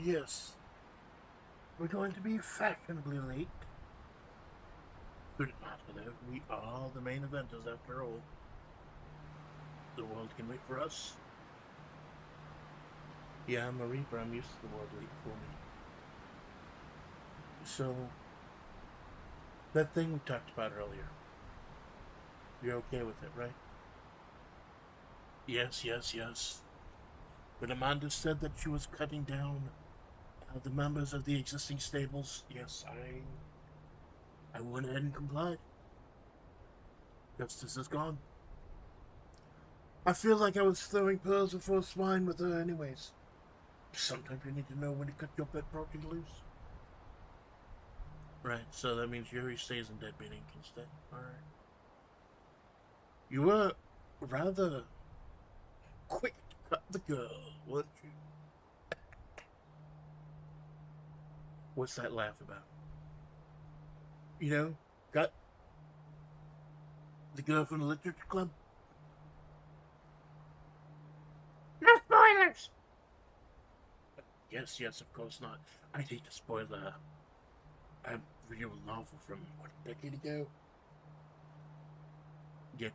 Yes. We're going to be fashionably late. But not without. We are the main eventers after all. The world can wait for us. Yeah, I'm a Reaper. I'm used to the world waiting for me. So, that thing we talked about earlier. You're okay with it, right? Yes. When Amanda said that she was cutting down the members of the existing stables, yes, I went ahead and complied. Justice is gone. I feel like I was throwing pearls before swine with her anyways. Sometimes you need to know when to cut your pet property loose. Right, so that means Yuri stays in Deadbeat Inc. instead. Alright. You were rather quick to cut the girl, weren't you? What's that laugh about? You know, got the girl from the literature club? No spoilers! Yes, of course not. I'd hate to spoil a real novel from, what, a decade ago? Get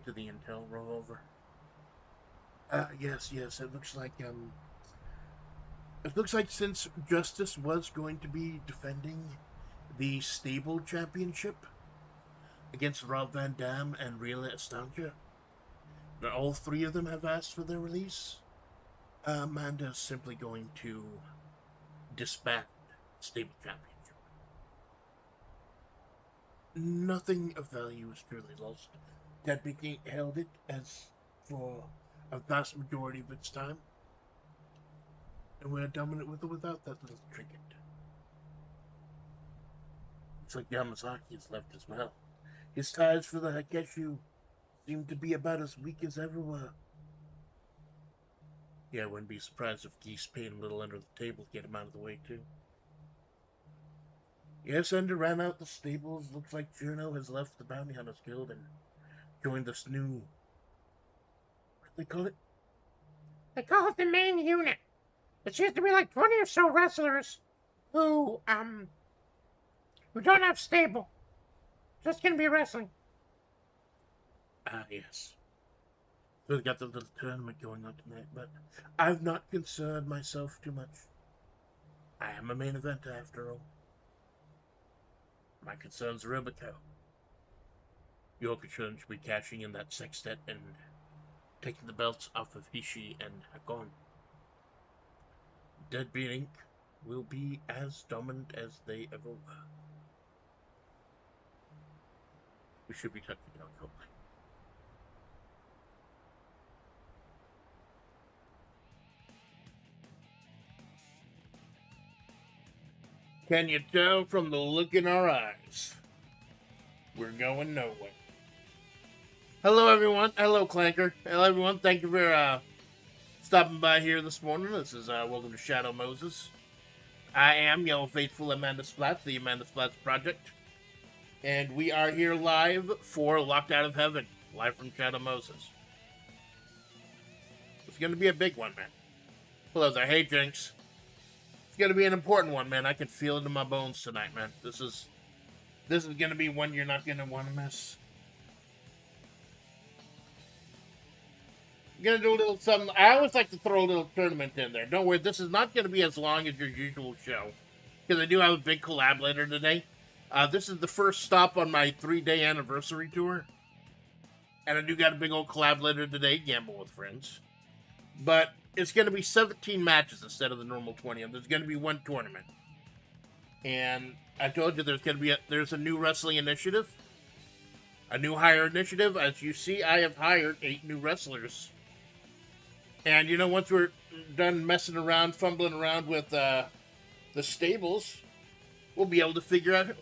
to the intel, roll over. Yes, it looks like since Justice was going to be defending the stable championship against Rob Van Dam and Rila Estancia, that all three of them have asked for their release. Amanda's simply going to disband stable championship. Nothing of value is truly lost. Deadbeat Inc. held it as for a vast majority of its time, and we're dominant with or without that little trinket. Looks like Yamazaki is left as well. His ties for the Hakeshu seem to be about as weak as ever were. Yeah, I wouldn't be surprised if Geese paid a little under the table to get him out of the way, too. Yes, Ender ran out the stables. Looks like Juno has left the Bounty Hunters Guild and joined this new... What do they call it? They call it the main unit. It seems to be like 20 or so wrestlers who don't have stable. Just gonna be wrestling. Yes. So we've got the little tournament going on tonight, but I've not concerned myself too much. I am a main eventer after all. My concern's Rubico. Your concern should be cashing in that sextet and taking the belts off of Hishi and Hakon. Deadbeat Inc. will be as dominant as they ever were. We should be touching down shortly. Can you tell from the look in our eyes? We're going nowhere. Hello, everyone. Hello, Clanker. Hello, everyone. Thank you for stopping by here this morning. This is welcome to Shadow Moses. I am Yellow Faithful Amanda Splatts, the Amanda Splatts Project. And we are here live for Locked Out of Heaven, live from Shadow Moses. It's going to be a big one, man. Hello there. Hey, Jinx. It's going to be an important one, man. I can feel it in my bones tonight, man. This is going to be one you're not going to want to miss. I'm going to do a little something. I always like to throw a little tournament in there. Don't worry, this is not going to be as long as your usual show, because I do have a big collab later today. This is the first stop on my 3-day anniversary tour. And I do got a big old collab later today, Gamble with Friends. But it's going to be 17 matches instead of the normal 20. And there's going to be one tournament. And I told you there's a new wrestling initiative. A new hire initiative. As you see, I have hired 8 new wrestlers. And, you know, once we're done messing around, fumbling around with the stables, we'll be able to figure out who.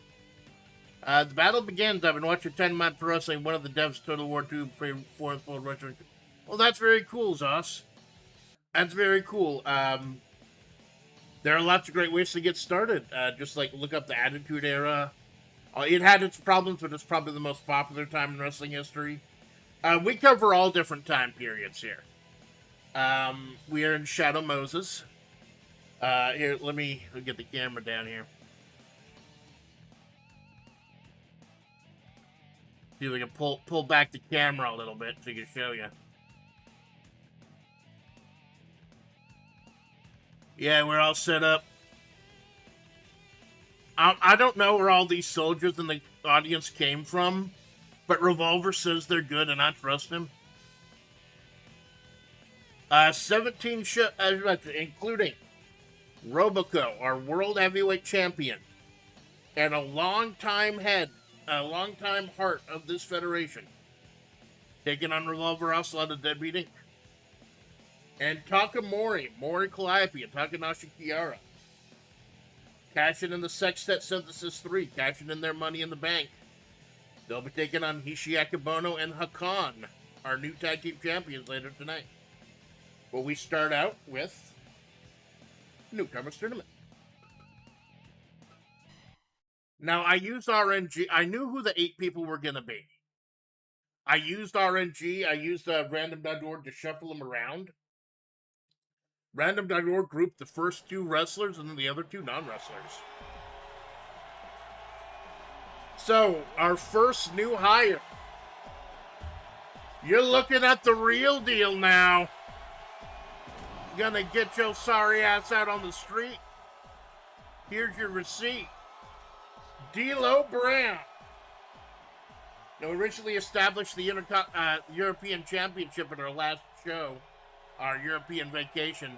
The battle begins. I've been watching 10 Man Pro Wrestling, one of the devs, Total War 2, Fourth World Wrestling. Well, that's very cool, Zoss. That's very cool. There are lots of great ways to get started. Just like look up the Attitude Era. It had its problems, but it's probably the most popular time in wrestling history. We cover all different time periods here. We are in Shadow Moses. Here, let me get the camera down here. See if we can pull back the camera a little bit so I can show you. Yeah, we're all set up. I don't know where all these soldiers in the audience came from, but Revolver says they're good and I trust him. 17 including Robico, our world heavyweight champion, and a longtime heart of this federation, taking on Revolver Ocelot of Deadbeat Inc. And Takamori, Mori Calliope, and Takanashi Kiara, cashing in the Sextet Synthesis 3, cashing in their Money in the Bank. They'll be taking on Hishi Akebono and Hakan, our new tag team champions, later tonight. Well, we start out with Newcomers Tournament. Now, I used RNG. I knew who the 8 people were going to be. I used RNG. I used random.org to shuffle them around. Random.org grouped the first 2 wrestlers and then the other 2 non-wrestlers. So, our first new hire. You're looking at the real deal now. Gonna get your sorry ass out on the street. Here's your receipt. D'Lo Brown. Now, we originally established the European Championship at our last show, our European vacation.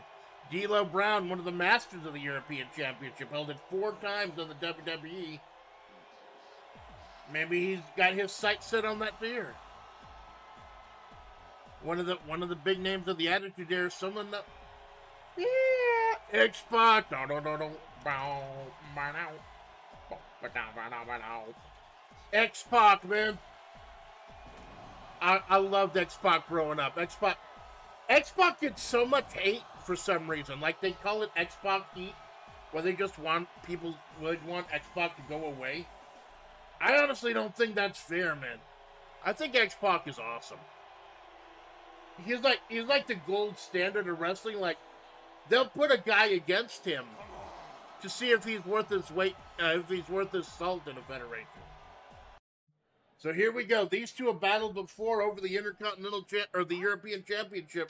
D'Lo Brown, one of the masters of the European Championship, held it 4 times on the WWE. Maybe he's got his sights set on that here. One of the big names of the Attitude Era, someone that, yeah, X-Pac. X-Pac, man. I loved X-Pac growing up. X-Pac gets so much hate for some reason. Like, they call it X-Pac heat, where they just want people would want X-Pac to go away. I honestly don't think that's fair, man. I think X-Pac is awesome. He's like the gold standard of wrestling. Like, they'll put a guy against him to see if he's worth his weight, if he's worth his salt in a federation. So here we go. These 2 have battled before over the the European Championship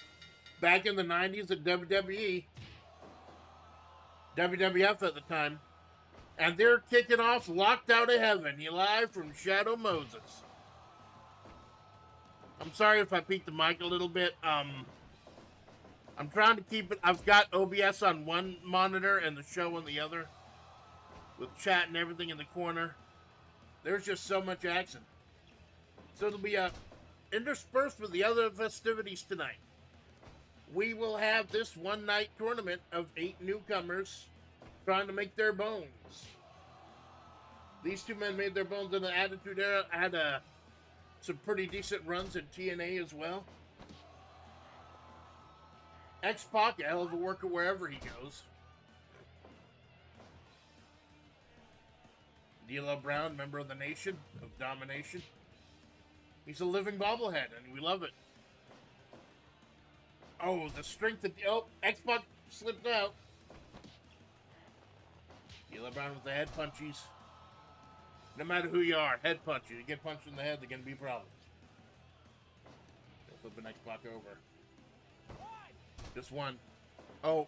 back in the 90s at WWE, WWF at the time. And they're kicking off Locked Out of Heaven. You live from Shadow Moses. I'm sorry if I peaked the mic a little bit. I'm trying to keep it. I've got OBS on one monitor and the show on the other, with chat and everything in the corner. There's just so much action. So it'll be interspersed with the other festivities tonight. We will have this one-night tournament of 8 newcomers trying to make their bones. These 2 men made their bones in the Attitude Era. Had some pretty decent runs in TNA as well. X-Pac, a hell of a worker wherever he goes. D'Lo Brown, member of the Nation of Domination. He's a living bobblehead, and we love it. Oh, the strength of... Oh, X-Pac slipped out. D'Lo Brown with the head punchies. No matter who you are, head punches. You get punched in the head, they're going to be problems. They'll flip an X-Pac over. Just one. Oh,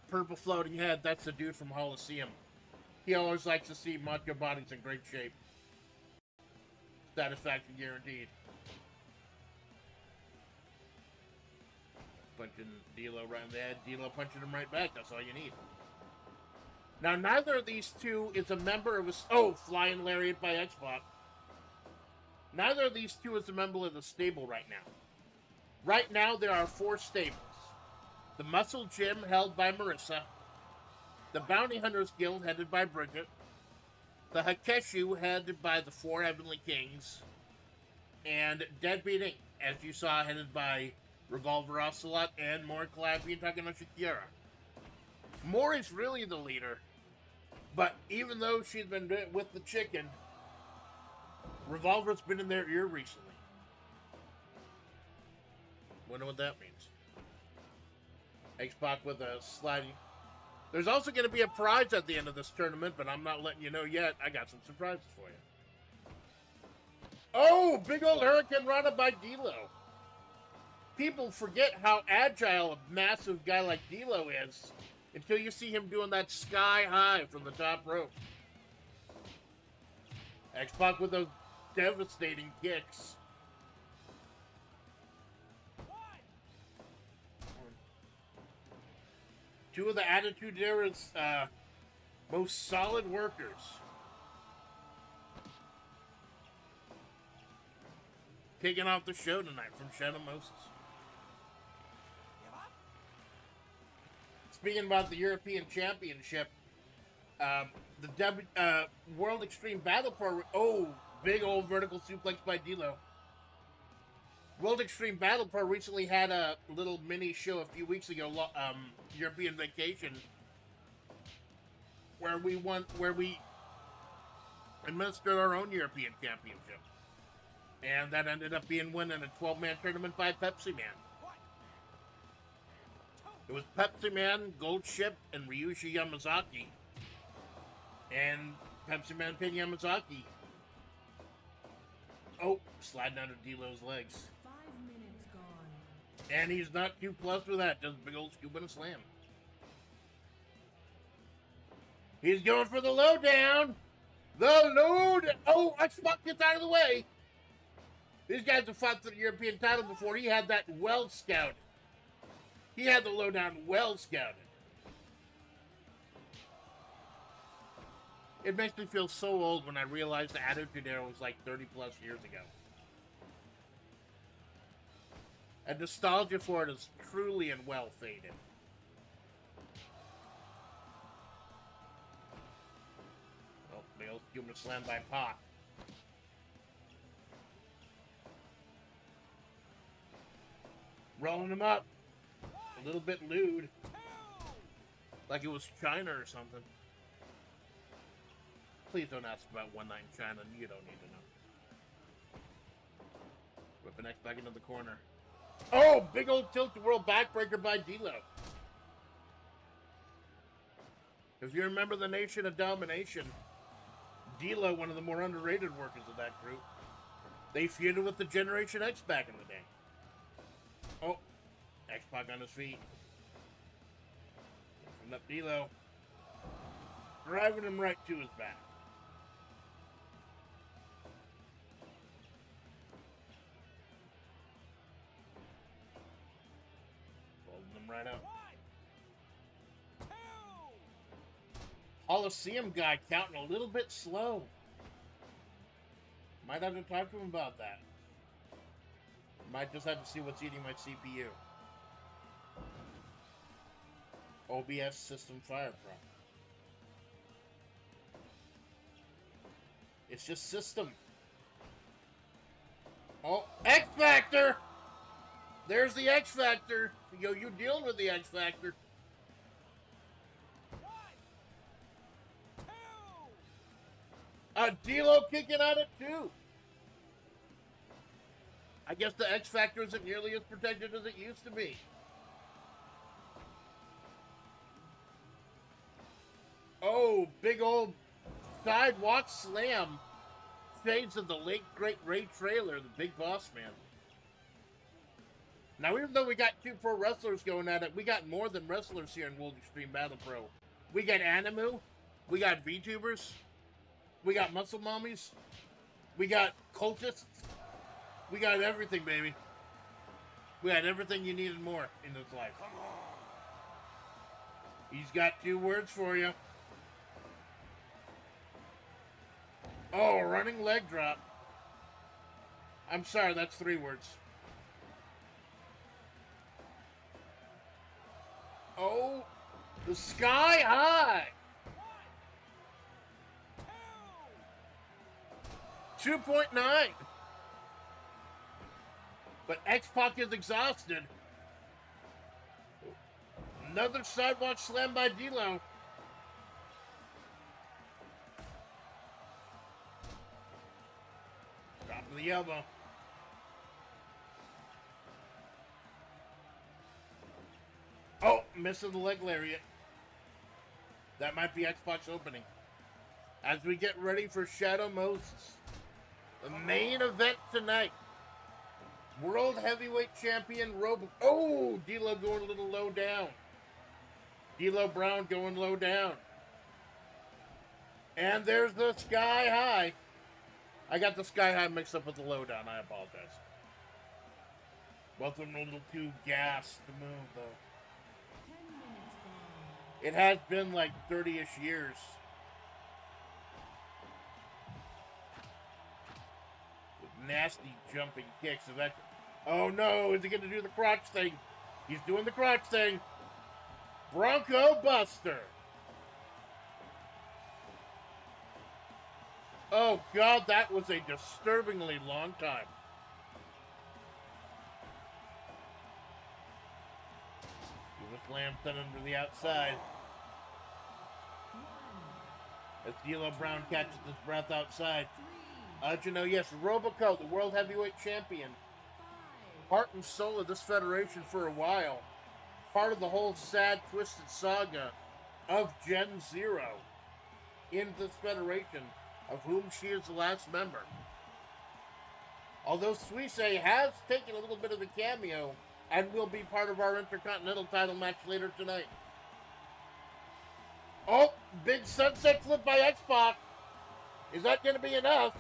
purple floating head. That's the dude from Coliseum. He always likes to see Macho bodies in great shape. Satisfaction guaranteed. Punching D'Lo right in the head. D'Lo punching him right back. That's all you need. Now, neither of these 2 is a member of a... Oh, flying lariat by X-Pac. Neither of these 2 is a member of the stable right now. Right now, there are 4 stables. The Muscle Gym, held by Marissa. The Bounty Hunters Guild, headed by Bridget. The Hakeshu, headed by the 4 Heavenly Kings. And Deadbeat Inc., as you saw, headed by Revolver Ocelot and Mori Calliope and Takanashi Kiara. Mori's really the leader, but even though she's been with the chicken, Revolver's been in their ear recently. Wonder what that means. X-Pac with a sliding. There's also going to be a prize at the end of this tournament, but I'm not letting you know yet. I got some surprises for you. Oh, big old Hurricane Rana by D'Lo. People forget how agile a massive guy like D'Lo is until you see him doing that sky high from the top rope. X-Pac with those devastating kicks. Two of the Attitude Era's most solid workers. Kicking off the show tonight from Shadow Moses. Speaking about the European Championship, the World Extreme Battle Pro. Oh, big old vertical suplex by D'Lo. World Extreme Battle Pro recently had a little mini show a few weeks ago, European Vacation, where we administered our own European Championship. And that ended up being won in a 12-man tournament by Pepsi Man. It was Pepsi Man, Gold Ship, and Ryushi Yamazaki. And Pepsi Man pinned Yamazaki. Oh, sliding out of D'Lo's legs. 5 minutes gone. And he's not too plus with that. Just a big old scoop and a slam. He's going for the lowdown. The load. Oh, X-Pac gets out of the way. These guys have fought for the European title before. He had that well scouted. He had the lowdown well scouted. It makes me feel so old when I realize the Attitude Era was like 30 plus years ago. And nostalgia for it is truly and well faded. Oh, the old human slam by Pac. Rolling him up. A little bit lewd. Like it was China or something. Please don't ask about One Night in China. You don't need to know. Whipping X back into the corner. Oh, big old tilt-to-whirl backbreaker by D'Lo. If you remember the Nation of Domination, D'Lo, one of the more underrated workers of that group, they feuded with the Generation X back in the day. Oh, X-Pac on his feet. Lifting up D'Lo. Driving him right to his back. Folding him right up. Coliseum guy counting a little bit slow. Might have to talk to him about that. Might just have to see what's eating my CPU. OBS system fire problem. It's just system. Oh, X Factor! There's the X Factor. Yo, you dealing with the X Factor. D'Lo kicking on it too. I guess the X Factor isn't nearly as protected as it used to be. Oh, big old sidewalk slam. Fades of the late great Ray Trailer, the big boss man. Now, even though we got two pro wrestlers going at it, we got more than wrestlers here in World Extreme Battle Pro. We got Animu, we got VTubers, we got muscle mommies, we got cultists, we got everything, baby. We got everything you need and more in this life. Come on. He's got 2 words for you. Oh, running leg drop. I'm sorry, that's 3 words. Oh, the sky high. 2.9. But X-Pac is exhausted. Another sidewalk slam by D'Lo. Drop to the elbow. Oh, missing the leg lariat. That might be Xbox opening. As we get ready for Shadow Moses. The main event tonight. World Heavyweight Champion Robo... Oh! D'Lo going a little low down. D'Lo Brown going low down. And there's the Sky High. I got the Sky High mixed up with the low down. I apologize. Both of them a little too gassed to move, though. It has been like 30-ish years. With nasty jumping kicks. Oh no, is he going to do the crotch thing? He's doing the crotch thing. Bronco Buster. Oh God, that was a disturbingly long time. With Lambton under the outside. As D'Lo Brown catches his breath outside. You know, yes, Roboco, the World Heavyweight Champion. Heart and soul of this federation for a while. Part of the whole sad, twisted saga of Gen Zero in this federation, of whom she is the last member. Although Suisse has taken a little bit of a cameo and will be part of our Intercontinental title match later tonight. Oh, big sunset flip by X-Pac. Is that going to be enough?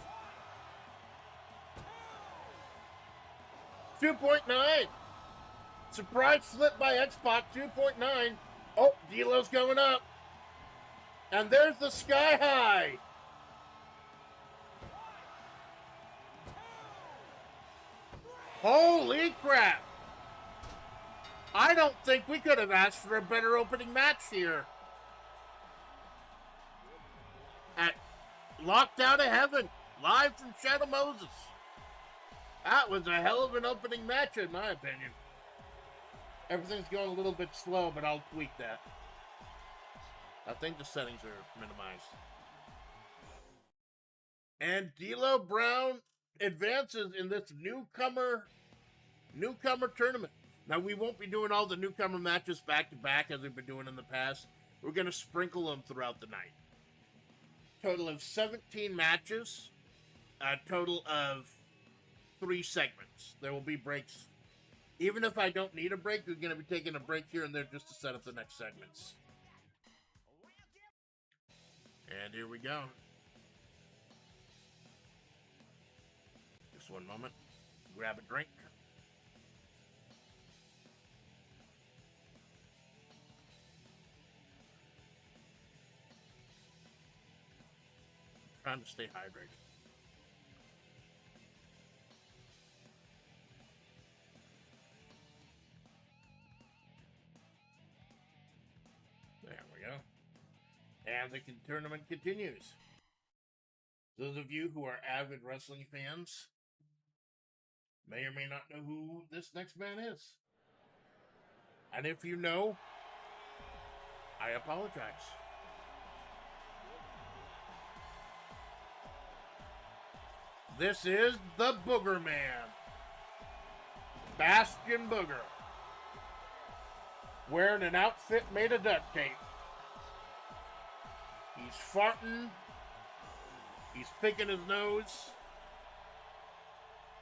2.9. Surprise flip by X-Pac, 2.9. Oh, D'Lo's going up. And there's the Sky High. Holy crap. I don't think we could have asked for a better opening match here. At Locked Out of Heaven, live from Shadow Moses. That was a hell of an opening match, in my opinion. Everything's going a little bit slow, but I'll tweak that. I think the settings are minimized. And D'Lo Brown advances in this newcomer tournament. Now, we won't be doing all the newcomer matches back-to-back as we've been doing in the past. We're going to sprinkle them throughout the night. Total of 17 matches. A total of 3 segments. There will be breaks. Even if I don't need a break, we're going to be taking a break here and there just to set up the next segments. And here we go. Just one moment. Grab a drink. Trying to stay hydrated. There we go. And the tournament continues. Those of you who are avid wrestling fans may or may not know who this next man is. And if you know, I apologize. This is the Booger Man. Bastion Booger. Wearing an outfit made of duct tape. He's farting. He's picking his nose.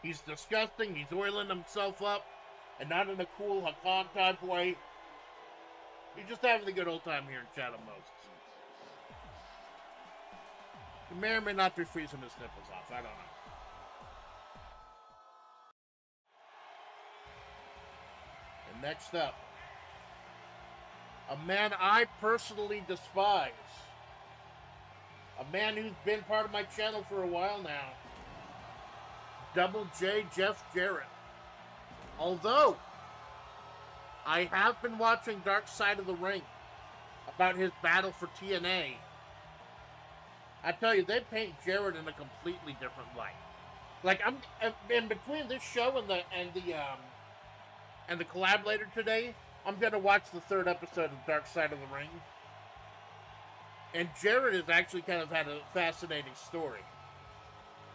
He's disgusting. He's oiling himself up. And not in a cool hog type way. He's just having a good old time here in Shadow Moses. He may or may not be freezing his nipples off. I don't know. And next up, a man I personally despise. A man who's been part of my channel for a while now. Double J Jeff Jarrett. Although, I have been watching Dark Side of the Ring about his battle for TNA. I tell you, they paint Jarrett in a completely different light. Like, I'm in between this show and the collaborator today, I'm gonna watch the 3rd episode of Dark Side of the Ring. And Jarrett has actually kind of had a fascinating story.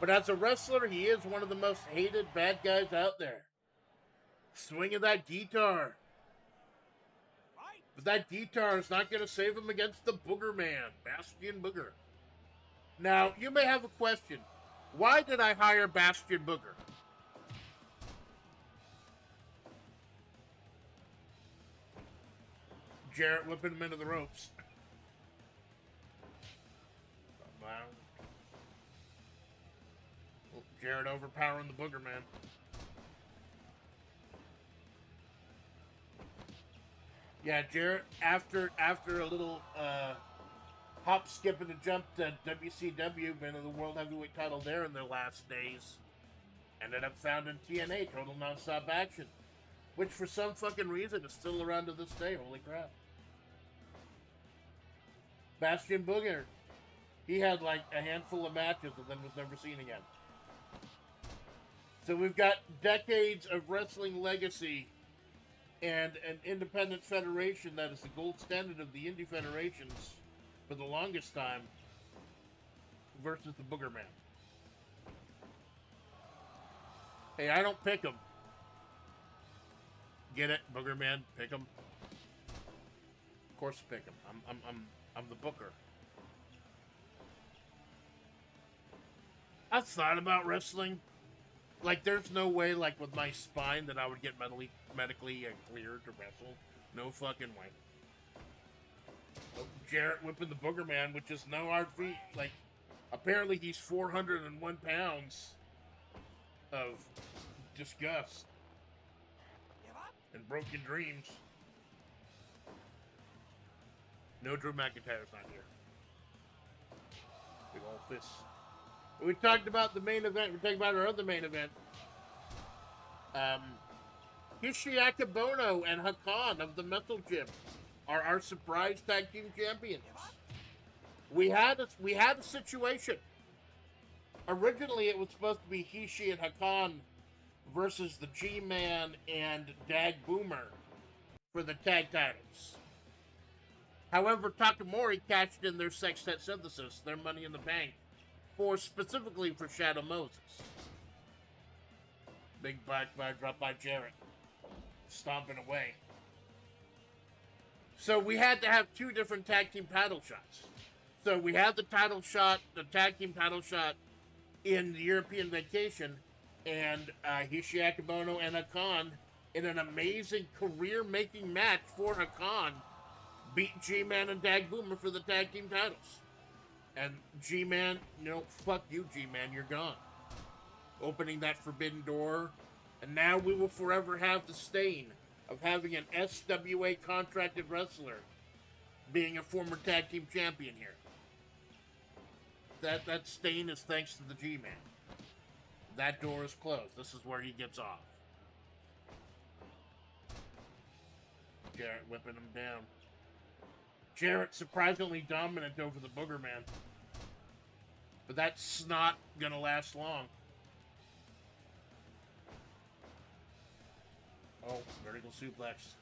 But as a wrestler, he is one of the most hated bad guys out there. Swinging that guitar. But that guitar is not going to save him against the Booger Man, Bastion Booger. Now, you may have a question. Why did I hire Bastion Booger? Jarrett whipping him into the ropes. Wow. Jarrett overpowering the Booger Man. Yeah, Jarrett, after a little hop, skip, and a jump to WCW, been in the World Heavyweight title there in their last days, ended up founding TNA, Total Nonstop Action, which for some fucking reason is still around to this day. Holy crap. Bastion Booger, he had like a handful of matches and then was never seen again. So we've got decades of wrestling legacy and an independent federation that is the gold standard of the indie federations for the longest time versus the Booger Man. Hey, I don't pick him. Get it, Booger Man? Pick him. Of course, pick him. I'm the booker. I've thought about wrestling. Like, there's no way, like, with my spine that I would get medically cleared to wrestle. No fucking way. Oh, Jarrett whipping the Booger Man, which is no hard feat. Like, apparently he's 401 pounds of disgust and broken dreams. No, Drew McIntyre's not here. Big old fists. We talked about the main event. We're talking about our other main event. Hishiaki Bono and Hakan of the Metal Gym are our surprise tag team champions. We had a situation. Originally, it was supposed to be Hishi and Hakan versus the G-Man and Dag Boomer for the tag titles. However, Takamori cashed in their Sextet Synthesis, their Money in the Bank, specifically for Shadow Moses. Big backfire drop by Jarrett. Stomping away. So we had to have two different tag team title shots. So we had the title shot, the tag team title shot in the European Vacation, and Hishiaki Bono and Hakan in an amazing career-making match for Hakan beat G-Man and Dag Boomer for the tag team titles. And G-Man, fuck you, G-Man, you're gone. Opening that forbidden door. And now we will forever have the stain of having an SWA contracted wrestler being a former tag team champion here. That stain is thanks to the G-Man. That door is closed. This is where he gets off. Jarrett whipping him down. Jarrett surprisingly dominant over the Booger Man. But that's not gonna last long. Oh, vertical suplex.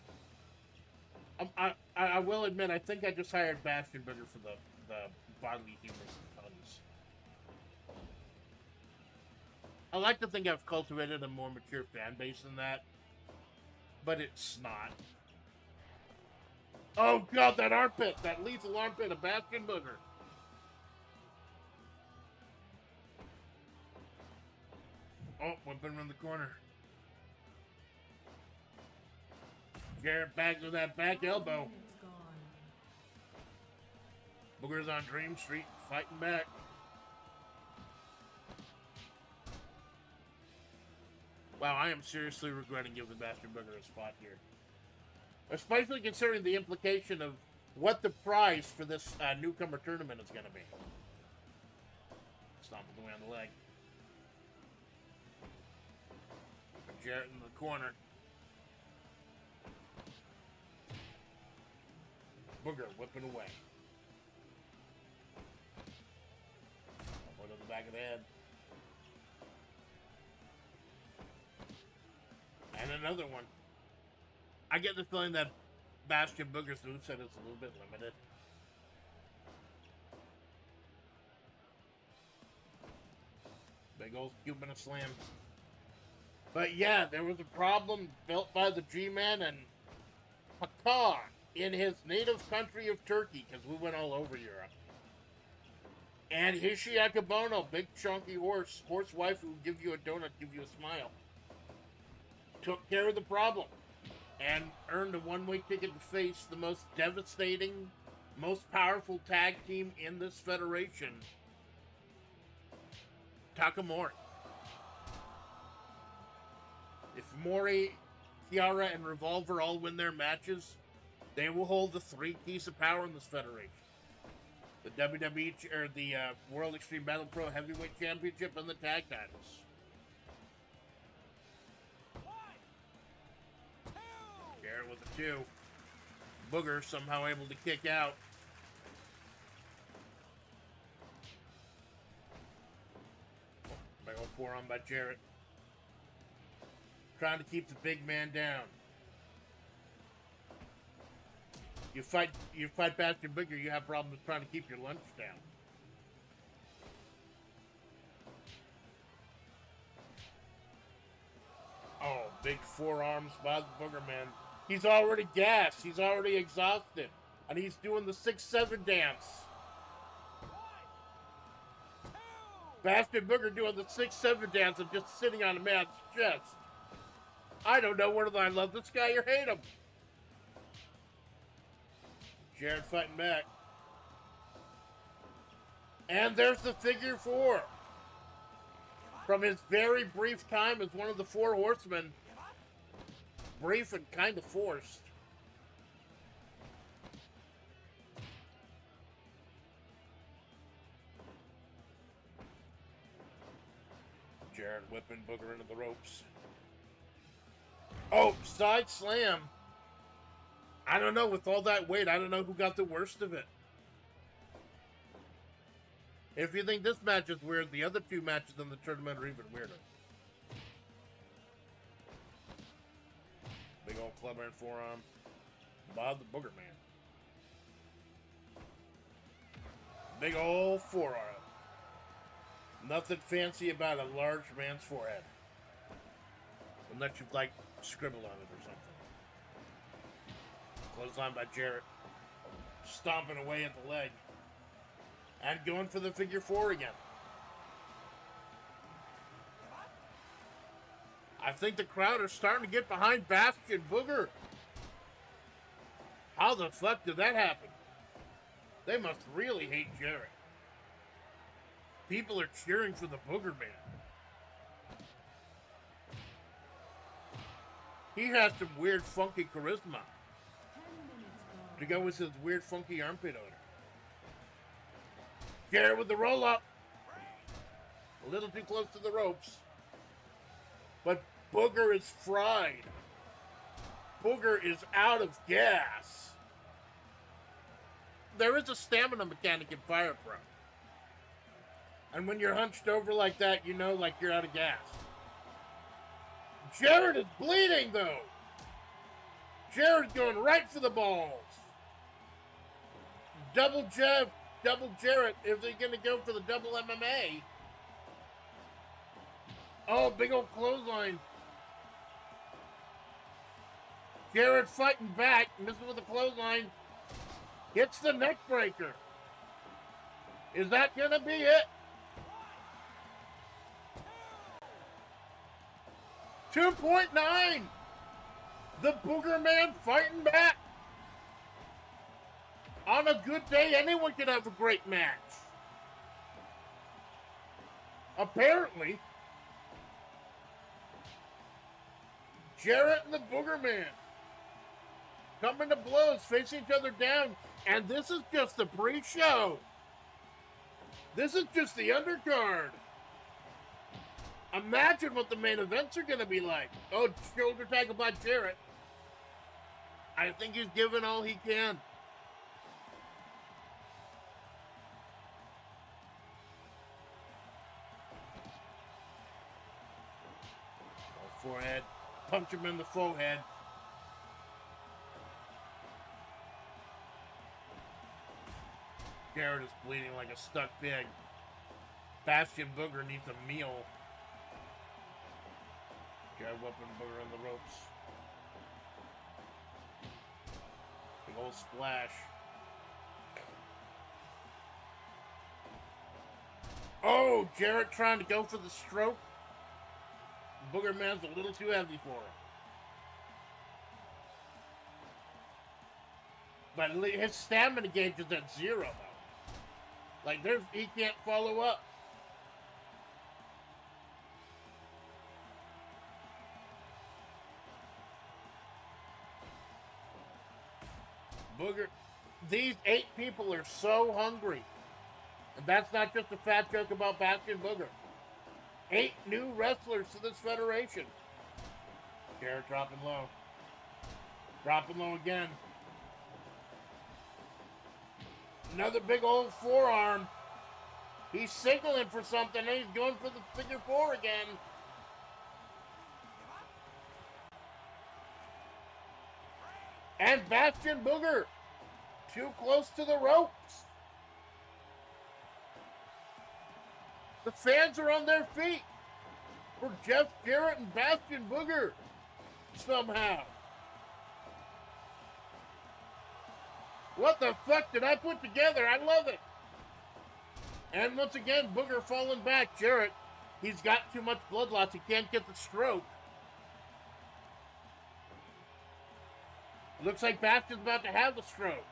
I will admit, I think I just hired Bastion Booger for the bodily humor puns. I like to think I've cultivated a more mature fan base than that, but it's not. Oh god, that armpit! That lethal armpit of Bastion Booger. Oh, whipping around the corner. Jarrett back with that back elbow. Booger's on Dream Street, fighting back. Wow, I am seriously regretting giving Bastion Booger a spot here. Especially considering the implication of what the prize for this newcomer tournament is going to be. Stomping away on the leg. Jarrett in the corner. Booger whipping away. One to the back of the head. And another one. I get the feeling that Bastion Booger's moveset is a little bit limited. Big old scoop and a slam. But yeah, there was a problem built by the G-Man and Hakan in his native country of Turkey, because we went all over Europe. And Hishiakabono, big chunky horse wife who will give you a donut, give you a smile, took care of the problem and earned a one-way ticket to face the most devastating, most powerful tag team in this federation, Takamori. If Mori, Kiara, and Revolver all win their matches, they will hold the 3 keys of power in this federation. The WWE, or the World Extreme Battle Pro Heavyweight Championship and the tag titles. Garrett with a 2. Booger somehow able to kick out. Big old forearm by Jarrett. Trying to keep the big man down. You fight Bastard Booger, you have problems trying to keep your lunch down. Oh, big forearms by the Booger man. He's already gassed. He's already exhausted. And he's doing the 6-7 dance. Bastard Booger doing the 6-7 dance of just sitting on a man's chest. I don't know whether I love this guy or hate him. Jarrett fighting back. And there's the figure 4. From his very brief time as one of the 4 horsemen. Brief and kind of forced. Jarrett whipping Booger into the ropes. Oh, side slam. I don't know, with all that weight, I don't know who got the worst of it. If you think this match is weird, the other 2 matches in the tournament are even weirder. Big old clubber and forearm. Bob the Booger man. Big old forearm. Nothing fancy about a large man's forehead. Unless you've, like, scribbled on it or something. Clothesline by Jarrett. Stomping away at the leg. And going for the figure 4 again. I think the crowd are starting to get behind Bastion Booger. How the fuck did that happen? They must really hate Jarrett. People are cheering for the Booger man. He has some weird, funky charisma to go with his weird, funky armpit odor. Jarrett with the roll-up. A little too close to the ropes. But Booger is fried. Booger is out of gas. There is a stamina mechanic in Fire Pro. And when you're hunched over like that, you know, like you're out of gas. Jarrett is bleeding, though. Jarrett's going right for the balls. Double Jarrett. Is he going to go for the double MMA? Oh, big old clothesline. Jarrett fighting back. Misses with a clothesline. Hits the neck breaker. Is that going to be it? 2.9. The Booger man fighting back. On a good day, anyone can have a great match. Apparently, Jarrett and the Booger man coming to blows, facing each other down. And this is just the pre-show. This is just the undercard. Imagine what the main events are going to be like. Oh, shoulder tackle by Jarrett. I think he's given all he can. Oh, forehead. Punch him in the forehead. Jarrett is bleeding like a stuck pig. Bastion Booger needs a meal. Jarrett whipping Booger on the ropes. Big old splash. Oh, Jarrett trying to go for the stroke. Booger Man's a little too heavy for him. But his stamina gauge is at 0, though. Like, he can't follow up. Booger, these 8 people are so hungry. And that's not just a fat joke about Bastion Booger. 8 new wrestlers to this federation. Jarrett dropping low. Dropping low again. Another big old forearm. He's signaling for something and he's going for the figure 4 again. And Bastion Booger too close to the ropes. The fans are on their feet for Jeff Jarrett and Bastion Booger somehow. What the fuck did I put together? I love it. And once again, Booger falling back. Jarrett, he's got too much blood loss. He can't get the stroke. Looks like Bastion's about to have the stroke.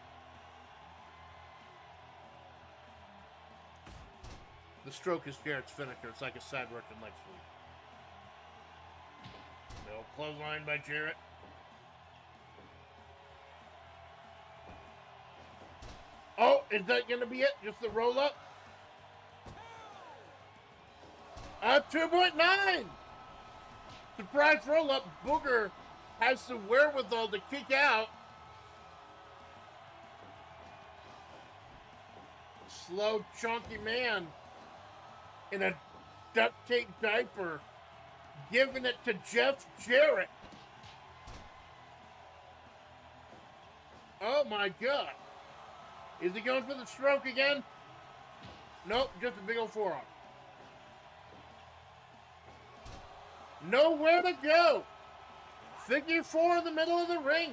The stroke is Jarrett's finisher. It's like a side Russian leg sweep. No clothesline by Jarrett. Oh, is that going to be it? Just the roll up? 2.9! Surprise roll up. Booger has the wherewithal to kick out. Slow, chunky man in a duct tape diaper giving it to Jeff Jarrett. Oh my God. Is he going for the stroke again? Nope, just a big old forearm. Nowhere to go. Figure 4 in the middle of the ring.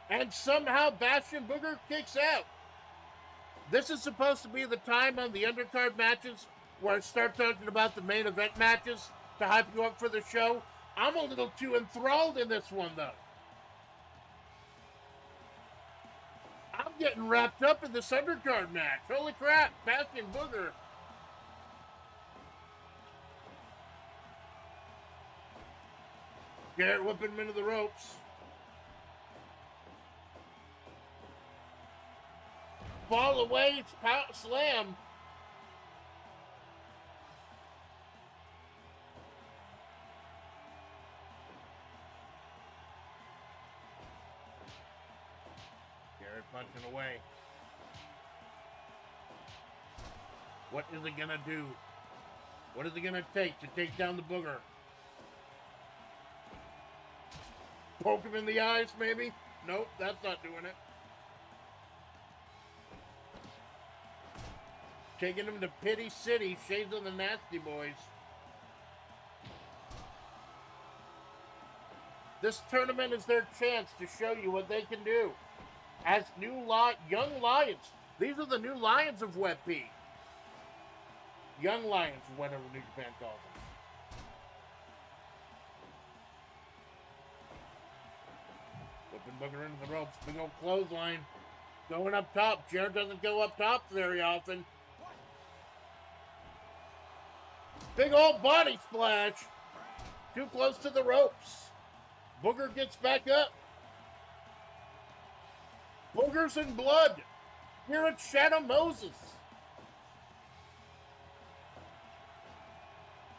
And somehow Bastion Booger kicks out. This is supposed to be the time on the undercard matches where I start talking about the main event matches to hype you up for the show. I'm a little too enthralled in this one, though. I'm getting wrapped up in this undercard match. Holy crap, Bastion Booger. Jarrett whipping him into the ropes. Fall away, slam. Jarrett punching away. What is it gonna do? What is it gonna take to take down the Booger? Poke him in the eyes, maybe? Nope, that's not doing it. Taking him to Pity City, Shades of the Nasty Boys. This tournament is their chance to show you what they can do. As young lions. These are the new lions of Web P. Young lions, whatever New Japan calls them. Whipping Booger into the ropes. Big old clothesline. Going up top. Jarrett doesn't go up top very often. Big old body splash. Too close to the ropes. Booger gets back up. Boogers and blood. Here at Shadow Moses.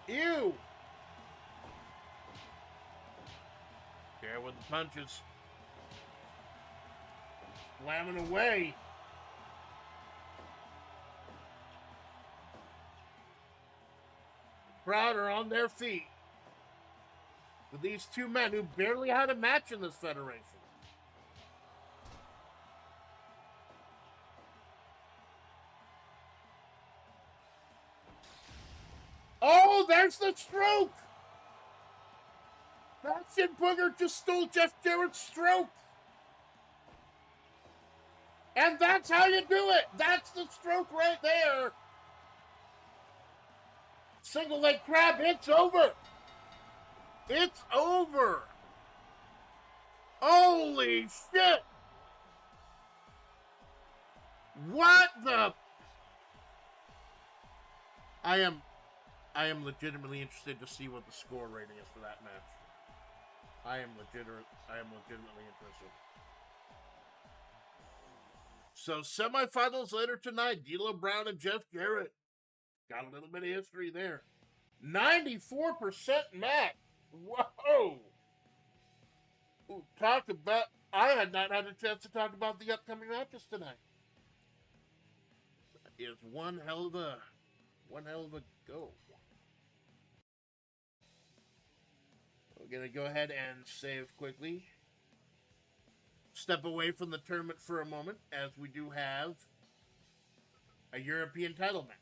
Ew. There with the punches. Slamming away. Crowd are on their feet with these two men who barely had a match in this federation. Oh, there's the stroke! That shit booger just stole Jeff Jarrett's stroke. And that's how you do it. That's the stroke right there. Single leg crab, it's over. It's over. Holy shit. What the? I am legitimately interested to see what the score rating is for that match. I am legitimately interested. So semifinals later tonight, D'Lo Brown and Jeff Jarrett. Got a little bit of history there. 94% match. Whoa. Ooh, talk about. I had not had a chance to talk about the upcoming matches tonight. Is one hell of a go. We're gonna go ahead and save quickly. Step away from the tournament for a moment, as we do have a European title match.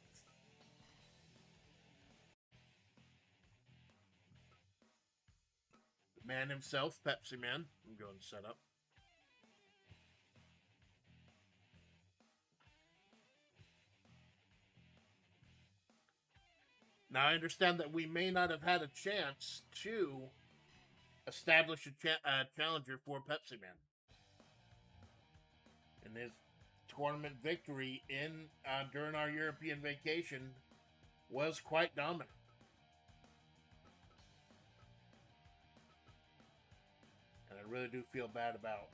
The man himself, Pepsi Man. I'm going to set up. Now, I understand that we may not have had a chance to establish a challenger for Pepsi Man. And his tournament victory during our European vacation was quite dominant. And I really do feel bad about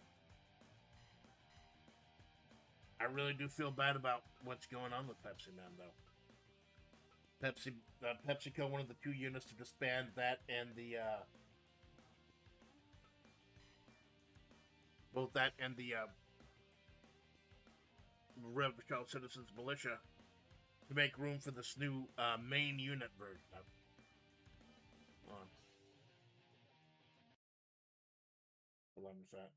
what's going on with Pepsi Man, though. PepsiCo, one of the two units to disband that, and both that and the Rev Child Citizens Militia to make room for this new main unit version of. Hold on a sec.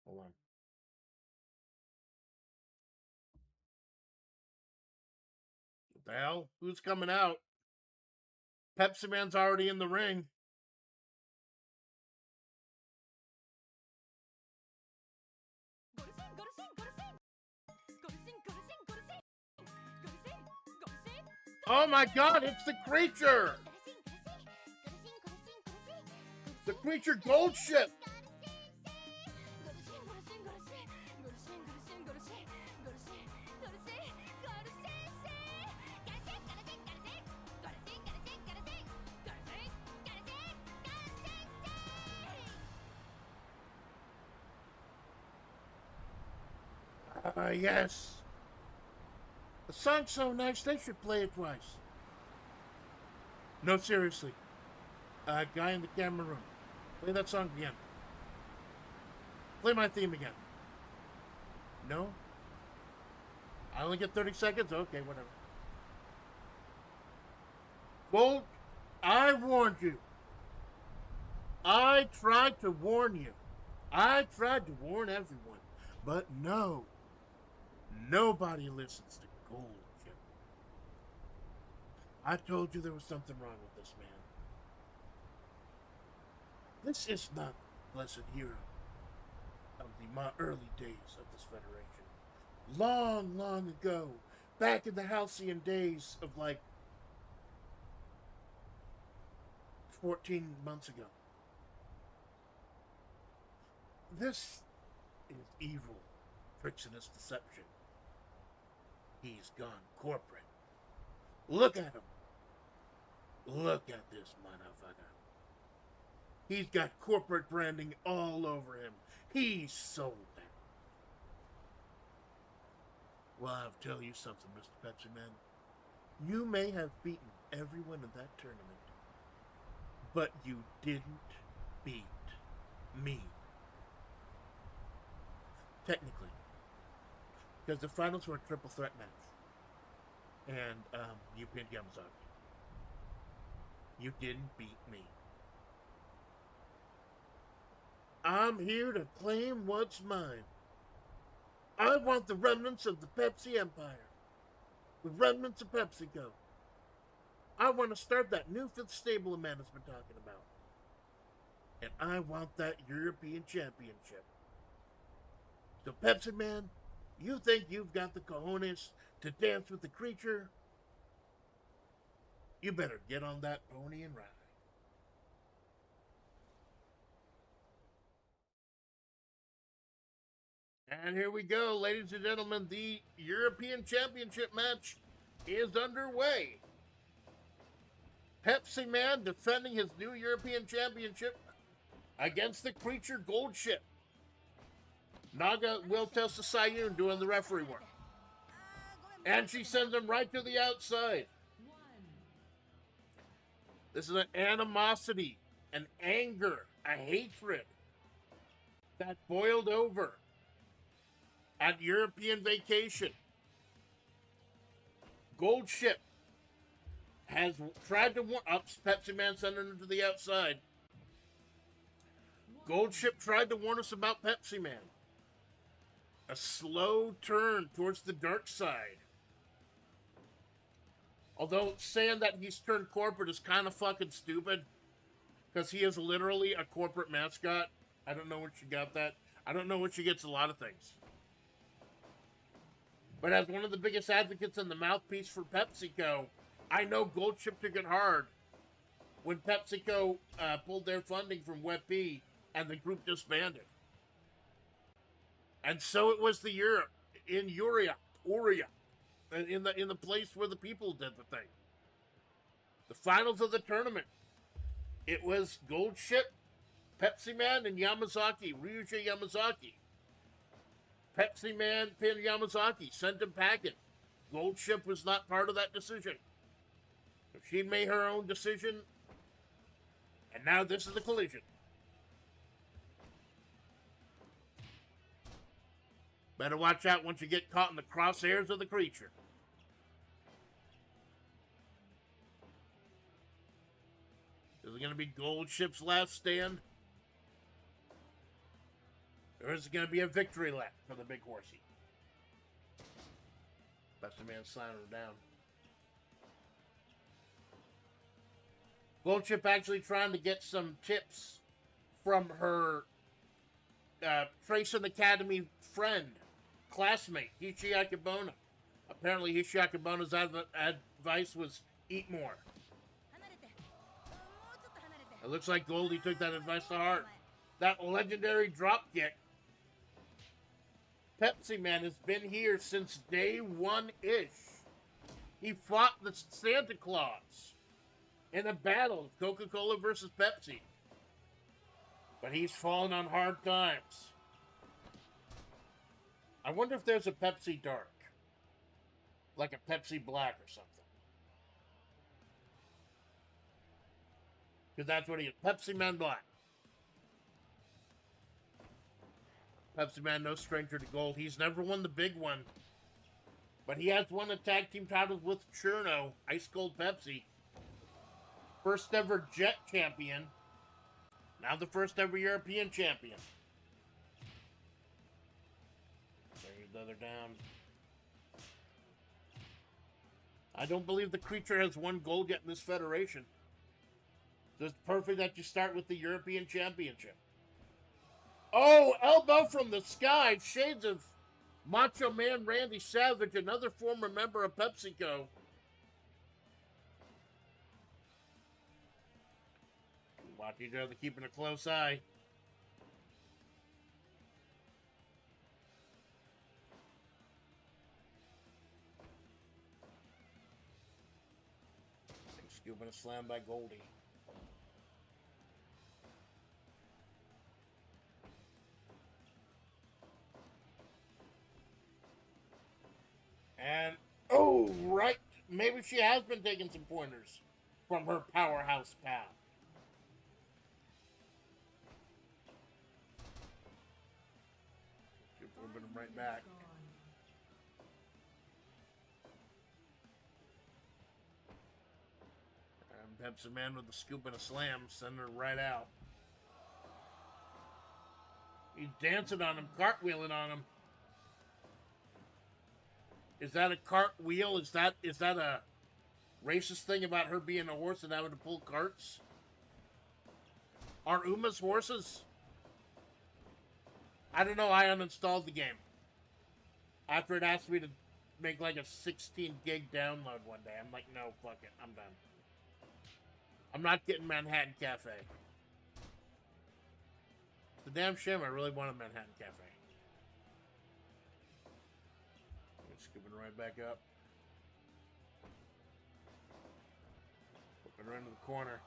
Hold on. What the hell? Who's coming out? Pepsi Man's already in the ring. Oh my god, it's the creature! The creature gold ship! Yes. The song's so nice, they should play it twice. No, seriously. Guy in the camera room. Play that song again. Play my theme again. No? I only get 30 seconds? Okay, whatever. Gold, I warned you. I tried to warn you. I tried to warn everyone. But no. Nobody listens to Gold. I told you there was something wrong with this man. This is not blessed hero of the early days of this federation. Long, long ago, back in the halcyon days of like 14 months ago. This is evil, frictionless deception. He's gone corporate. Look at him. Look at this motherfucker. He's got corporate branding all over him. He's sold out. Well, I'll tell you something, Mr. Pepsi Man. You may have beaten everyone in that tournament, but you didn't beat me. Technically. Because the finals were a triple threat match. And you pinned Yamazaki. You didn't beat me. I'm here to claim what's mine. I want the remnants of the Pepsi Empire. The remnants of PepsiCo. I want to start that new fifth stable a man has been talking about. And I want that European Championship. So, Pepsi Man, you think you've got the cojones to dance with the creature? You better get on that pony and ride. And here we go, ladies and gentlemen. The European Championship match is underway. Pepsi Man defending his new European Championship against the creature Gold Ship. Naga will tell Sayun doing the referee work. And she sends him right to the outside. This is an animosity, an anger, a hatred that boiled over at European vacation. Gold Ship has tried to warn up. Pepsi Man sending him to the outside. Gold Ship tried to warn us about Pepsi Man. A slow turn towards the dark side. Although saying that he's turned corporate is kind of fucking stupid. Because he is literally a corporate mascot. I don't know where she got that. I don't know where she gets a lot of things. But as one of the biggest advocates and the mouthpiece for PepsiCo, I know Gold Ship took it hard when PepsiCo pulled their funding from WebP and the group disbanded. And so it was the Europe in Uria, in the place where the people did the thing. The finals of the tournament. It was Gold Ship, Pepsi Man, and Yamazaki, Ryuji Yamazaki. Pepsi Man pinned Yamazaki, sent him packing. Gold Ship was not part of that decision. So she made her own decision, and now this is the collision. Better watch out once you get caught in the crosshairs of the creature. Is it going to be Gold Ship's last stand? Or is it going to be a victory lap for the big horsey? Pepsi Man slamming her down. Gold Ship actually trying to get some tips from her Tracing Academy friend, classmate, Hishiaki Bona. Apparently Hishiaki Bona's advice was eat more. It looks like Goldie took that advice to heart. That legendary drop kick. Pepsi Man has been here since day one-ish. He fought the Santa Claus in a battle, Coca-Cola versus Pepsi. But he's fallen on hard times. I wonder if there's a Pepsi Dark. Like a Pepsi Black or something. Because that's what he is. Pepsi Man Black. Pepsi Man, no stranger to gold. He's never won the big one. But he has won the tag team titles with Cherno, Ice Cold Pepsi. First ever Jet champion. Now the first ever European champion. There's the other down. I don't believe the creature has won gold yet in this federation. So it's perfect that you start with the European Championship. Oh, elbow from the sky. Shades of Macho Man Randy Savage, another former member of PepsiCo. Watch each other, keeping a close eye. Scooping a slam by Goldie. And, oh, right. Maybe she has been taking some pointers from her powerhouse pal. She'll put him right back. And Pepsi Man with the scoop and a slam, sending her right out. He's dancing on him, cartwheeling on him. Is that a cartwheel? Is that a racist thing about her being a horse and having to pull carts? Are Uma's horses? I don't know. I uninstalled the game after it asked me to make like a 16 gig download one day. I'm like, no, fuck it. I'm done. I'm not getting Manhattan Cafe. It's a damn shame. I really wanted Manhattan Cafe. Scooping right back up. Flipping right into the corner.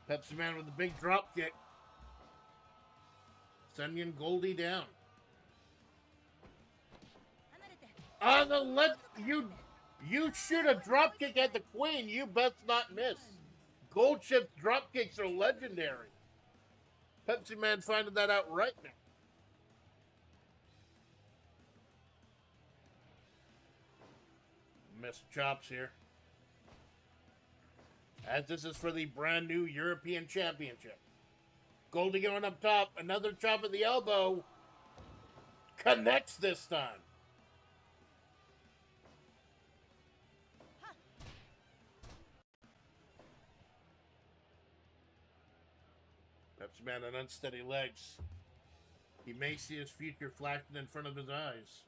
Pepsi Man with a big drop kick. Sending Goldie down. You shoot a drop kick at the queen, you best not miss. Gold Chip's drop kicks are legendary. Pepsi Man finding that out right now. Missed chops here. As this is for the brand new European Championship. Goldie going up top. Another chop at the elbow. Connects this time. Pepsi Man on unsteady legs. He may see his future flashing in front of his eyes.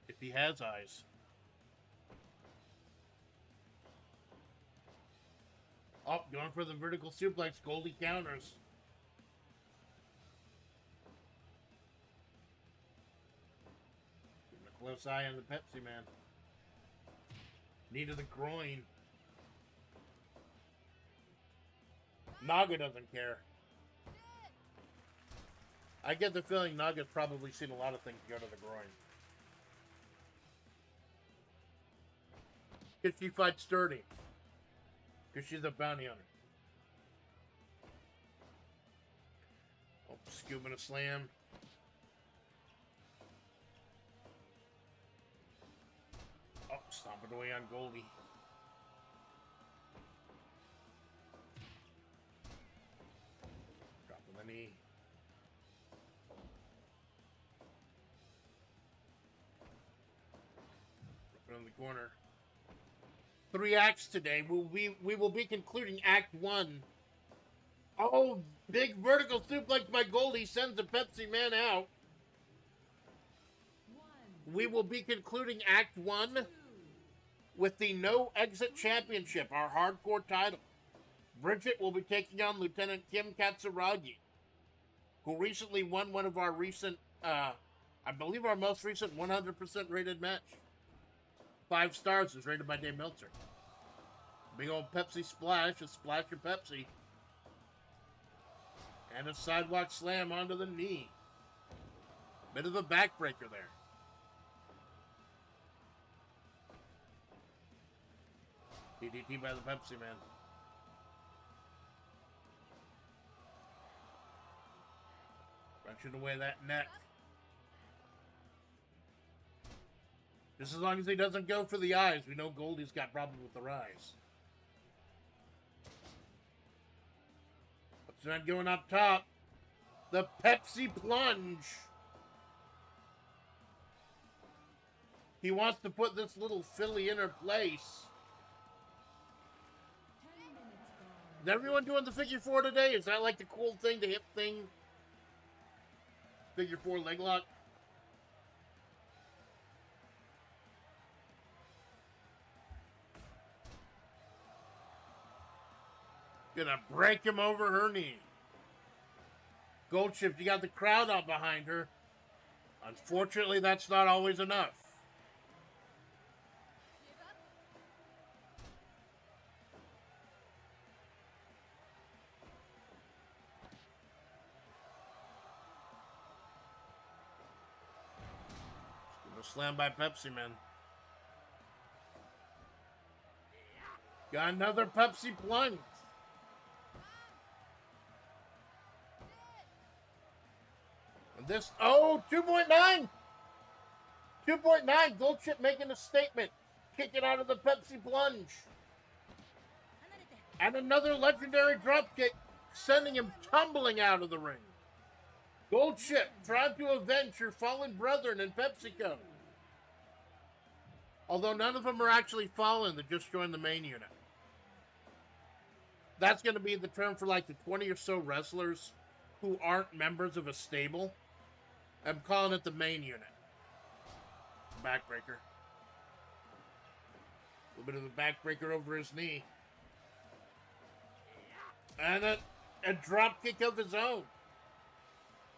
If he has eyes. Oh, going for the vertical suplex. Goldie counters. Keeping a close eye on the Pepsi Man. Knee to the groin. Naga doesn't care. I get the feeling Naga's probably seen a lot of things go to the groin. Because she fights sturdy. Because she's a bounty hunter. Oh, scooping a slam. Oh, stomping away on Goldie. Dropping the knee. Dropping in the corner. 3 acts today. We will be concluding Act 1. Oh, big vertical suplex by Goldie sends the Pepsi Man out. We will be concluding Act 1 with the No Exit Championship, our hardcore title. Bridget will be taking on Lieutenant Kim Katsuragi, who recently won one of our recent, I believe our most recent 100% rated match. 5 stars was rated by Dave Meltzer. Big old Pepsi splash, a splash of Pepsi. And a sidewalk slam onto the knee. Bit of a backbreaker there. DDT by the Pepsi Man. Wrenching away that neck. Just as long as he doesn't go for the eyes, we know Goldie's got problems with their eyes. Pepsi Man going up top. The Pepsi plunge. He wants to put this little filly in her place. Is everyone doing the figure 4 today? Is that like the cool thing, the hip thing? Figure 4 leg lock? Gonna break him over her knee. Gold Chip, you got the crowd out behind her. Unfortunately, that's not always enough. Gonna slam by Pepsi Man. Got another Pepsi plunge. And this, oh, 2.9! 2.9, Gold Chip making a statement. Kicking out of the Pepsi plunge. And another legendary drop kick, sending him tumbling out of the ring. Gold ship, trying to avenge your fallen brethren in PepsiCo. Although none of them are actually fallen, they just joined the main unit. That's going to be the term for like the 20 or so wrestlers who aren't members of a stable. I'm calling it the main unit. Backbreaker. A little bit of a backbreaker over his knee. And a drop kick of his own.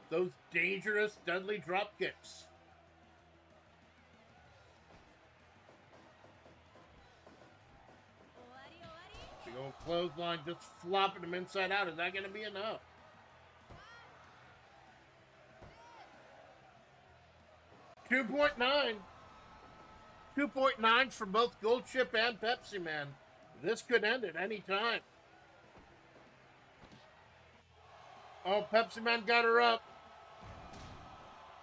Those dangerous, deadly drop kicks. Big old clothesline, just flopping him inside out. Is that going to be enough? $2.9. 2.9 for both Gold Chip and Pepsi Man. This could end at any time. Oh, Pepsi Man got her up.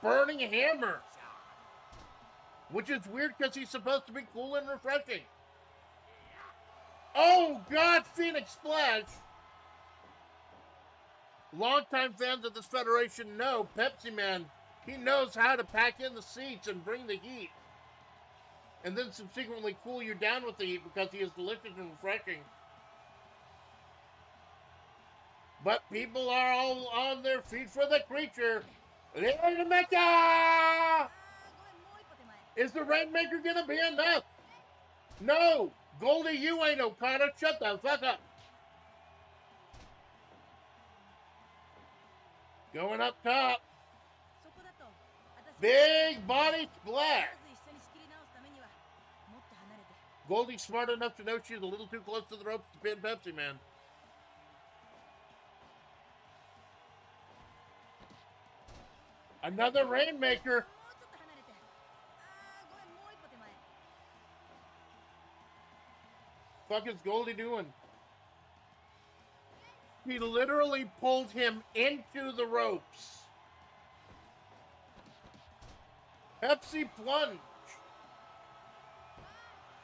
Burning hammer. Which is weird because he's supposed to be cool and refreshing. Oh, God, Phoenix Splash. Longtime fans of this federation know Pepsi Man, he knows how to pack in the seats and bring the heat. And then subsequently cool you down with the heat because he is delicious and refreshing. But people are all on their feet for the creature. Rainmaker! Is the Rainmaker gonna be enough? No! Goldie, you ain't Okada. Shut the fuck up. Going up top. Big body splash. Goldie's smart enough to know she's a little too close to the ropes to pin Pepsi Man. Another Rainmaker. Fuck is Goldie doing? He literally pulled him into the ropes. Pepsi plunge.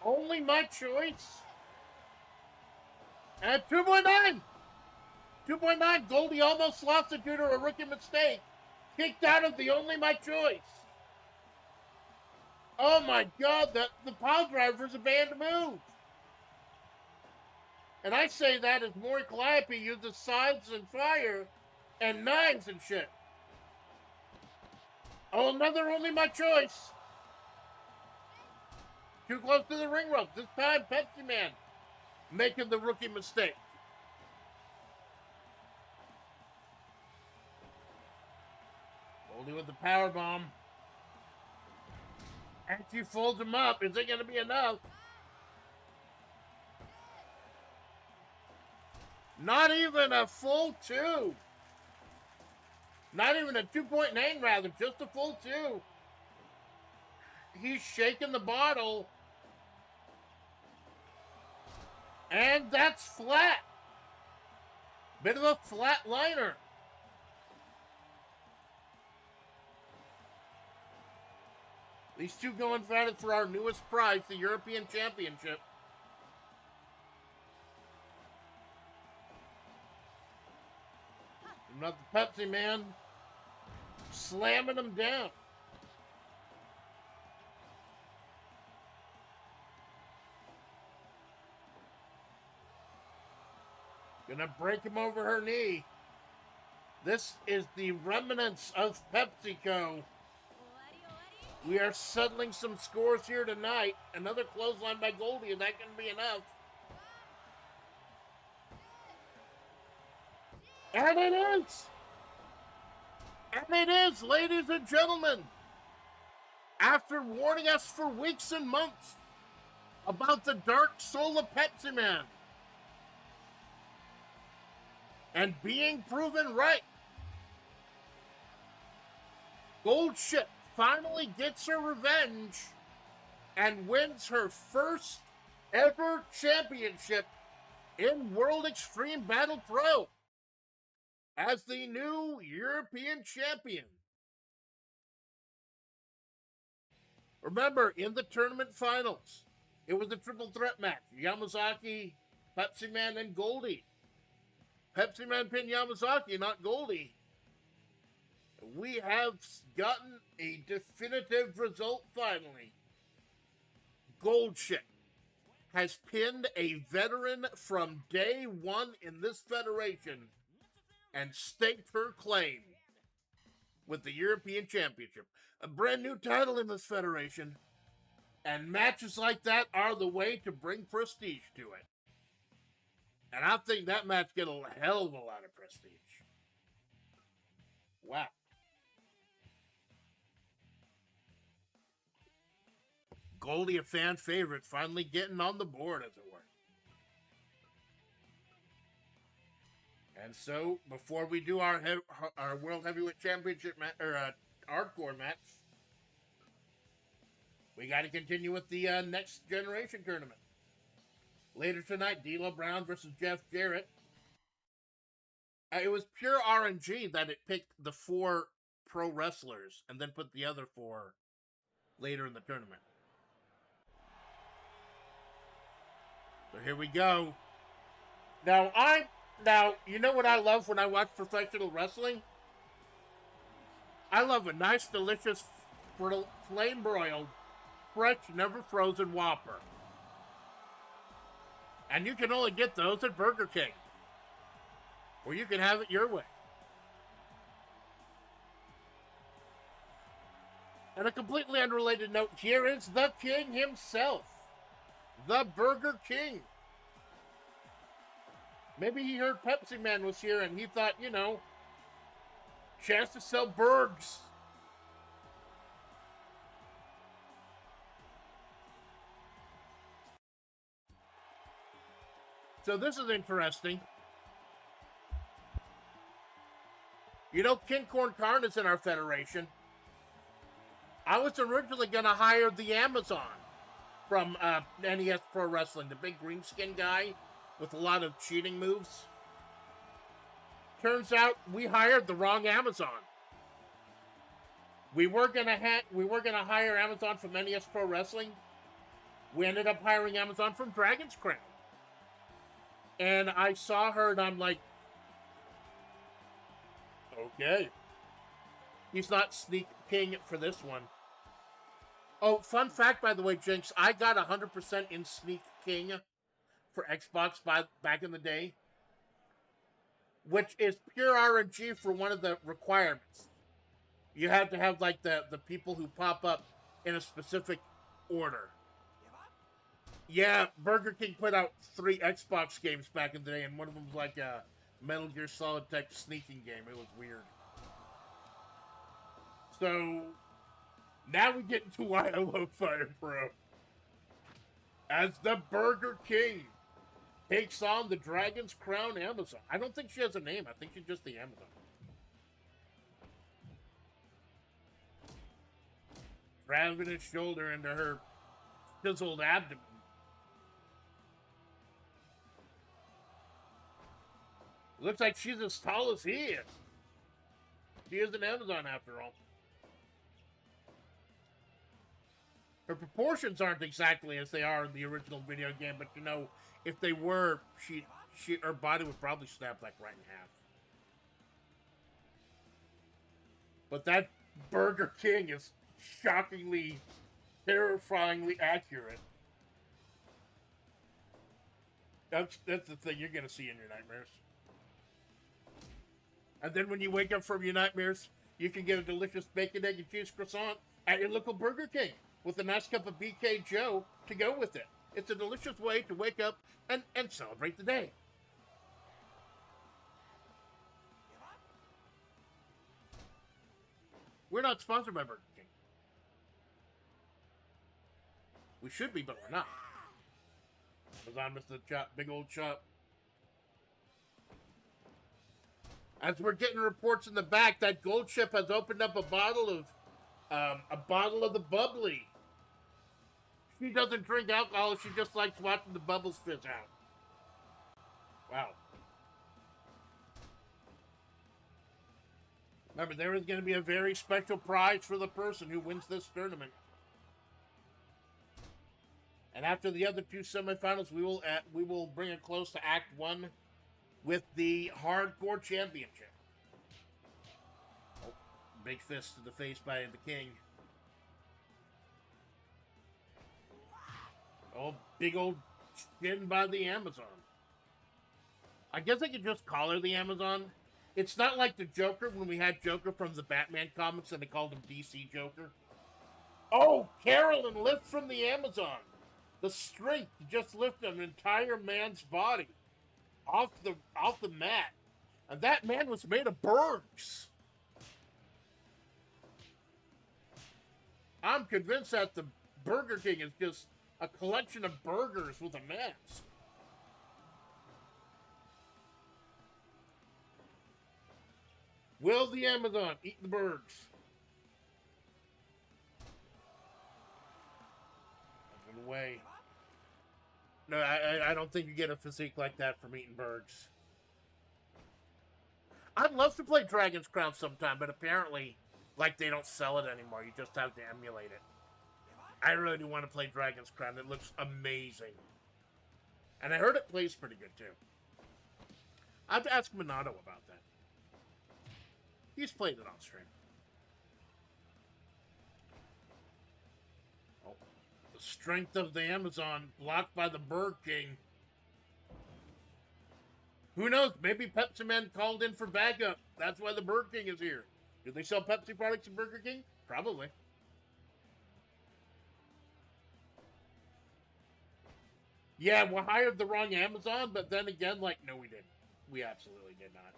Only my choice. And 2.9. 2.9. Goldie almost lost it due to a rookie mistake. Kicked out of the only my choice. Oh my God, the pile driver is a banned move. And I say that as Maury Calliope uses sides and fire and knives and shit. Oh, another only my choice. Too close to the ring rope. This time, Pepsi Man making the rookie mistake. Goldie with the power bomb. And she folds him up. Is it going to be enough? Not even a full 2. Not even a 2.9 rather, just a full 2. He's shaking the bottle. And that's flat. Bit of a flat liner. These two going at it for our newest prize, the European Championship. Not the Pepsi Man. Slamming him down. Gonna break him over her knee. This is the remnants of PepsiCo. We are settling some scores here tonight. Another clothesline by Goldie. Is that going to be enough? And it is! And it is, ladies and gentlemen. After warning us for weeks and months about the dark soul of Pepsi Man and being proven right, Gold Ship finally gets her revenge and wins her first ever championship in World Extreme Battle Pro as the new European champion. Remember, in the tournament finals, it was a triple threat match. Yamazaki, Pepsi Man, and Goldie. Pepsi Man pinned Yamazaki, not Goldie. we have gotten a definitive result finally. Goldship has pinned a veteran from day one in this federation and staked her claim with the European Championship. A brand new title in this federation. And matches like that are the way to bring prestige to it. And I think that match get a hell of a lot of prestige. Wow. Goldie, a fan favorite, finally getting on the board, as it were. And so, before we do our World Heavyweight Championship hardcore match, we got to continue with the next generation tournament. Later tonight, D'Lo Brown versus Jeff Jarrett. It was pure RNG that it picked the 4 pro wrestlers and then put the other 4 later in the tournament. So here we go. Now, you know what I love when I watch professional wrestling? I love a nice, delicious, flame-broiled, fresh, never frozen Whopper. And you can only get those at Burger King. Or you can have it your way. And a completely unrelated note, here is the King himself. The Burger King. Maybe he heard Pepsi Man was here and he thought, you know, chance to sell burgers. So this is interesting. You know, King Corn Carne is in our federation. I was originally going to hire the Amazon from NES Pro Wrestling, the big green skin guy with a lot of cheating moves. Turns out we hired the wrong Amazon. We were gonna hire Amazon from NES Pro Wrestling. We ended up hiring Amazon from Dragon's Crown. And I saw her and I'm like, okay. He's not Sneak King for this one. Oh, fun fact, by the way, Jinx, I got 100% in Sneak King for Xbox back in the day, which is pure RNG for one of the requirements. You have to have, like, the people who pop up in a specific order. Yeah, Burger King put out 3 Xbox games back in the day, and one of them was like a Metal Gear Solid type sneaking game. It was weird. So, now we get into why I love Fire Pro. As the Burger King takes on the Dragon's Crown Amazon. I don't think she has a name. I think she's just the Amazon. Driving his shoulder into her chiseled abdomen. Looks like she's as tall as he is. She is an Amazon after all. Her proportions aren't exactly as they are in the original video game, but you know, if they were, her body would probably snap like right in half. But that Burger King is shockingly, terrifyingly accurate. That's the thing you're gonna see in your nightmares. And then when you wake up from your nightmares, you can get a delicious bacon, egg, and cheese croissant at your local Burger King with a nice cup of BK Joe to go with it. It's a delicious way to wake up and celebrate the day. We're not sponsored by Burger King. We should be, but we're not. Amazon missed the chop, big old chop. As we're getting reports in the back, that Gold Ship has opened up a bottle of the bubbly. She doesn't drink alcohol, she just likes watching the bubbles fizz out. Wow. Remember, there is going to be a very special prize for the person who wins this tournament. And after the other 2 semifinals, we will bring it close to Act 1 with the Hardcore Championship. Oh, Big fist to the face by the king. Oh, big old shin by the Amazon. I guess I could just call her the Amazon. It's not like the Joker when we had Joker from the Batman comics and they called him DC Joker. Oh, Carolyn lifts from the Amazon. The strength to just lift an entire man's body off the mat. And that man was made of bergs. I'm convinced that the Burger King is just a collection of burgers with a mask. Will the Amazon eat the birds? Away. No, I don't think you get a physique like that from eating birds. I'd love to play Dragon's Crown sometime, but apparently, like, they don't sell it anymore. You just have to emulate it. I really do want to play Dragon's Crown. It looks amazing. And I heard it plays pretty good, too. I have to ask Minato about that. He's played it on stream. Oh. The strength of the Amazon blocked by the Bird King. Who knows? Maybe Pepsi Man called in for backup. That's why the Bird King is here. Do they sell Pepsi products at Burger King? Probably. Yeah, we hired the wrong Amazon, but then again, like, no, we didn't. We absolutely did not.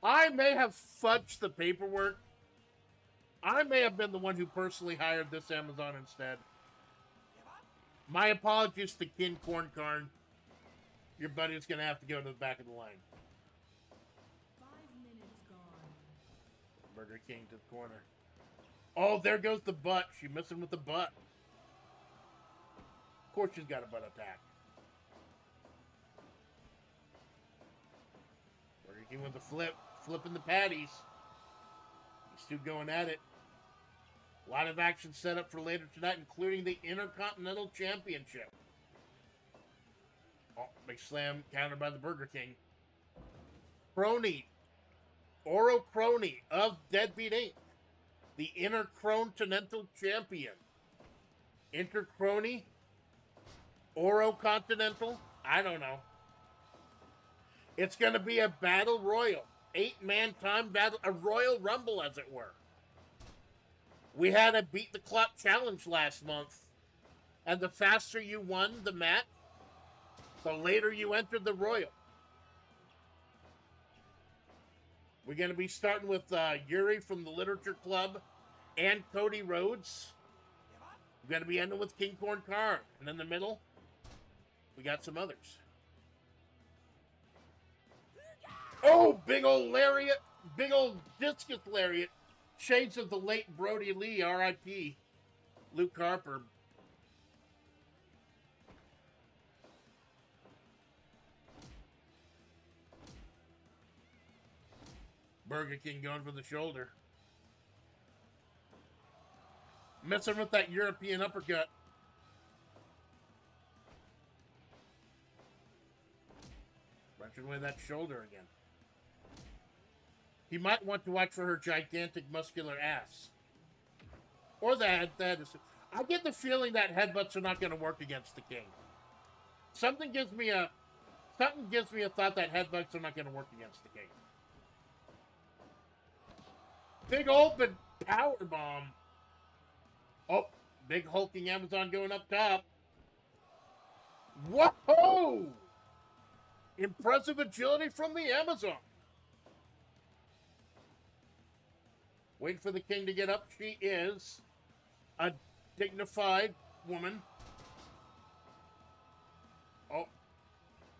I may have fudged the paperwork. I may have been the one who personally hired this Amazon instead. My apologies to Kin Corn Carn. Your buddy's going to have to go to the back of the line. 5 minutes gone. Burger King to the corner. Oh, there goes the butt. She's missing with the butt. Of course she's got a butt attack. Burger King with the flip. Flipping the patties. These two going at it. A lot of action set up for later tonight, including the Intercontinental Championship. Oh, big slam countered by the Burger King. Crony. Oro Crony of Deadbeat Inc. The Intercontinental Champion. Intercrony? Oro Continental? I don't know. It's going to be a battle royal. 8-man time battle. A Royal Rumble, as it were. We had a Beat the Clock challenge last month. And the faster you won the match, the later you entered the Royal. We're going to be starting with Yuri from the Literature Club and Cody Rhodes. We're going to be ending with King Corn Carn. And in the middle, we got some others. Oh, big old lariat. Big old discus lariat. Shades of the late Brody Lee, R.I.P. Luke Harper. Burger King going for the shoulder. Messing with that European uppercut. Wrenching away that shoulder again. He might want to watch for her gigantic muscular ass. Or that is. I get the feeling that headbutts are not going to work against the King. Something gives me a thought that headbutts are not going to work against the King. Big open power bomb. Oh, big hulking Amazon going up top. Whoa! Impressive agility from the Amazon. Wait for the King to get up. She is a dignified woman. Oh,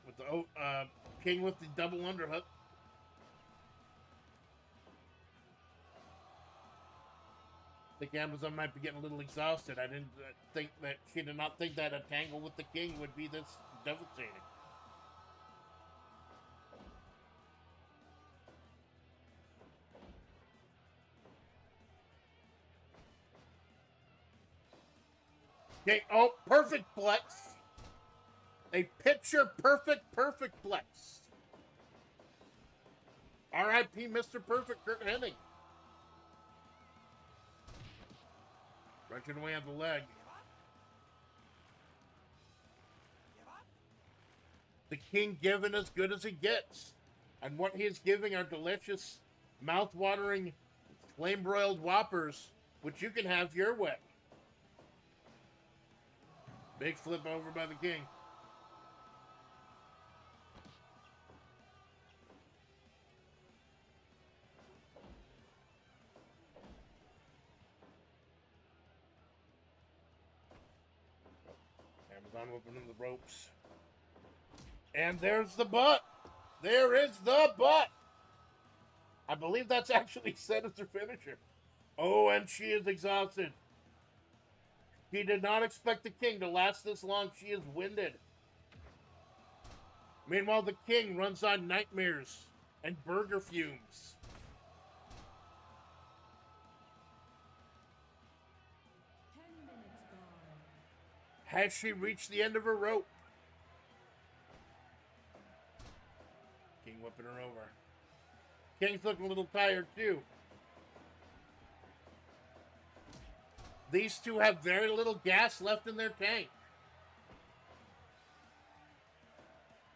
with the King with the double underhook. I think Amazon might be getting a little exhausted. I didn't think that she did not think that a tangle with the King would be this devastating. Okay, oh, perfect flex. A picture perfect flex. R.I.P. Mr. Perfect Kurt Hennig. Crunching away on the leg. The king giving as good as he gets. And what he is giving are delicious, mouth-watering, flame-broiled whoppers, which you can have your way. Big flip over by the king. Amazon opening the ropes. And there's the butt. There is the butt. I believe that's actually set as her finisher. Oh, and she is exhausted. She did not expect the king to last this long. She is winded. Meanwhile, the king runs on nightmares and burger fumes. Has she reached the end of her rope? King whipping her over. King's looking a little tired too. These two have very little gas left in their tank.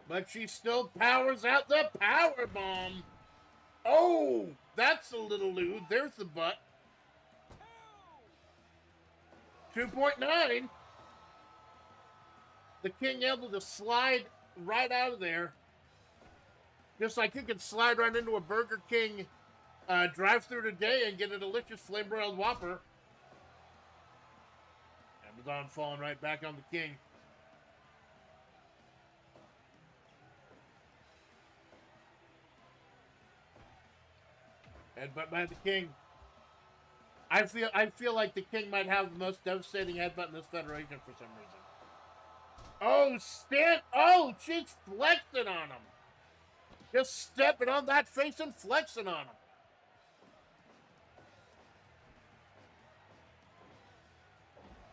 But she still powers out the power bomb. Oh, that's a little lewd. There's the butt. 2.9. The king able to slide right out of there. Just like you can slide right into a Burger King drive-thru today and get a delicious flame-broiled Whopper. Amazon falling right back on the king. Headbutt by the king. I feel like the king might have the most devastating headbutt in this federation for some reason. Oh, oh, she's flexing on him. Just stepping on that face and flexing on him.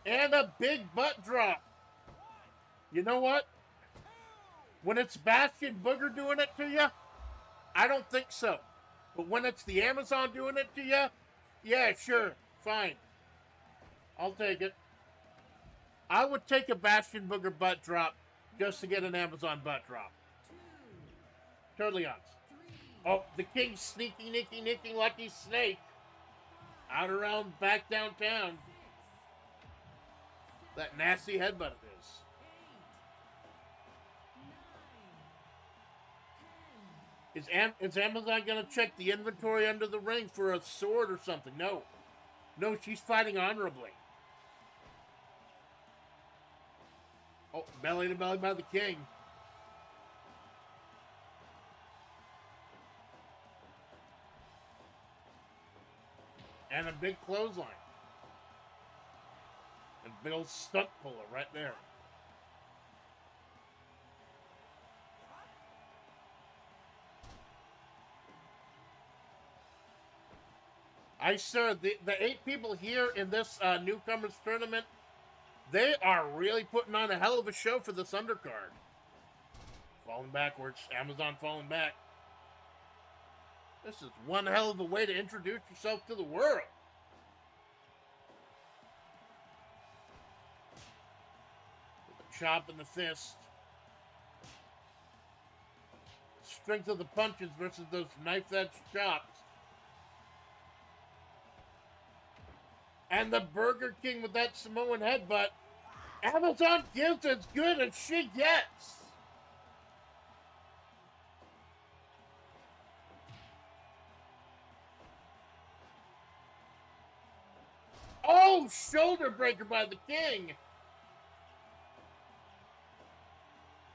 And a big butt drop. You know what? When it's Bastion Booger doing it to you, I don't think so. But when it's the Amazon doing it to you, yeah, sure, fine. I'll take it. I would take a Bastion Booger butt drop just to get an Amazon butt drop. Totally honest. Oh, the king's sneaky, nicking like he's Snake. Out around back downtown. That nasty headbutt of his. Is Amazon going to check the inventory under the ring for a sword or something? No. No, she's fighting honorably. Oh, belly to belly by the king. And a big clothesline. And big old stunt puller right there. I swear, the 8 people here in this newcomers tournament, they are really putting on a hell of a show for this undercard. Falling backwards. Amazon falling back. This is one hell of a way to introduce yourself to the world. With a chop and the fist. Strength of the punches versus those knife-edge chops. And the Burger King with that Samoan headbutt. Amazon gives as good as she gets. Oh, shoulder breaker by the king.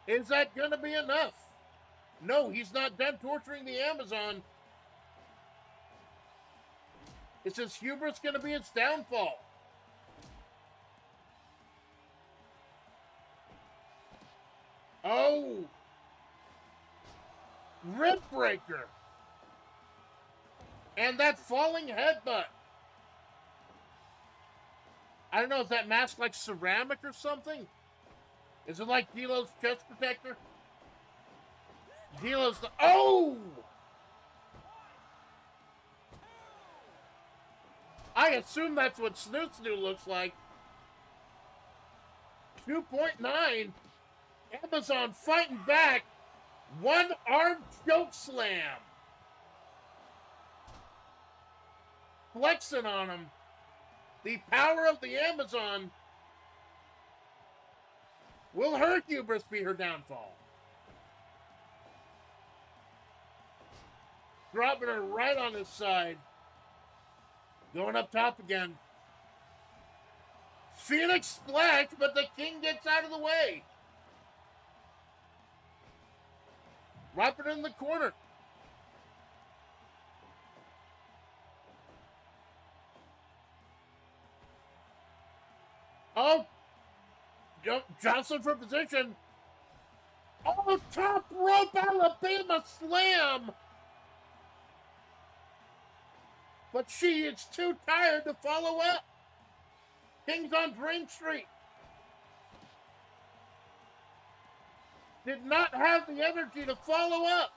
Is that going to be enough? No, he's not done torturing the Amazon. Is his hubris going to be its downfall? Oh! Rib breaker! And that falling headbutt! I don't know, is that mask like ceramic or something? Is it like D'Lo's chest protector? D'Lo's the... Oh! I assume that's what Snoo looks like. 2.9. Amazon fighting back. One-arm choke slam. Flexing on him. The power of the Amazon. Will her hubris be her downfall? Dropping her right on his side. Going up top again. Phoenix splash, but the king gets out of the way. Dropping in the corner. Oh, jostling for position. Oh, top rope Alabama slam. But she is too tired to follow up. King's on Dream Street. Did not have the energy to follow up.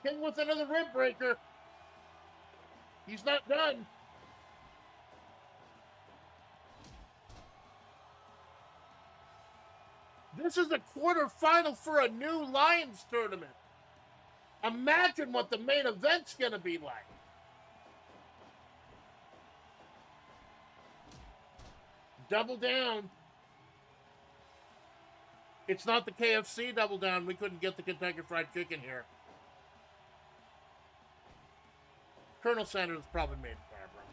King with another rib breaker. He's not done. This is a quarterfinal for a new Lions tournament. Imagine what the main event's going to be like. Double down. It's not the KFC double down. We couldn't get the Kentucky Fried Chicken here. Colonel Sanders probably made Barbara.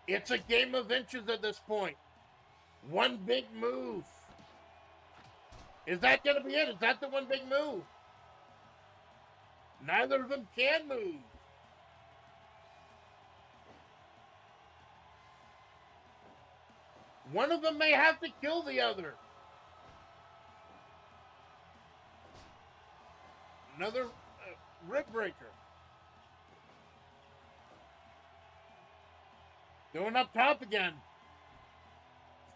It's a game of inches at this point. One big move. Is that going to be it? Is that the one big move? Neither of them can move. One of them may have to kill the other. Another rib breaker. Going up top again.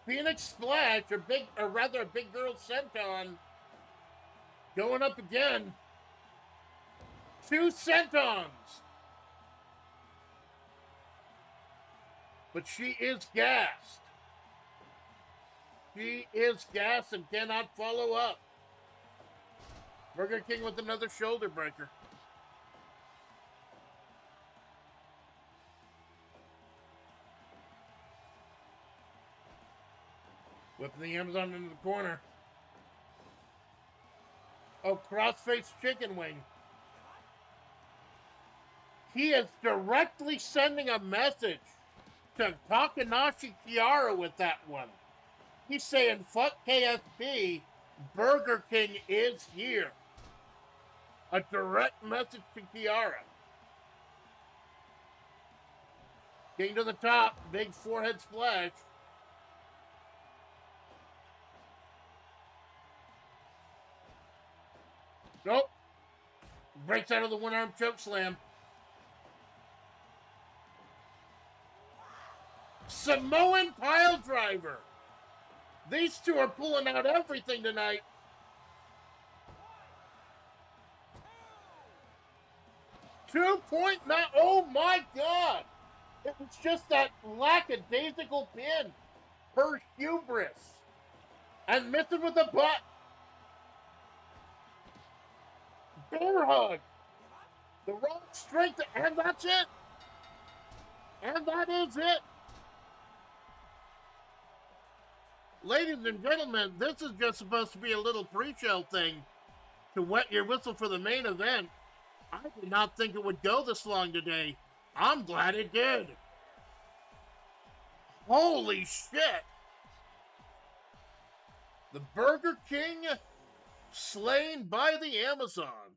Phoenix splash, or rather a big girl senton. Going up again. 2 sentons. But she is gassed. She is gassed and cannot follow up. Burger King with another shoulder breaker. Whipping the Amazon into the corner. Oh, cross-face chicken wing. He is directly sending a message to Takanashi Kiara with that one. He's saying, fuck KFC, Burger King is here. A direct message to Kiara. King to the top, big forehead splash. Nope. Breaks out of the one-arm choke slam. Samoan pile driver. These two are pulling out everything tonight. .9. Oh my God. It was just that lackadaisical pin. Her hubris. And missing with the butt. Bear hug. The raw strength. And that's it. And that is it. Ladies and gentlemen, this is just supposed to be a little pre-show thing to wet your whistle for the main event. I did not think it would go this long today. I'm glad it did. Holy shit. The Burger King slain by the Amazon.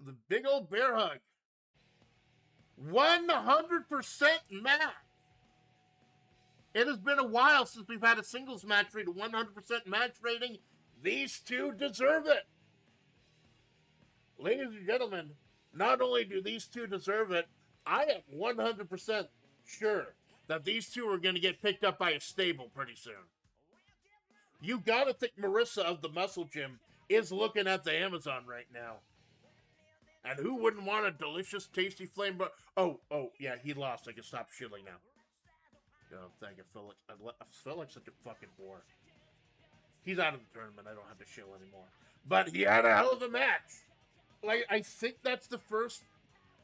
The big old bear hug. 100% match. It has been a while since we've had a singles match rate, a 100% match rating. These two deserve it. Ladies and gentlemen, not only do these two deserve it, I am 100% sure that these two are going to get picked up by a stable pretty soon. You got to think Marissa of the Muscle Gym is looking at the Amazon right now. And who wouldn't want a delicious, tasty flame? But oh, yeah, he lost. I can stop shilling now. Oh, thank you. I felt like such a fucking whore. He's out of the tournament. I don't have to shill anymore. But he had a hell of a match. Like, I think that's the first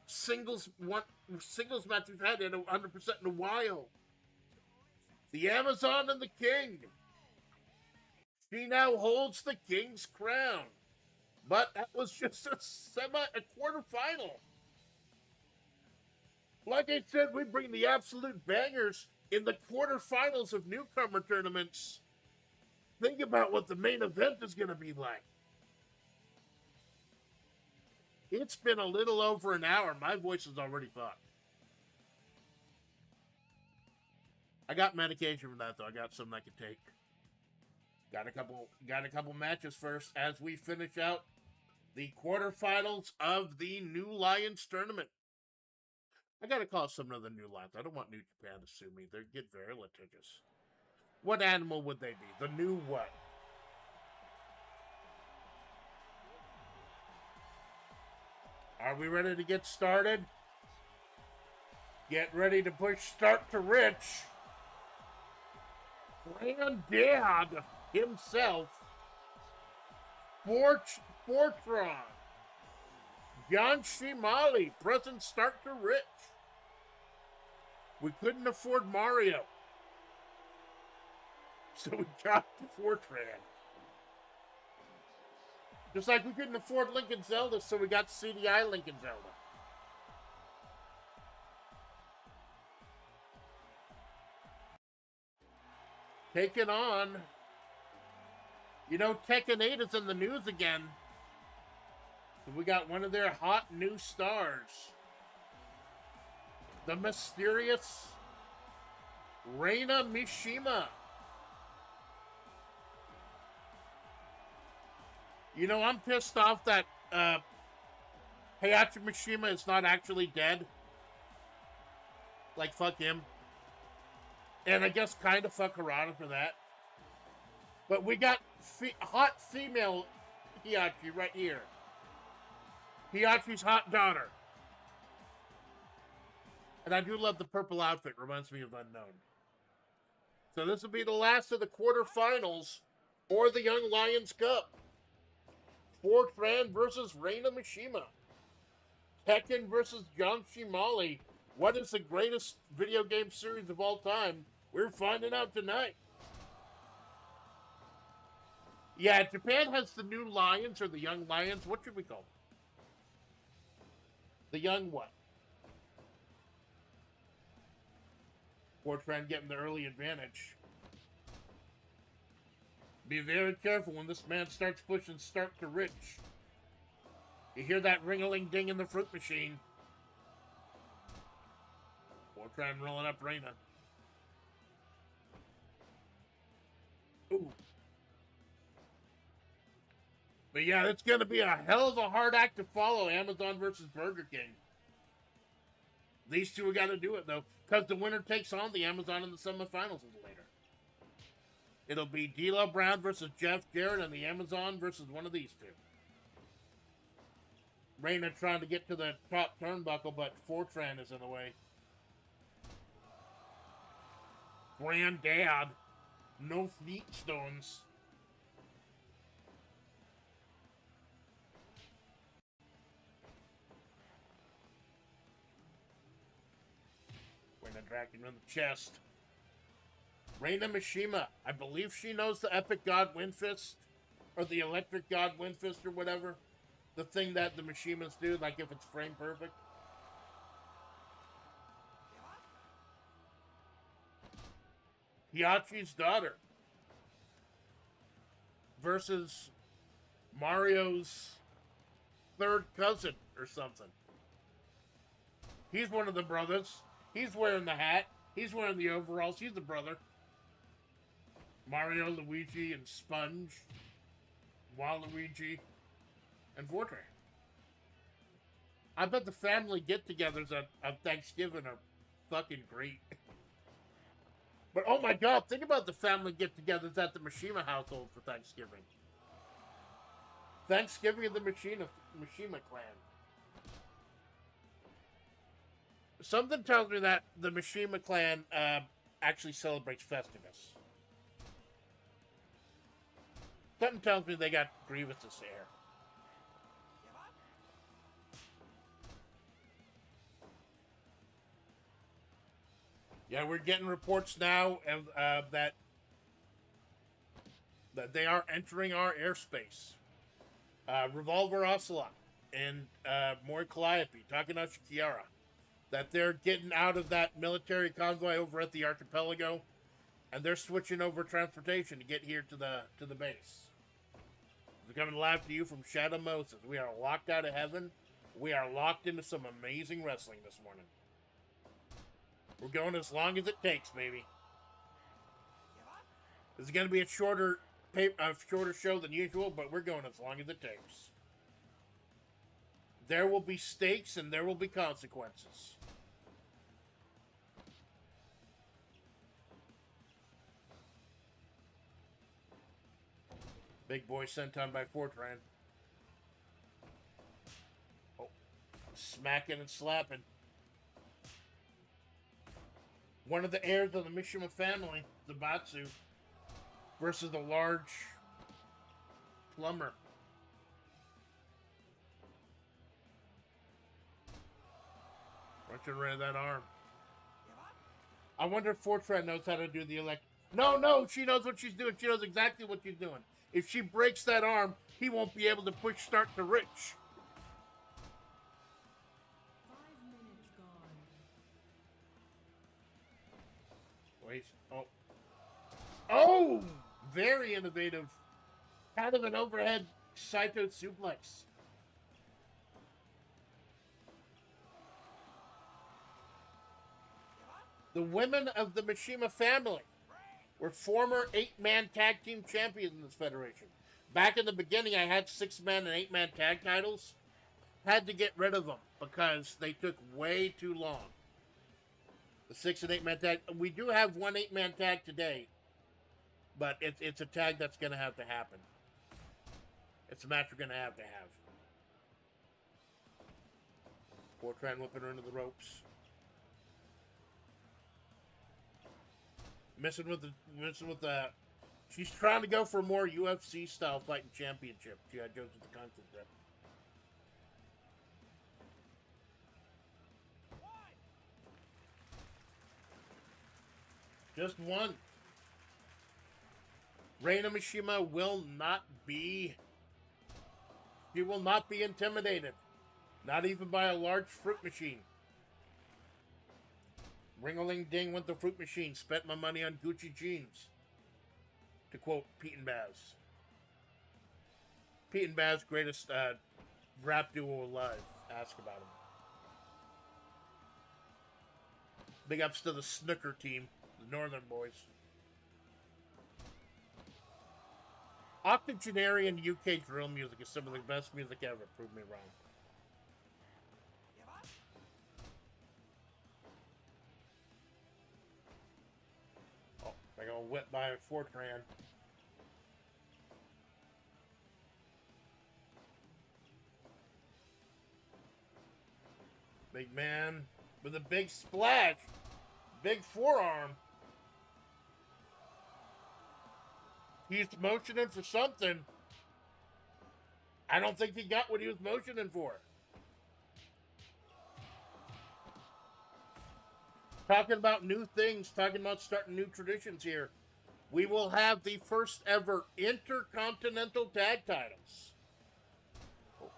singles match we've had in 100% in a while. The Amazon and the King. She now holds the King's crown. But that was just a quarterfinal. Like I said, we bring the absolute bangers in the quarterfinals of newcomer tournaments. Think about what the main event is going to be like. It's been a little over an hour. My voice is already fucked. I got medication for that, though. I got something I can take. Got a couple matches first as we finish out the quarterfinals of the New Lions tournament. I gotta call some of the New Lions. I don't want New Japan to sue me. They get very litigious. What animal would they be? The new what? Are we ready to get started? Get ready to push start to Rich. Granddad himself. Fortron. John Shimali, present start to Rich. We couldn't afford Mario. So we got the Fortran. Just like we couldn't afford Lincoln Zelda, so we got CDI Lincoln Zelda. Taking on. You know, Tekken 8 is in the news again. So we got one of their hot new stars. The mysterious Reina Mishima. You know, I'm pissed off that Heihachi Mishima is not actually dead. Like, fuck him. And I guess kind of fuck Harada for that. But we got hot female Heihachi right here. Heihachi's hot daughter. And I do love the purple outfit. Reminds me of Unknown. So this will be the last of the quarterfinals for the Young Lions Cup. Fortran versus Reina Mishima. Tekken versus John Shimali. What is the greatest video game series of all time? We're finding out tonight. Yeah, Japan has the new Lions or the Young Lions. What should we call them? The Young what? Fortran getting the early advantage. Be very careful when this man starts pushing start to Rich. You hear that ring-a-ling-ding in the fruit machine. Fortran rolling up Reina. Ooh. But yeah, it's going to be a hell of a hard act to follow, Amazon versus Burger King. These two have got to do it, though, because the winner takes on the Amazon in the semifinals later. It'll be D'Lo Brown versus Jeff Jarrett and the Amazon versus one of these two. Reina trying to get to the top turnbuckle, but Fortran is in the way. Granddad. No fleet stones. Reina tracking in the chest. Reina Mishima. I believe she knows the Epic God Windfist. Or the Electric God Windfist or whatever. The thing that the Mishimas do, like if it's frame perfect. Heihachi's daughter. Versus Mario's third cousin or something. He's one of the brothers. He's wearing the hat. He's wearing the overalls. He's the brother. Mario, Luigi, and Sponge. Waluigi, and Fortran. I bet the family get-togethers at Thanksgiving are fucking great. But oh my god, think about the family get-togethers at the Mishima household for Thanksgiving. Thanksgiving of the Mishima clan. Something tells me that the Mishima clan actually celebrates Festivus. Something tells me they got grievances there. Yeah, we're getting reports now of that they are entering our airspace. Revolver Ocelot and Mori Calliope, Takanashi Kiara, that they're getting out of that military convoy over at the archipelago, and they're switching over transportation to get here to the base. We're coming live to you from Shadow Moses. We are locked out of heaven. We are locked into some amazing wrestling this morning. We're going as long as it takes, baby. This is going to be a shorter show than usual, but we're going as long as it takes. There will be stakes and there will be consequences. Big boy sent on by Fortran. Oh, smacking and slapping. One of the heirs of the Mishima family, the Batsu, versus the large plumber. Punching rid of that arm. I wonder if Fortran knows how to do the elect. No, she knows what she's doing. She knows exactly what she's doing. If she breaks that arm, he won't be able to push start to Rich. 5 minutes gone. Wait. Oh! Very innovative. Kind of an overhead Saito suplex. The women of the Mishima family were former 8-man tag team champions in this federation. Back in the beginning, I had 6-man and 8-man tag titles. Had to get rid of them because they took way too long. The 6 and 8-man tag. We do have one 8-man tag today, but it's a tag that's going to have to happen. It's a match we're going to have. Fortran whipping her into the ropes. Messing with the. She's trying to go for a more UFC style fighting championship. G.I. Joe's with the content rep. Just one. Reina Mishima will not be. She will not be intimidated. Not even by a large fruit machine. Ring-a-ling-ding with the fruit machine. Spent my money on Gucci jeans. To quote Pete and Baz. Pete and Baz, greatest rap duo alive. Ask about him. Big ups to the snooker team. The Northern boys. Octogenarian UK drill music is some of the best music ever. Prove me wrong. Oh, I got whipped by a Fortran. Big man with a big splash. Big forearm. He's motioning for something. I don't think he got what he was motioning for. Talking about new things, talking about starting new traditions here. We will have the first ever Intercontinental Tag Titles.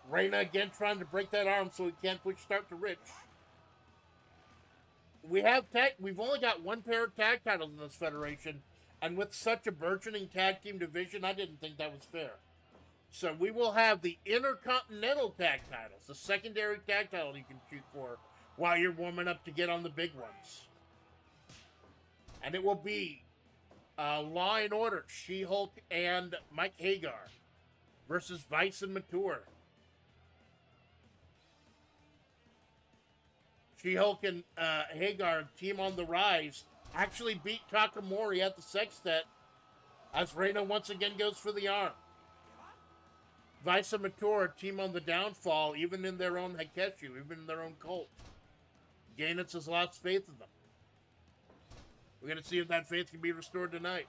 Reina again trying to break that arm so he can't push start to Rich. We've only got one pair of tag titles in this federation, and with such a burgeoning tag team division, I didn't think that was fair. So we will have the Intercontinental Tag Titles, the secondary tag title you can shoot for while you're warming up to get on the big ones. And it will be Law and Order, She-Hulk and Mike Hagar versus Vice and Mature. She-Hulk and Hagar, team on the rise, actually beat Takamori at the sextet as Reina once again goes for the arm. Vice and Mature, team on the downfall, even in their own Hikeshu, even in their own cult. Gainitz has lost faith in them. We're going to see if that faith can be restored tonight.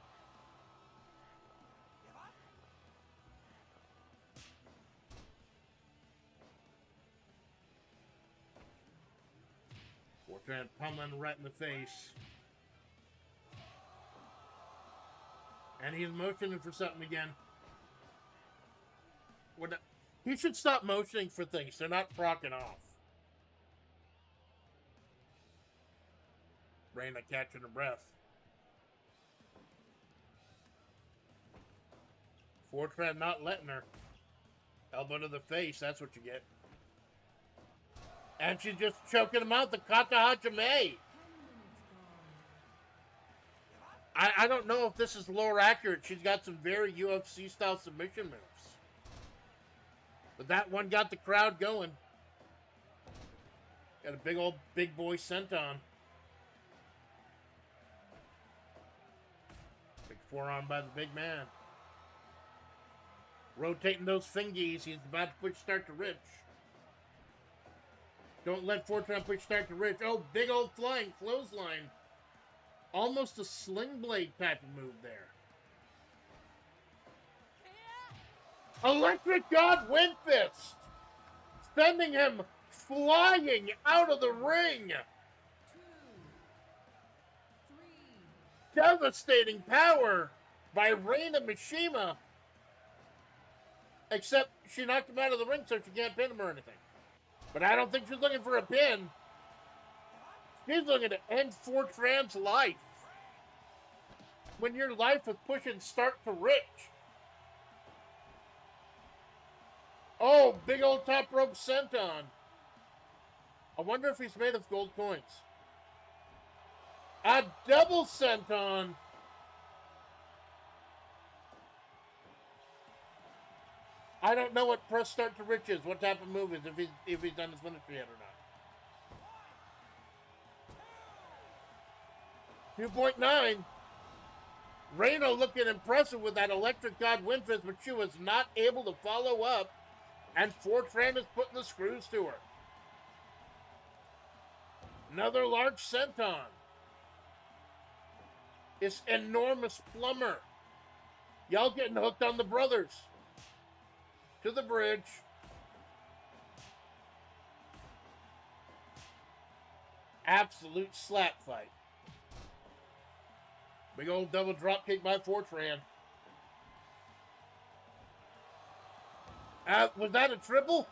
Fortran pummeling right in the face. And he's motioning for something again. He should stop motioning for things. They're not procking off. Reina catching her breath. Fortran not letting her. Elbow to the face, that's what you get. And she's just choking him out, the Kata Hajime. I don't know if this is lore accurate. She's got some very UFC-style submission moves. But that one got the crowd going. Got a big old big boy senton. Big forearm by the big man. Rotating those fingies. He's about to push start to Rich. Don't let Fortran push start to Rich. Oh, big old flying clothesline. Almost a sling blade type of move there. Electric God Wind Fist. Sending him flying out of the ring. 2, 3. Devastating power by Reina Mishima. Except she knocked him out of the ring so she can't pin him or anything. But I don't think she's looking for a pin. She's looking to end Fortran's life. When your life is pushing start to Rich. Oh, big old top rope senton. I wonder if he's made of gold coins. A double senton. I don't know what press start to Rich is. What type of move is if he's done his finisher yet or not. 2.9. Reina looking impressive with that Electric God Wind Fist, but she was not able to follow up. And Fortran is putting the screws to her. Another large senton. This enormous plumber. Y'all getting hooked on the brothers. To the bridge. Absolute slap fight. Big old double drop kick by Fortran. Was that a triple?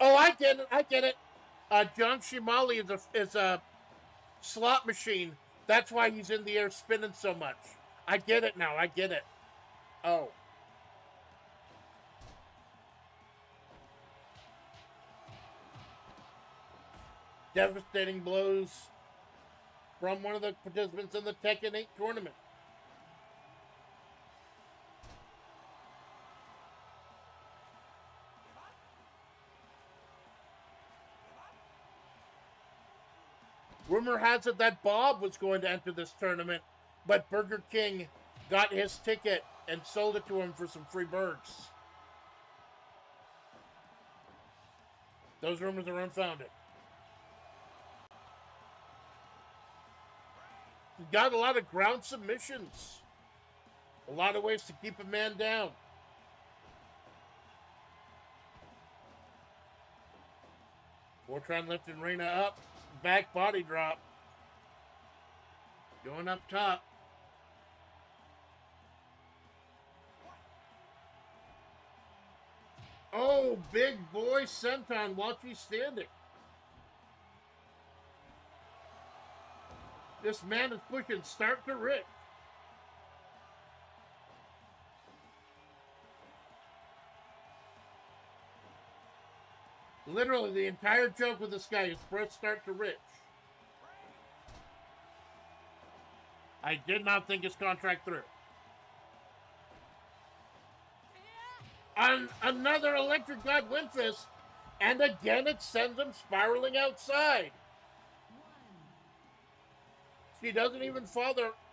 Oh, I get it. I get it. John Shimali is a slot machine. That's why he's in the air spinning so much. I get it now. I get it. Oh. Devastating blows from one of the participants in the Tekken 8 tournament. Rumor has it that Bob was going to enter this tournament, but Burger King got his ticket and sold it to him for some free burgers. Those rumors are unfounded. He's got a lot of ground submissions. A lot of ways to keep a man down. Fortran lifting Reina up. Back body drop. Going up top. Oh, big boy senton while she's standing. This man is pushing start to Rick. Literally, the entire joke with this guy is press start to Rich. I did not think his contract through. Another Electric God Wind Fist, and again it sends him spiraling outside. She doesn't even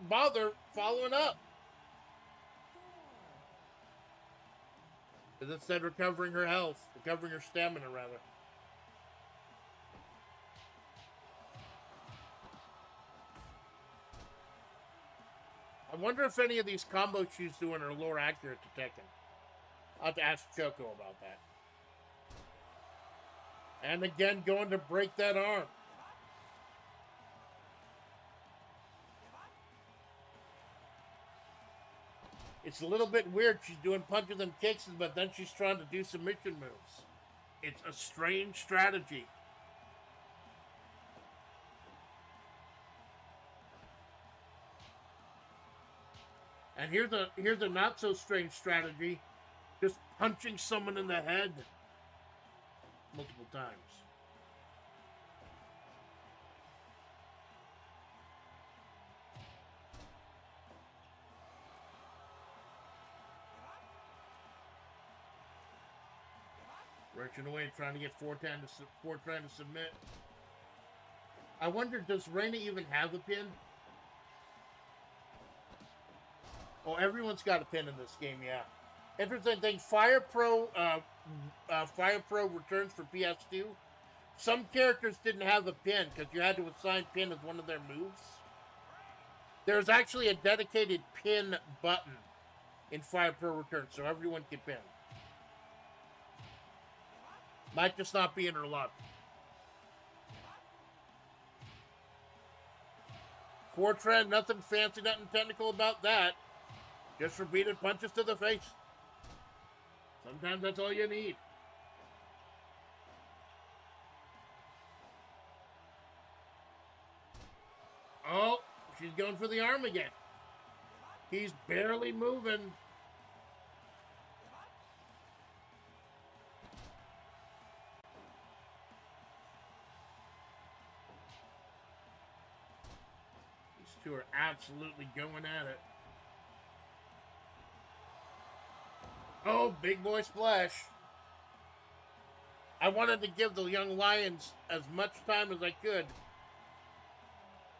bother following up. Is instead recovering her health, recovering her stamina rather. wonder if any of these combos she's doing are lore accurate to Tekken. I'll have to ask Choco about that. And again, going to break that arm. It's a little bit weird. She's doing punches and kicks, but then she's trying to do submission moves. It's a strange strategy. And here's a not so strange strategy. Just punching someone in the head multiple times. Reaching away, trying to get Fortran to submit. I wonder, does Reina even have a pin? Oh, everyone's got a pin in this game, yeah. Interesting thing, Fire Pro returns for PS2. Some characters didn't have a pin because you had to assign pin as one of their moves. There's actually a dedicated pin button in Fire Pro Returns, so everyone can pin. Might just not be in her luck. Fortran, nothing fancy, nothing technical about that. Just repeated punches to the face. Sometimes that's all you need. Oh, she's going for the arm again. He's barely moving. These two are absolutely going at it. Oh, big boy splash. I wanted to give the young Lions as much time as I could.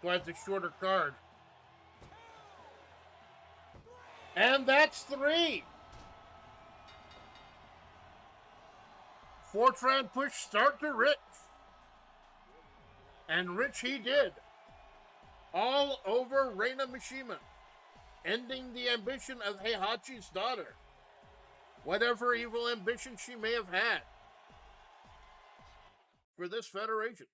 So I have the shorter card. And that's 3. Fortran push start to Rich. And Rich he did. All over Reina Mishima. Ending the ambition of Heihachi's daughter. Whatever evil ambition she may have had for this federation.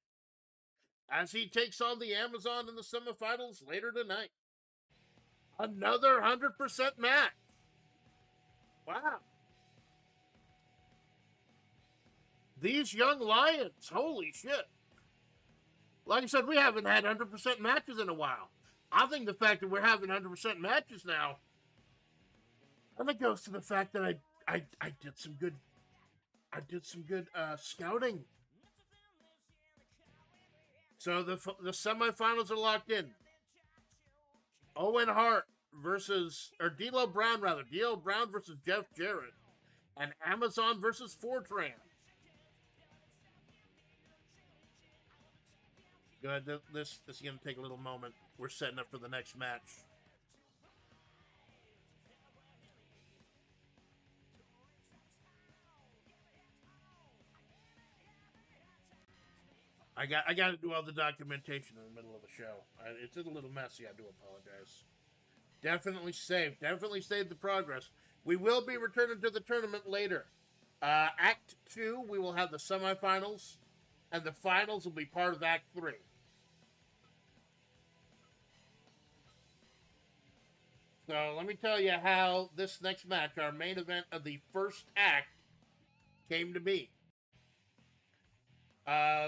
As he takes on the Amazon in the semifinals later tonight. Another 100% match. Wow. These young Lions, holy shit. Like I said, we haven't had 100% matches in a while. I think the fact that we're having 100% matches now, and it goes to the fact that I did some good scouting. So the semifinals are locked in. Owen Hart versus, or D'Lo Brown rather. D'Lo Brown versus Jeff Jarrett. And Amazon versus Fortran. Good. This is going to take a little moment. We're setting up for the next match. I got to do all the documentation in the middle of the show. It's a little messy. I do apologize. Definitely saved the progress. We will be returning to the tournament later. Act 2, we will have the semifinals, and the finals will be part of Act 3. So let me tell you how this next match, our main event of the first act, came to be.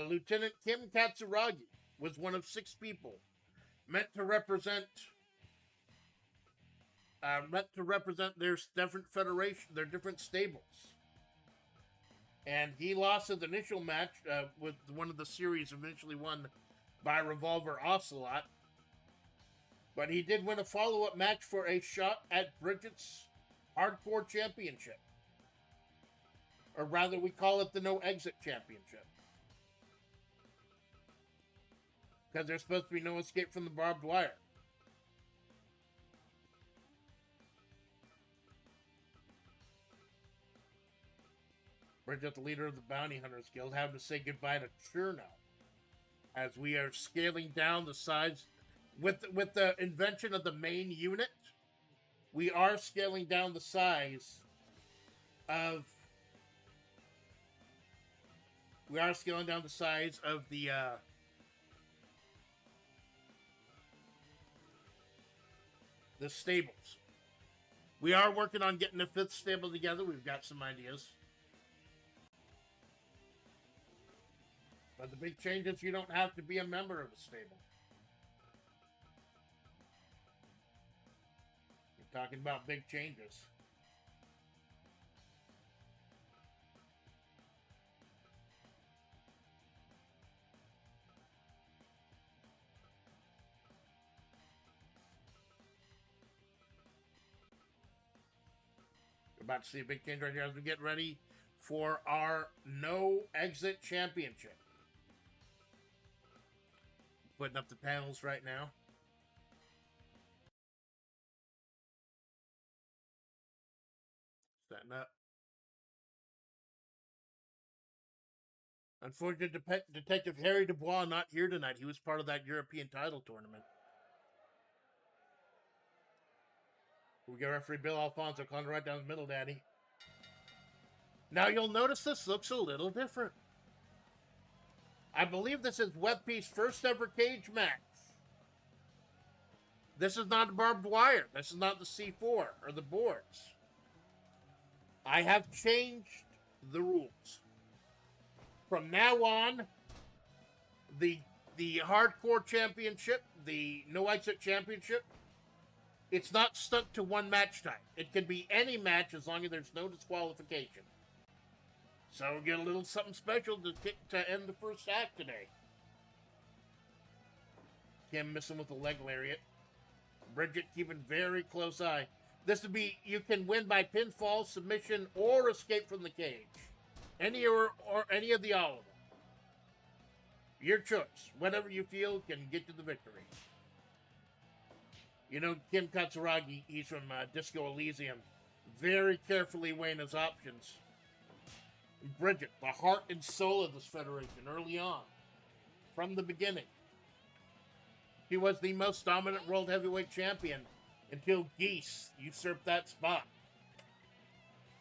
Lieutenant Kim Katsuragi was one of 6 people meant to represent their different federation, their different stables. And he lost his initial match with one of the series eventually won by Revolver Ocelot. But he did win a follow-up match for a shot at Bridget's Hardcore Championship. Or rather, we call it the No Exit Championship. Because there's supposed to be no escape from the barbed wire. Bridget, the leader of the Bounty Hunters Guild, having to say goodbye to Cherno. As we are scaling down the size, with the invention of the main unit, we are scaling down the size of the stables. We are working on getting the 5th stable together. We've got some ideas. But the big change is you don't have to be a member of the stable. We're talking about big changes. We're about to see a big change right here as we get ready for our no exit championship. Putting up the panels right now. Setting up. Unfortunately, Detective Harry Dubois not here tonight. He was part of that European title tournament. We got referee Bill Alfonso calling right down the middle, Daddy. Now you'll notice this looks a little different. I believe this is WebP's first ever cage match. This is not barbed wire. This is not the C4 or the boards. I have changed the rules. From now on, the hardcore championship, the no exit championship, it's not stuck to one match type. It can be any match as long as there's no disqualification. So we'll get a little something special to end the first act today. Kim missing with the leg lariat. Bridget keeping very close eye. This would be, you can win by pinfall, submission, or escape from the cage. Any or any of the all of them. Your choice. Whatever you feel can get you the victory. You know, Kim Katsuragi, he's from Disco Elysium. Very carefully weighing his options. Bridget, the heart and soul of this federation early on. From the beginning. He was the most dominant world heavyweight champion until Geese usurped that spot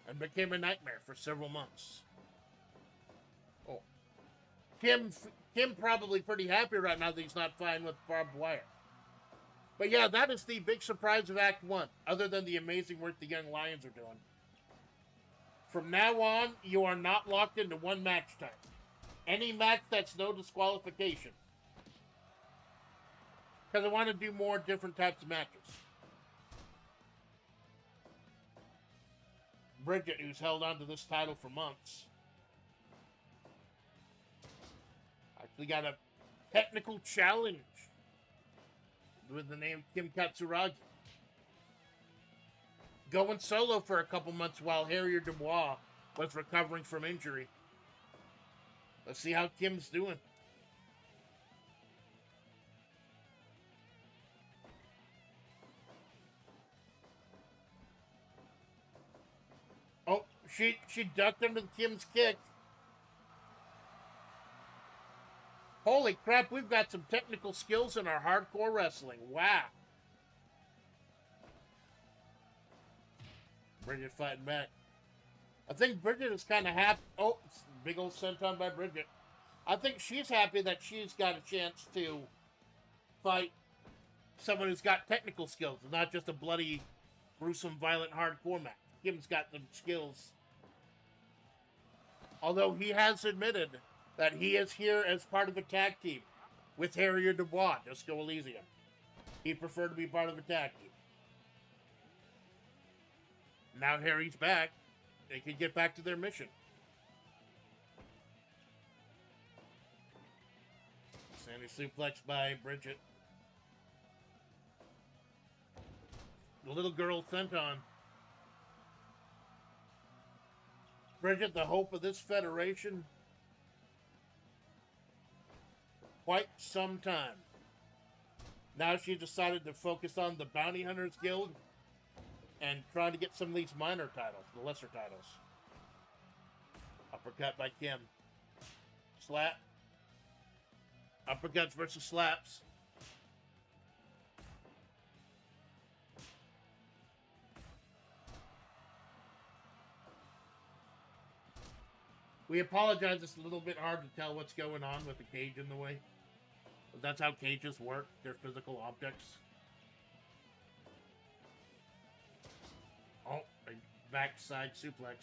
and became a nightmare for several months. Oh, Kim probably pretty happy right now that he's not fighting with barbed wire. But yeah, that is the big surprise of Act 1, other than the amazing work the Young Lions are doing. From now on, you are not locked into one match type. Any match that's no disqualification. Because I want to do more different types of matches. Bridget, who's held on to this title for months, actually got a technical challenge with the name Kim Katsuragi. Going solo for a couple months while Harrier Dubois was recovering from injury. Let's see how Kim's doing. Oh, she ducked under Kim's kick. Holy crap, we've got some technical skills in our hardcore wrestling. Wow. Bridget fighting back. I think Bridget is kind of happy. Oh, big old senton by Bridget. I think she's happy that she's got a chance to fight someone who's got technical skills and not just a bloody, gruesome, violent, hardcore match. Kim's got the skills. Although he has admitted that he is here as part of a tag team with Harrier Dubois, Disco Elysium. He preferred to be part of a tag team. Now Harry's back. They can get back to their mission. Sandy suplex by Bridget. The little girl senton. Bridget, the hope of this federation. Quite some time. Now she decided to focus on the Bounty Hunters Guild and trying to get some of these minor titles, the lesser titles. Uppercut by Kim. Slap. Uppercuts versus slaps. We apologize. It's a little bit hard to tell what's going on with the cage in the way. But that's how cages work. They're physical objects. Oh, a backside suplex.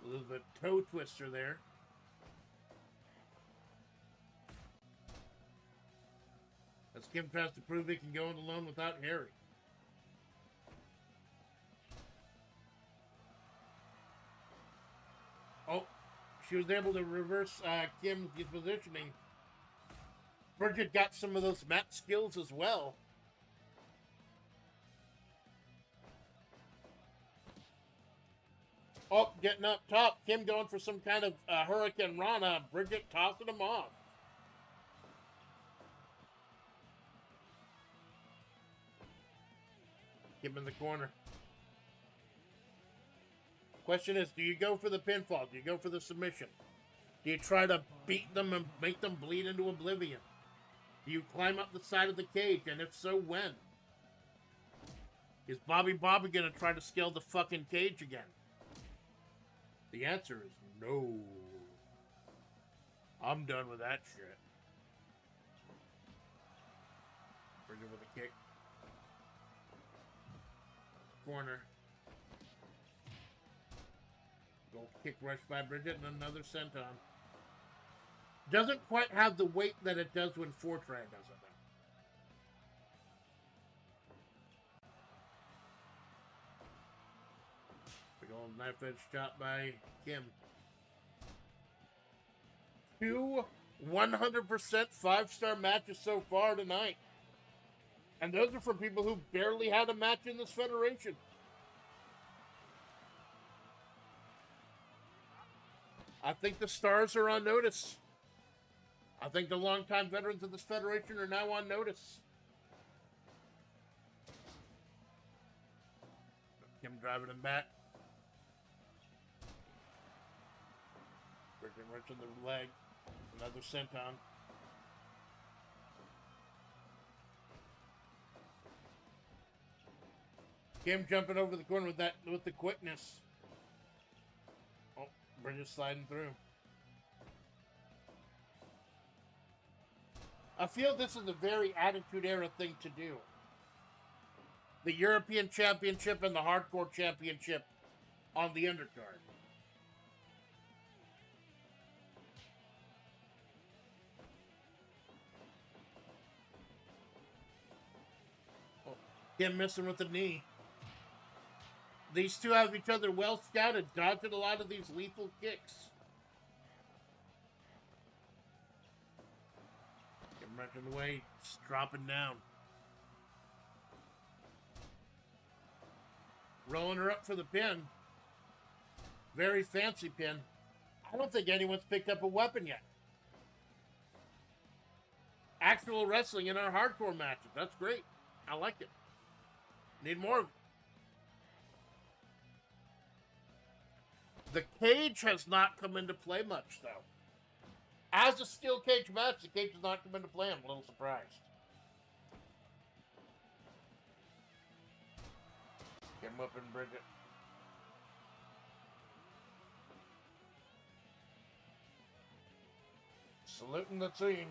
A little bit toe twister there. As Kim tries to prove he can go it alone without Harry. Oh, she was able to reverse Kim's positioning. Bridget got some of those mat skills as well. Oh, getting up top. Kim going for some kind of Hurricane Rana. Bridget tossing him off. Kim in the corner. Question is, do you go for the pinfall? Do you go for the submission? Do you try to beat them and make them bleed into oblivion? Do you climb up the side of the cage? And if so, when? Is Bobby going to try to scale the fucking cage again? The answer is no. I'm done with that shit. Bridget with a kick. Corner. Go kick rush by Bridget and another senton. Doesn't quite have the weight that it does when Fortran does it, though. Big old knife edge shot by Kim. 2 100% 5-star matches so far tonight. And those are from people who barely had a match in this federation. I think the stars are on notice. I think the longtime veterans of this federation are now on notice. Kim driving him back. Bridget wrenching the leg. Another senton. Kim jumping over the corner with the quickness. Oh, Bridget sliding through. I feel this is a very Attitude Era thing to do. The European Championship and the Hardcore Championship on the undercard. Oh, Kim missing with the knee. These two have each other well scouted, dodging a lot of these lethal kicks. Kim wrenching away, just dropping down. Rolling her up for the pin. Very fancy pin. I don't think anyone's picked up a weapon yet. Actual wrestling in our hardcore matches. That's great. I like it. Need more of it. The cage has not come into play much, though. As a steel cage match, the cage has not come into play. I'm a little surprised. Kim whipping Bridget. Saluting the team.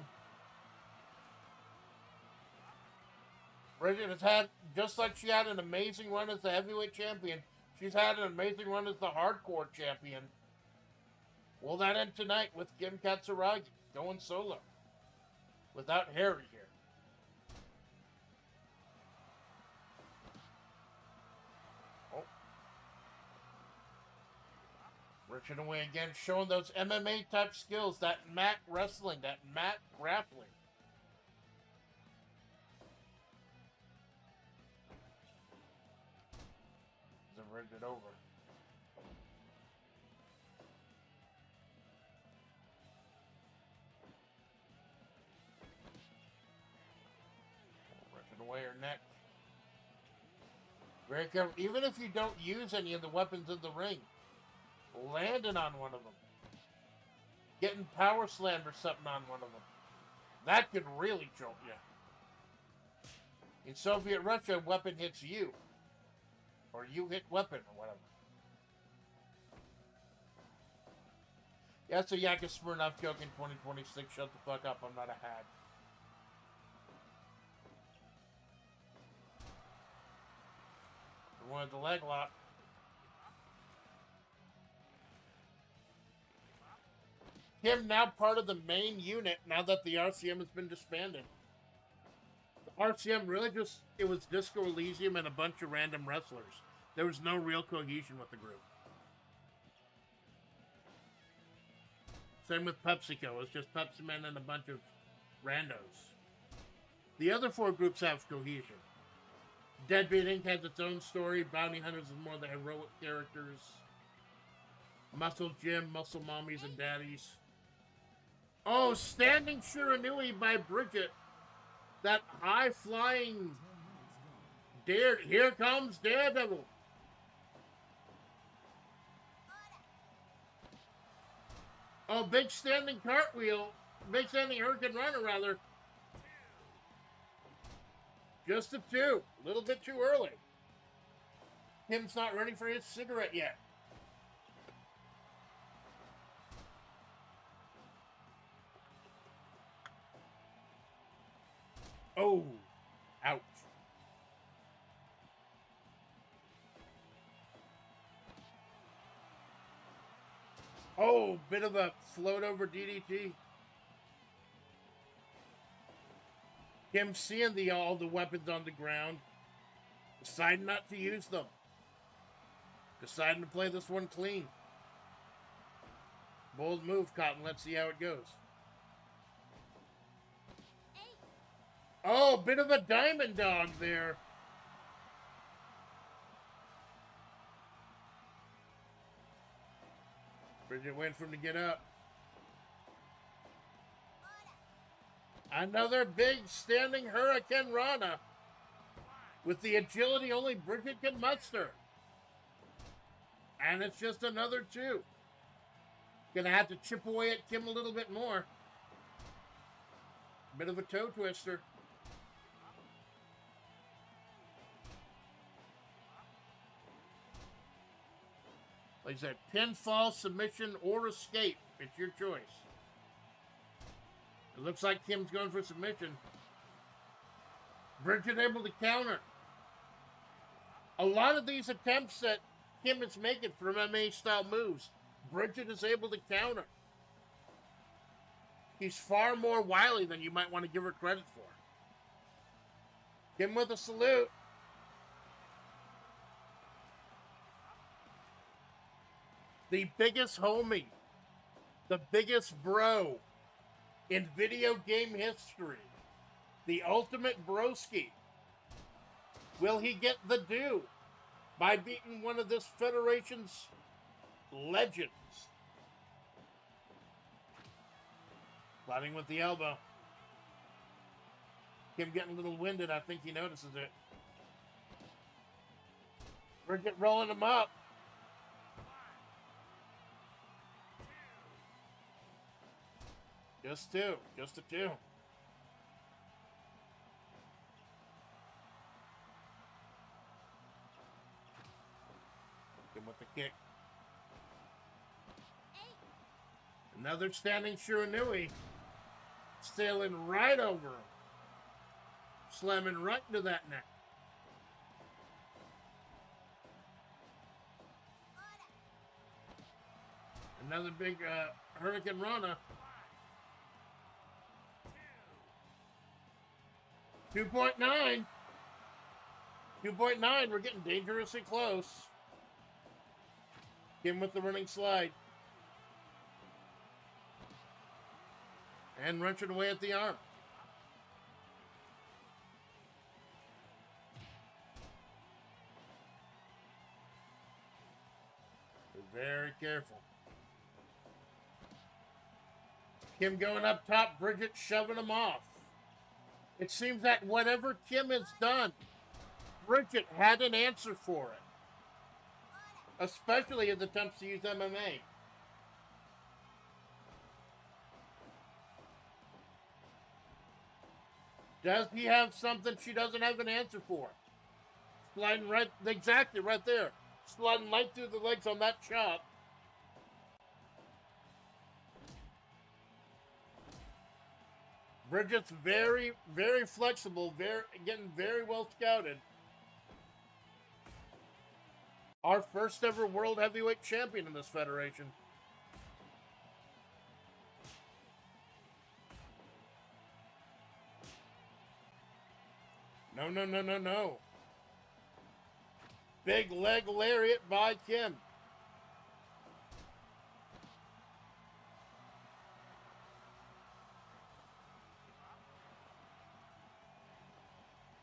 Bridget has had, just like she had an amazing run as the heavyweight champion, she's had an amazing run as the hardcore champion. Will that end tonight with Kim Katsuragi going solo? Without Harry here. Oh. Reaching away again, showing those MMA type skills, that mat wrestling, that mat grappling. Rigged it over. Ripping away her neck. Very careful. Even if you don't use any of the weapons in the ring, landing on one of them. Getting power slammed or something on one of them. That could really choke you. In Soviet Russia, a weapon hits you. Or you hit weapon or whatever. Yeah, that's a Yaka Smirnoff joke in 2026. Shut the fuck up, I'm not a hag. I wanted the leg lock. Him now part of the main unit now that the RCM has been disbanded. The RCM really just, it was Disco Elysium and a bunch of random wrestlers. There was no real cohesion with the group. Same with PepsiCo. It's just Pepsi Men and a bunch of randos. The other four groups have cohesion. Deadbeat Inc. has its own story. Bounty Hunters is more the heroic characters. Muscle Jim, Muscle Mommies and Daddies. Oh, Standing Shiranui by Bridget. That high-flying dare. Here comes Daredevil. Oh, big standing cartwheel. Big standing hurricane runner, rather. Just a 2. A little bit too early. Tim's not ready for his cigarette yet. Oh, ouch. Oh, bit of a float over DDT. Him seeing all the weapons on the ground, deciding not to use them. Deciding to play this one clean. Bold move, Cotton. Let's see how it goes. Oh, bit of a diamond dog there. Bridget went for him to get up. Another big standing Hurricane Rana with the agility only Bridget can muster. And it's just another 2. Gonna have to chip away at Kim a little bit more. Bit of a toe twister. Like I said, pinfall, submission, or escape. It's your choice. It looks like Kim's going for submission. Bridget able to counter. A lot of these attempts that Kim is making from MMA-style moves, Bridget is able to counter. She's far more wily than you might want to give her credit for. Kim with a salute. The biggest homie, the biggest bro in video game history, the ultimate broski. Will he get the due by beating one of this federation's legends? Sliding with the elbow. Kim getting a little winded. I think he notices it. Bridget rolling him up. Just 2. Just a 2. Good with the kick. Another standing Shiranui. Sailing right over him. Slamming right into that neck. Another big Hurricane Rana. 2.9. 2.9. We're getting dangerously close. Kim with the running slide. And wrenching away at the arm. Be very careful. Kim going up top, Bridget shoving him off. It seems that whatever Kim has done, Bridget had an answer for it. Especially his attempts to use MMA. Does he have something she doesn't have an answer for? Sliding right, exactly right there. Sliding right through the legs on that chop. Bridget's very, very flexible, getting very well scouted. Our first ever world heavyweight champion in this federation. No, no, no, no, no. Big leg lariat by Kim.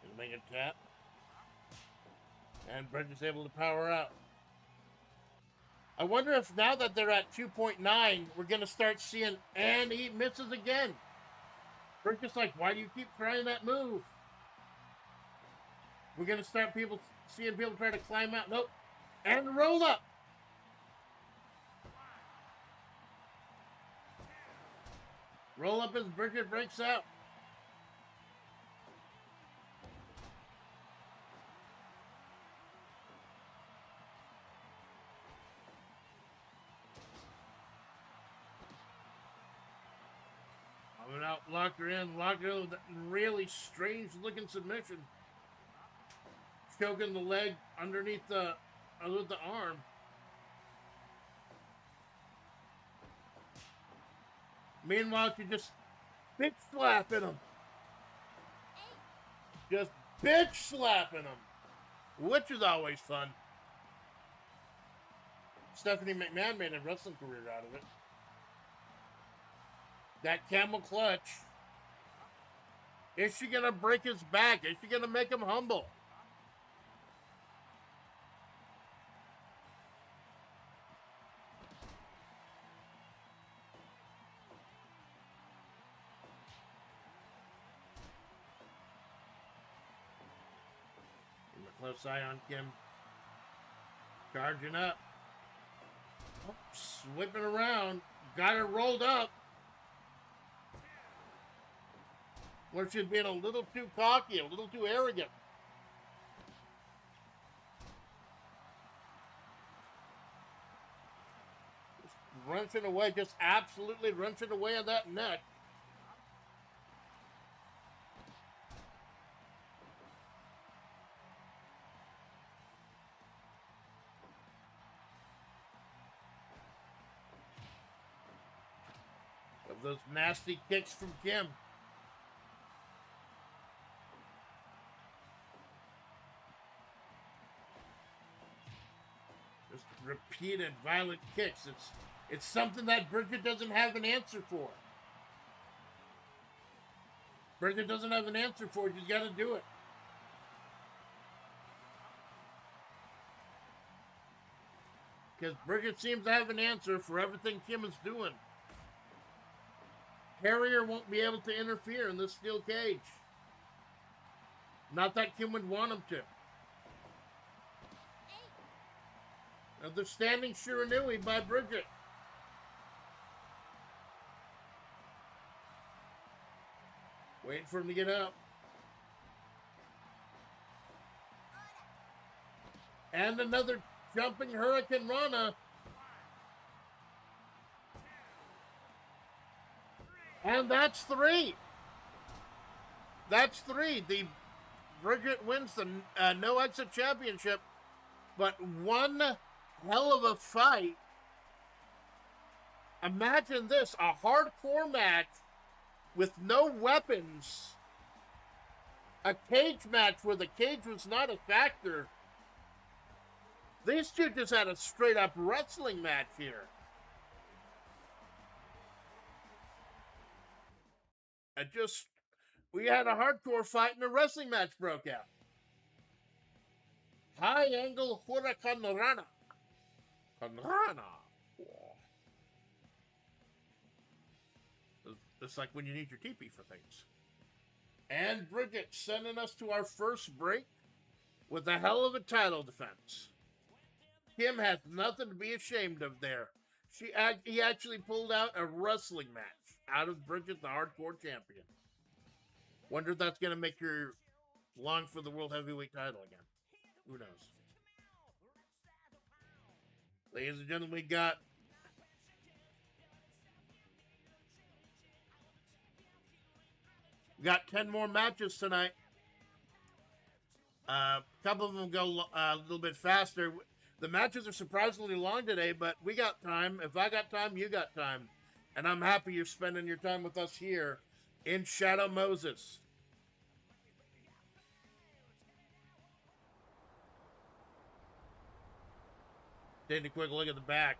Gonna make a tap. And Bridget's able to power out. I wonder if now that they're at 2.9, we're going to start seeing, and he misses again. Bridget's like, why do you keep trying that move? We're going to start seeing people try to climb out. Nope. And roll up. Roll up as Bridget breaks out. Coming out, locked her in with a really strange looking submission. Choking the leg underneath the arm. Meanwhile, she just bitch slapping him. Just bitch slapping him. Which is always fun. Stephanie McMahon made a wrestling career out of it. That camel clutch. Is she going to break his back? Is she going to make him humble? Keep a close eye on Kim. Charging up. Oh, whipping around. Got her rolled up. Where she's being a little too cocky, a little too arrogant. Just wrenching away, just absolutely wrenching away on that neck. Of those nasty kicks from Kim. Just repeated violent kicks. It's something that Bridget doesn't have an answer for. Bridget doesn't have an answer for it. She's got to do it. Because Bridget seems to have an answer for everything Kim is doing. Harrier won't be able to interfere in this steel cage. Not that Kim would want him to. Another standing Shiranui by Bridget. Waiting for him to get up. And another jumping Hurricane Rana. And that's three. That's three. The Bridget wins the No Exit Championship. But one hell of a fight. Imagine this, a hardcore match with no weapons. A cage match where the cage was not a factor. These two just had a straight up wrestling match here. We had a hardcore fight and a wrestling match broke out. High angle Hurricane Rana. It's like when you need your teepee for things. And Bridget sending us to our first break with a hell of a title defense. Kim has nothing to be ashamed of there. He actually pulled out a wrestling match out of Bridget, the hardcore champion. Wonder if that's going to make her long for the World Heavyweight title again. Who knows? Ladies and gentlemen, we got got 10 more matches tonight. A couple of them go a little bit faster. The matches are surprisingly long today, but we got time. If I got time, you got time. And I'm happy you're spending your time with us here in Shadow Moses. Taking a quick look at the back.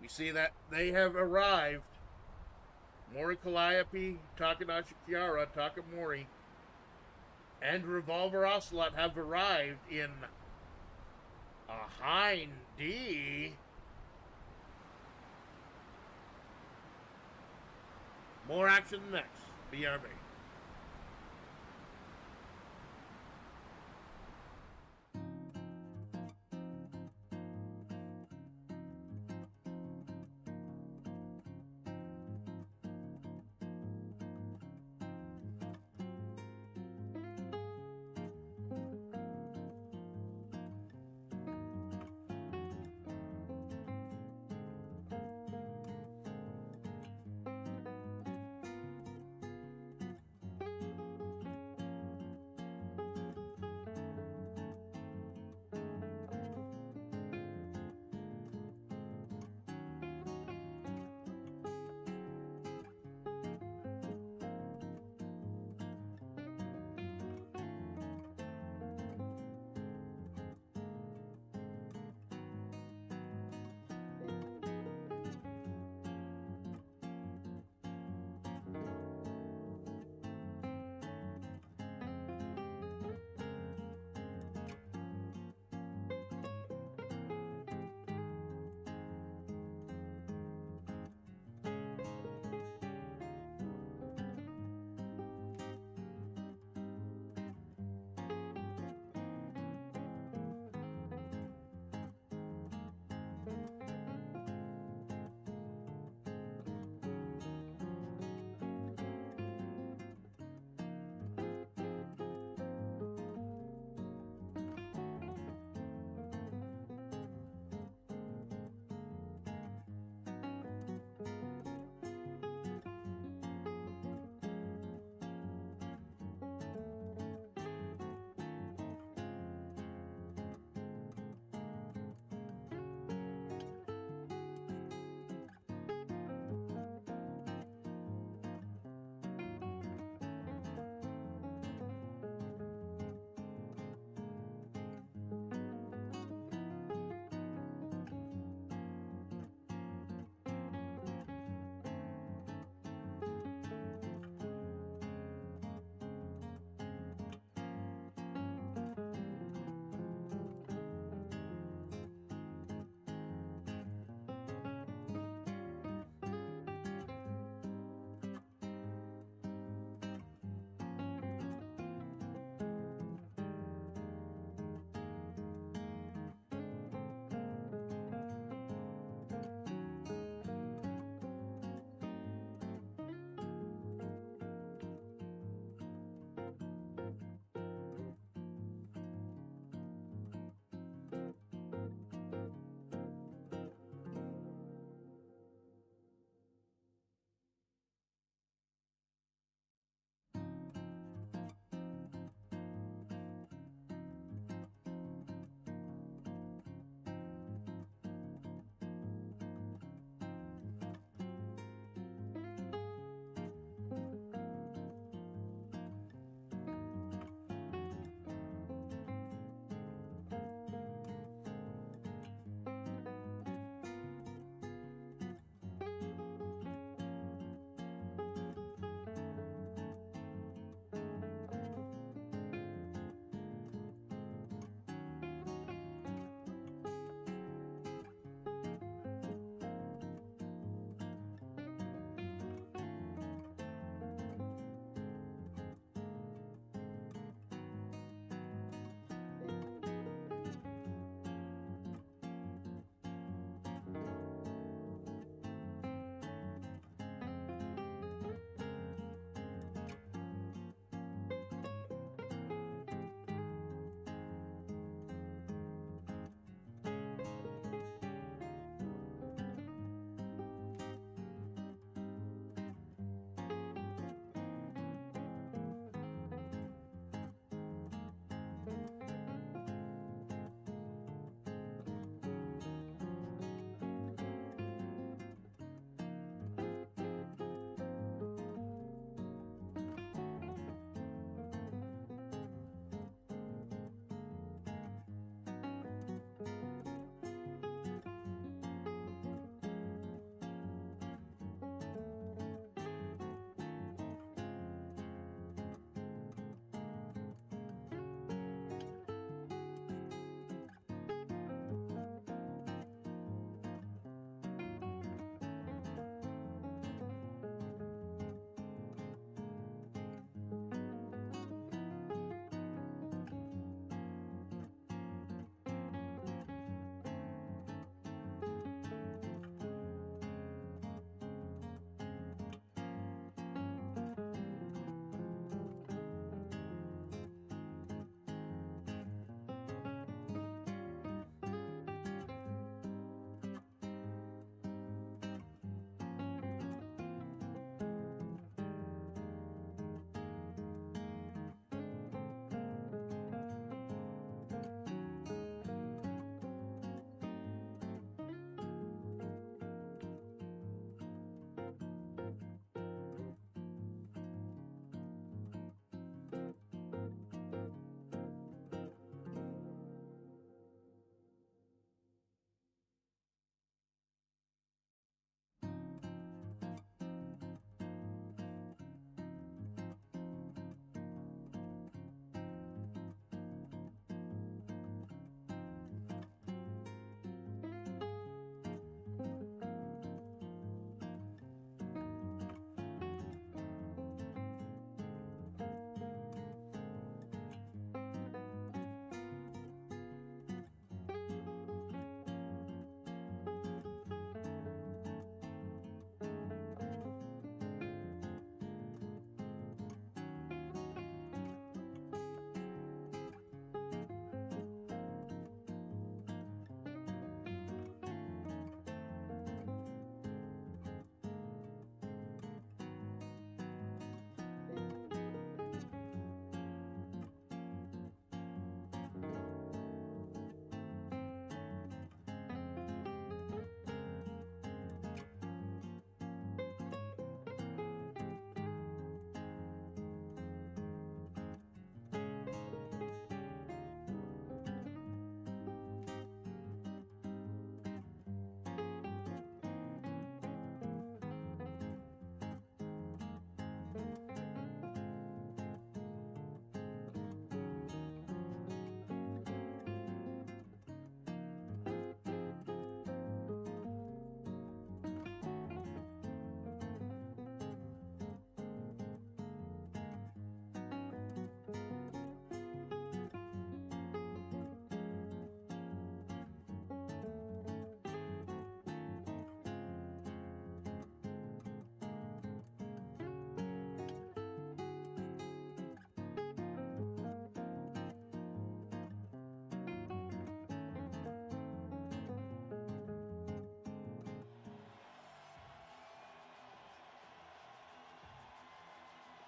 We see that they have arrived. Mori Calliope, Takanashi Kiara, Takamori, and Revolver Ocelot have arrived in a Hind D. More action next. BRB.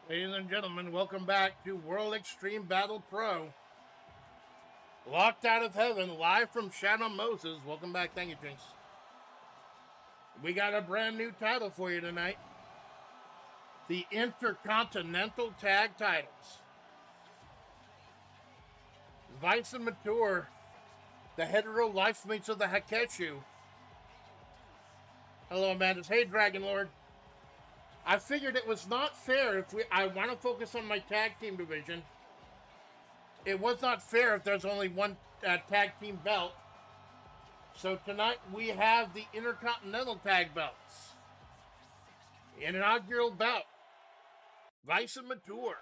Ladies and gentlemen, welcome back to World Extreme Battle Pro. Locked out of heaven, live from Shadow Moses. Welcome back. Thank you, Jinx. We got a brand new title for you tonight. The Intercontinental Tag Titles. Vice and Mature, the hetero life mates of the Hakeshu. Hello, Amanda. Hey, Dragon Lord. I figured it was not fair if I want to focus on my tag team division. It was not fair if there's only one tag team belt. So tonight we have the Intercontinental Tag Belts. The inaugural bout. Vice and Mature.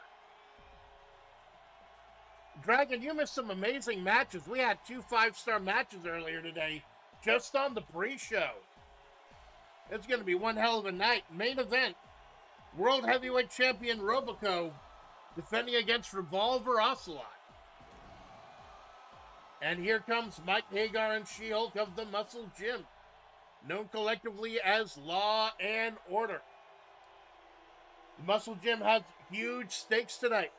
Dragon, you missed some amazing matches. We had 2 5-star matches earlier today, just on the pre-show. It's going to be one hell of a night. Main event, World Heavyweight Champion Robico defending against Revolver Ocelot. And here comes Mike Hagar and She-Hulk of the Muscle Gym, known collectively as Law and Order. The Muscle Gym has huge stakes tonight,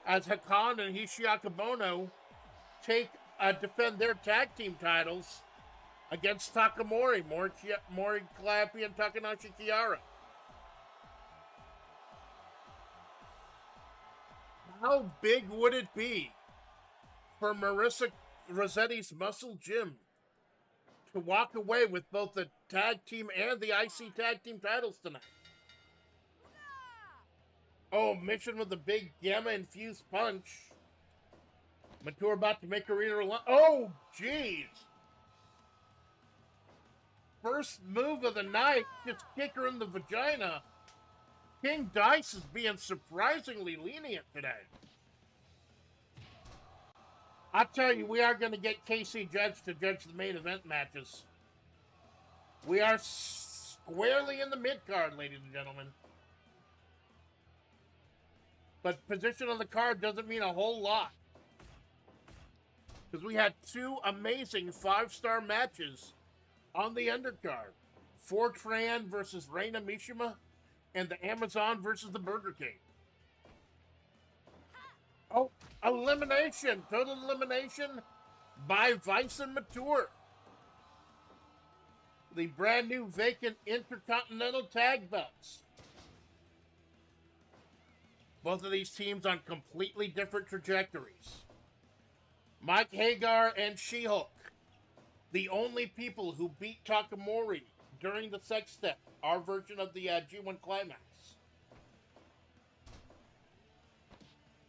as Hakan and Hishiaki Bono defend their tag team titles against Takamori, Mori Clappy, and Takanashi Kiara. How big would it be for Marissa Rossetti's Muscle Gym to walk away with both the tag team and the IC tag team titles tonight? Oh, Mission with the big gamma-infused punch. Mature about to make Arena run. Oh, jeez. First move of the night, just kick her in the vagina. King Dice is being surprisingly lenient today. I tell you, we are going to get KC Judge to judge the main event matches. We are squarely in the mid-card, ladies and gentlemen. But position on the card doesn't mean a whole lot. Because we had 2 amazing 5-star matches on the undercard. Fortran versus Reina Mishima, and the Amazon versus the Burger King. Oh, elimination! Total elimination by Vice and Mature. The brand new vacant Intercontinental Tag Belts. Both of these teams on completely different trajectories. Mike Hagar and She-Hulk, the only people who beat Takamori during the sex step, our version of the G1 Climax.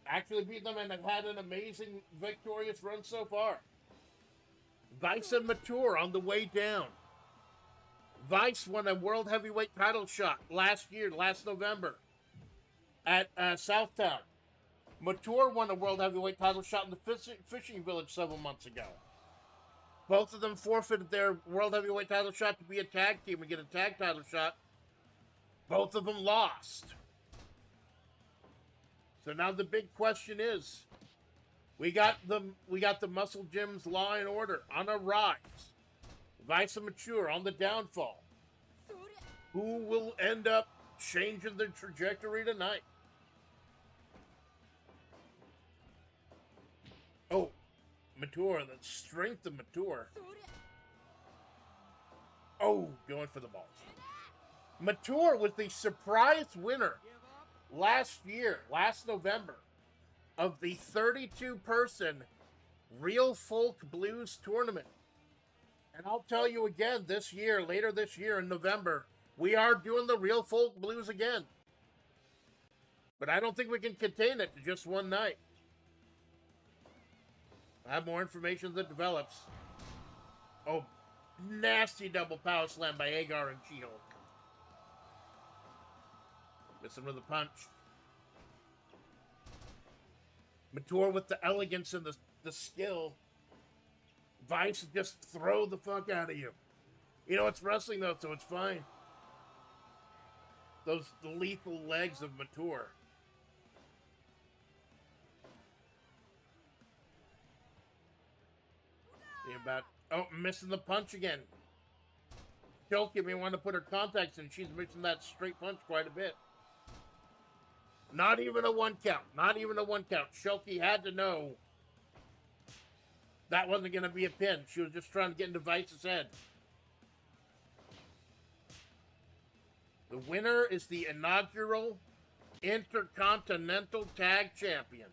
Actually beat them and have had an amazing victorious run so far. Vice and Mature on the way down. Vice won a World Heavyweight title shot last November at Southtown. Mature won a World Heavyweight title shot in the Fishing Village several months ago. Both of them forfeited their World Heavyweight title shot to be a tag team and get a tag title shot. Both of them lost. So now the big question is, we got the Muscle Gym's Law and Order on a rise. Vice and Mature on the downfall. Who will end up changing the trajectory tonight? Oh, Mature, the strength of Mature. Oh, going for the balls. Mature was the surprise winner last November, of the 32-person Real Folk Blues tournament. And I'll tell you again, later this year in November, we are doing the Real Folk Blues again. But I don't think we can contain it to just one night. I have more information that develops. Oh, nasty double power slam by Hagar and She-Hulk. Missing with a punch. Mature with the elegance and the skill. Vice just throw the fuck out of you. You know, it's wrestling though, so it's fine. The lethal legs of Mature. Missing the punch again. Choking me, want to put her contacts in. She's missing that straight punch quite a bit. Not even a 1 count. Not even a 1 count. Shulky had to know that wasn't going to be a pin. She was just trying to get into Vice's head. The winner is the inaugural Intercontinental Tag Champion.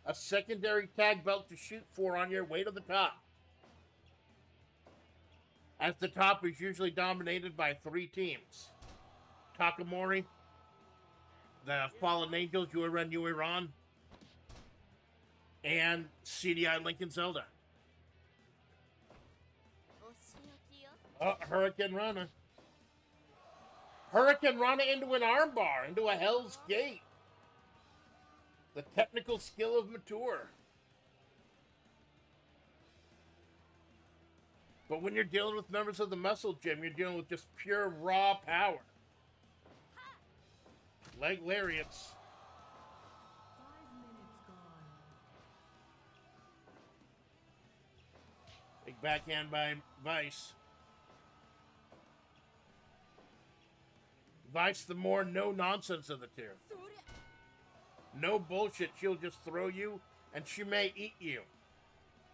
A secondary tag belt to shoot for on your way to the top. As the top is usually dominated by 3 teams. Takamori, the Fallen Angels, Yuiran, and CDI Lincoln Zelda. Oh, Hurricane Rana. Hurricane Rana into an armbar, into a Hell's Gate. The technical skill of Mature. But when you're dealing with members of the Muscle Gym, you're dealing with just pure raw power. Leg lariats. 5 minutes gone. Big backhand by Vice. Vice, the more no-nonsense of the two. No bullshit. She'll just throw you, and she may eat you.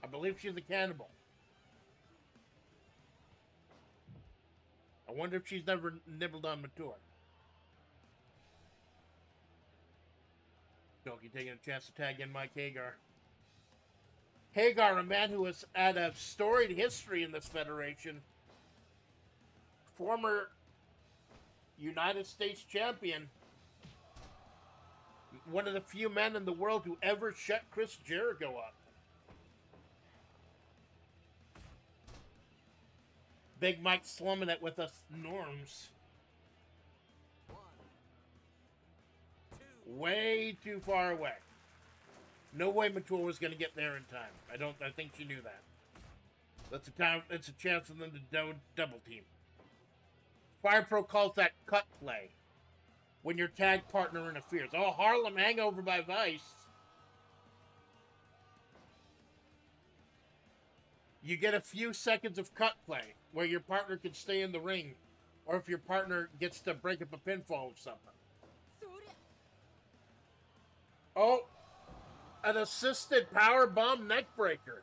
I believe she's a cannibal. I wonder if she's never nibbled on Mature. Doki taking a chance to tag in Mike Hagar. Hagar, a man who has had a storied history in this federation. Former United States champion. One of the few men in the world who ever shut Chris Jericho up. Big Mike slumming it with us norms. 1, 2. Way too far away. No way Mature was going to get there in time. I think she knew that. It's a chance for them to double team. Fire Pro calls that cut play. When your tag partner interferes. Oh, Harlem Hangover by Vice. You get a few seconds of cut play where your partner can stay in the ring, or if your partner gets to break up a pinfall or something. Oh, an assisted power bomb neck breaker.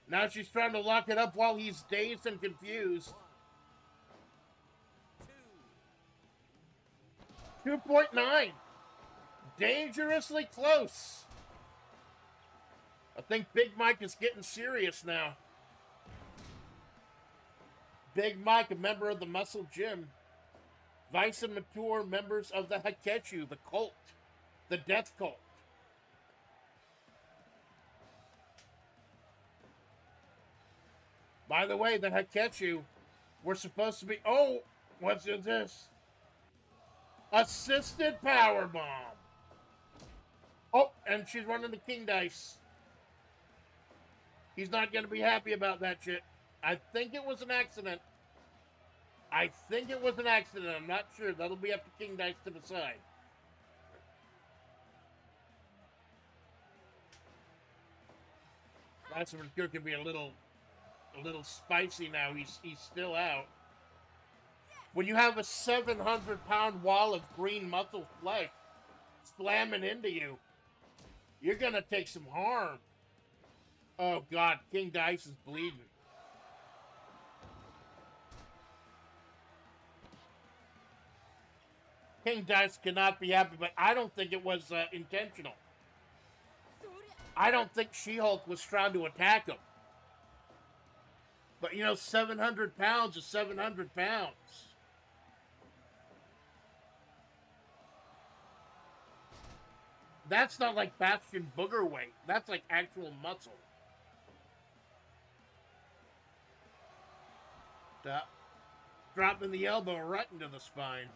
Now she's trying to lock it up while he's dazed and confused. 2.9. Dangerously close. I think Big Mike is getting serious now. Big Mike, a member of the Muscle Gym. Vice and Mature, members of the Hakechu, the cult. The Death Cult. By the way, the Hakechu were supposed to be... Oh, what's this? Assisted powerbomb. Oh, and she's running the King Dice. He's not going to be happy about that shit. I think it was an accident. I'm not sure. That'll be up to King Dice to decide. Massive could be a little spicy now. He's still out. When you have a 700-pound wall of green muscle flesh slamming into you, you're gonna take some harm. Oh God, King Dice is bleeding. King Dice cannot be happy, but I don't think it was intentional. I don't think She-Hulk was trying to attack him. But, you know, 700 pounds is 700 pounds. That's not like Bastion Booger weight. That's like actual muscle. Dropping the elbow right into the spine.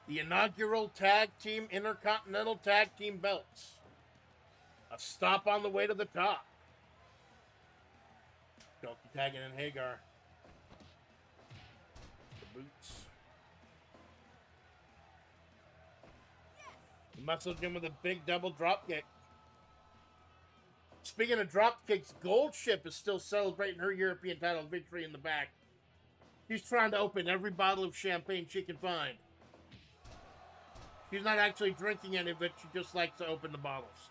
The inaugural Tag Team Intercontinental Tag Team belts. A stop on the way to the top. Doki tagging in Hagar. The boots. Muscled him with a big double drop kick. Speaking of drop kicks, Goldship is still celebrating her European title victory in the back. She's trying to open every bottle of champagne she can find. She's not actually drinking any of it, she just likes to open the bottles.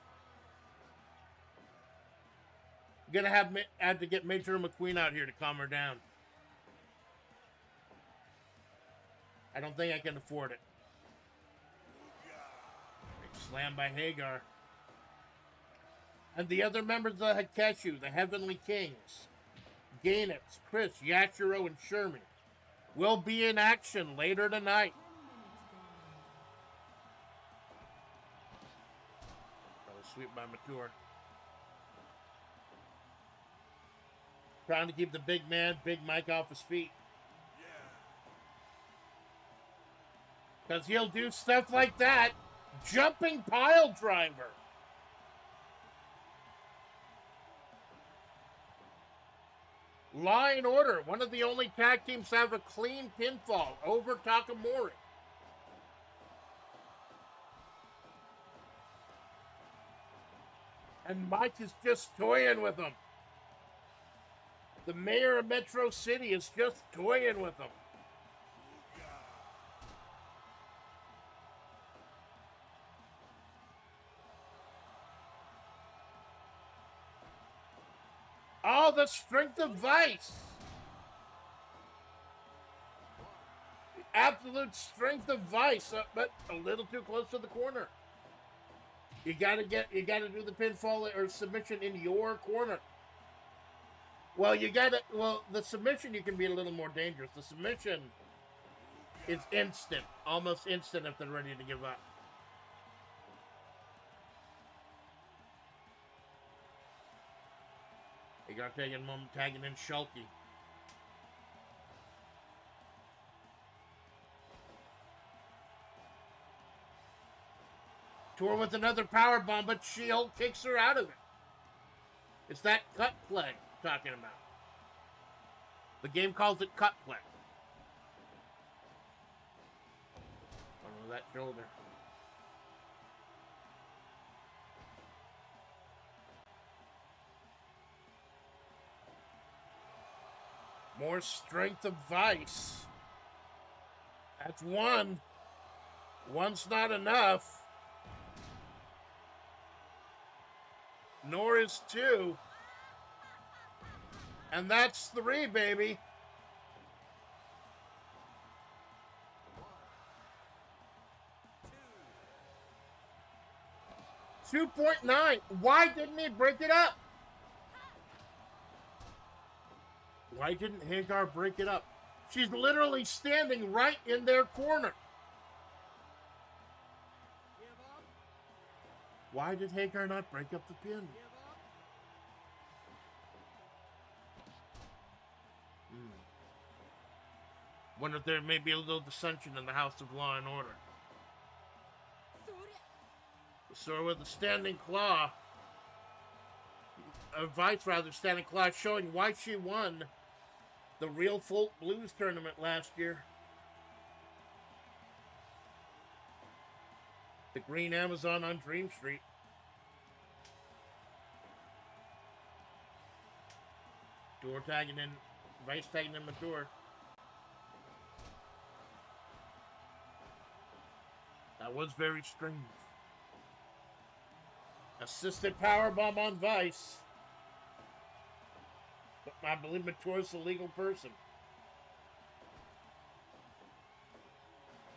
Gonna have to get Major McQueen out here to calm her down. I don't think I can afford it. Big slam by Hagar. And the other members of the Hakeshu, the Heavenly Kings, Gainitz, Chris, Yashiro, and Sherman, will be in action later tonight. 10 minutes gone. Another sweep by Mature. Trying to keep the big man, Big Mike, off his feet. Because he'll do stuff like that. Jumping pile driver. Law and Order, one of the only tag teams to have a clean pinfall over Takamori. And Mike is just toying with him. The mayor of Metro City is just toying with him. Oh, the strength of Vice. The absolute strength of Vice, but a little too close to the corner. You gotta do the pinfall or submission in your corner. Well, the submission you can be a little more dangerous. The submission is instant, almost instant if they're ready to give up. You got taking a moment, tagging in Shulky. Tour with another power bomb, but Shill kicks her out of it. It's that cut play I'm talking about. The game calls it cut play. Oh, that shoulder. More strength of Vice. That's one. One's not enough. Nor is two. And that's three, baby. 2.9. Why didn't he break it up? Why didn't Hagar break it up? She's literally standing right in their corner. Why did Hagar not break up the pin? Wonder if there may be a little dissension in the House of Law and Order. So with the standing claw, Vice rather, standing claw, showing why she won the Real Folk Blues tournament last year. The Green Amazon on Dream Street. Door tagging in, Vice tagging in Mature. That was very strange. Assisted powerbomb on Vice. But I believe Mature's the legal person.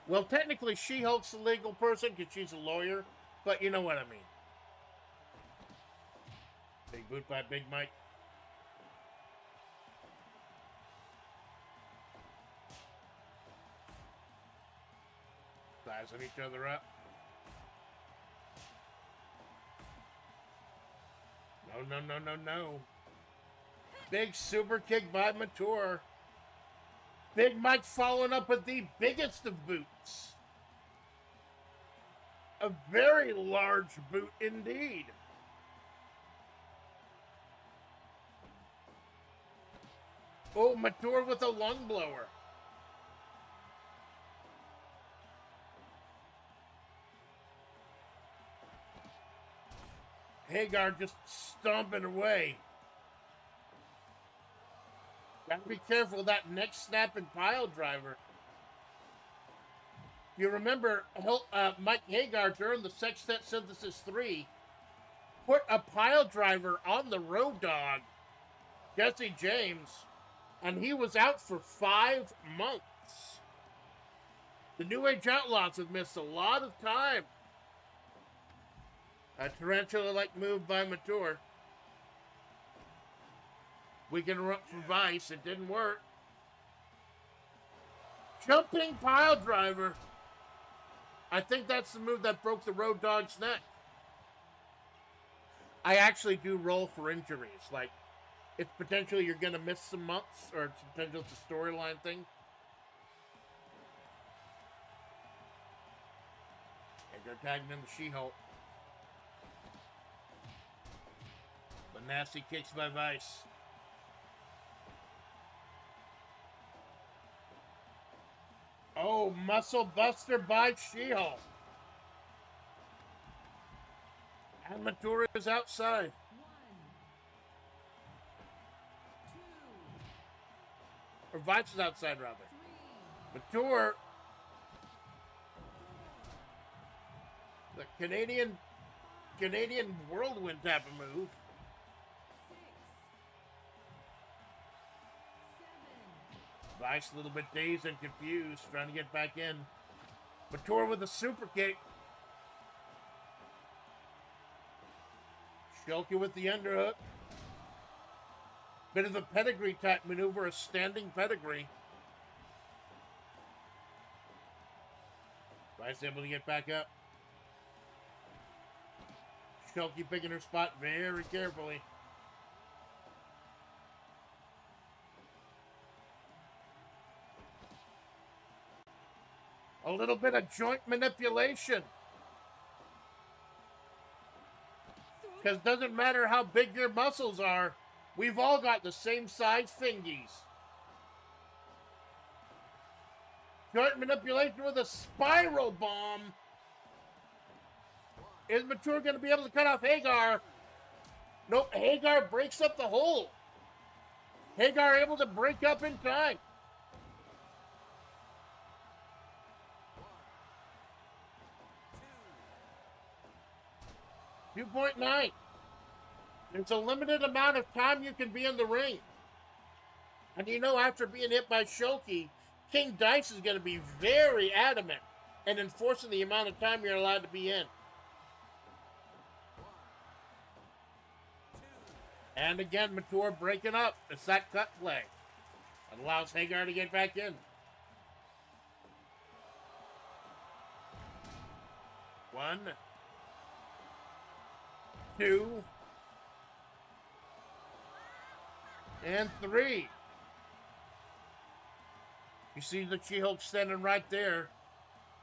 Well, technically, She-Hulk's the legal person because she's a lawyer, but you know what I mean. Big boot by Big Mike. Sizing each other up. No, no, no, no, no. Big super kick by Mature. Big Mike following up with the biggest of boots. A very large boot indeed. Oh, Mature with a lung blower. Hagar just stomping away. Gotta be careful of that neck snapping pile driver. You remember Mike Hagar during the Sextet Synthesis 3 put a pile driver on the road dog, Jesse James, and he was out for 5 months. The New Age Outlaws have missed a lot of time. A tarantula-like move by Mature. We can interrupt for Vice. It didn't work. Jumping pile driver. I think that's the move that broke the road dog's neck. I actually do roll for injuries. Like, it's potentially you're going to miss some months, or it's potentially it's a storyline thing. And they're tagging in the She-Hulk. The nasty kicks by Vice. Oh, muscle buster by She-Hulk. And Matura is outside. 1, 2, Or Vice is outside, rather. 3, Mature, 4, the Canadian whirlwind type of move. 6, 7, Vice a little bit dazed and confused, trying to get back in. Mature with a super kick. Shulky with the underhook. Bit of a pedigree type maneuver, a standing pedigree. Vice able to get back up. Shulky picking her spot very carefully. A little bit of joint manipulation. Because it doesn't matter how big your muscles are, we've all got the same size fingies. Joint manipulation with a spiral bomb. Is Mature going to be able to cut off Hagar? Nope, Hagar breaks up the hole. Hagar able to break up in time. 2.9. There's a limited amount of time you can be in the ring. And you know, after being hit by Shulky, King Dice is going to be very adamant and enforcing the amount of time you're allowed to be in. And again, Mature breaking up. It's that cut play. It allows Hagar to get back in. 1, 2, and 3. You see the She-Hulk standing right there.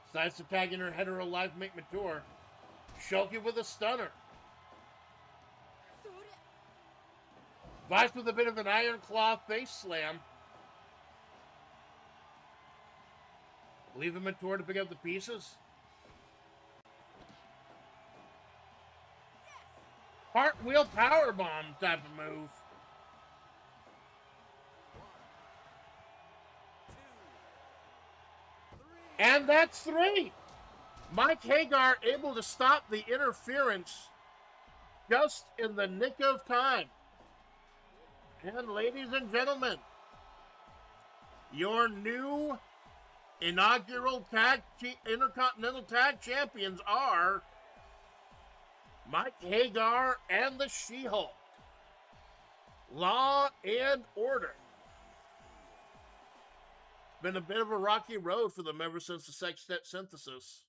Decides to tag in her hetero life mate Mature. Shulky with a stunner. Vice with a bit of an iron claw face slam. Leaving Mature to pick up the pieces. Cartwheel powerbomb type of move. 1, 2, 3. And that's 3. Mike Hagar able to stop the interference just in the nick of time. And ladies and gentlemen, your new inaugural Intercontinental Tag Champions are Mike Hagar and the She-Hulk. Law and Order. Been a bit of a rocky road for them ever since the Sextet Synthesis.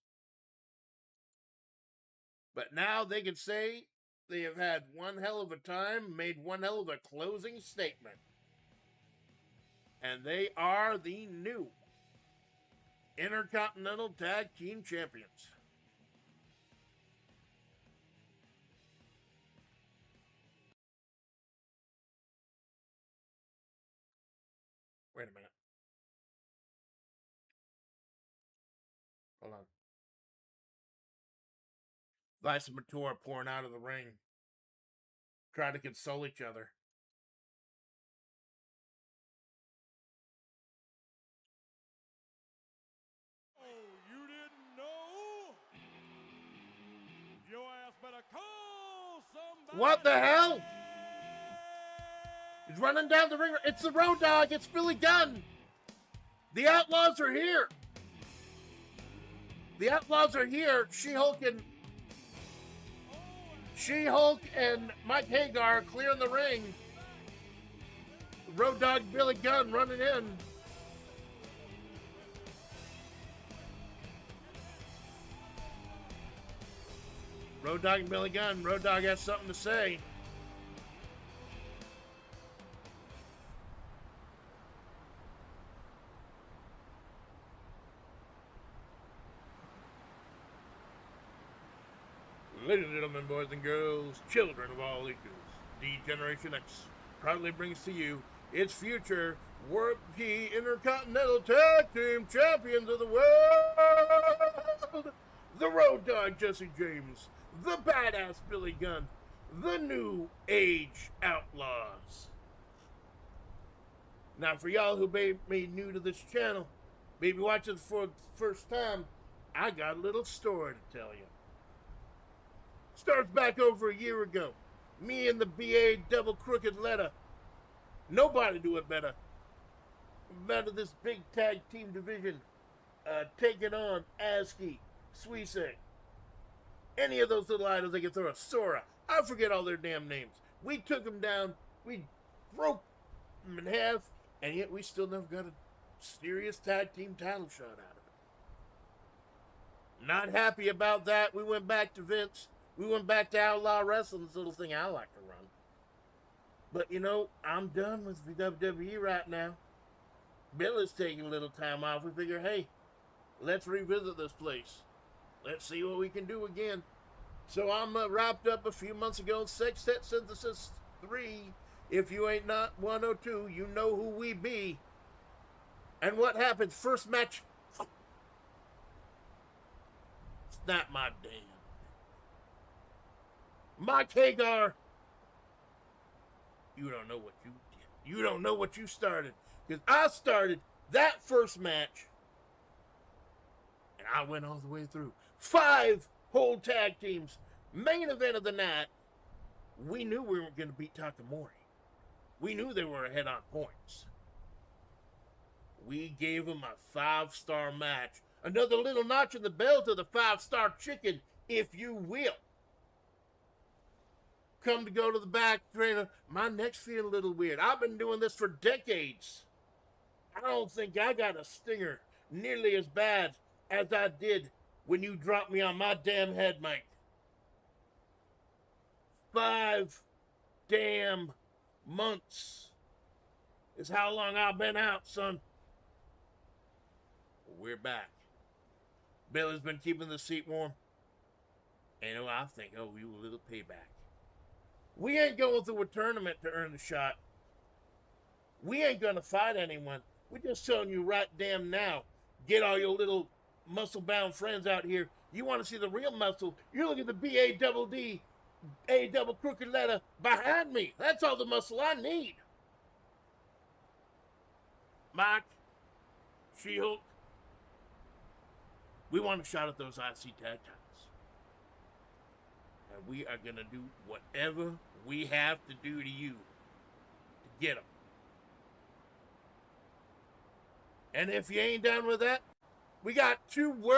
But now they can say they have had one hell of a time, made one hell of a closing statement. And they are the new Intercontinental Tag Team Champions. Wait a minute. Hold on. Vice and Mature pouring out of the ring. try to console each other. Oh, you didn't know? Your ass better call somebody. What the hell? He's running down the ring. It's the Road Dogg. It's Billy Gunn. The Outlaws are here. The Outlaws are here. She-Hulk and Mike Hagar clearing the ring. Road Dogg Billy Gunn running in. Road Dogg and Billy Gunn. Road Dogg has something to say. Ladies and gentlemen, boys and girls, children of all ages, D-Generation X proudly brings to you its future World Key Intercontinental Tag Team Champions of the World, the Road Dogg Jesse James, the Badass Billy Gunn, the New Age Outlaws. Now, for y'all who may be new to this channel, maybe watching for the first time, I got a little story to tell you. Starts back over a year ago. Me and the BA double crooked letter. Nobody do it better. Better this big tag team division. Taking on ASCII, Sweesek. Any of those little items they can throw. Sora. I forget all their damn names. We took them down. We broke them in half. And yet we still never got a serious tag team title shot out of it. Not happy about that. We went back to Vince. We went back to Outlaw Wrestling, this little thing I like to run. But, you know, I'm done with the WWE right now. Billy's taking a little time off. We figure, hey, let's revisit this place. Let's see what we can do again. So I'm wrapped up a few months ago, Sextet Synthesis 3. If you ain't not 102, you know who we be. And what happens? First match. Snap my damn. Mike Hagar, you don't know what you did. You don't know what you started. Because I started that first match, and I went all the way through. 5 whole tag teams. Main event of the night. We knew we weren't going to beat Takamori. We knew they were ahead on points. We gave them a 5-star match. Another little notch in the belt of the 5-star chicken, if you will. Come to go to the back, trainer. My neck's feeling a little weird. I've been doing this for decades. I don't think I got a stinger nearly as bad as I did when you dropped me on my damn head, Mike. 5 damn months is how long I've been out, son. We're back. Billy's been keeping the seat warm. And you know, I think, oh, we will a little payback. We ain't going through a tournament to earn the shot. We ain't gonna fight anyone. We're just telling you right damn now. Get all your little muscle-bound friends out here. You want to see the real muscle? You look at the B-A-double-D, A double crooked letter behind me. That's all the muscle I need. Mike, She-Hulk, we want a shot at those IC tag titles. And we are going to do whatever we have to do to you to get them. And if you ain't done with that, we got 2 words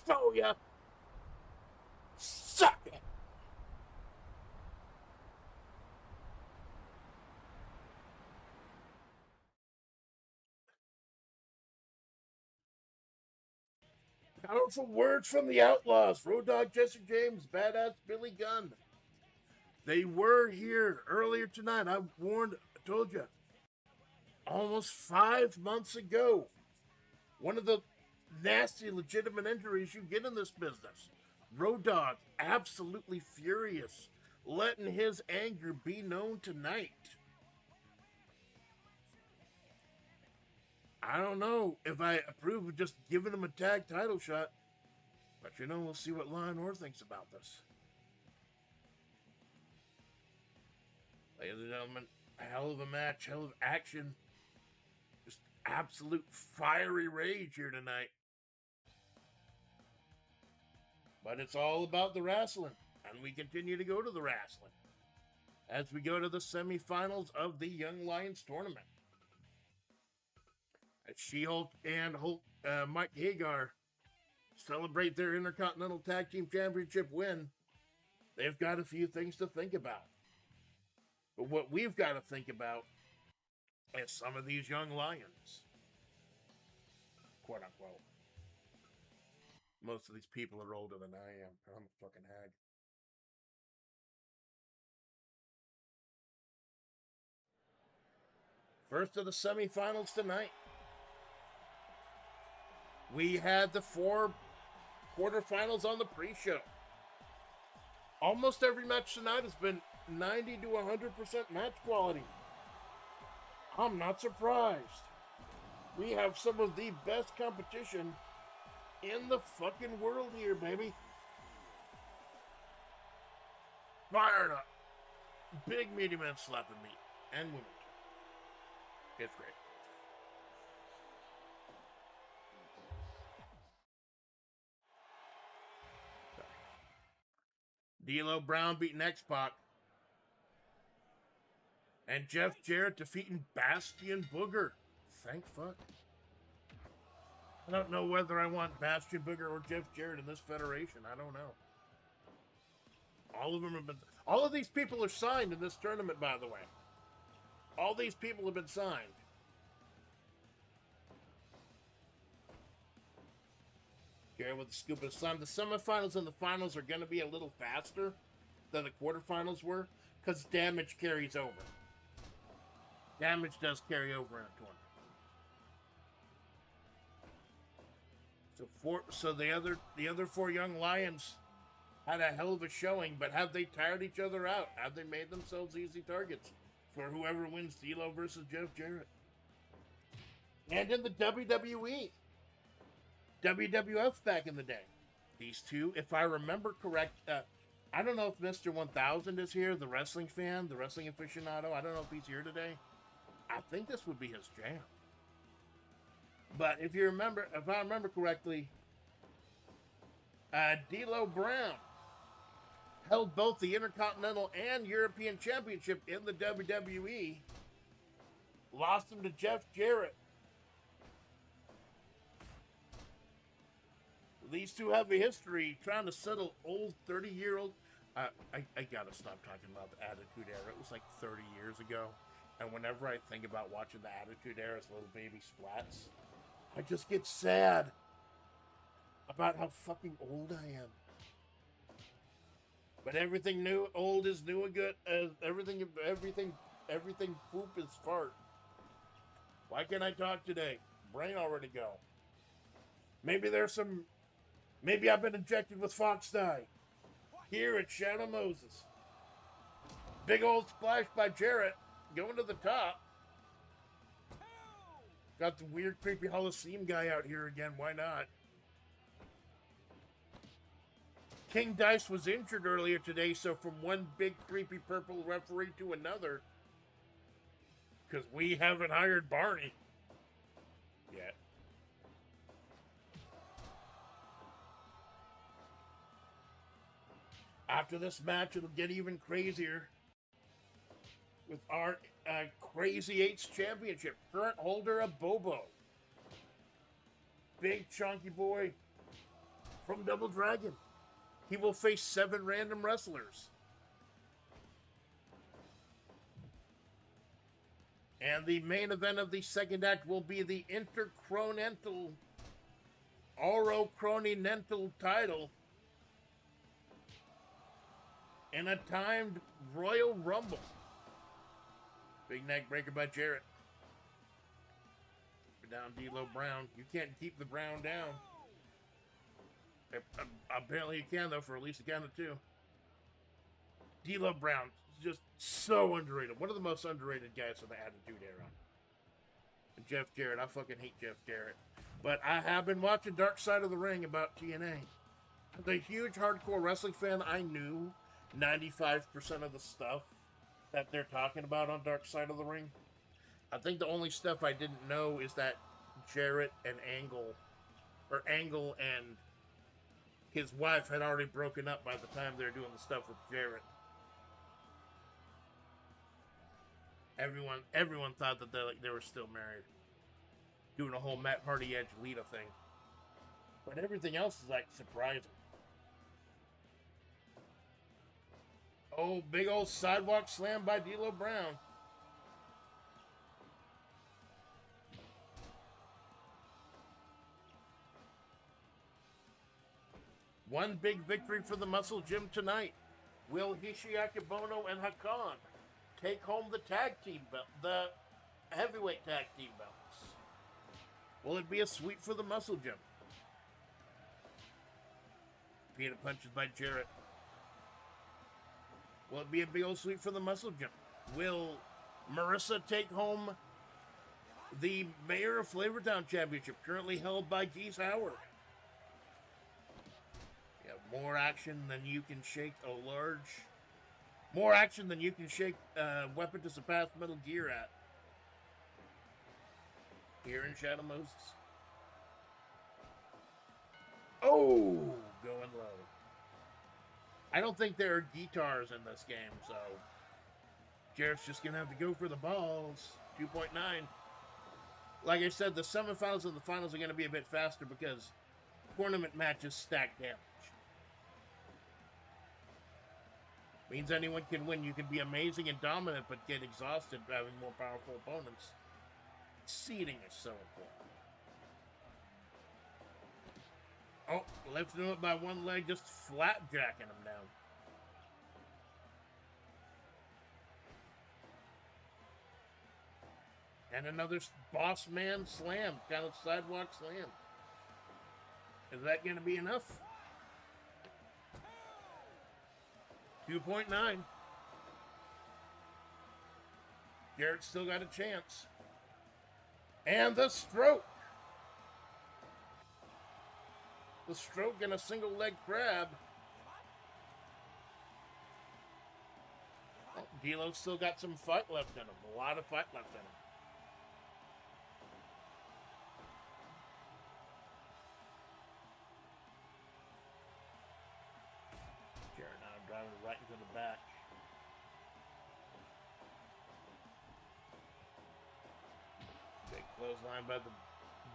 for you. Suck it. Powerful words from the Outlaws. Road Dogg Jesse James, Badass Billy Gunn. They were here earlier tonight. I told you. Almost 5 months ago. One of the nasty, legitimate injuries you get in this business. Road Dogg, absolutely furious, letting his anger be known tonight. I don't know if I approve of just giving him a tag title shot, but you know, we'll see what Lion Orr thinks about this. Ladies and gentlemen, a hell of a match, hell of action. Just absolute fiery rage here tonight. But it's all about the wrestling, and we continue to go to the wrestling as we go to the semifinals of the Young Lions tournament. As She-Hulk and Mike Hagar celebrate their Intercontinental Tag Team Championship win, they've got a few things to think about. But what we've got to think about is some of these young lions, quote unquote. Most of these people are older than I am. I'm a fucking hag. First of the semifinals tonight. We had the 4 quarterfinals on the pre-show. Almost every match tonight has been 90 to 100% match quality. I'm not surprised. We have some of the best competition in the fucking world here, baby. Fired up. Big meaty men slapping meat. And women too. It's great. D'Lo Brown beating X-Pac. And Jeff Jarrett defeating Bastion Booger. Thank fuck. I don't know whether I want Bastion Booger or Jeff Jarrett in this federation. I don't know. All of them have been... All of these people are signed in this tournament, by the way. All these people have been signed. Jarrett with the scoop of the The semifinals and the finals are going to be a little faster than the quarterfinals were because damage carries over. Damage does carry over in a tournament. So the other 4 young lions had a hell of a showing, but have they tired each other out? Have they made themselves easy targets for whoever wins D'Lo versus Jeff Jarrett? And in the WWE, WWF back in the day, these two, if I remember correct, I don't know if Mr. 1000 is here, the wrestling fan, the wrestling aficionado. I don't know if he's here today. I think this would be his jam. But if I remember correctly, D'Lo Brown held both the Intercontinental and European Championship in the WWE. Lost them to Jeff Jarrett. These two have a history trying to settle old 30-year-old. I gotta stop talking about the Attitude Era. It was like 30 years ago. And whenever I think about watching the Attitude Era as little baby Splatts, I just get sad about how fucking old I am. But everything new, old is new and good. Everything poop is fart. Why can't I talk today? Brain already go. Maybe I've been injected with fox dye. Here at Shadow Moses. Big old splash by Jarrett. Going to the top. Got the weird, creepy Holocene guy out here again. Why not? King Dice was injured earlier today, so from one big, creepy purple referee to another. Because we haven't hired Barney yet. After this match, it'll get even crazier with our Crazy Eights Championship. Current holder of Bobo. Big chunky boy from Double Dragon. He will face 7 random wrestlers. And the main event of the second act will be the Intercontinental Oro-Croninental title in a timed Royal Rumble. Big neck breaker by Jarrett. Down D'Lo Brown. You can't keep the Brown down. Apparently you can, though, for at least a count of 2. D'Lo Brown is just so underrated. One of the most underrated guys of the Attitude Era. And Jeff Jarrett. I fucking hate Jeff Jarrett. But I have been watching Dark Side of the Ring about TNA. As a huge hardcore wrestling fan, I knew 95% of the stuff that they're talking about on Dark Side of the Ring. I think the only stuff I didn't know is that Jarrett and Angle and his wife had already broken up by the time they were doing the stuff with Jarrett. Everyone thought that they were still married, doing a whole Matt Hardy Edge Lita thing. But everything else is like surprising. Oh, big old sidewalk slam by D'Lo Brown. One big victory for the Muscle Gym tonight. Will Hishiaki Bono and Hakan take home the tag team belt, the heavyweight tag team belts? Will it be a sweep for the Muscle Gym? Peanut punches by Jarrett. Will it be a big old sweep for the Muscle Gym? Will Marissa take home the Mayor of Flavortown Championship, currently held by Geese Howard? Yeah, more action than you can shake a large... More action than you can shake Weapon to Surpass Metal Gear at. Here in Shadow Moses. Oh, going low. I don't think there are guitars in this game, so Jarrett's just going to have to go for the balls. 2.9. Like I said, the semifinals and the finals are going to be a bit faster because tournament matches stack damage. Means anyone can win. You can be amazing and dominant, but get exhausted having more powerful opponents. Seeding is so important. Oh, lifting him up by one leg, just flapjacking him down. And another boss man slam, kind of sidewalk slam. Is that going to be enough? 2.9. Jarrett's still got a chance. And the stroke. The stroke and a single leg crab. Oh, D'Lo's still got some fight left in him. A lot of fight left in him. Jarrett now driving right into the back. Big clothesline by the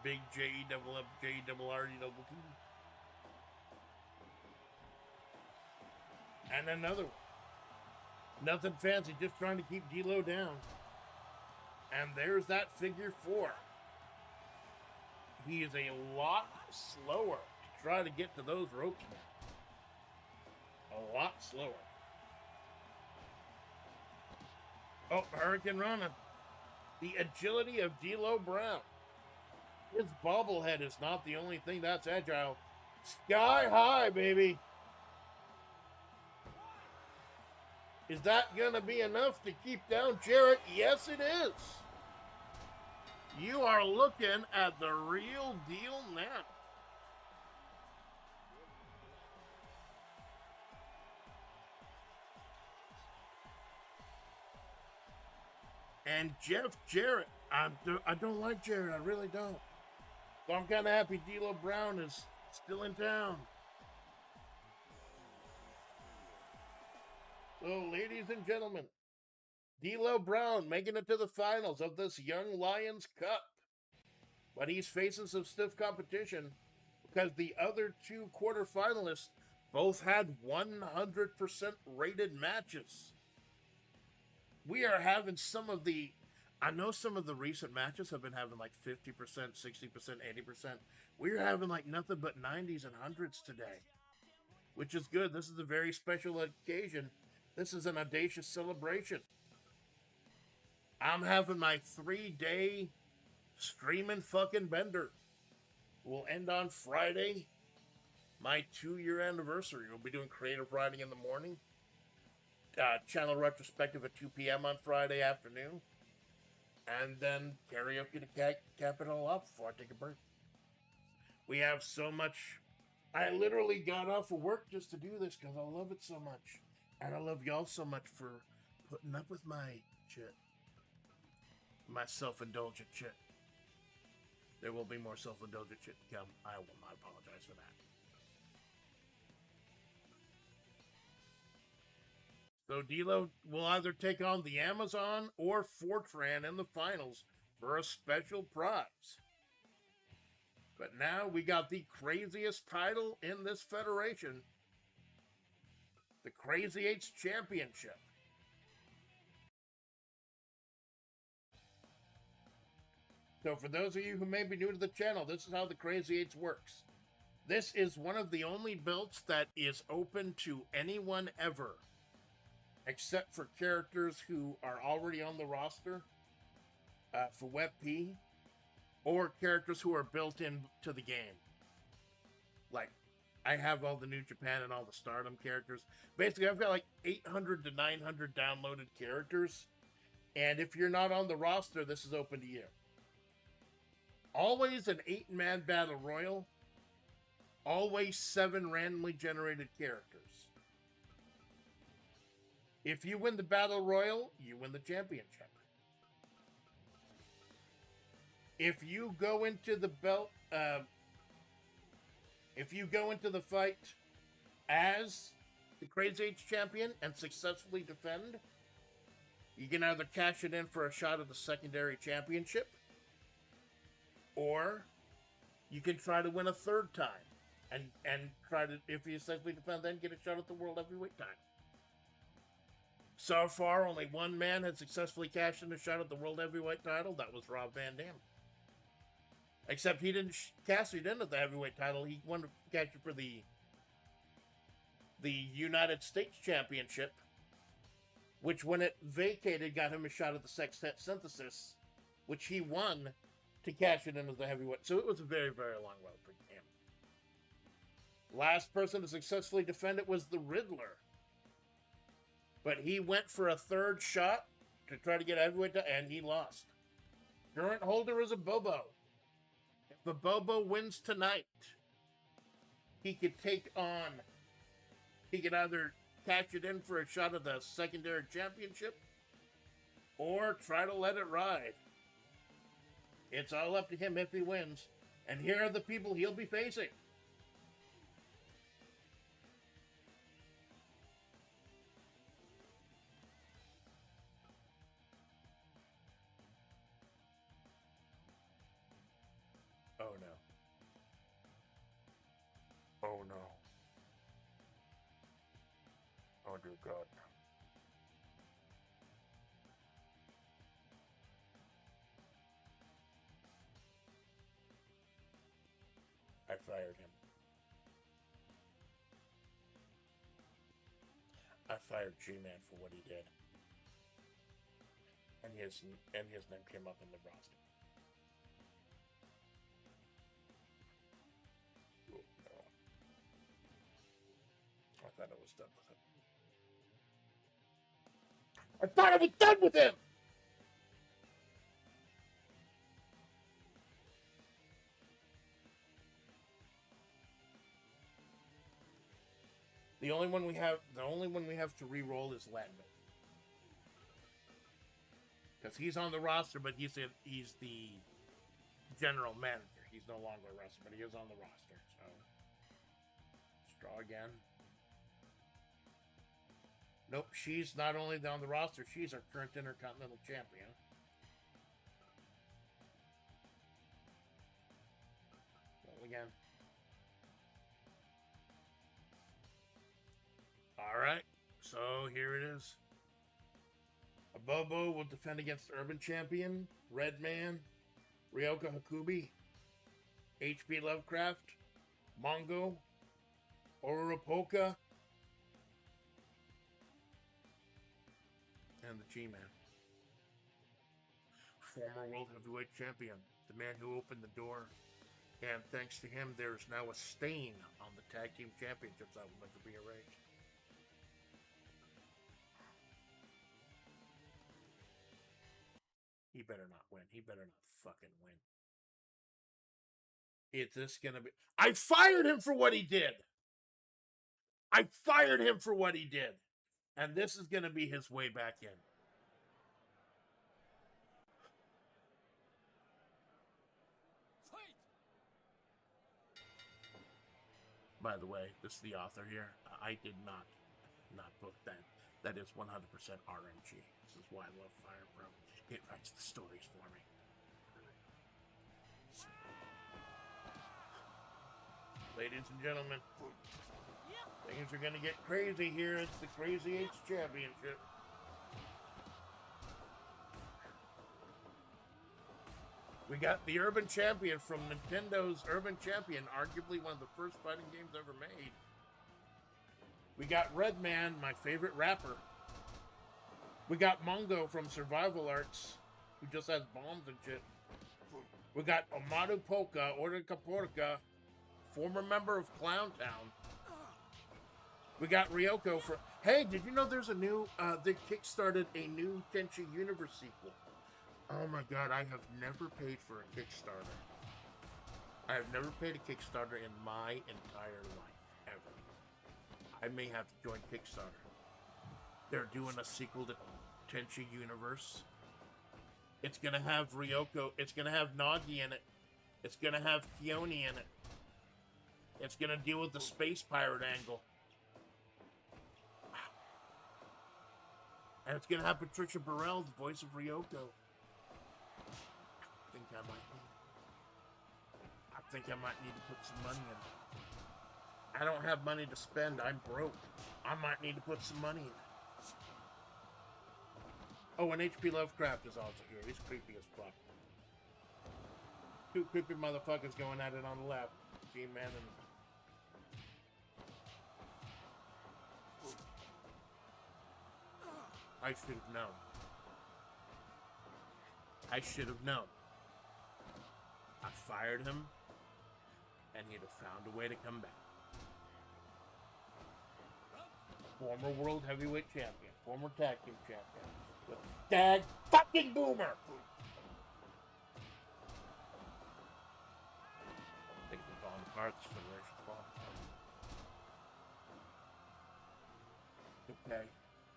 big J-E-double-F, J-E-double-R-E-double-T. And another one. Nothing fancy, just trying to keep D'Lo down. And there's that figure 4. He is a lot slower to try to get to those ropes now. A lot slower. Oh, Hurricane Rana. The agility of D'Lo Brown. His bobblehead is not the only thing that's agile. Sky high, baby. Is that going to be enough to keep down Jarrett? Yes, it is. You are looking at the real deal now. And Jeff Jarrett, I don't like Jarrett, I really don't. So I'm kind of happy D'Lo Brown is still in town. So, ladies and gentlemen, D'Lo Brown making it to the finals of this Young Lions Cup. But he's facing some stiff competition because the other 2 quarterfinalists both had 100% rated matches. We are having I know some of the recent matches have been having like 50%, 60%, 80%. We're having like nothing but 90s and 100s today, which is good. This is a very special occasion. This is an audacious celebration. I'm having my 3-day streaming fucking bender. We'll end on Friday, my 2-year anniversary. We'll be doing creative writing in the morning. Channel retrospective at 2 p.m. on Friday afternoon. And then karaoke to cap it all up before I take a break. We have so much. I literally got off of work just to do this because I love it so much. And I love y'all so much for putting up with my shit. My self-indulgent shit. There will be more self-indulgent shit to come. I will not apologize for that. So D'Lo will either take on the Amazon or Fortran in the finals for a special prize. But now we got the craziest title in this federation. The Crazy 8's Championship. So for those of you who may be new to the channel, this is how the Crazy 8's works. This is one of the only belts that is open to anyone ever, except for characters who are already on the roster for WebP, or characters who are built into the game. Like, I have all the New Japan and all the Stardom characters. Basically, I've got like 800 to 900 downloaded characters, and if you're not on the roster, this is open to you. Always an 8-man battle royal. Always 7 randomly generated characters. If you win the battle royal, you win the championship. If you go into the belt, if you go into the fight as the Crazy 8's champion and successfully defend, you can either cash it in for a shot at the secondary championship, or you can try to win a third time and try to, if you successfully defend, then get a shot at the World Heavyweight title. So far, only one man had successfully cashed in a shot at the World Heavyweight title. That was Rob Van Dam. Except he didn't cash it in at the heavyweight title. He wanted to cash it for the United States Championship, which when it vacated got him a shot at the Sextet Synthesis, which he won to cash it in as the heavyweight. So it was a very, very long road for him. Last person to successfully defend it was the Riddler. But he went for a third shot to try to get a heavyweight, and he lost. Current holder is a Bobo. If the Bobo wins tonight, he could either cash it in for a shot at the secondary championship or try to let it ride. It's all up to him if he wins. And here are the people he'll be facing. Oh no. Oh no. Oh dear God. I fired him. I fired G-Man for what he did. And his name came up in the roster. Oh no. I thought I was done with him. I thought I was done with him! The only one we have to re-roll is Landman. Because he's on the roster, but he's the general manager. He's no longer a wrestler, but he is on the roster. So let's draw again. Nope, she's not only on the roster, she's our current Intercontinental Champion. Roll again. Alright, so here it is. Abobo will defend against Urban Champion, Redman, Ryoka Hakubi, HP Lovecraft, Mongo, Oropoka, and the G-Man. Former World Heavyweight Champion, the man who opened the door. And thanks to him, there's now a stain on the Tag Team Championships that will never be erased. He better not win. He better not fucking win. Is this gonna be... I fired him for what he did! I fired him for what he did! And this is going to be his way back in. Fight! By the way, this is the author here. I did not book that. That is 100% RNG. This is why I love Fire Pro. It writes the stories for me. Ladies and gentlemen, things are going to get crazy here. It's the Crazy H Championship. We got the Urban Champion from Nintendo's Urban Champion, arguably one of the first fighting games ever made. We got Redman, my favorite rapper. We got Mungo from Survival Arts, who just has bombs and shit. We got Amado Polka, Order Kaporka, former member of Clowntown. We got Ryoko for... Hey, did you know there's a new... they kickstarted a new Tenchi Universe sequel. Oh my god, I have never paid for a Kickstarter. I have never paid a Kickstarter in my entire life, ever. I may have to join Kickstarter. They're doing a sequel to Tenchi Universe. It's gonna have Ryoko. It's gonna have Nagi in it. It's gonna have Keone in it. It's gonna deal with the space pirate angle. And it's gonna have Patricia Burrell, the voice of Ryoko. I think I might need to put some money in. I don't have money to spend. I'm broke. I might need to put some money in. Oh, and HP Lovecraft is also here. He's creepy as fuck. Two creepy motherfuckers going at it on the left. G-Man and... I should have known. I should have known. I fired him, and he'd have found a way to come back. Former World Heavyweight Champion, former Tag Team Champion, with Dag fucking Boomer! I think they're falling apart, this federation's falling apart. Okay.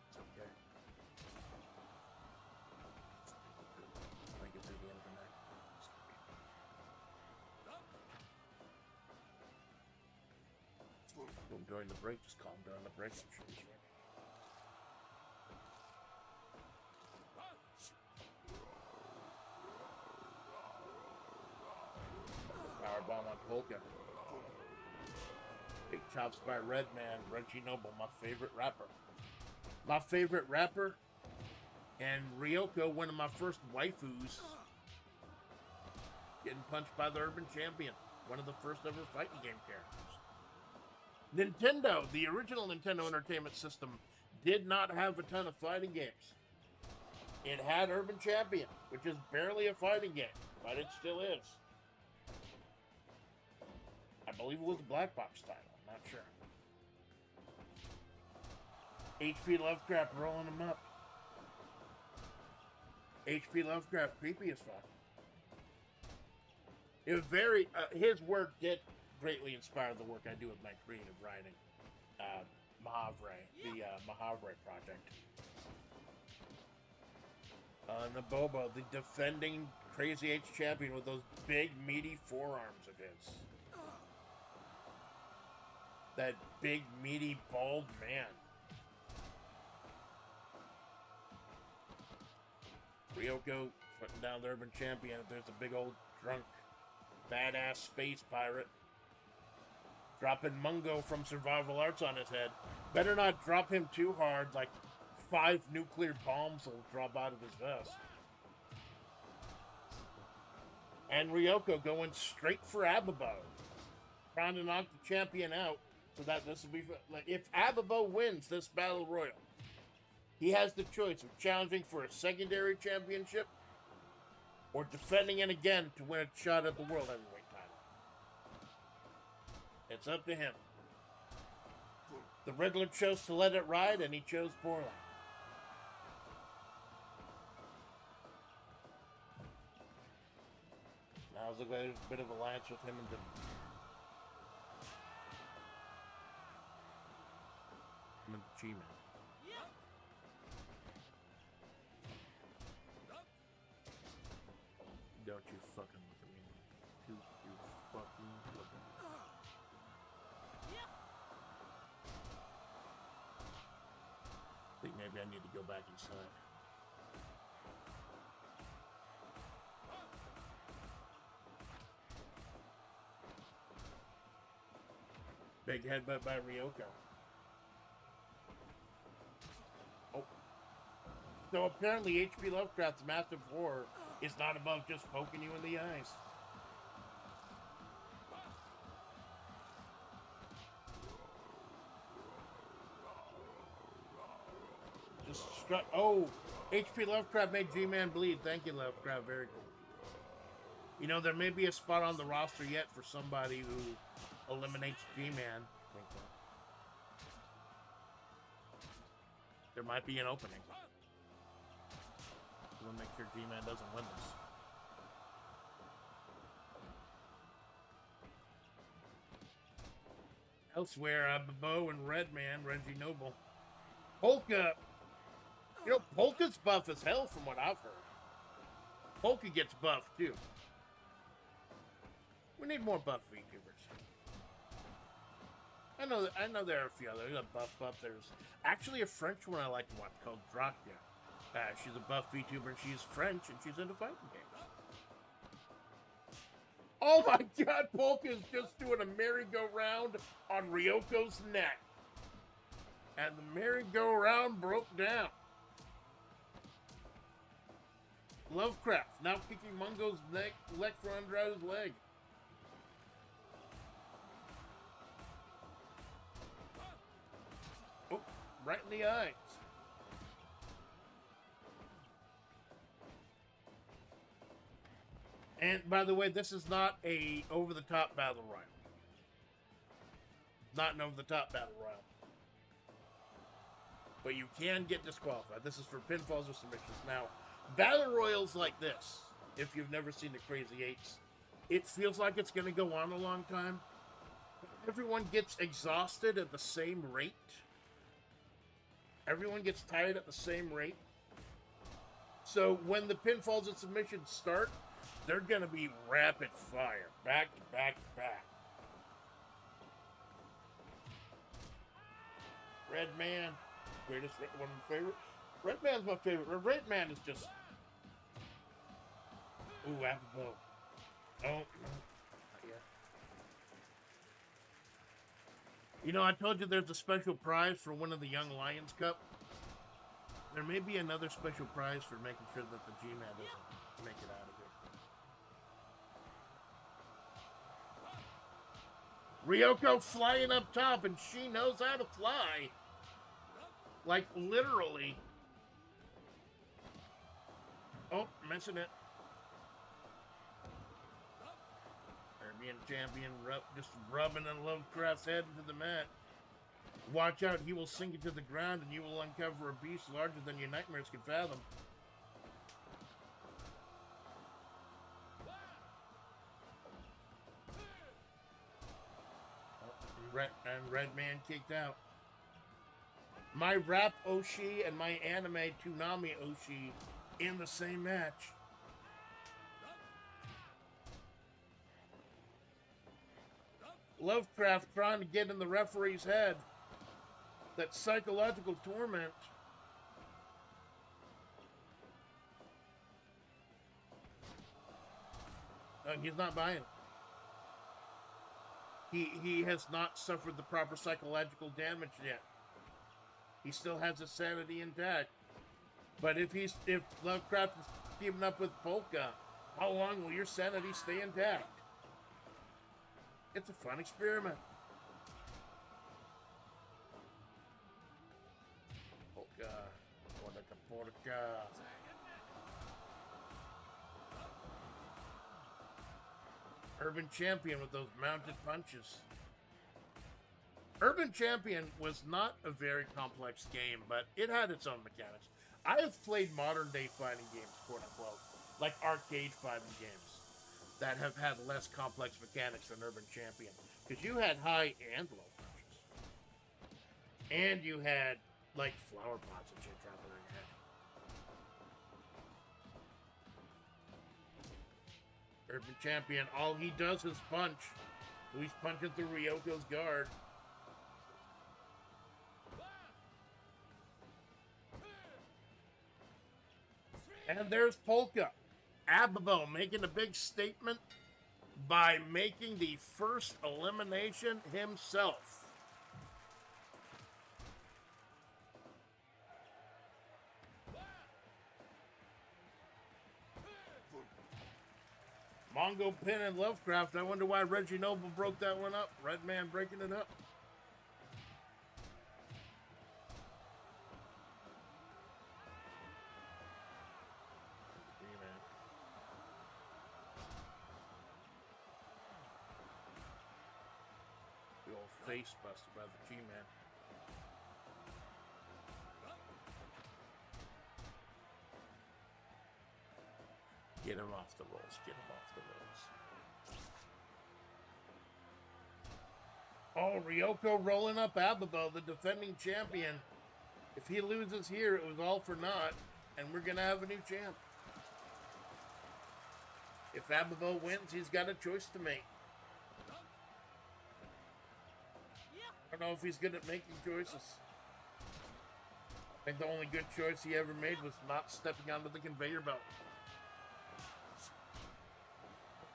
It's okay. Get through the end of the night. Don't during the break, just call him during the break. I'm sure he's ready. Powerbomb on Polka. Big chops by Redman, Reggie Noble, my favorite rapper. My favorite rapper. And Ryoko, one of my first waifus, getting punched by the Urban Champion. One of the first ever fighting game characters. Nintendo, the original Nintendo Entertainment System, did not have a ton of fighting games. It had Urban Champion, which is barely a fighting game, but it still is. I believe it was a black box title, I'm not sure. HP Lovecraft rolling them up. HP Lovecraft, creepy as fuck. It was very, his work did greatly inspire the work I do with my creative writing. Mahavre, the Mahavre project. Nabobo, the defending Crazy H champion with those big, meaty forearms of his. That big, meaty, bald man. Ryoko putting down the Urban Champion. There's a big old drunk, badass space pirate. Dropping Mungo from Survival Arts on his head. Better not drop him too hard, like 5 nuclear bombs will drop out of his vest. And Ryoko going straight for Ababo. Trying to knock the champion out so that this will be... Like, if Ababo wins this Battle Royal, he has the choice of challenging for a secondary championship or defending it again to win a shot at the World Heavyweight title. It's up to him. The Riddler chose to let it ride, and he chose poorly. Now there's a bit of alliance with him and the G-Man. don't you fucking look at me. You fucking look at me. I think maybe I need to go back inside. Big headbutt by Ryoko. Oh. So apparently H.P. Lovecraft's massive horror is not above just poking you in the eyes. Just struck. Oh, H.P. Lovecraft made G-Man bleed. Thank you, Lovecraft. Very cool. You know, there may be a spot on the roster yet for somebody who eliminates G-Man. There might be an opening. We'll make sure G-Man doesn't win this. Elsewhere, Bo and Redman, Reggie Noble. Polka. You know, Polka's buff as hell from what I've heard. Polka gets buffed too. We need more buff VTubers. I know there are a few others. There's a buff. There's actually a French one I like to watch called Drakya. She's a buff VTuber and she's French and she's into fighting games. Oh my god, Polka is just doing a merry-go-round on Ryoko's neck. And the merry-go-round broke down. Lovecraft now kicking Mungo's leg from under his leg. Oh, right in the eyes. And by the way, this is not a over-the-top battle royal. Not an over-the-top battle royal. But you can get disqualified. This is for pinfalls or submissions. Now, battle royals like this, if you've never seen the Crazy Eights, it feels like it's going to go on a long time. Everyone gets exhausted at the same rate. Everyone gets tired at the same rate. So when the pinfalls and submissions start, they're going to be rapid fire. Back to back to back. Red Man. Greatest, one of my favorites. Red Man's my favorite. Red Man is just... Ooh, apple blow. Oh, no. Not yet. You know, I told you there's a special prize for winning the Young Lions Cup. There may be another special prize for making sure that the G-Man doesn't make it out of here. Ryoko flying up top, and she knows how to fly. Like, literally. Oh, missing it. Caribbean champion just rubbing on Lovecraft's head into the mat. Watch out, he will sink it to the ground, and you will uncover a beast larger than your nightmares can fathom. And Red Man kicked out. My rap Oshi and my anime Toonami Oshi in the same match. Lovecraft trying to get in the referee's head. That psychological torment. He's not buying it. He has not suffered the proper psychological damage yet. He still has his sanity intact. But if Lovecraft is keeping up with Polka, how long will your sanity stay intact? It's a fun experiment. Polka. Polka. Urban Champion with those mounted punches. Urban Champion was not a very complex game, but it had its own mechanics. I have played modern day fighting games, quote unquote, like arcade fighting games that have had less complex mechanics than Urban Champion. Because you had high and low punches. And you had, like, flower pots and shit dropping on your head. Urban Champion, all he does is punch. So he's punching through Ryoko's guard. And there's Polka. Ababo making a big statement by making the first elimination himself. Mongo, Pin, and Lovecraft. I wonder why Reggie Noble broke that one up. Red Man breaking it up. The old face busted by the G-Man. Get him off the rolls. Get him off the rolls. Oh, Ryoko rolling up Ababo, the defending champion. If he loses here, it was all for naught, and we're going to have a new champ. If Ababo wins, he's got a choice to make. I don't know if he's good at making choices. I think the only good choice he ever made was not stepping onto the conveyor belt.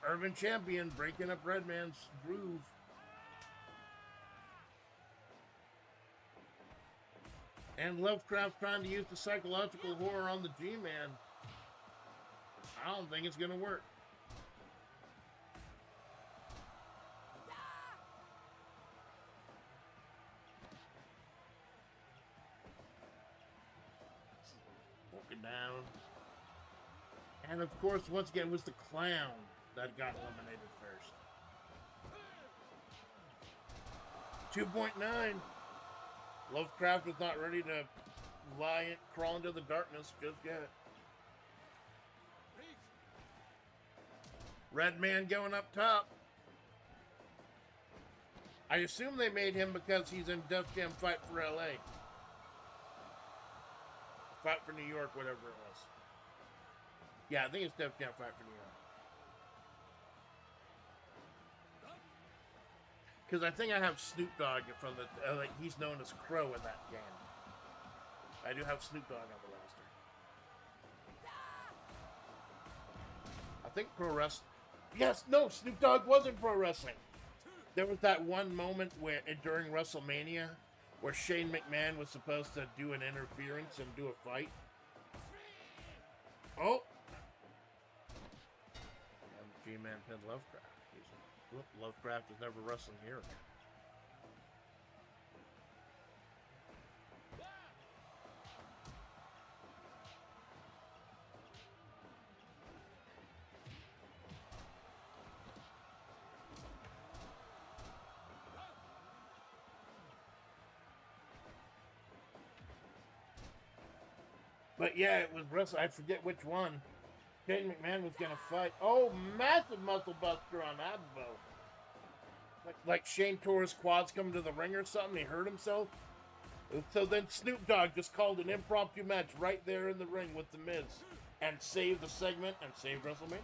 Urban Champion breaking up Redman's groove. And Lovecraft trying to use the psychological horror on the G-Man. I don't think it's going to work. Walking down. And of course, once again, it was the clown that got eliminated first. 2.9. Lovecraft was not ready to crawl into the darkness just yet. Red Man going up top. I assume they made him because he's in Def Jam Fight for LA. Fight for New York, whatever it was. Yeah, I think it's Def Jam Fight for New York. Because I think I have Snoop Dogg from the... like he's known as Crow in that game. I do have Snoop Dogg on the roster. I think Pro Wrestling... Yes, no, Snoop Dogg wasn't Pro Wrestling. There was that one moment where during WrestleMania where Shane McMahon was supposed to do an interference and do a fight. Oh! And G-Man pinned Lovecraft. Lovecraft is never wrestling here again. But yeah, it was wrestling. I forget which one. Shane McMahon was going to fight. Oh, massive muscle buster on Ababo. Like Shane tore his quads coming to the ring or something. He hurt himself. So then Snoop Dogg just called an impromptu match right there in the ring with The Miz. And saved the segment and saved WrestleMania.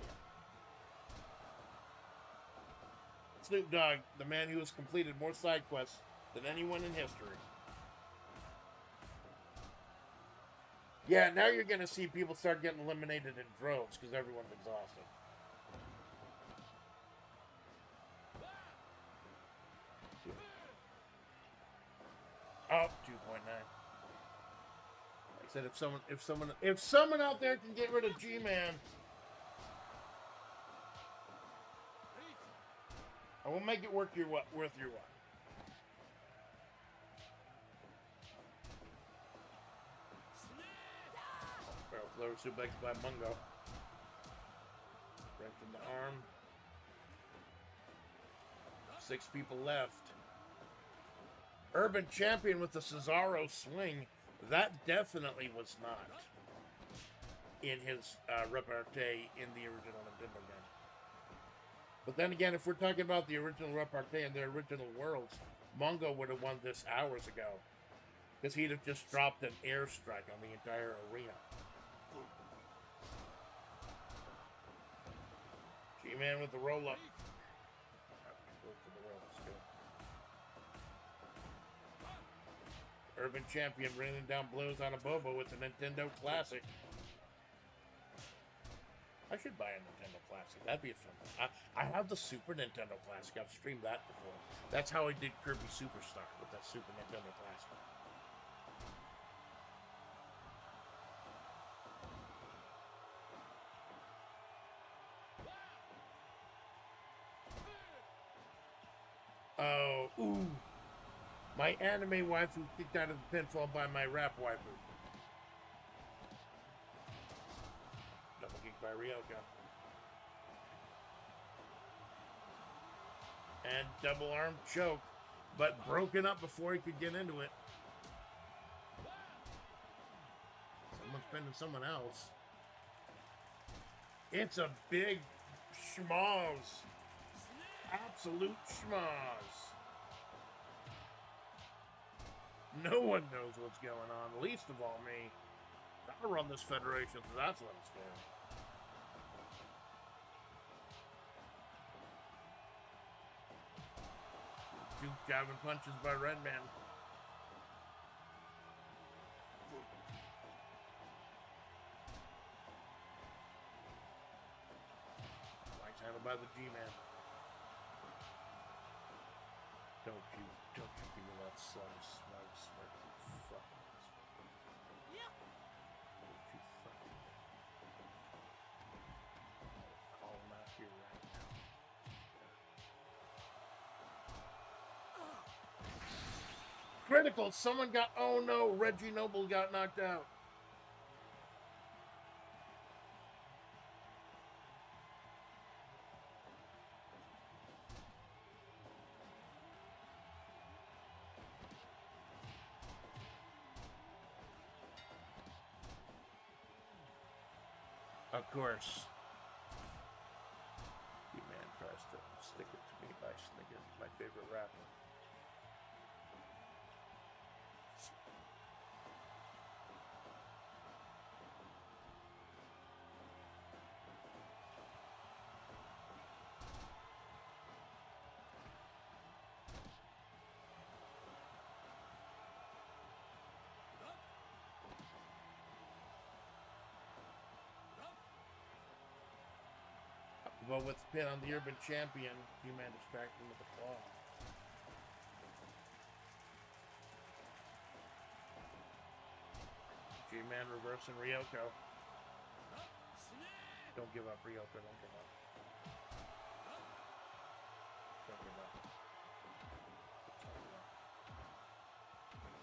Snoop Dogg, the man who has completed more side quests than anyone in history. Yeah, now you're going to see people start getting eliminated in droves because everyone's exhausted. Oh, 2.9. Like I said, if someone out there can get rid of G-Man, I will make it worth your while. Lower suplex by Mungo. Right from the arm. 6 people left. Urban Champion with the Cesaro swing. That definitely was not in his repartee in the original Nintendo game. But then again, if we're talking about the original repartee and the original worlds, Mungo would have won this hours ago. Because he'd have just dropped an airstrike on the entire arena. G-Man with the roll up. Fight. Urban Champion bringing down blows on a Bobo with the Nintendo Classic. I should buy a Nintendo Classic. That'd be a fun one. I have the Super Nintendo Classic. I've streamed that before. That's how I did Kirby Superstar with that Super Nintendo Classic. Oh, ooh. My anime waifu kicked out of the pinfall by my rap waifu. Double kick by Ryoko. And double arm choke, but broken up before he could get into it. Someone's pinning someone else. It's a big schmoz. Absolute schmoz. No one knows what's going on, least of all me. I run this federation, so that's what it's doing. Two jabbing punches by Redman. Flank's handled by the G-Man. Don't you give me that smug smirk, you fucking Yeah. don't you fucking call him out here right now. Critical, someone got, oh no, Reggie Noble got knocked out. Of course. You man tries to stick it to me by Snickers, my favorite rapper. But with the pin on the Urban Champion, Q-Man distracted him with the claw. G-Man reversing Ryoko. Don't give up, Ryoko. Don't give up. Don't give up.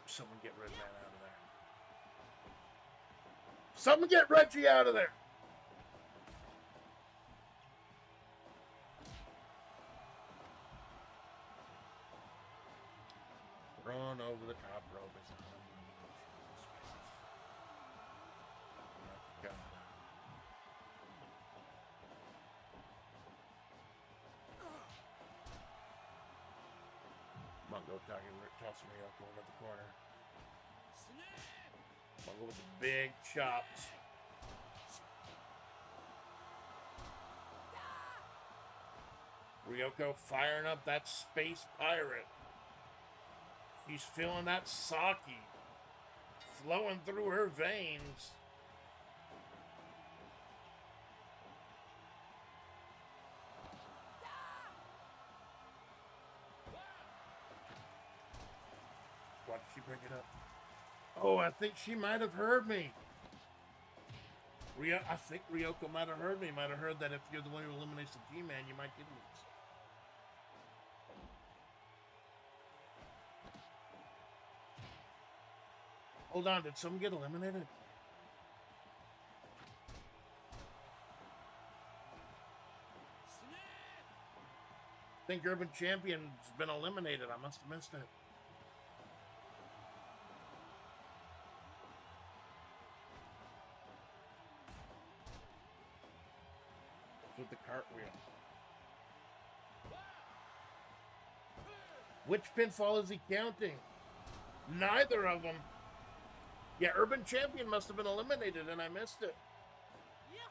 Someone get Redman out of there. Someone get Reggie out of there! Thrown over the top rope is not. Mungo tossing Ryoko into the corner. Mungo with the big chops. Ryoko firing up that space pirate. She's feeling that sake flowing through her veins. Why did she bring it up? Oh, I think she might have heard me. I think Ryoko might have heard me. Might have heard that if you're the one who eliminates the G-Man, you might get it. Hold on, did someone get eliminated? I think Urban Champion's been eliminated. I must have missed it. With the cartwheel. Which pinfall is he counting? Neither of them. Yeah, Urban Champion must have been eliminated and I missed it. Yeah.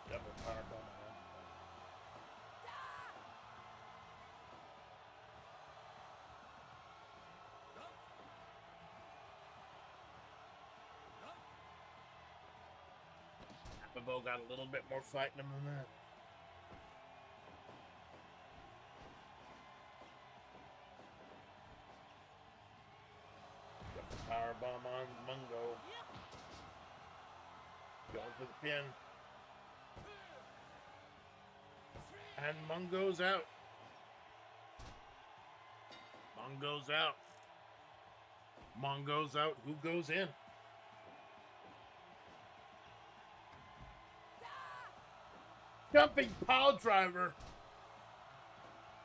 Double pop Abibo got a little bit more fight in him than that. Got the power bomb on Mungo. Going for the pin. And Mungo's out. Mungo's out. Mungo's out. Who goes in? Jumping pile driver.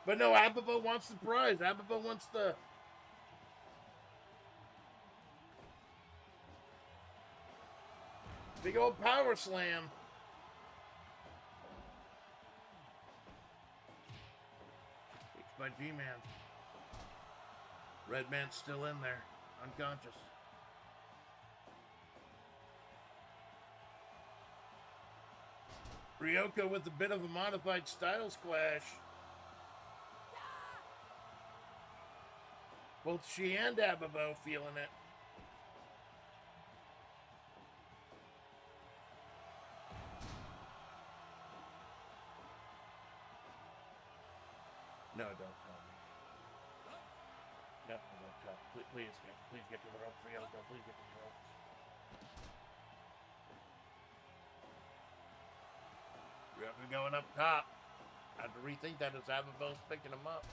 But no, Abibo wants the prize. Abibo wants the... big old power slam. It's by G-Man. Red Man's still in there. Unconscious. Ryoko with a bit of a modified Styles Clash. Both she and Abibo feeling it. No, don't tell me. No, don't tell me. Please get to the ropes, Ryoko. Please get to the ropes. Ryoko going up top. I have to rethink that as Abibo's picking him up.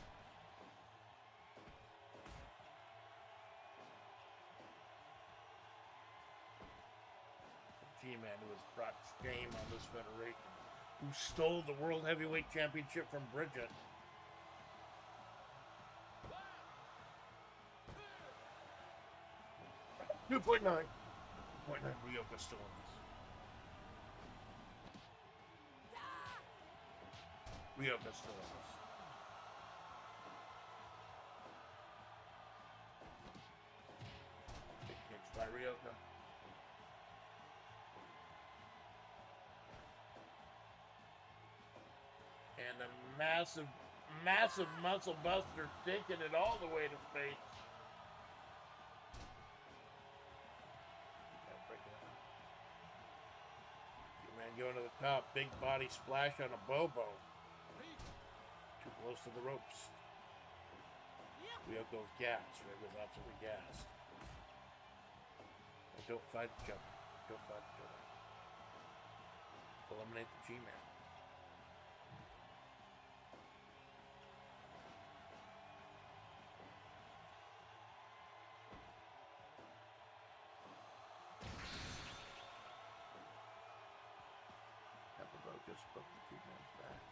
G-Man who has brought shame on this federation, who stole the World Heavyweight Championship from Bridget. .9. Ryoko's still in this. Ryoko's still in this. Big kicks by Ryoko. And a massive muscle buster taking it all the way to space. Man going to the top, big body splash on a Bobo. Too close to the ropes. Ryoko's gassed. Ryoko's absolutely gassed. And don't fight each other. Don't fight each other. Eliminate the G-Man. Just broke the G-Man's back.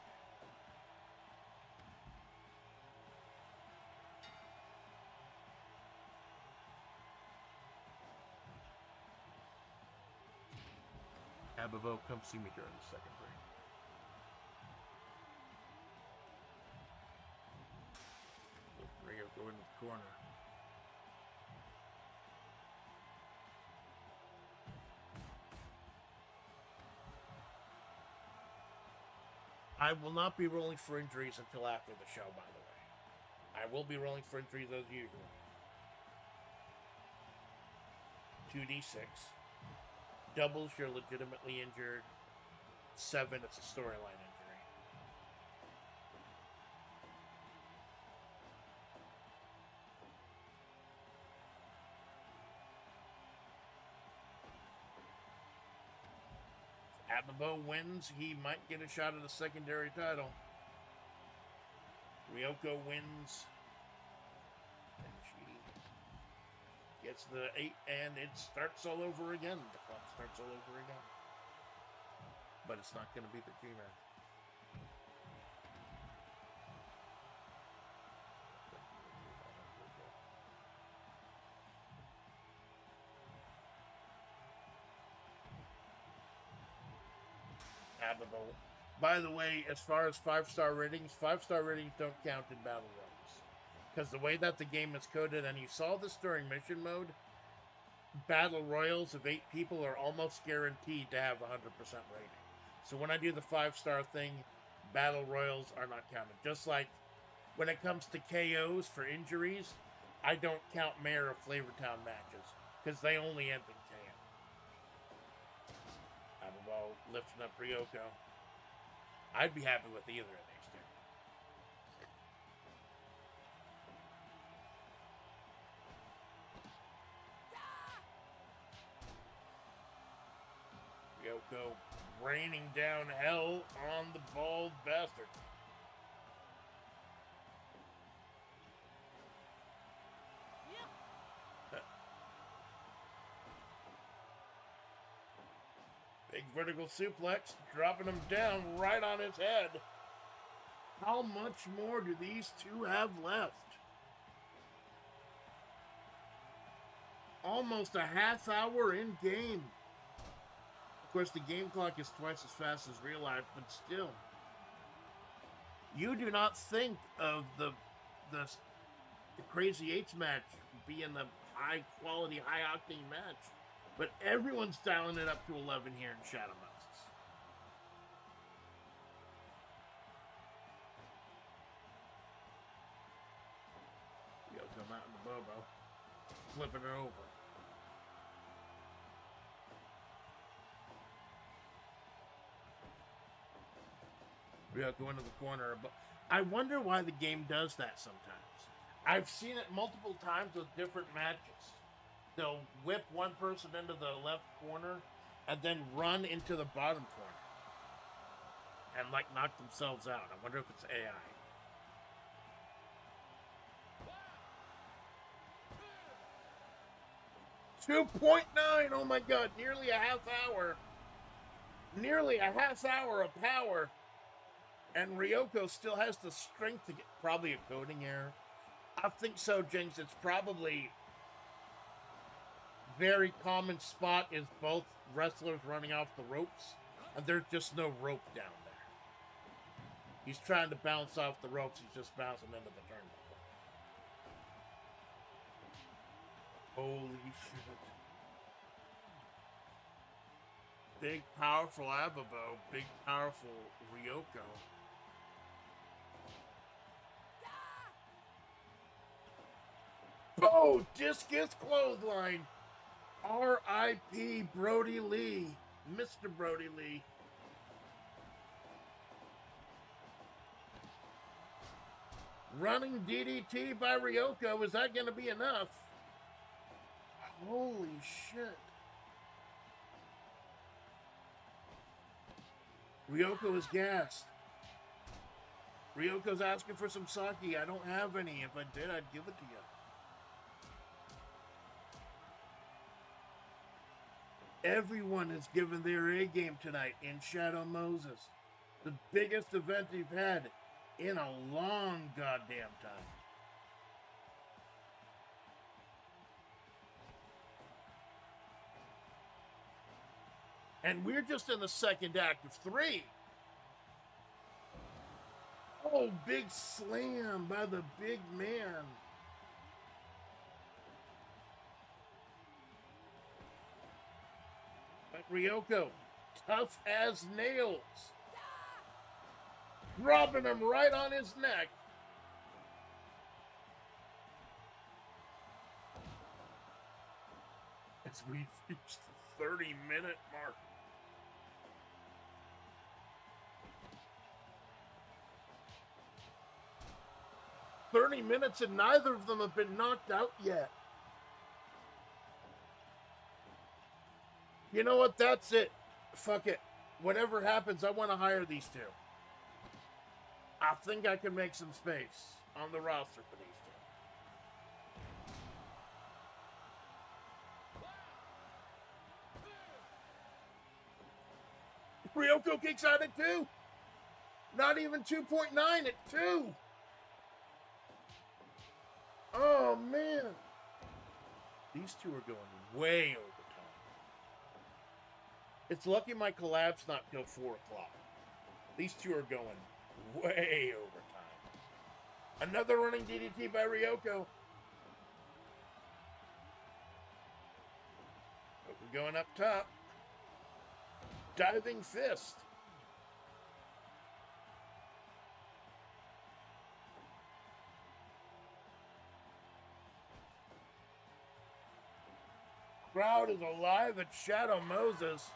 Abibo, come see me during the second break. Ryoko in the corner. I will not be rolling for injuries until after the show, by the way. I will be rolling for injuries as usual. 2d6. Doubles, you're legitimately injured. 7, it's a storyline injury. Abibo wins, he might get a shot at a secondary title. Ryoko wins, and she gets the 8, and it starts all over again. The clock starts all over again. But it's not going to be the G-Man. Abibo. By the way, as far as 5-star ratings, 5-star ratings don't count in battle royals. Because the way that the game is coded, and you saw this during mission mode, battle royals of 8 people are almost guaranteed to have 100% rating. So when I do the 5-star thing, battle royals are not counted. Just like when it comes to KOs for injuries, I don't count Mayor of Flavortown matches because they only end in KO. Abibo lifting up Ryoko. I'd be happy with either of these two. Ryoko raining down hell on the bald bastard. Big vertical suplex, dropping him down right on his head. How much more do these two have left? Almost a half hour in game. Of course, the game clock is twice as fast as real life, but still. You do not think of the Crazy Eights match being the high quality, high octane match. But everyone's dialing it up to 11 here in Shadow Moses. Ryoko out in the Bobo. Flipping it over. Ryoko into the corner. But I wonder why the game does that sometimes. I've seen it multiple times with different matches. They'll whip one person into the left corner and then run into the bottom corner and like knock themselves out. I wonder if it's AI. 2.9! Oh my god, nearly a half hour. Nearly a half hour of power. And Ryoko still has the strength to get. Probably a coding error. I think so, Jinx. It's probably very common spot is both wrestlers running off the ropes, and there's just no rope down there. He's trying to bounce off the ropes. He's just bouncing into the turnbuckle. Holy shit. Big, powerful Ababo. Big, powerful Ryoko. Oh, discus clothesline. R.I.P. Brody Lee. Mr. Brody Lee. Running DDT by Ryoko. Is that going to be enough? Holy shit. Ryoko is gassed. Ryoko's asking for some sake. I don't have any. If I did, I'd give it to you. Everyone is giving their A game tonight in Shadow Moses. The biggest event they've had in a long goddamn time. And we're just in the second act of 3. Oh, big slam by the big man. But Ryoko, tough as nails. Dropping him right on his neck. As we've reached the 30-minute mark. "30 minutes and neither of them have been knocked out yet." You know what? That's it. Fuck it. Whatever happens, I want to hire these two. I think I can make some space on the roster for these two. Ryoko kicks out at 2. Not even 2.9 at 2. Oh, man. These two are going way over time. It's lucky my collab's not till 4 o'clock. These two are going way over time. Another running DDT by Ryoko. Ryoko going up top. Diving fist. Crowd is alive at Shadow Moses.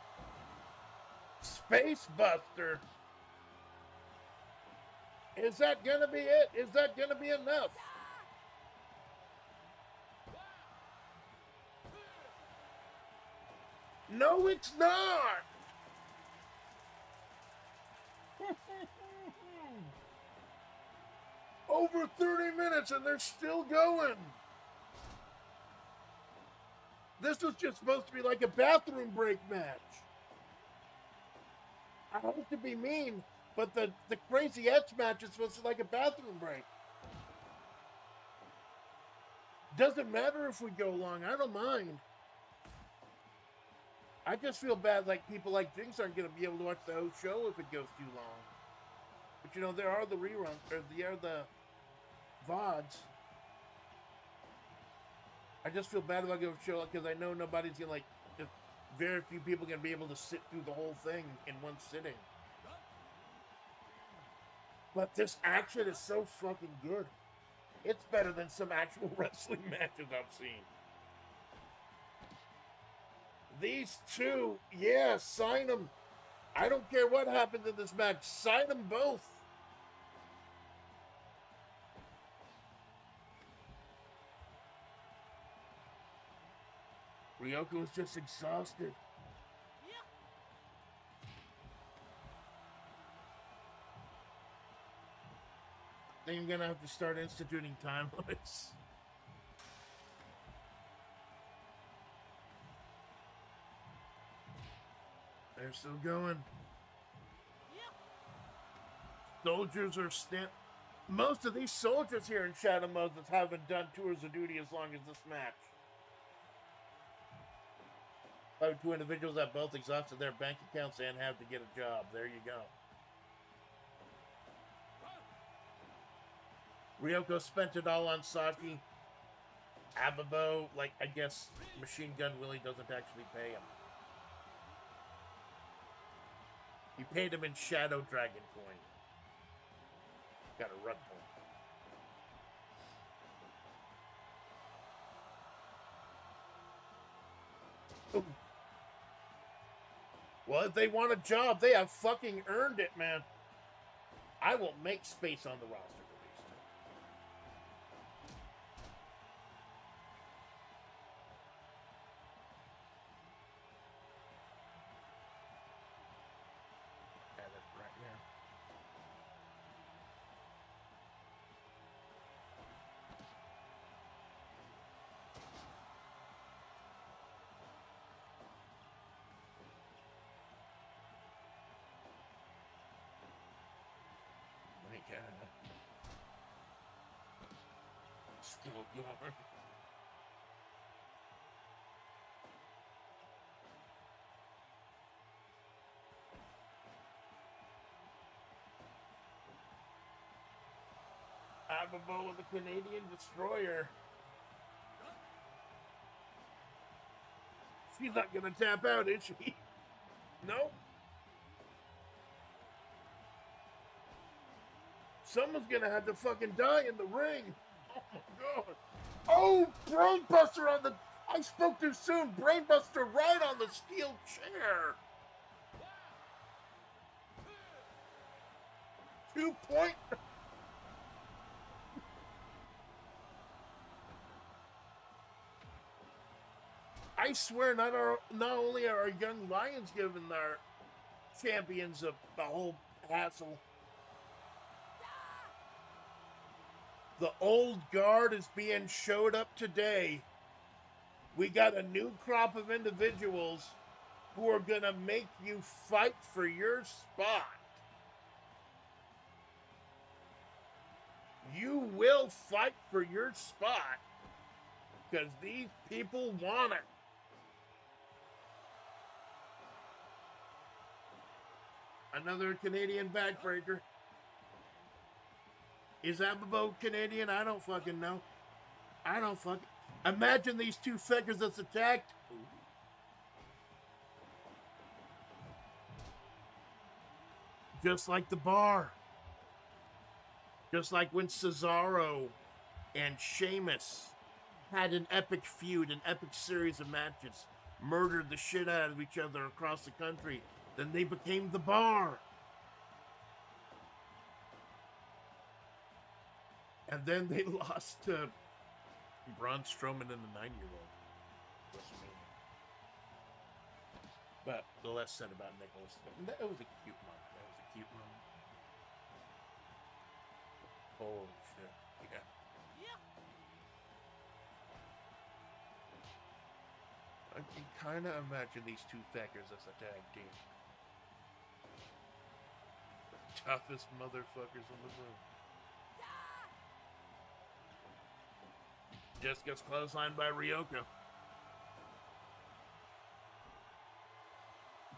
Space Buster. Is that gonna be it? Is that gonna be enough? No, it's not. Over 30 minutes and they're still going. This was just supposed to be like a bathroom break match. I hate to be mean, but the Crazy X match is supposed to be like a bathroom break. Doesn't matter if we go long. I don't mind. I just feel bad like people like Jinx aren't going to be able to watch the whole show if it goes too long. But you know, there are the reruns, or there are the VODs. I just feel bad about going to show because I know nobody's going to like, just very few people are going to be able to sit through the whole thing in one sitting. But this action is so fucking good. It's better than some actual wrestling matches I've seen. These two, yeah, sign them. I don't care what happens in this match. Sign them both. Ryoko is just exhausted. I think I'm gonna have to start instituting time limits. They're still going. Soldiers are most of these soldiers here in Shadow Moses haven't done tours of duty as long as this match. Two individuals that both exhausted their bank accounts and have to get a job. There you go. Ryoko spent it all on Saki. Ababo, like, I guess Machine Gun Willie doesn't actually pay him. He paid him in Shadow Dragon coin. Got a run point. Ooh. Well, if they want a job, they have fucking earned it, man. I will make space on the roster for these two. Yeah, that's right here. My God. Still going. Ababo with the Canadian Destroyer. She's not gonna tap out, is she? Nope. Someone's gonna have to fucking die in the ring. Oh my God. Oh, Brainbuster on the... I spoke too soon. Brainbuster right on the steel chair. 2 point... I swear, not only are our young lions giving our champions the whole hassle. The old guard is being showed up today. We got a new crop of individuals who are going to make you fight for your spot. You will fight for your spot because these people want it. Another Canadian backbreaker. Is Ababo Canadian? I don't fucking know. I don't fucking... Imagine these two figures that's attacked. Just like the bar. Just like when Cesaro and Sheamus had an epic feud, an epic series of matches, murdered the shit out of each other across the country, Then they became the Bar. And then they lost to Braun Strowman and the 9-year-old. WrestleMania. But the less said about Nicholas, that was a cute moment. That was a cute moment. Holy shit. Yeah. I can kind of imagine these two fuckers as a tag team. The toughest motherfuckers in the room. Just gets clotheslined by Ryoko.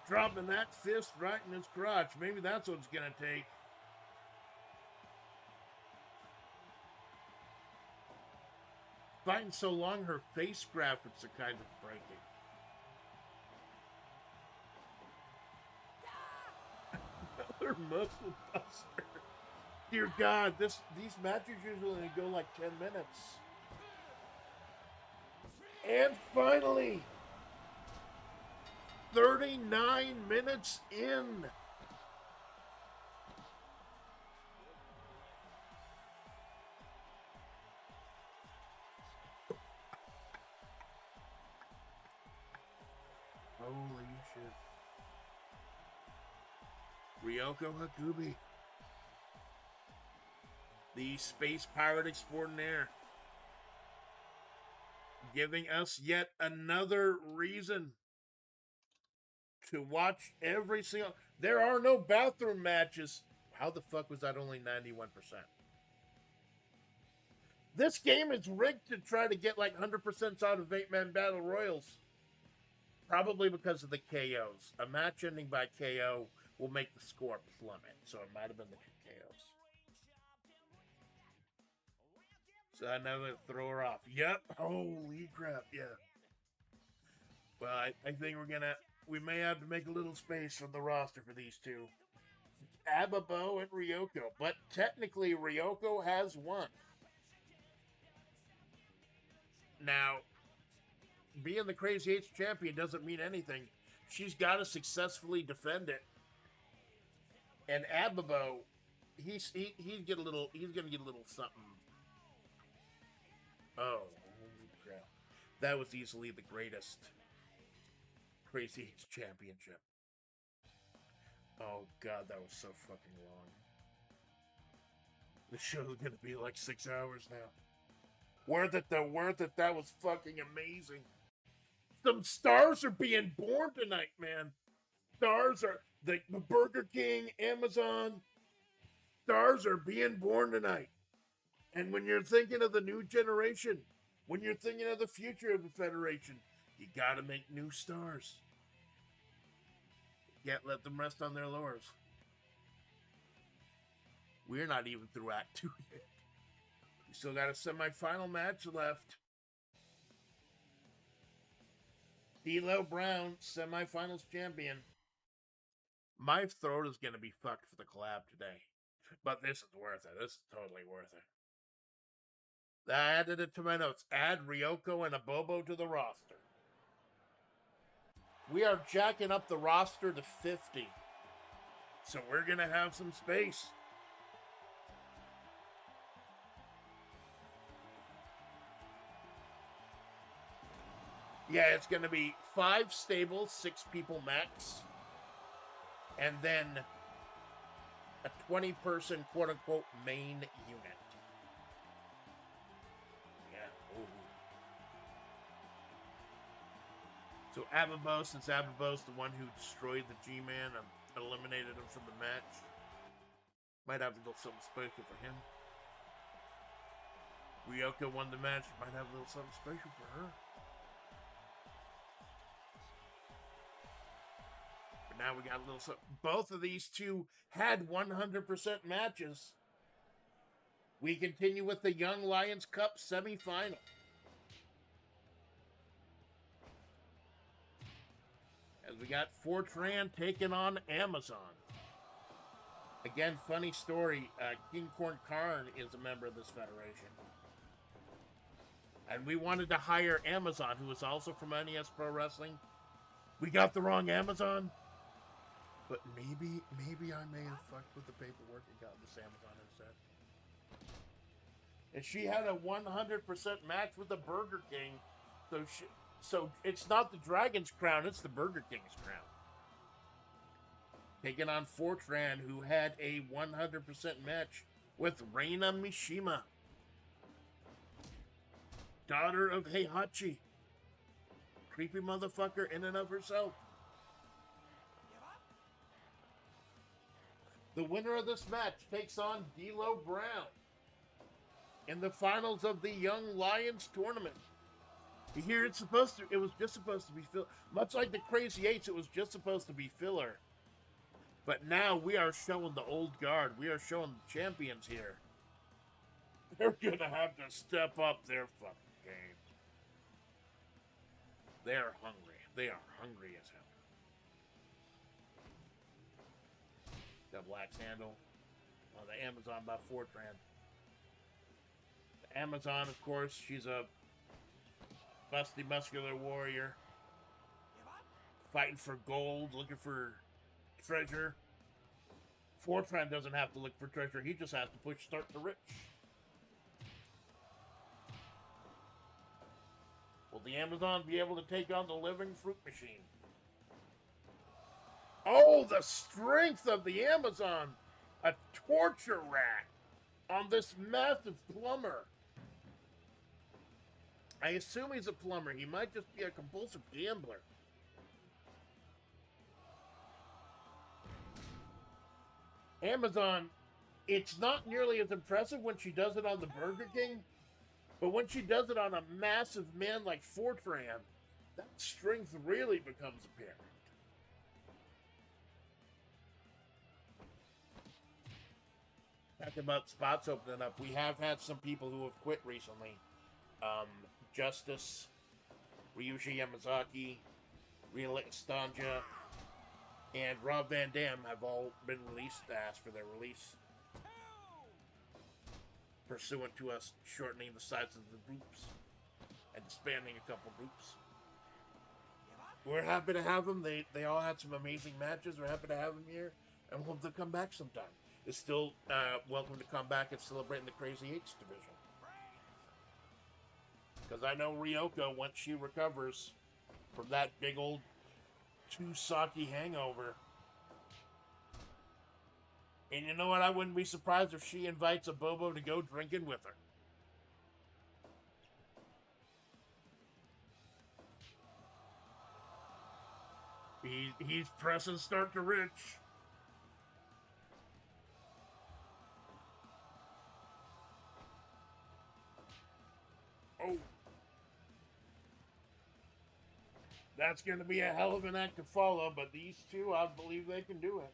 Dropping that fist right in his crotch. Maybe that's what it's going to take. Fighting so long, her face graphics are kind of breaking. Another muscle buster. Dear God, these matches usually only go like 10 minutes. And finally, 39 minutes in. Holy shit. Ryoko Hakubi. The space pirate extraordinaire. Giving us yet another reason to watch every single... There are no bathroom matches. How the fuck was that only 91%? This game is rigged to try to get like 100% out of 8-man battle royals. Probably because of the KOs. A match ending by KO will make the score plummet. So it might have been the KOs. So I know it throw her off. Yep. Holy crap. Yeah. Well, I think we may have to make a little space from the roster for these two. Ababo and Ryoko. But technically, Ryoko has won. Now, being the Crazy H champion doesn't mean anything. She's got to successfully defend it. And Ababo, he's gonna get a little something. Oh, holy crap. That was easily the greatest Crazy H championship. Oh god, that was so fucking long. The show's gonna be like 6 hours now. Worth it though, worth it. That was fucking amazing. Some stars are being born tonight, man. Stars are the Burger King, Amazon. Stars are being born tonight. And when you're thinking of the new generation, when you're thinking of the future of the Federation, you gotta make new stars. You can't let them rest on their laurels. We're not even through Act 2 yet. We still got a semi-final match left. D'Lo Brown, semifinals champion. My throat is going to be fucked for the collab today. But this is worth it. This is totally worth it. I added it to my notes. Add Ryoko and Abobo to the roster. We are jacking up the roster to 50. So we're going to have some space. Yeah, it's going to be 5 stables, 6 people max. And then a 20-person, quote-unquote, main unit. Yeah. Ooh. So Ababo, since Ababo's the one who destroyed the G-Man and eliminated him from the match, might have a little something special for him. Ryoko won the match, might have a little something special for her. Now we got a little... Both of these two had 100% matches. We continue with the Young Lions Cup semifinal. As we got Fortran taking on Amazon. Again, funny story. King Corn Karn is a member of this federation. And we wanted to hire Amazon, who is also from NES Pro Wrestling. We got the wrong Amazon. But maybe I may have fucked with the paperwork and gotten this Amazon instead. And she had a 100% match with the Burger King. So it's not the Dragon's crown, it's the Burger King's crown. Taking on Fortran, who had a 100% match with Reina Mishima, daughter of Heihachi. Creepy motherfucker in and of herself. The winner of this match takes on D'Lo Brown in the finals of the Young Lions tournament. Here it was just supposed to be filler. Much like the Crazy Eights, it was just supposed to be filler. But now we are showing the old guard. We are showing the champions here. They're gonna have to step up their fucking game. They are hungry. They are hungry as hell. Double axe handle on the Amazon by Fortran. The Amazon, of course, she's a busty, muscular warrior. Fighting for gold, looking for treasure. Fortran doesn't have to look for treasure. He just has to push start to rich. Will the Amazon be able to take on the living fruit machine? Oh, the strength of the Amazon! A torture rack on this massive plumber. I assume he's a plumber. He might just be a compulsive gambler. Amazon, it's not nearly as impressive when she does it on the Burger King, but when she does it on a massive man like Fortran, that strength really becomes apparent. Talking about spots opening up, we have had some people who have quit recently. Justice, Ryuji Yamazaki, Real Estanja, and Rob Van Dam have all been released, asked for their release, pursuant to us shortening the size of the groups and disbanding a couple groups. We're happy to have them. They all had some amazing matches. We're happy to have them here, and hope they'll come back sometime. It's still welcome to come back and celebrating the Crazy Eights division. Because I know Ryoko, once she recovers from that big old two-sake hangover. And you know what? I wouldn't be surprised if she invites a Bobo to go drinking with her. He's pressing start to rich. Oh. That's going to be a hell of an act to follow, but these two, I believe they can do it.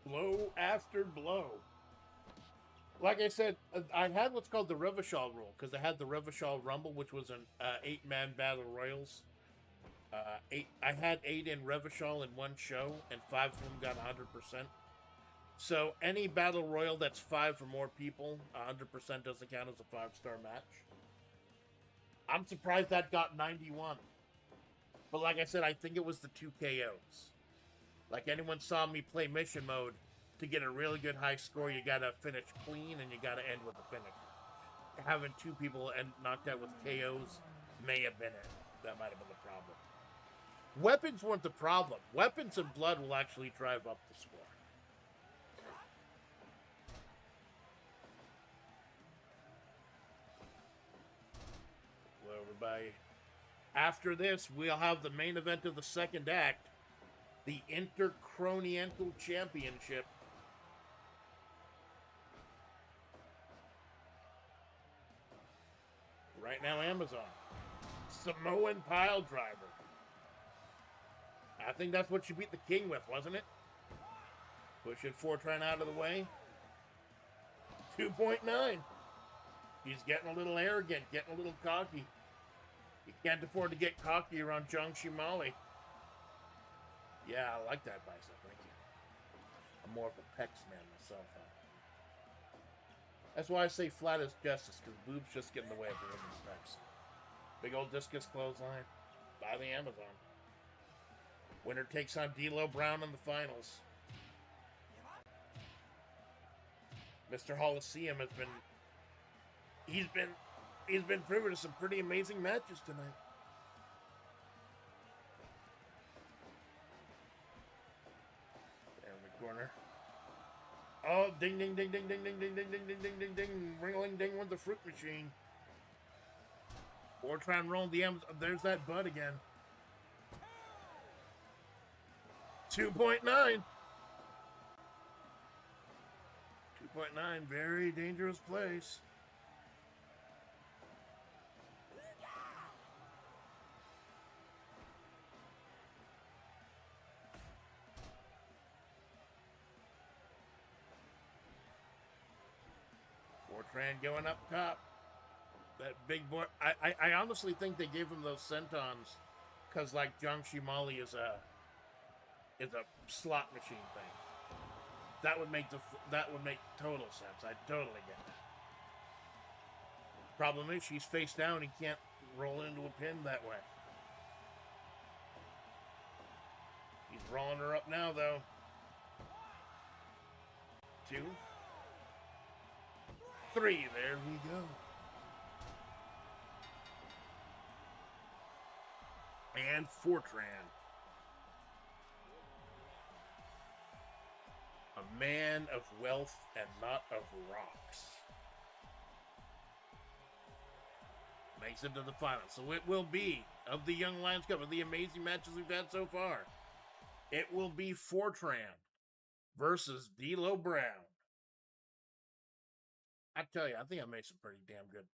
Blow after blow. Like I said, I had what's called the Revachol rule, because I had the Revachol Rumble, which was an 8-man battle royals. I had 8 in Revachol in one show, and 5 of them got 100%. So any battle royal that's 5 or more people, 100% doesn't count as a 5-star match. I'm surprised that got 91. But like I said, I think it was the 2 KOs. Like anyone saw me play mission mode, to get a really good high score, you gotta finish clean and you gotta end with a finish. Having 2 people end knocked out with KOs may have been it. That might have been the problem. Weapons weren't the problem. Weapons and blood will actually drive up the score. Hello, everybody. After this, we'll have the main event of the second act, the Intercontinental Championship. Right now, Amazon. Samoan pile driver. I think that's what she beat the King with, wasn't it? Pushing Fortran out of the way. 2.9. He's getting a little arrogant, getting a little cocky. He can't afford to get cocky around Zhang Shimali. Yeah, I like that bicep, thank you. I'm more of a pecs man myself, huh? That's why I say flat as justice, because boobs just get in the way of the women's pecs. Big old discus clothesline by the Amazon. Winner takes on D'Lo Brown in the finals. Mr. Coliseum has been he's been privy to some pretty amazing matches tonight. There in the corner. Oh, ding ding ding ding ding ding ding ding ding ding ding ding ding, ringling ding with the fruit machine. Or try and roll the M's. There's that butt again. 2.9. 2.9, very dangerous place. Fortran going up top. That big boy. I honestly think they gave him those sentons because like Jiang Shimali is a slot machine thing. That would make total sense. I totally get it. Problem is she's face down. He can't roll into a pin that way. He's rolling her up now though. 2, 3. There we go. And Fortran. A man of wealth and not of rocks. Makes it to the final. So it will be, of the Young Lions Cup, of the amazing matches we've had so far, it will be Fortran versus D'Lo Brown. I tell you, I think I made some pretty damn good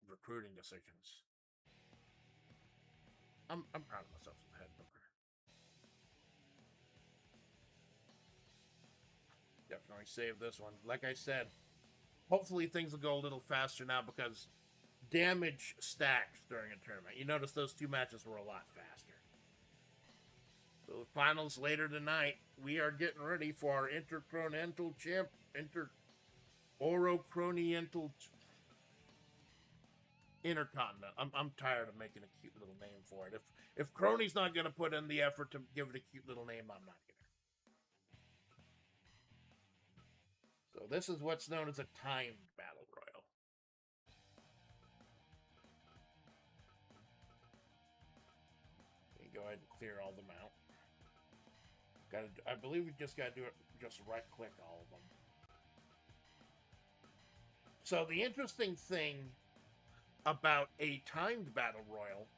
recruiting decisions. I'm proud of myself as a head booker. Definitely save this one. Like I said, hopefully things will go a little faster now because damage stacks during a tournament. You notice those 2 matches were a lot faster. So the finals later tonight, we are getting ready for our intercontinental Intercontinent. I'm tired of making a cute little name for it. If Crony's not going to put in the effort to give it a cute little name, I'm not going to. So this is what's known as a timed battle royal. You go ahead and clear all of them out. I believe we just got to do it. Just right click all of them. So the interesting thing about a timed battle royal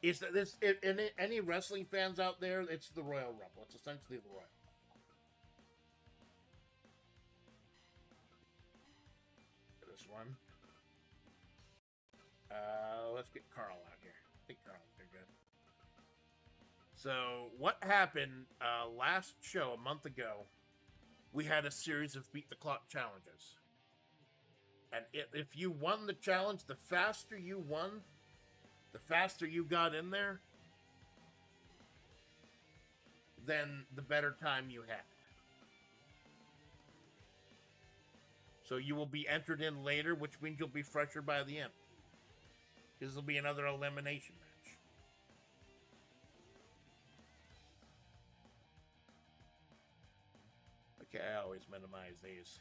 is that any wrestling fans out there, it's the Royal Rumble. It's essentially the Royal Rumble. This one. Let's get Carl out here. I think Carl will be good. So what happened last show a month ago? We had a series of beat the clock challenges. And if you won the challenge, the faster you won, the faster you got in there, then the better time you had. So you will be entered in later, which means you'll be fresher by the end. This will be another elimination match. Okay, I always minimize these.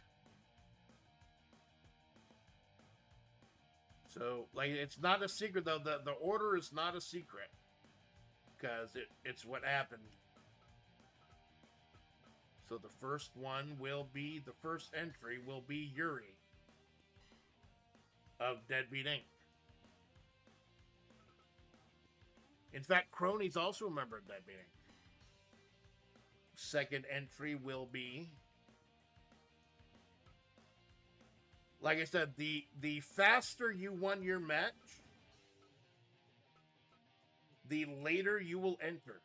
So, like, it's not a secret, though. The order is not a secret. Because it's what happened. So the first one will be, the first entry will be Yuri of Deadbeat Inc. In fact, Crony's also a member of Deadbeat Inc. Second entry will be, like I said, the faster you won your match, the later you will enter.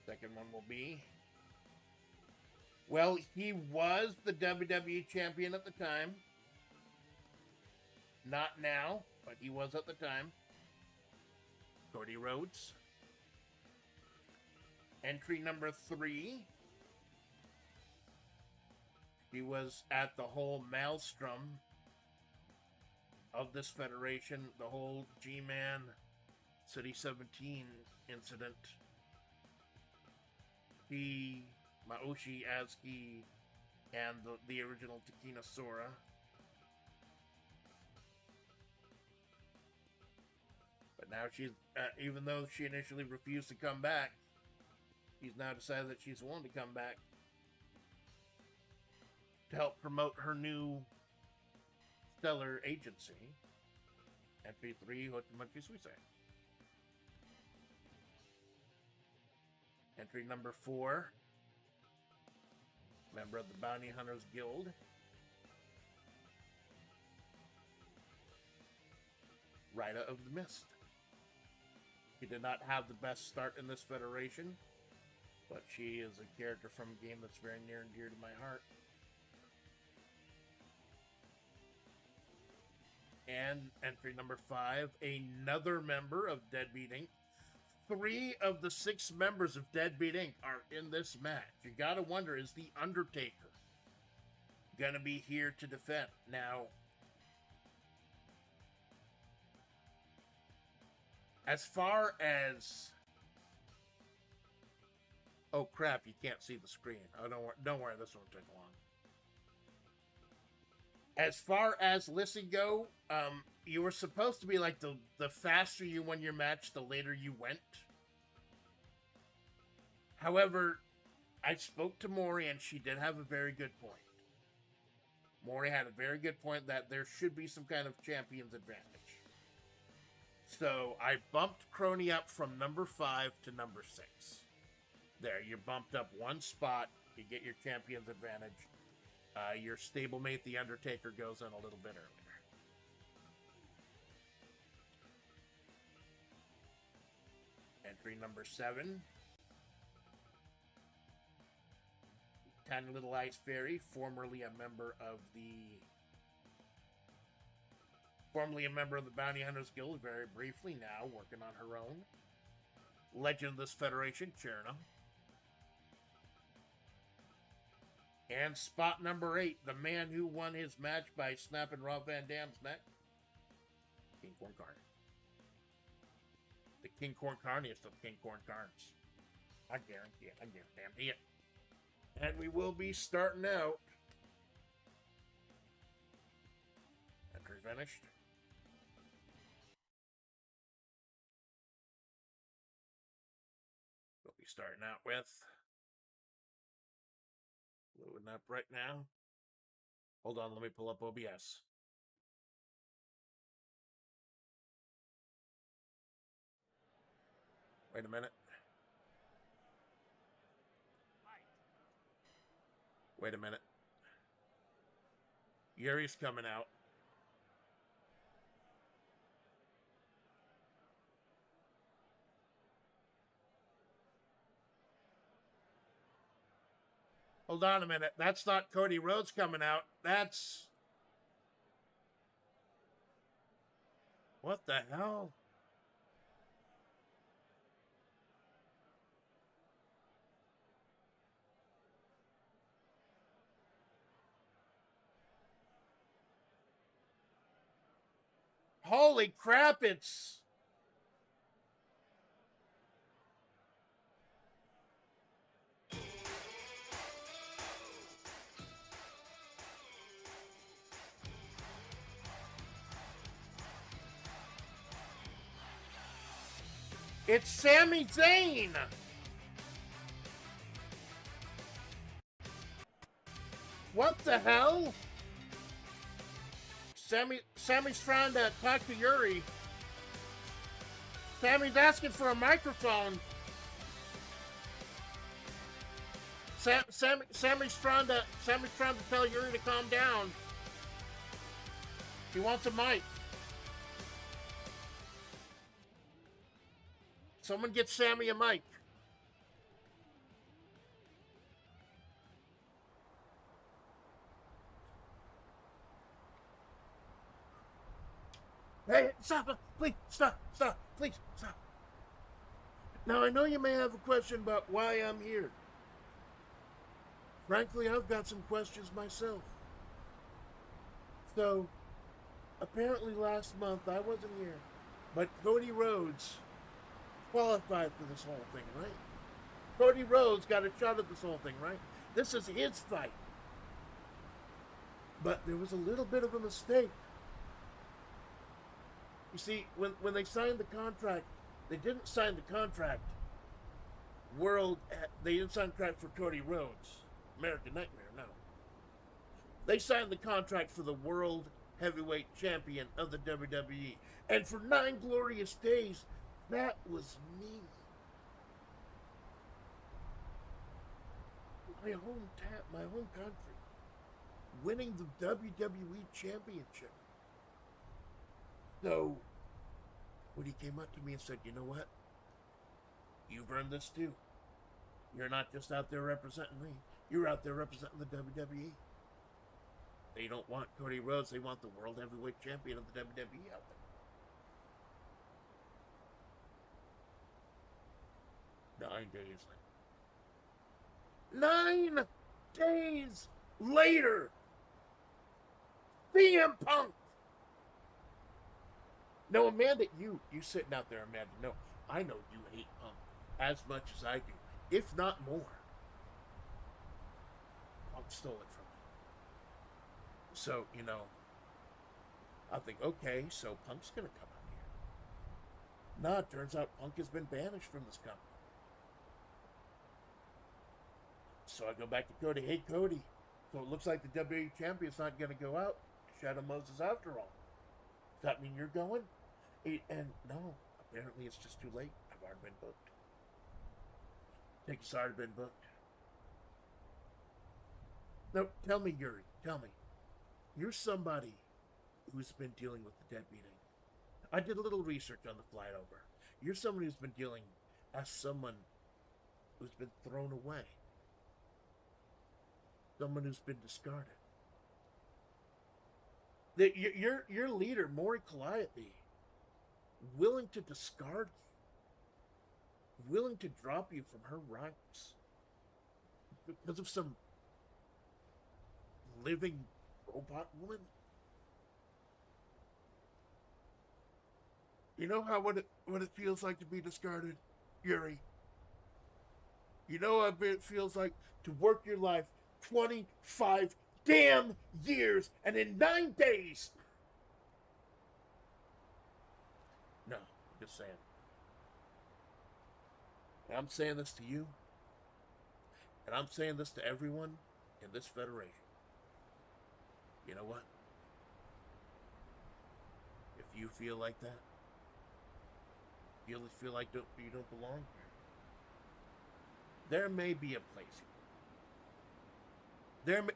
Second one will be, well, he was the WWE champion at the time. Not now, but he was at the time. Cody Rhodes. Entry number 3. He was at the whole maelstrom of this federation, the whole G-Man City 17 incident. He, Maoshi, Azuki, and the original Takina Sora. But now she's, even though she initially refused to come back, she's now decided that she's willing to come back to help promote her new stellar agency. Entry 3, Hochimachi Suisei. Entry number 4, member of the Bounty Hunters Guild. Rida of the Mist. She did not have the best start in this federation, but she is a character from a game that's very near and dear to my heart. And entry number 5, another member of Deadbeat Inc. 3 of the 6 members of Deadbeat Inc. are in this match. You gotta wonder, is the Undertaker gonna be here to defend? Now, as far as... Oh crap, you can't see the screen. Oh, don't worry, this won't take long. As far as lists go, you were supposed to be like the faster you won your match, the later you went. However, I spoke to Mori and she did have a very good point. Mori had a very good point that there should be some kind of champion's advantage. So I bumped Crony up from number 5 to number 6. There, you're bumped up one spot. You get your champion's advantage. Your stablemate, The Undertaker, goes in a little bit earlier. Entry number 7. Tiny Little Ice Fairy, formerly a member of the Bounty Hunters Guild, very briefly, now working on her own. Legend of this Federation, Cherno. And spot number 8, the man who won his match by snapping Rob Van Dam's neck, King Corn Carn. The King Corn Carniest of King Corn Carns. I guarantee it. I guarantee it. And we will be starting out. Entry finished. We'll be starting out with... Loading up right now. Hold on, let me pull up OBS. Wait a minute. Wait a minute. Yuri's coming out. Hold on a minute. That's not Cody Rhodes coming out. That's... What the hell? Holy crap, it's... It's Sami Zayn! What the hell? Sammy's trying to talk to Yuri. Sammy's asking for a microphone. Sammy's trying to tell Yuri to calm down. He wants a mic. Someone get Sammy a mic. Hey, stop! Please, stop! Please, stop! Now, I know you may have a question about why I'm here. Frankly, I've got some questions myself. So, apparently last month I wasn't here, but Cody Rhodes qualified for this whole thing, right? Cody Rhodes got a shot at this whole thing, right? This is his fight. But there was a little bit of a mistake. You see, when they signed the contract, they didn't sign the contract. They didn't sign the contract for Cody Rhodes, American Nightmare, no. They signed the contract for the World Heavyweight Champion of the WWE. And for 9 glorious days, that was me. My home country, winning the WWE Championship. So, when he came up to me and said, you know what? You've earned this too. You're not just out there representing me. You're out there representing the WWE. They don't want Cody Rhodes. They want the World Heavyweight Champion of the WWE out there. 9 days later. 9 days later, CM Punk. Now, Amanda, you sitting out there, Amanda, no, I know you hate Punk as much as I do, if not more. Punk stole it from me. So, I think, okay, so Punk's going to come out here. Nah, it turns out Punk has been banished from this company. So I go back to Cody. Hey, Cody. So it looks like the WWE Champion's not going to go out. Shadow Moses after all. Does that mean you're going? And no, apparently it's just too late. I've already been booked. Tickets already been booked. Now, tell me, Yuri. Tell me. You're somebody who's been dealing with the dead beating. I did a little research on the flight over. You're somebody who's been dealing as someone who's been thrown away. Someone who's been discarded. Your leader, Maury Calliope, willing to discard you, willing to drop you from her ranks because of some living robot woman. You know what it feels like to be discarded, Yuri? You know what it feels like to work your life 25 damn years and in 9 days. No, I'm just saying. And I'm saying this to you. And I'm saying this to everyone in this federation. You know what? If you feel like that, you feel like you don't belong here, there may be a place here. There may...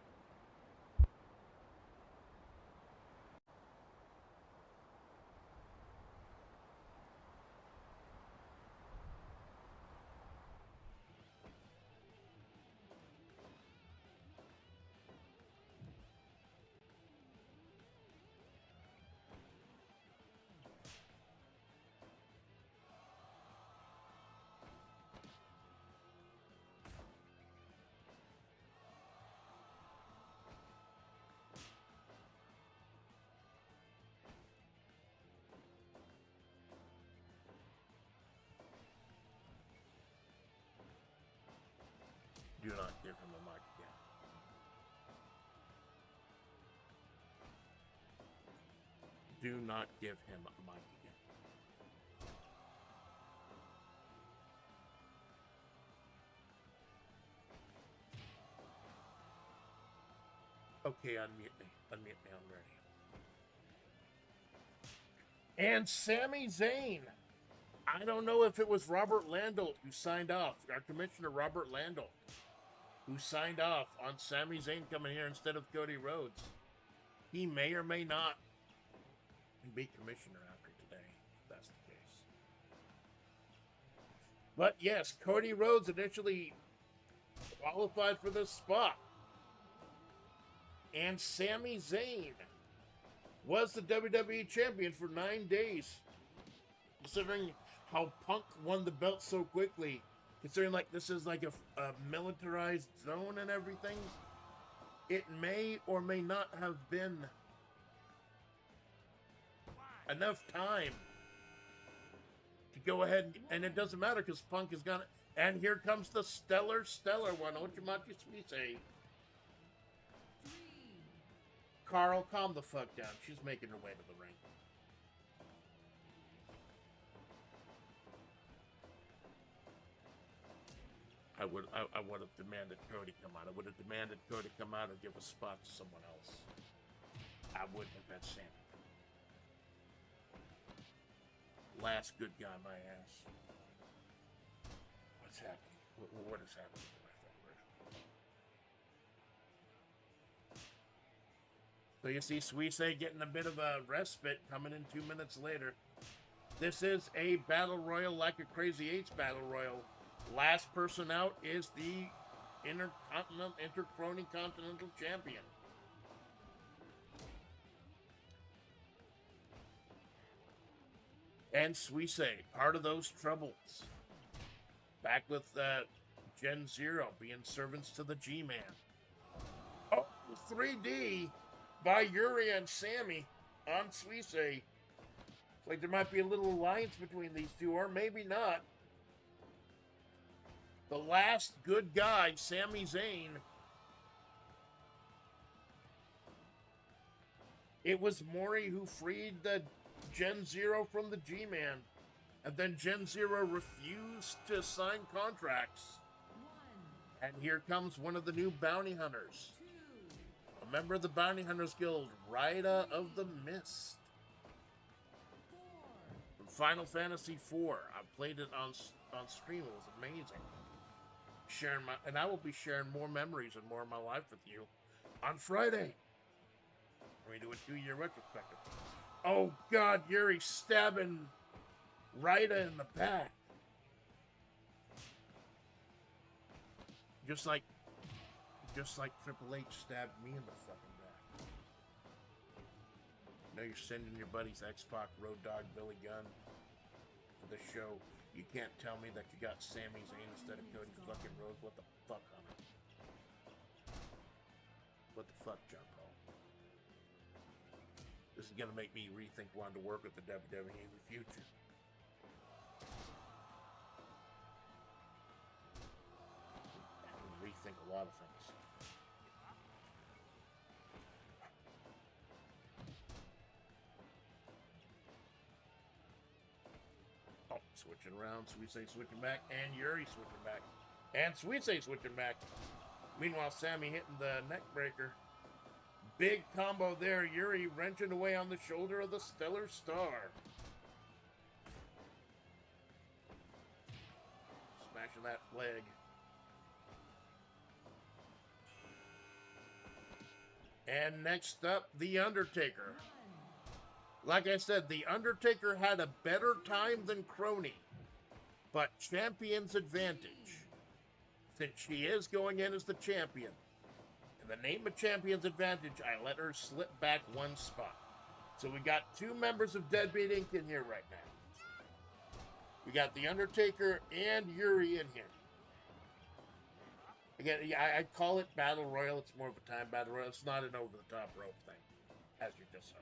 Do not give him a mic again. Do not give him a mic again. Okay, unmute me. Unmute me, I'm ready. And Sami Zayn. I don't know if it was Robert Landolt who signed off, our commissioner Robert Landolt, who signed off on Sami Zayn coming here instead of Cody Rhodes. He may or may not be commissioner after today, if that's the case. But yes, Cody Rhodes initially qualified for this spot. And Sami Zayn was the WWE champion for 9 days. Considering how Punk won the belt so quickly, considering like this is like a militarized zone and everything, it may or may not have been enough time to go ahead and it doesn't matter because Punk is gonna. And here comes the stellar one. Ochimachi Suisei. Carl, calm the fuck down. She's making her way to the ring. I would have demanded Cody come out. I would have demanded Cody come out and give a spot to someone else. I wouldn't have had Sammy. Last good guy, my ass. What's happening? What is happening to my federation? So you see Suisei getting a bit of a respite coming in 2 minutes later. This is a battle royal like a Crazy Eights battle royal. Last person out is the Intercrony Continental Champion. And Suisei, part of those troubles. Back with Gen Zero being servants to the G-Man. Oh, 3D by Yuri and Sammy on Suisei. It's like there might be a little alliance between these two, or maybe not. The last good guy, Sami Zayn. It was Mori who freed the Gen Zero from the G-Man. And then Gen Zero refused to sign contracts. And here comes one of the new bounty hunters. A member of the Bounty Hunters Guild, Raida of the Mist. From Final Fantasy IV. I played it on stream. It was amazing. And I will be sharing more memories and more of my life with you on Friday. We do a 2-year retrospective. Oh God, Yuri stabbing Raida in the back. Just like Triple H stabbed me in the fucking back. Now you're sending your buddies X-Pac, Road Dogg, Billy Gunn to the show. You can't tell me that you got Sami Zayn instead of Cody fucking Rhodes. What the fuck, Hunter? What the fuck, John Paul? This is gonna make me rethink wanting to work with the WWE in the future. Rethink a lot of things. Oh, switching around. Suisei switching back, and Yuri switching back, and Suisei switching back. Meanwhile, Sammy hitting the neck breaker. Big combo there. Yuri wrenching away on the shoulder of the Stellar Star. Smashing that leg. And next up, The Undertaker. Like I said, The Undertaker had a better time than Crony, but champion's advantage. Since she is going in as the champion, in the name of champion's advantage, I let her slip back one spot. So we got 2 members of Deadbeat Inc. in here right now. We got The Undertaker and Yuri in here. Again, yeah, I call it Battle Royal. It's more of a time Battle Royal. It's not an over-the-top rope thing, as you just saw.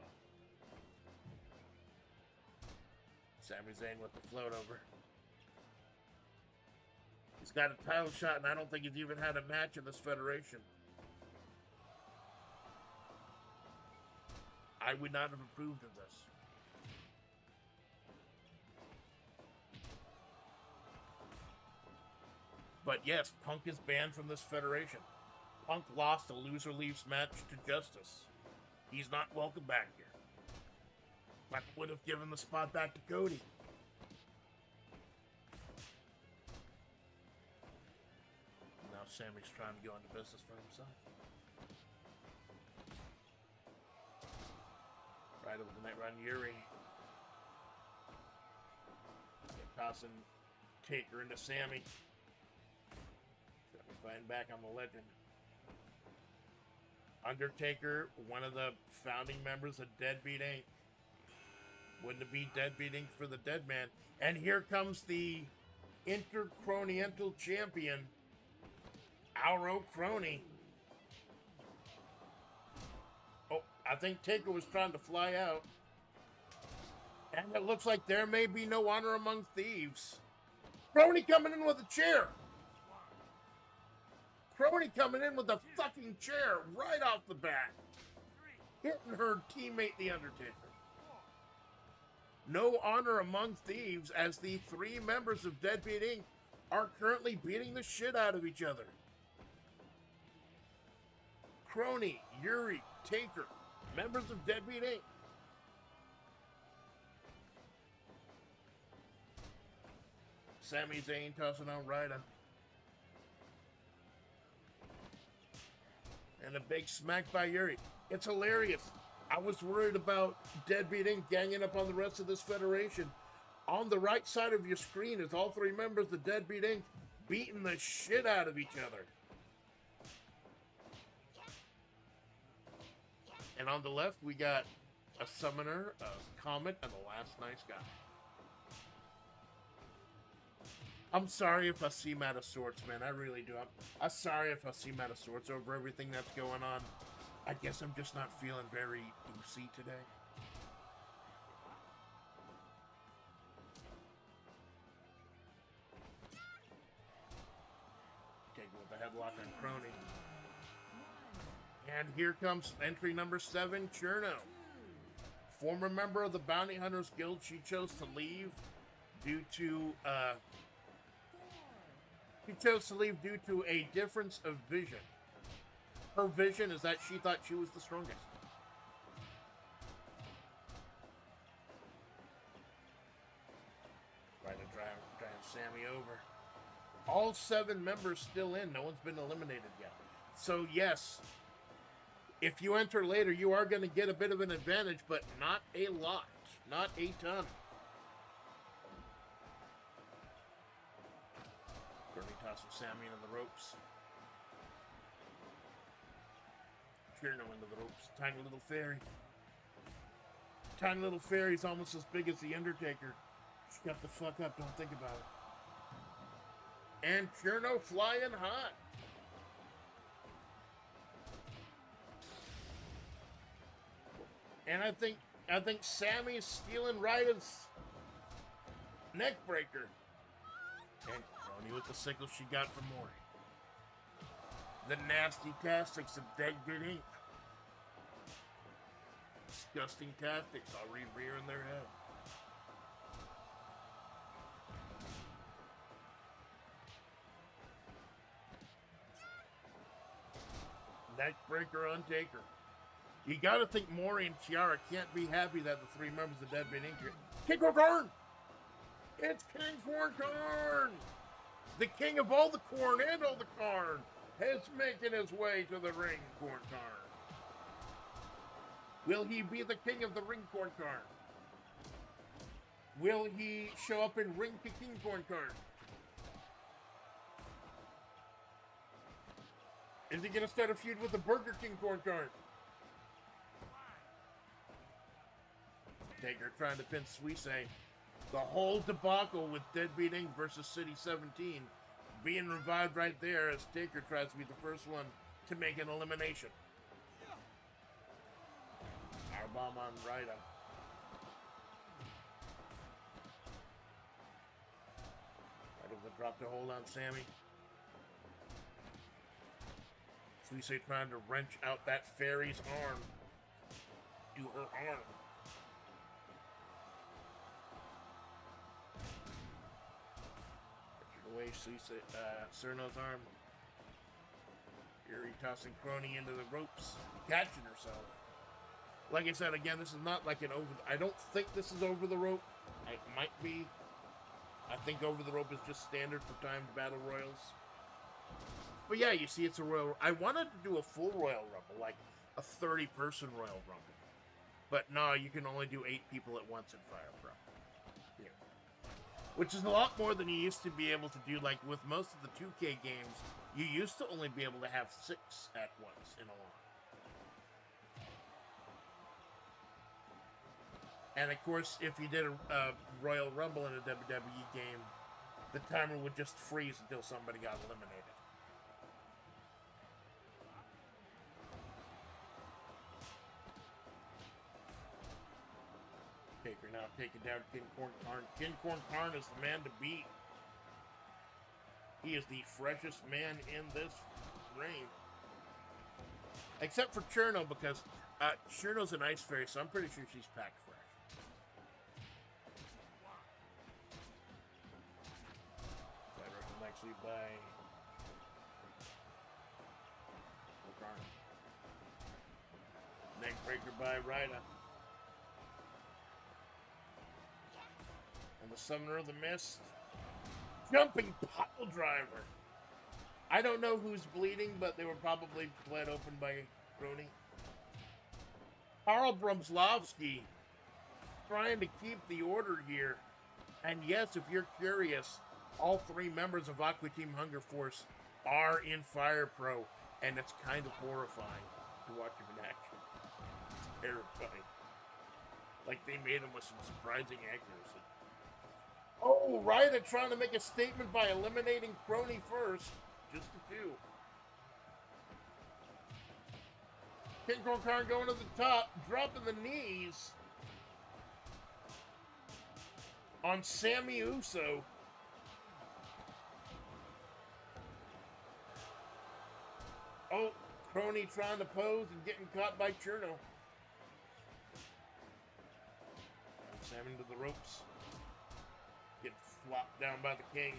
Sami Zayn with the float over. He's got a title shot, and I don't think he's even had a match in this federation. I would not have approved of this. But yes, Punk is banned from this federation. Punk lost a loser leaves match to Justice. He's not welcome back here. But would have given the spot back to Cody. Now Sammy's trying to go into business for himself. Right over the night run, Yuri. Tossing Taker into Sammy. Fighting back on the legend. Undertaker, one of the founding members of Deadbeat Inc. Wouldn't it be Deadbeat Inc. for the dead man? And here comes the Intercroniental Champion, Auro Crony. Oh, I think Taker was trying to fly out. And it looks like there may be no honor among thieves. Crony coming in with a chair. Crony coming in with a fucking chair right off the bat. Hitting her teammate, The Undertaker. No honor among thieves as the 3 members of Deadbeat Inc. are currently beating the shit out of each other. Crony, Yuri, Taker, members of Deadbeat Inc. Sami Zayn tossing out Ryder. And a big smack by Yuri. It's hilarious. I was worried about Deadbeat Inc. ganging up on the rest of this federation. On the right side of your screen is all 3 members of Deadbeat Inc. beating the shit out of each other. And on the left, we got a Summoner, a Comet, and the Last Nice Guy. I'm sorry if I seem out of sorts, man. I really do. I'm sorry if I seem out of sorts over everything that's going on. I guess I'm just not feeling very oozy today. Take with the headlock on Crony. And here comes entry number 7, Cherno. Former member of the Bounty Hunters Guild, she chose to leave due to a difference of vision. Her vision is that she thought she was the strongest. Right to drive Sami over. All 7 members still in. No one's been eliminated yet. So yes, if you enter later, you are going to get a bit of an advantage, but not a lot. Not a ton. Gurney tossing Sami into the ropes. Cherno into the ropes. Tiny little fairy. Tiny little fairy's almost as big as the Undertaker. Shut the fuck up, don't think about it. And Cherno flying hot. And I think Sami's stealing Ryder's neck breaker. And Crony with the sickle she got from more. The nasty tactics of Deadbeat Inc. Disgusting tactics, already rearing their head. Neck breaker on Taker. You gotta think Maury and Tiara can't be happy that the 3 members of Deadbeat Inc. are King Corn! It's King Corn! The king of all the corn and all the corn is making his way to the ring, Corn. Will he be the king of the ring, Corn? Will he show up in Ring to King Corn? Is he going to start a feud with the Burger King Corn? Taker trying to pin Suisse. The whole debacle with Deadbeat Inc. versus City 17 being revived right there as Taker tries to be the first one to make an elimination. Powerbomb on Ryder. Ryder with a drop to hold on Sami. Suisse trying to wrench out that fairy's arm to her arm. Away, Cerno's arm. Yuri tossing Crony into the ropes, catching herself. Like I said, again, this is not like an over. I don't think this is over the rope. It might be. I think over the rope is just standard for timed battle royals. But yeah, you see, it's a royal. I wanted to do a full Royal Rumble, like a 30-person Royal Rumble. But no, you can only do 8 people at once in Fire Pro. Yeah. Which is a lot more than you used to be able to do. Like with most of the 2K games, you used to only be able to have 6 at once in a lot. And of course, if you did a Royal Rumble in a WWE game, the timer would just freeze until somebody got eliminated. Taker now taking down King Corn Karn. King Corn Karn is the man to beat. He is the freshest man in this ring. Except for Cherno, because Cherno's an ice fairy, so I'm pretty sure she's packed fresh. Actually by Karn. Neck breaker by Rida. And the Summoner of the Mist. Jumping pile driver. I don't know who's bleeding, but they were probably bled open by Crony. Karl Brumslavsky trying to keep the order here. And yes, if you're curious, all three members of Aqua Team Hunger Force are in Fire Pro, and it's kind of horrifying to watch them in action. It's terrifying. Like, they made them with some surprising accuracy. Oh, Ryder trying to make a statement by eliminating Crony first. Just the two. King Corn Karn going to the top, dropping the knees on Sammy Uso. Oh, Crony trying to pose and getting caught by Cherno. Sam into the ropes. Get flopped down by the King.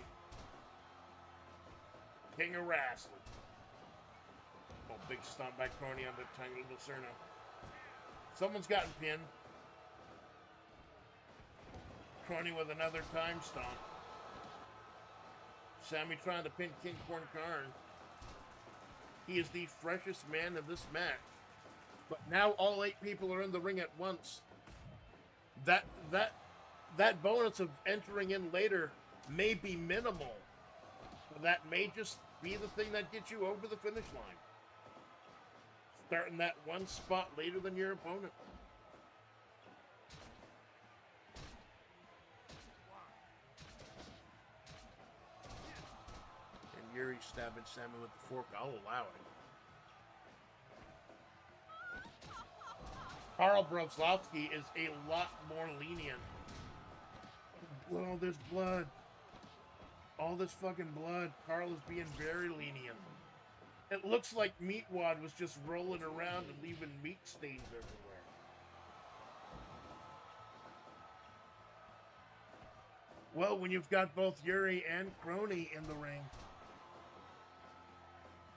King of Wrestling. Oh, big stomp by Crony on the tiny little Cerno. Someone's gotten pinned. Crony with another time stomp. Sammy trying to pin King Corn Karn. He is the freshest man in this match. But now all 8 people are in the ring at once. That bonus of entering in later may be minimal. But that may just be the thing that gets you over the finish line. Starting that one spot later than your opponent. And Yuri stabbing Sammy with the fork. I'll allow it. Karl Brumslavsky is a lot more lenient. Oh, there's blood. All this fucking blood. Karl is being very lenient. It looks like Meatwad was just rolling around and leaving meat stains everywhere. Well, when you've got both Yuri and Crony in the ring.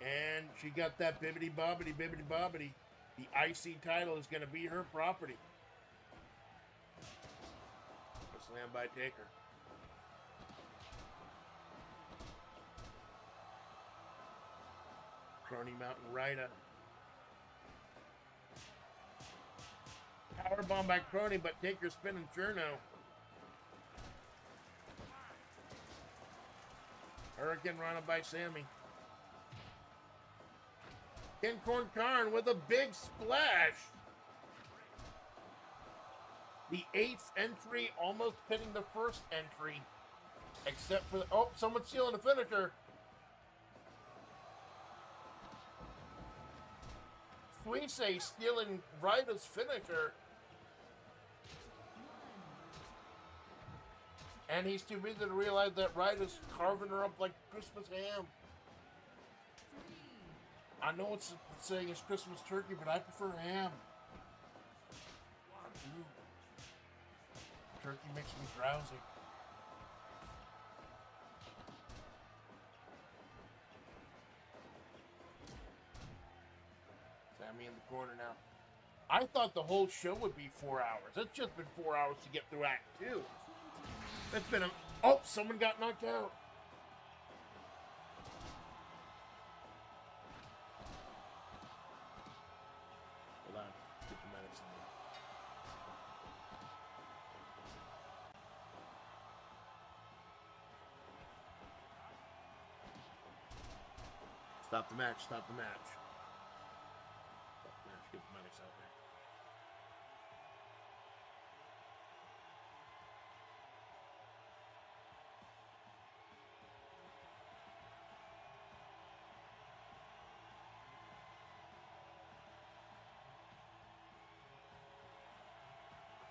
And she got that bibbity-bobbity. The IC title is going to be her property. A slam by Taker. Crony Mountain Rida. Powerbomb by Crony, but Taker spinning Cherno. Hurricane Rana by Sammy. King Corn Karn with a big splash. The 8th entry almost pitting the first entry. Except for the... Oh, someone's stealing the finisher. Suisse stealing Ryda's finisher. And he's too busy to realize that Ryda's carving her up like Christmas ham. I know it's saying it's Christmas turkey, but I prefer ham. I do. Turkey makes me drowsy. Sammy in the corner now. I thought the whole show would be 4 hours. It's just been 4 hours to get through Act 2. It's been a... Oh, someone got knocked out. Hold on. Get the medics in there. Stop the match. Stop the match. Stop the match. Get the medics out there.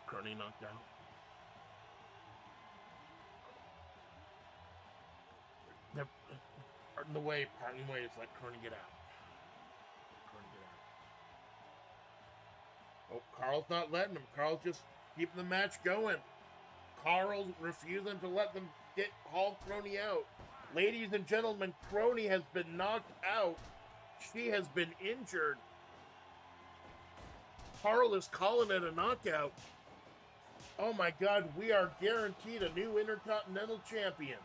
Crony Crony knocked out. Parting ways, let Crony get out. Crony get out. Oh, Carl's not letting him. Carl's just keeping the match going. Carl's refusing to let them haul Crony out. Ladies and gentlemen, Crony has been knocked out. She has been injured. Carl is calling it a knockout. Oh my God, we are guaranteed a new Intercontinental Champion.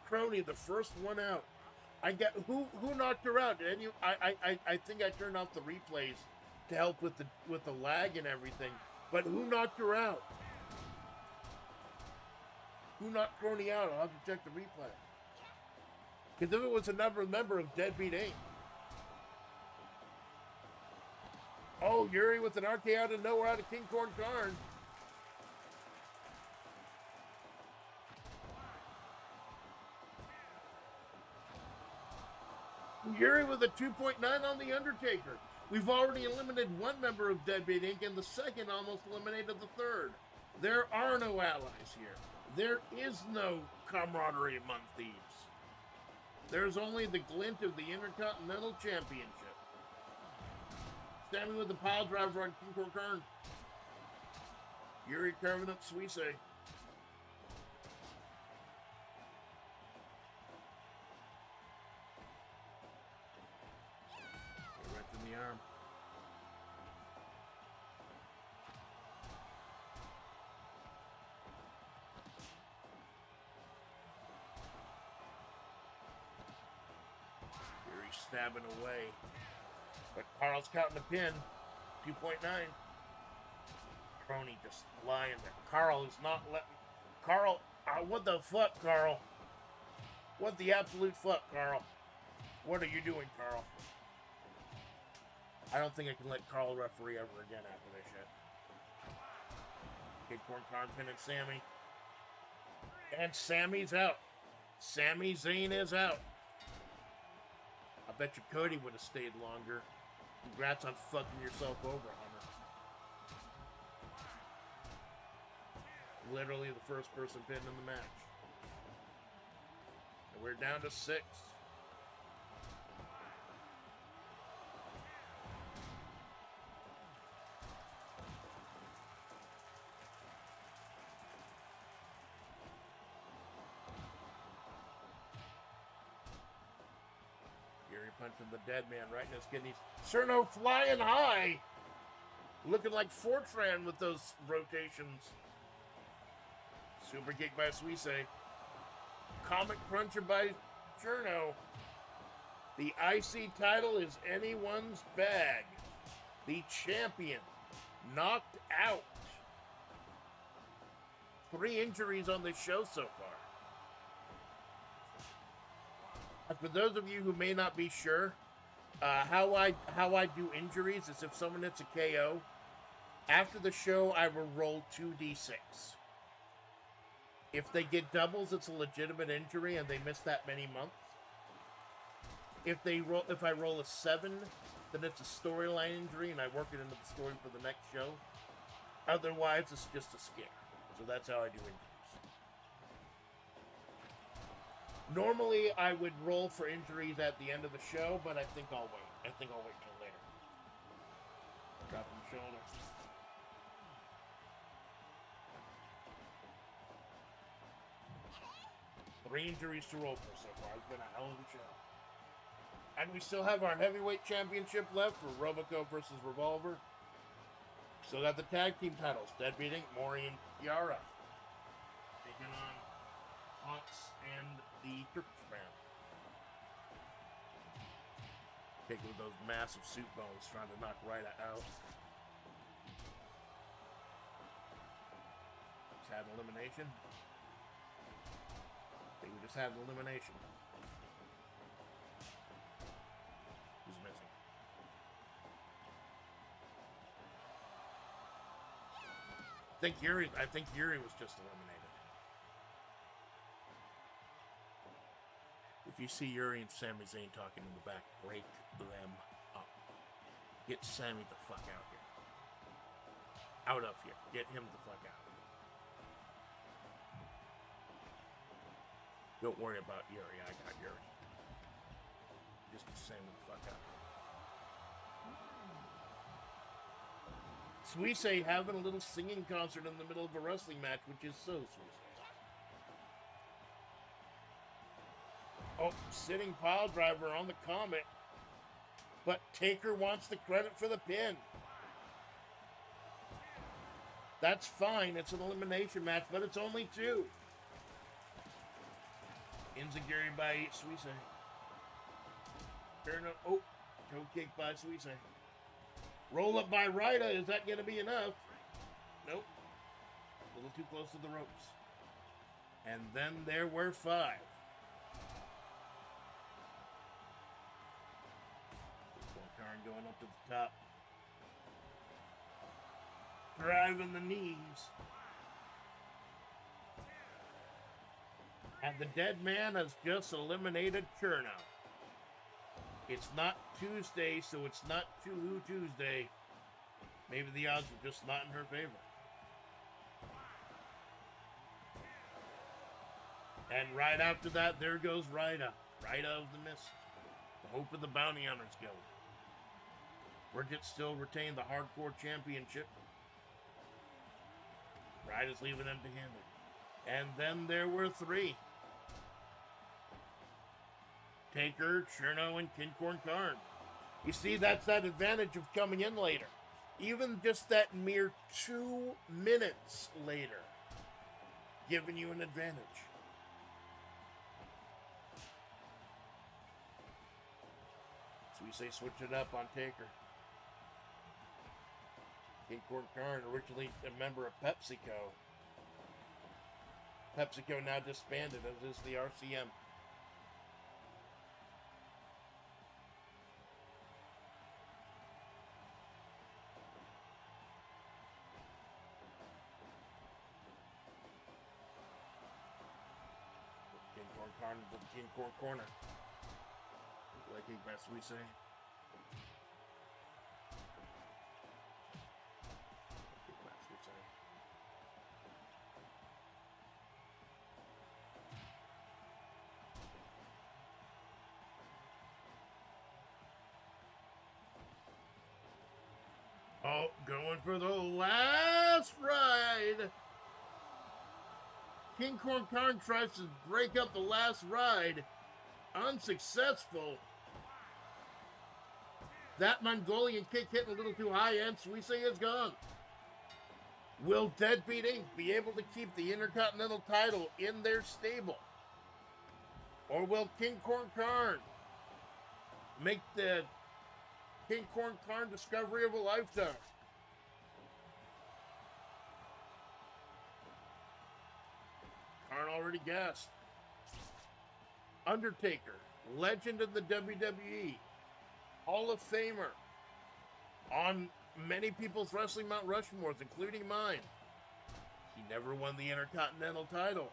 Crony, the first one out. Who knocked her out? I think I turned off the replays to help with the lag and everything. But who knocked her out? Who knocked Crony out? I'll have to check the replay. Because if it was another member of Deadbeat Inc. Oh, Yuri with an RK out of nowhere out of King Corn Karn. Yuri with a 2.9 on The Undertaker. We've already eliminated one member of Deadbeat Inc. and the second almost eliminated the third. There are no allies here. There is no camaraderie among thieves. There's only the glint of the Intercontinental Championship. Sammy with the pile driver on King Corn Karn. Yuri carving up Suisse. Right in the arm. Yuri stabbing away. But Carl's counting the pin. 2.9. Crony just lying there. Carl is not letting... Carl, what the fuck, Carl? What the absolute fuck, Carl? What are you doing, Carl? I don't think I can let Carl referee ever again after this shit. Kid Corn Karn pinning Sammy. And Sammy's out. Sami Zayn is out. I bet you Cody would have stayed longer. Congrats on fucking yourself over, Hunter. Literally the first person pinned in the match. And we're down to 6. Gary punching the dead man right in his kidneys. Cerno flying high. Looking like Fortran with those rotations. Super kick by Suisse. Comic Cruncher by Cerno. The IC title is anyone's bag. The champion knocked out. 3 injuries on this show so far. For those of you who may not be sure, how I do injuries is if someone hits a KO, after the show I will roll 2d6. If they get doubles, it's a legitimate injury and they miss that many months. If I roll a 7, then it's a storyline injury and I work it into the story for the next show. Otherwise, it's just a scare. So that's how I do injuries. Normally, I would roll for injuries at the end of the show, but I think I'll wait. I think I'll wait till later. Dropping the shoulder. Three injuries to roll for so far. It's been a hell of a show. And we still have our heavyweight championship left for Robico versus Revolver. Still got the tag team titles. Deadbeat Inc., Maury and Kiara. Taking on Hawks and the Turkish man. Taking with those massive suit bones, trying to knock right out. Just had an elimination. I think we just had an elimination. Who's missing? I think Yuri was just eliminated. If you see Yuri and Sami Zayn talking in the back, break them up. Get Sammy the fuck out here. Out of here. Get him the fuck out. Don't worry about Yuri. I got Yuri. Just the same the fuck out. Suisse having a little singing concert in the middle of a wrestling match, which is so Suisse. Oh, sitting pile driver on the Comet. But Taker wants the credit for the pin. That's fine. It's an elimination match, but it's only 2. Enziguri by Suisse. Turn up. Oh, toe kick by Suisse. Roll up by Ryder. Is that going to be enough? Nope. A little too close to the ropes. And then there were 5. Karn going up to the top. Driving the knees. And the dead man has just eliminated Cherno. It's not Tuesday, so it's not Too Tuesday. Maybe the odds are just not in her favor. And right after that, there goes Ryder. Ryder of the Mist. The hope of the Bounty Hunters Guild. Bridget still retained the Hardcore Championship. Ryder's leaving empty-handed. And then there were 3. Taker, Cherno, and Kincorn Karn. You see, that's that advantage of coming in later. Even just that mere 2 minutes later, giving you an advantage. So we say switch it up on Taker. Kincorn Karn, originally a member of PepsiCo. PepsiCo now disbanded, as is the RCM. Kincorn Karn to the Kincorn corner. Like he best we say. Oh, going for the last ride. Kincorn Karn tries to break up the last ride. Unsuccessful. That Mongolian kick hit a little too high, and Suisse is gone. Will Deadbeat Inc. be able to keep the Intercontinental title in their stable? Or will Kincorn Karn make the Kincorn Karn discovery of a lifetime? Karn already guessed. Undertaker, legend of the WWE, Hall of Famer, on many people's wrestling Mount Rushmores, including mine. He never won the Intercontinental title.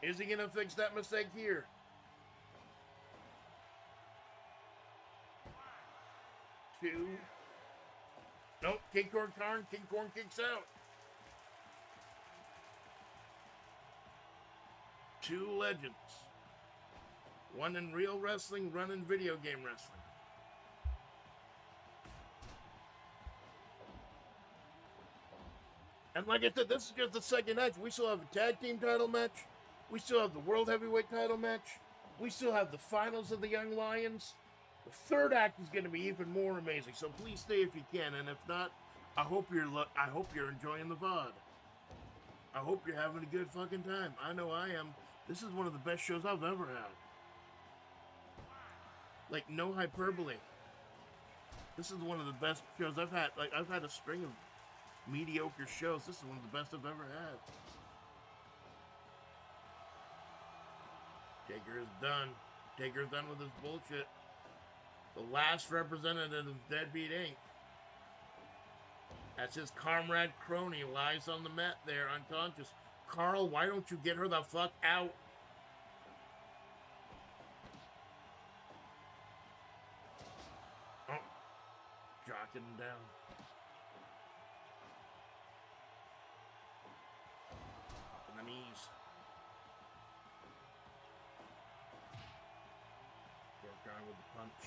Is he going to fix that mistake here? Two. Nope, Kincorn Karn, Kincorn kicks out. 2 legends. One in real wrestling, one in video game wrestling. And like I said, this is just the second match. We still have a tag team title match. We still have the world heavyweight title match. We still have the finals of the Young Lions. The third act is going to be even more amazing. So please stay if you can. And if not, I hope you're enjoying the VOD. I hope you're having a good fucking time. I know I am. This is one of the best shows I've ever had. Like, no hyperbole. This is one of the best shows I've had. Like, I've had a string of mediocre shows. This is one of the best I've ever had. Taker is done. Taker is done with his bullshit. The last representative of Deadbeat Inc. That's his comrade crony, lies on the mat there, unconscious. Carl, why don't you get her the fuck out? Oh, jocking him down. knees. Short arm with the punch.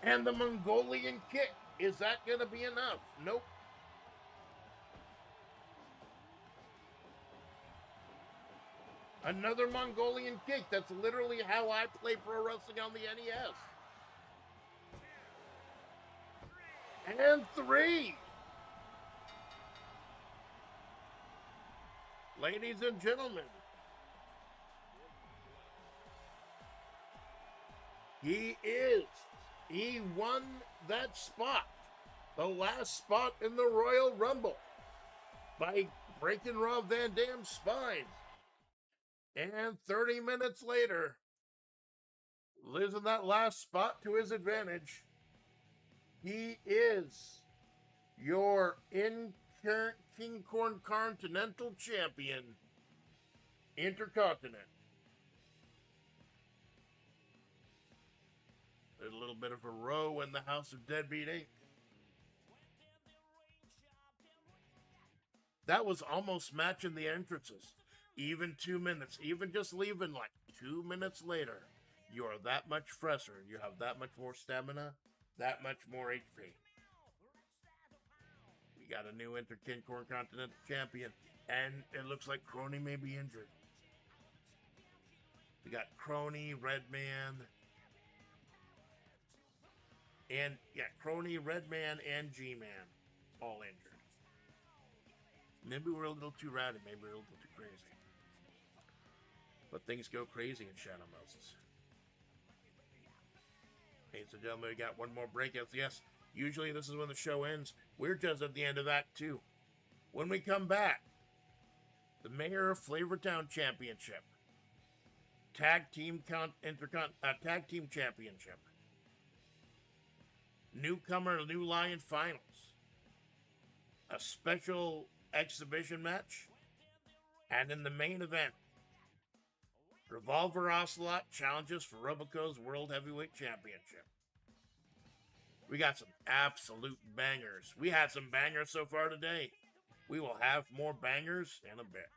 And the Mongolian kick. Is that going to be enough? Nope. Another Mongolian kick. That's literally how I play pro wrestling on the NES. And 3. Ladies and gentlemen, he won that spot, the last spot in the Royal Rumble, by breaking Rob Van Dam's spine. And 30 minutes later, losing that last spot to his advantage, he is your King Corn Continental Champion, Intercontinent. There's a little bit of a row in the House of Deadbeat Inc. That was almost matching the entrances. Even 2 minutes, even just leaving like 2 minutes later, you are that much fresher. You have that much more stamina, that much more HP. We got a new King Corn Continental Champion, and it looks like Crony may be injured. We got Crony, Redman, and Crony, Redman, and G-Man all injured. Maybe we're a little too rowdy, maybe we're a little too crazy. But things go crazy in Shadow Moses. Ladies and gentlemen, we got one more breakout. Yes, usually this is when the show ends. We're just at the end of Act 2. When we come back, the Mayor of Flavortown Championship, Tag Team Championship, Newcomer New Lion Finals, a special exhibition match, and in the main event, Revolver Ocelot challenges for Roboco's World Heavyweight Championship. We got some absolute bangers. We had some bangers so far today. We will have more bangers in a bit.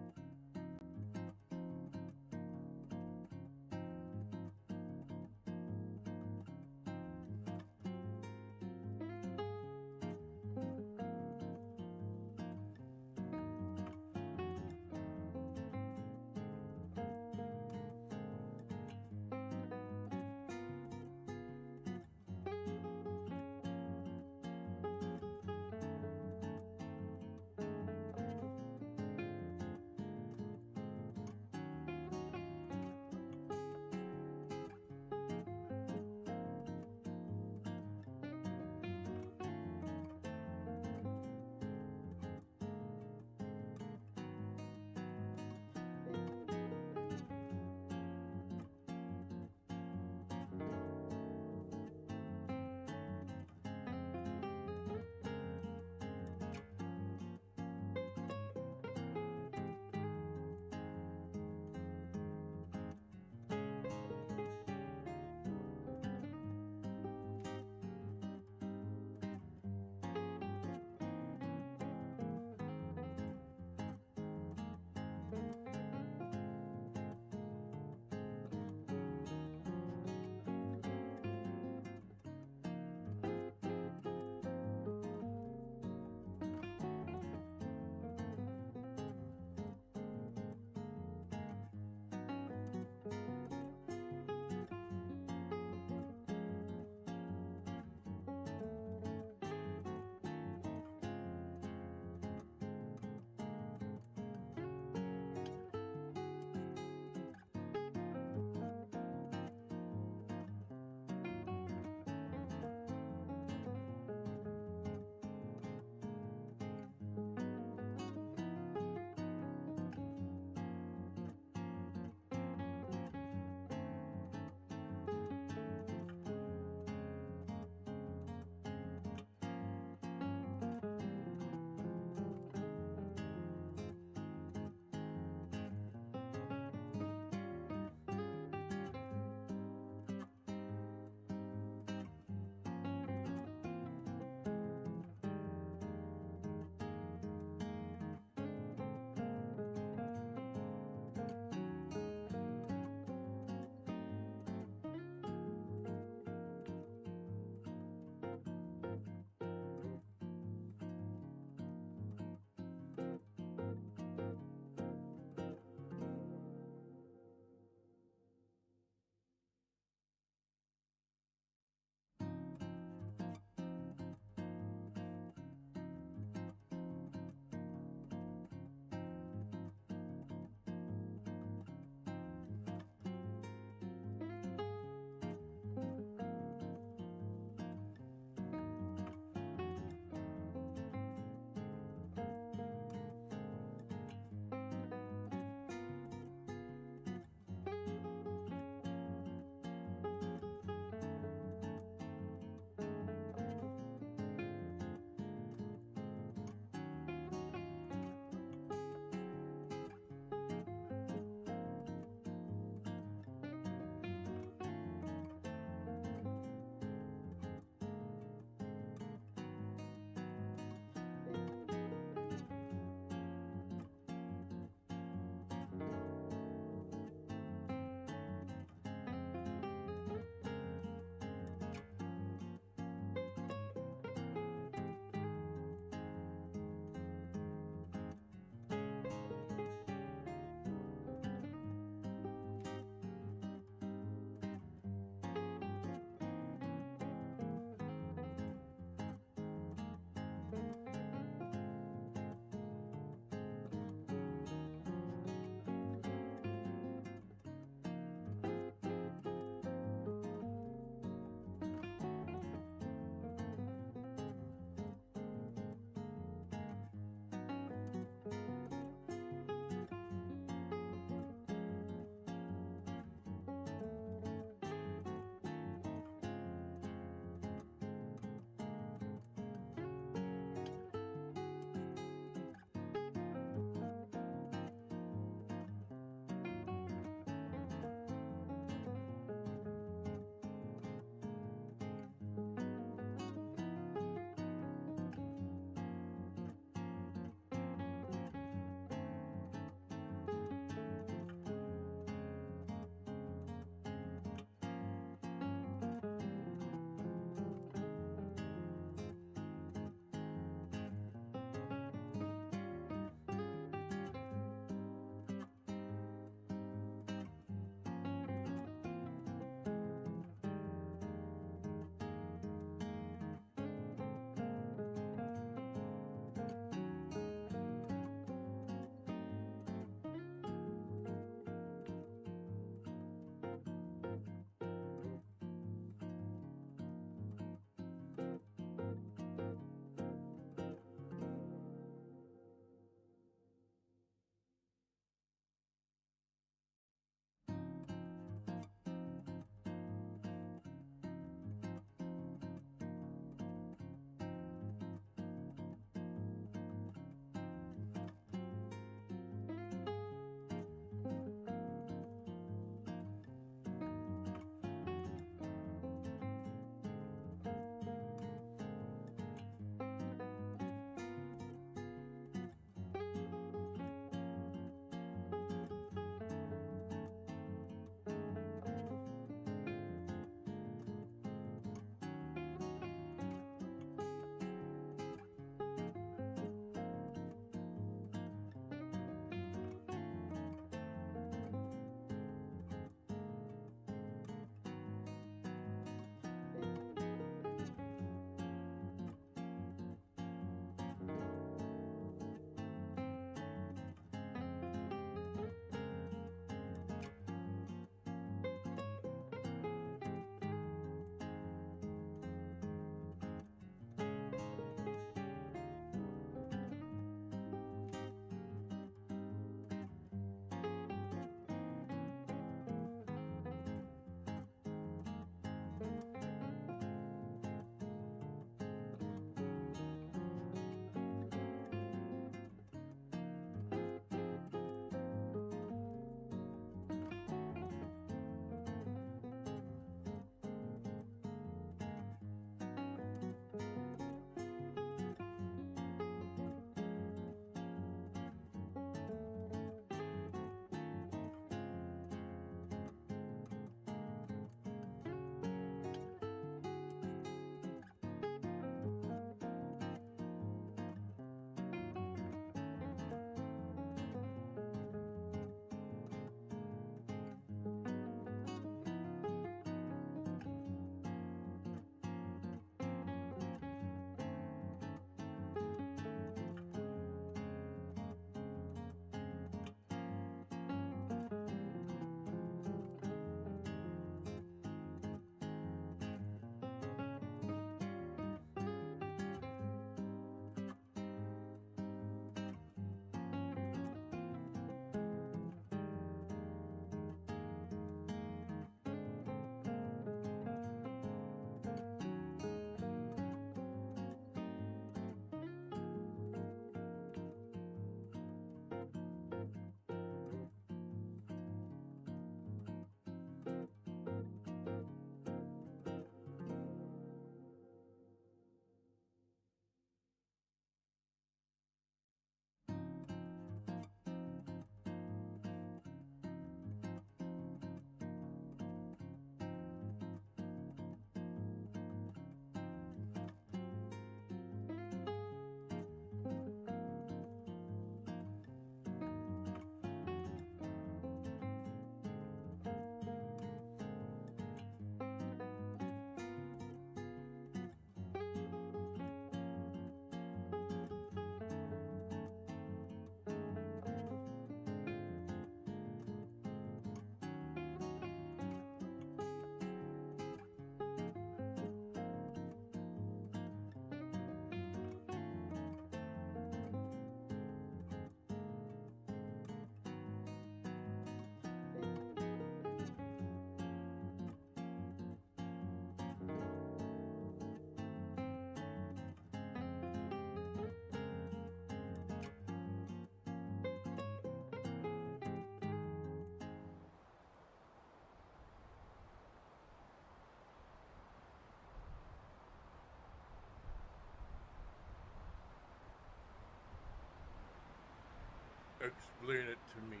Explain it to me,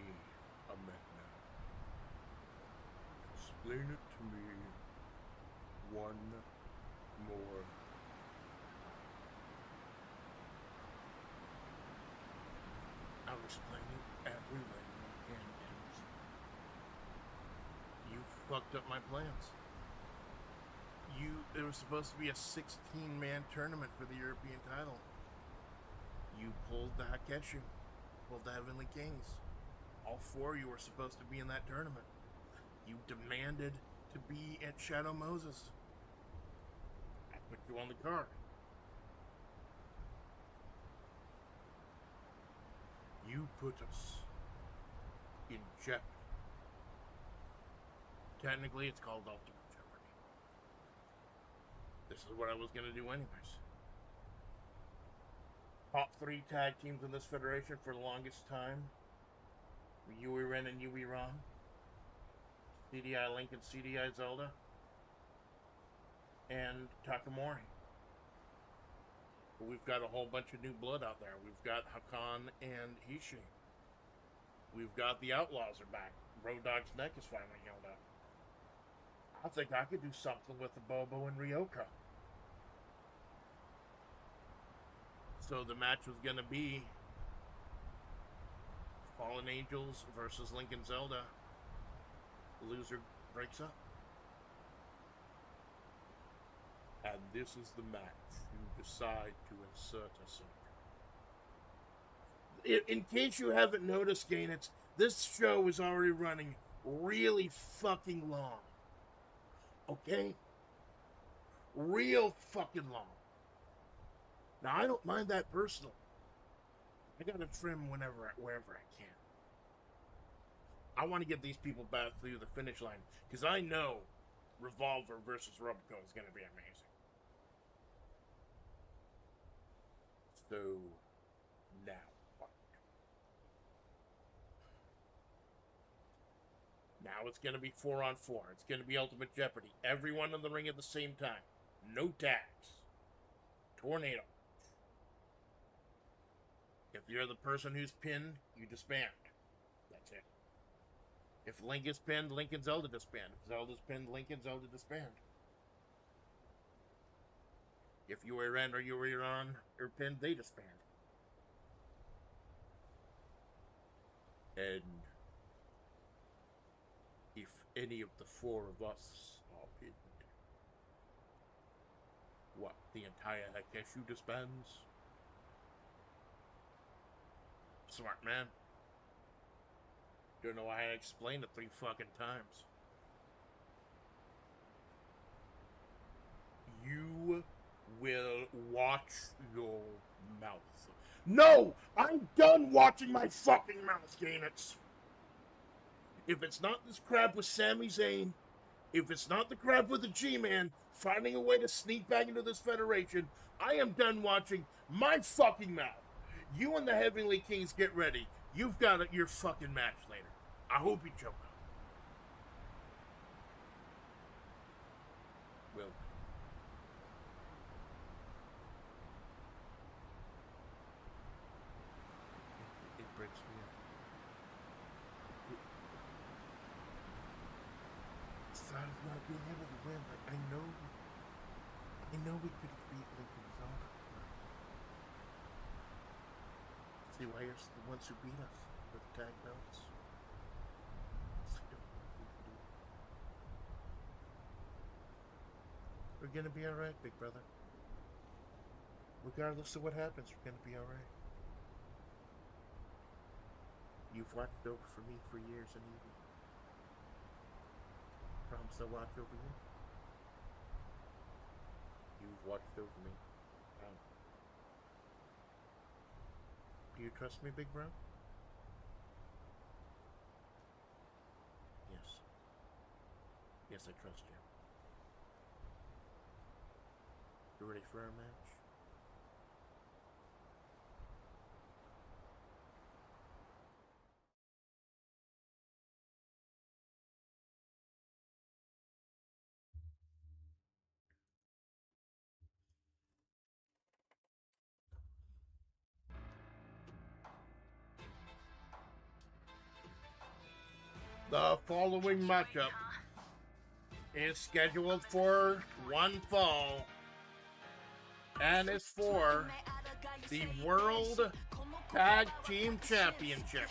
Amanda. Explain it to me one more. I'll explain it every way I can, James. You fucked up my plans. It was supposed to be a 16-man tournament for the European title. You pulled the Hakeshu, pulled the Heavenly Kings. All four of you were supposed to be in that tournament. You demanded to be at Shadow Moses. I put you on the card. You put us in jeopardy. Technically, it's called Ultimate Jeopardy. This is what I was going to do anyways. Top 3 tag teams in this federation for the longest time. Yui Ren and Yui Ron. CDI Link and CDI Zelda. And Takamori. We've got a whole bunch of new blood out there. We've got Hakan and Ishii. We've got the Outlaws are back. Road Dogg's neck is finally healed up. I think I could do something with the Bobo and Ryoka. So the match was going to be Fallen Angels versus Link and Zelda. The loser breaks up. And this is the match you decide to insert us in. In case you haven't noticed, Gainitz, this show is already running really fucking long. Okay? Real fucking long. Now, I don't mind that personally. I gotta trim wherever I can. I want to get these people back through the finish line, because I know Revolver versus Robico is gonna be amazing. So, now what? Now it's gonna be 4-on-4. It's gonna be Ultimate Jeopardy. Everyone in the ring at the same time. No tags. Tornado. If you're the person who's pinned, you disband. That's it. If Link is pinned, Link and Zelda disband. If Zelda's pinned, Link and Zelda disband. If you were Ren or you were on or pinned, they disband. And if any of the 4 of us are pinned, what, the entire Hakeshu disbands? Smart man. Don't know why I explained it 3 fucking times. You will watch your mouth. No! I'm done watching my fucking mouth, Gainitz. If it's not this crap with Sami Zayn, if it's not the crap with the G-Man finding a way to sneak back into this federation, I am done watching my fucking mouth. You and the Heavenly Kings get ready. You've got your fucking match later. I hope you choke up. Well, it breaks me up. Aside of not being able to win, like, I know we could have beat Lincoln Zelda. See why you're the ones who beat us with the tag belts. So don't know what we can do. We're gonna be alright, big brother. Regardless of what happens, we're gonna be alright. You've watched over for me for years and even promise I'll watch over you. You've watched over me. Do you trust me, big bro? Yes. Yes, I trust you. You ready for our match? The following matchup is scheduled for one fall and is for the World Tag Team Championship.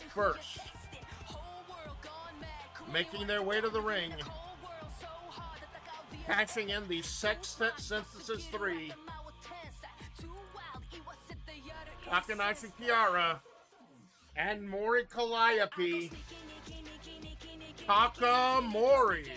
First, making their way to the ring, cashing in the Synthesis 3, Takanashi Kiara, and Mori Calliope, Takamori.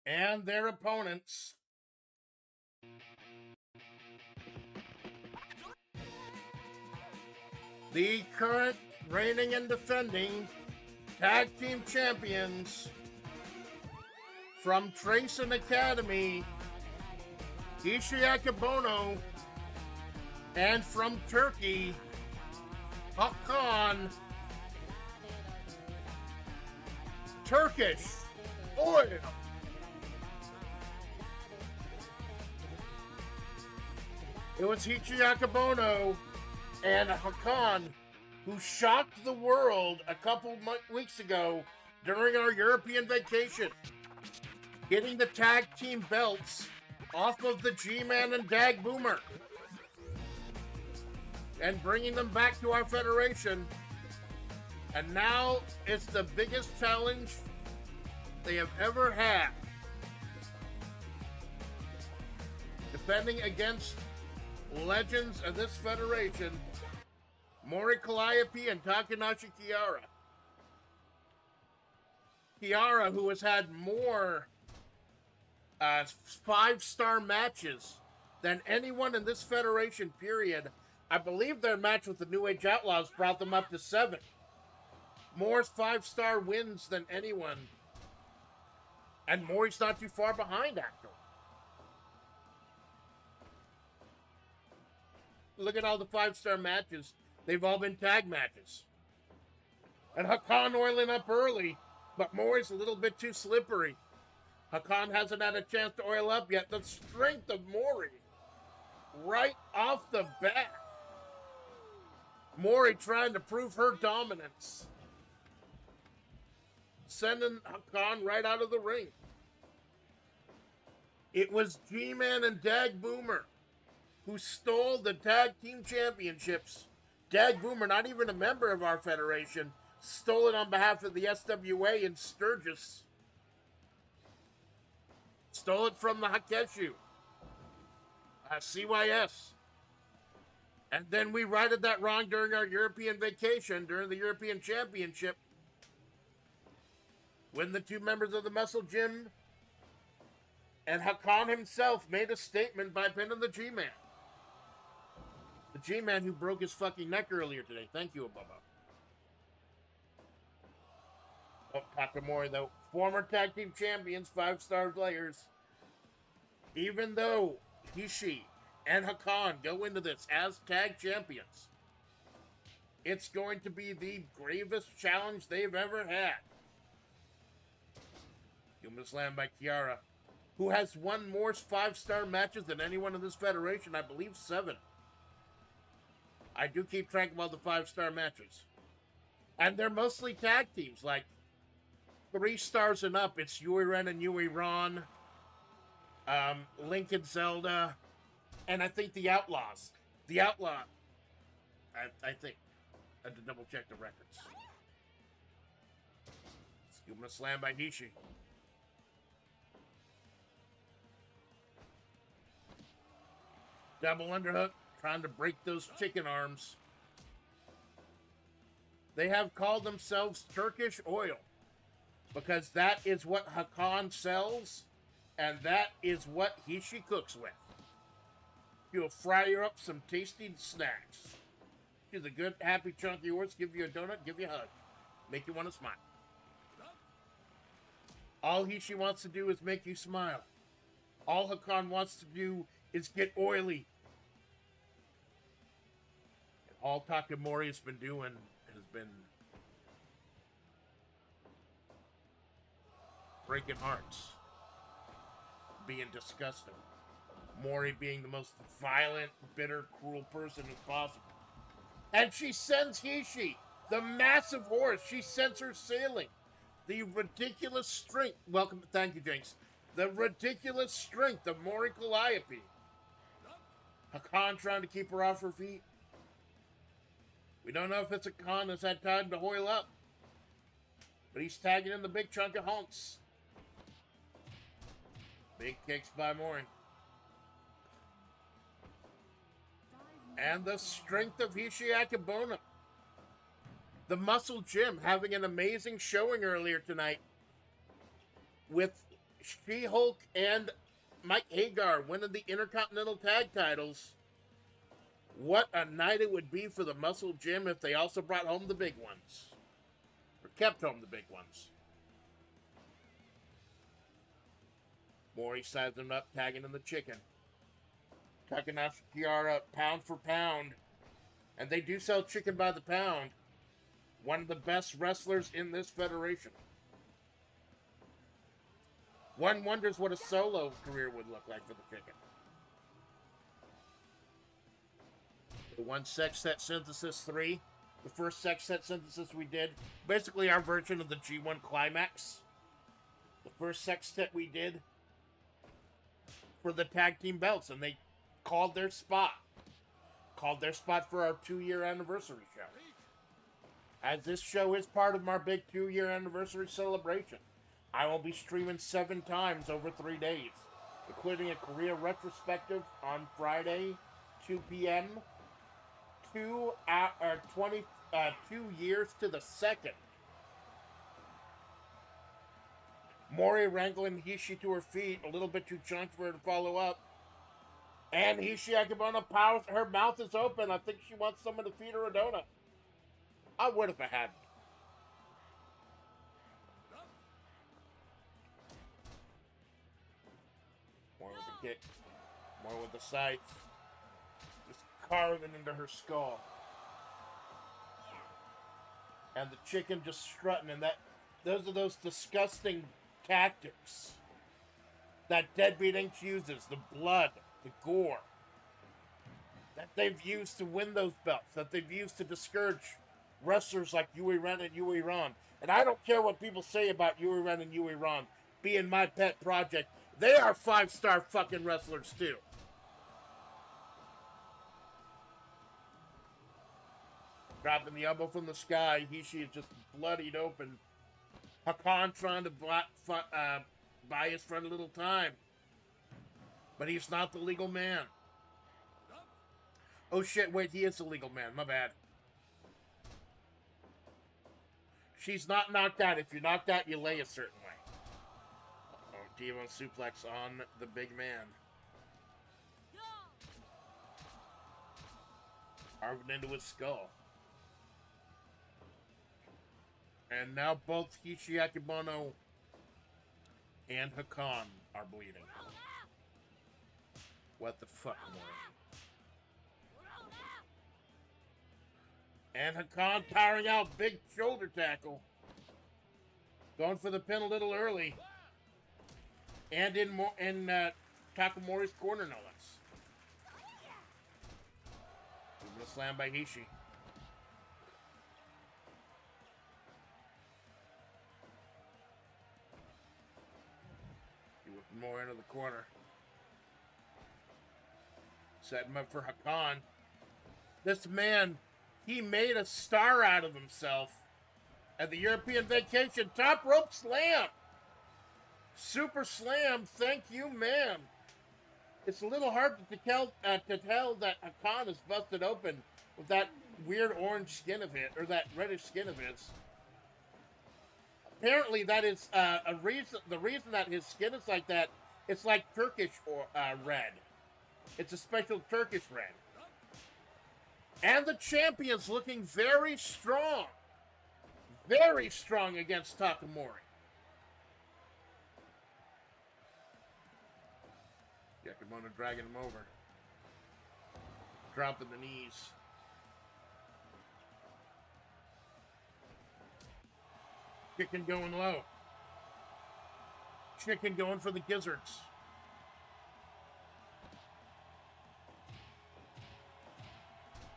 And their opponents. The current reigning and defending tag team champions from Tracen Academy, Ishii Akabono, and from Turkey, Hakan, Turkish Oil. It was Ichi Akabono and Hakan who shocked the world a couple weeks ago during our European vacation, getting the tag team belts off of the G-Man and Dag Boomer and bringing them back to our federation. And now it's the biggest challenge they have ever had, defending against legends of this federation, Mori Calliope and Takanashi Kiara. Kiara, who has had more 5-star matches than anyone in this federation, period. I believe their match with the New Age Outlaws brought them up to 7. More 5-star wins than anyone. And Mori's not too far behind, actually. Look at all the 5-star matches. They've all been tag matches. And Hakan oiling up early, but Mori's a little bit too slippery. Hakan hasn't had a chance to oil up yet. The strength of Mori, right off the bat. Mori trying to prove her dominance, sending Hakan right out of the ring. It was G-Man and Dag Boomer who stole the tag team championships. Dag Boomer, not even a member of our federation, stole it on behalf of the SWA in Sturgis. Stole it from the Hakeshu, CYS. And then we righted that wrong during our European vacation, during the European Championship, when the 2 members of the Muscle Gym and Hakan himself made a statement by pinning the G-Man. The G-Man who broke his fucking neck earlier today. Thank you, Bubba. Oh, Takamori, though. Former tag team champions, 5-star players. Even though Ishii and Hakan go into this as tag champions, it's going to be the gravest challenge they've ever had. Human Slam by Kiara, who has won more 5-star matches than anyone in this federation. I believe 7. I do keep track of all the 5-star matches. And they're mostly tag teams, like 3 stars and up. It's Yui Ren and Yui Ron, Link and Zelda, and I think the Outlaws. The Outlaw, I think. I had to double check the records. Scuba Slam by Ishii. Double underhook, trying to break those chicken arms. They have called themselves Turkish Oil because that is what Hakan sells, and that is what Ishii cooks with. He'll fry her up some tasty snacks. She's a good, happy, chunky horse. Give you a donut, give you a hug. Make you want to smile. All Ishii wants to do is make you smile. All Hakan wants to do is get oily. And all Takamori has been doing has been breaking hearts, being disgusting. Mori being the most violent, bitter, cruel person as possible. And she sends Hishi, the massive horse. She sends her sailing. The ridiculous strength. Welcome. Thank you, Jinx. The ridiculous strength of Mori Calliope. Hakan trying to keep her off her feet. We don't know if it's Hakan that's had time to hoil up. But he's tagging in the big chunk of hunks. Big kicks by Mori. And the strength of Hishi Akibona. The Muscle Gym having an amazing showing earlier tonight. With She-Hulk and Mike Hagar winning the Intercontinental Tag Titles. What a night it would be for the Muscle Gym if they also brought home the big ones. Or kept home the big ones. Mori sized them up, tagging in the chicken. Takanashi Kiara pound for pound. And they do sell chicken by the pound. One of the best wrestlers in this federation. One wonders what a solo career would look like for the chicken. The one Sex Set Synthesis 3. The first Sex Set Synthesis we did. Basically our version of the G1 Climax. The first Sex Set we did for the tag team belts. And they called their spot. Called their spot for our 2-year anniversary show. As this show is part of our big 2-year anniversary celebration, I will be streaming 7 times over 3 days, including a career retrospective on Friday, 2 p.m., 2 years to the second. Mori wrangling Hishi to her feet, a little bit too chunky for her to follow up. And Hishi Akibona powers, her mouth is open. I think she wants someone to feed her a donut. I would if I had. More with the kick. More with the sights. Just carving into her skull. And the chicken just strutting. And those are those disgusting tactics that Deadbeat Inc. uses. The blood. The gore. That they've used to win those belts. That they've used to discourage wrestlers like Yui Ren and Yui Ron. And I don't care what people say about Yui Ren and Yui Ron being my pet project. They are 5-star fucking wrestlers too. Dropping the elbow from the sky. Hishi is just bloodied open. Hakan trying to buy his friend a little time. But he's not the legal man. Oh shit, wait, he is the legal man. My bad. She's not knocked out. If you're knocked out, you lay a certain way. Oh, D1 suplex on the big man. Carving into his skull. And now both Hishi Akibona and Hakan are bleeding. What the fuck, Mori? And Hakan powering out, big shoulder tackle. Going for the pin a little early. And in Takamori's corner, no less. A slam by Hishi. He whipped more into the corner. Set him up for Hakan. This man, he made a star out of himself at the European Vacation. Top rope slam. Super slam. Thank you, ma'am. It's a little hard to tell that Hakan is busted open with that weird orange skin of his, or that reddish skin of his. Apparently, that is a reason. The reason that his skin is like that, it's like Turkish red. It's a special Turkish red. And the champion's looking very strong. Very strong against Takamori. Yakumono dragging him over. Dropping the knees. Chicken going low. Chicken going for the gizzards.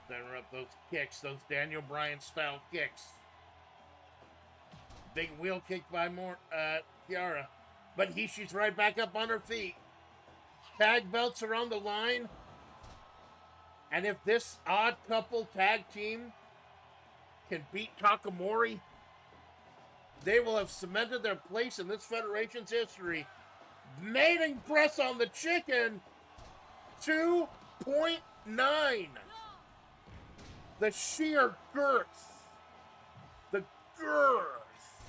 Center up those kicks, those Daniel Bryan style kicks. Big wheel kick by Kiara. But she's right back up on her feet. Tag belts are on the line. And if this odd couple tag team can beat Takamori, they will have cemented their place in this federation's history. Mating press on the chicken. 2.9. The sheer girth. The girth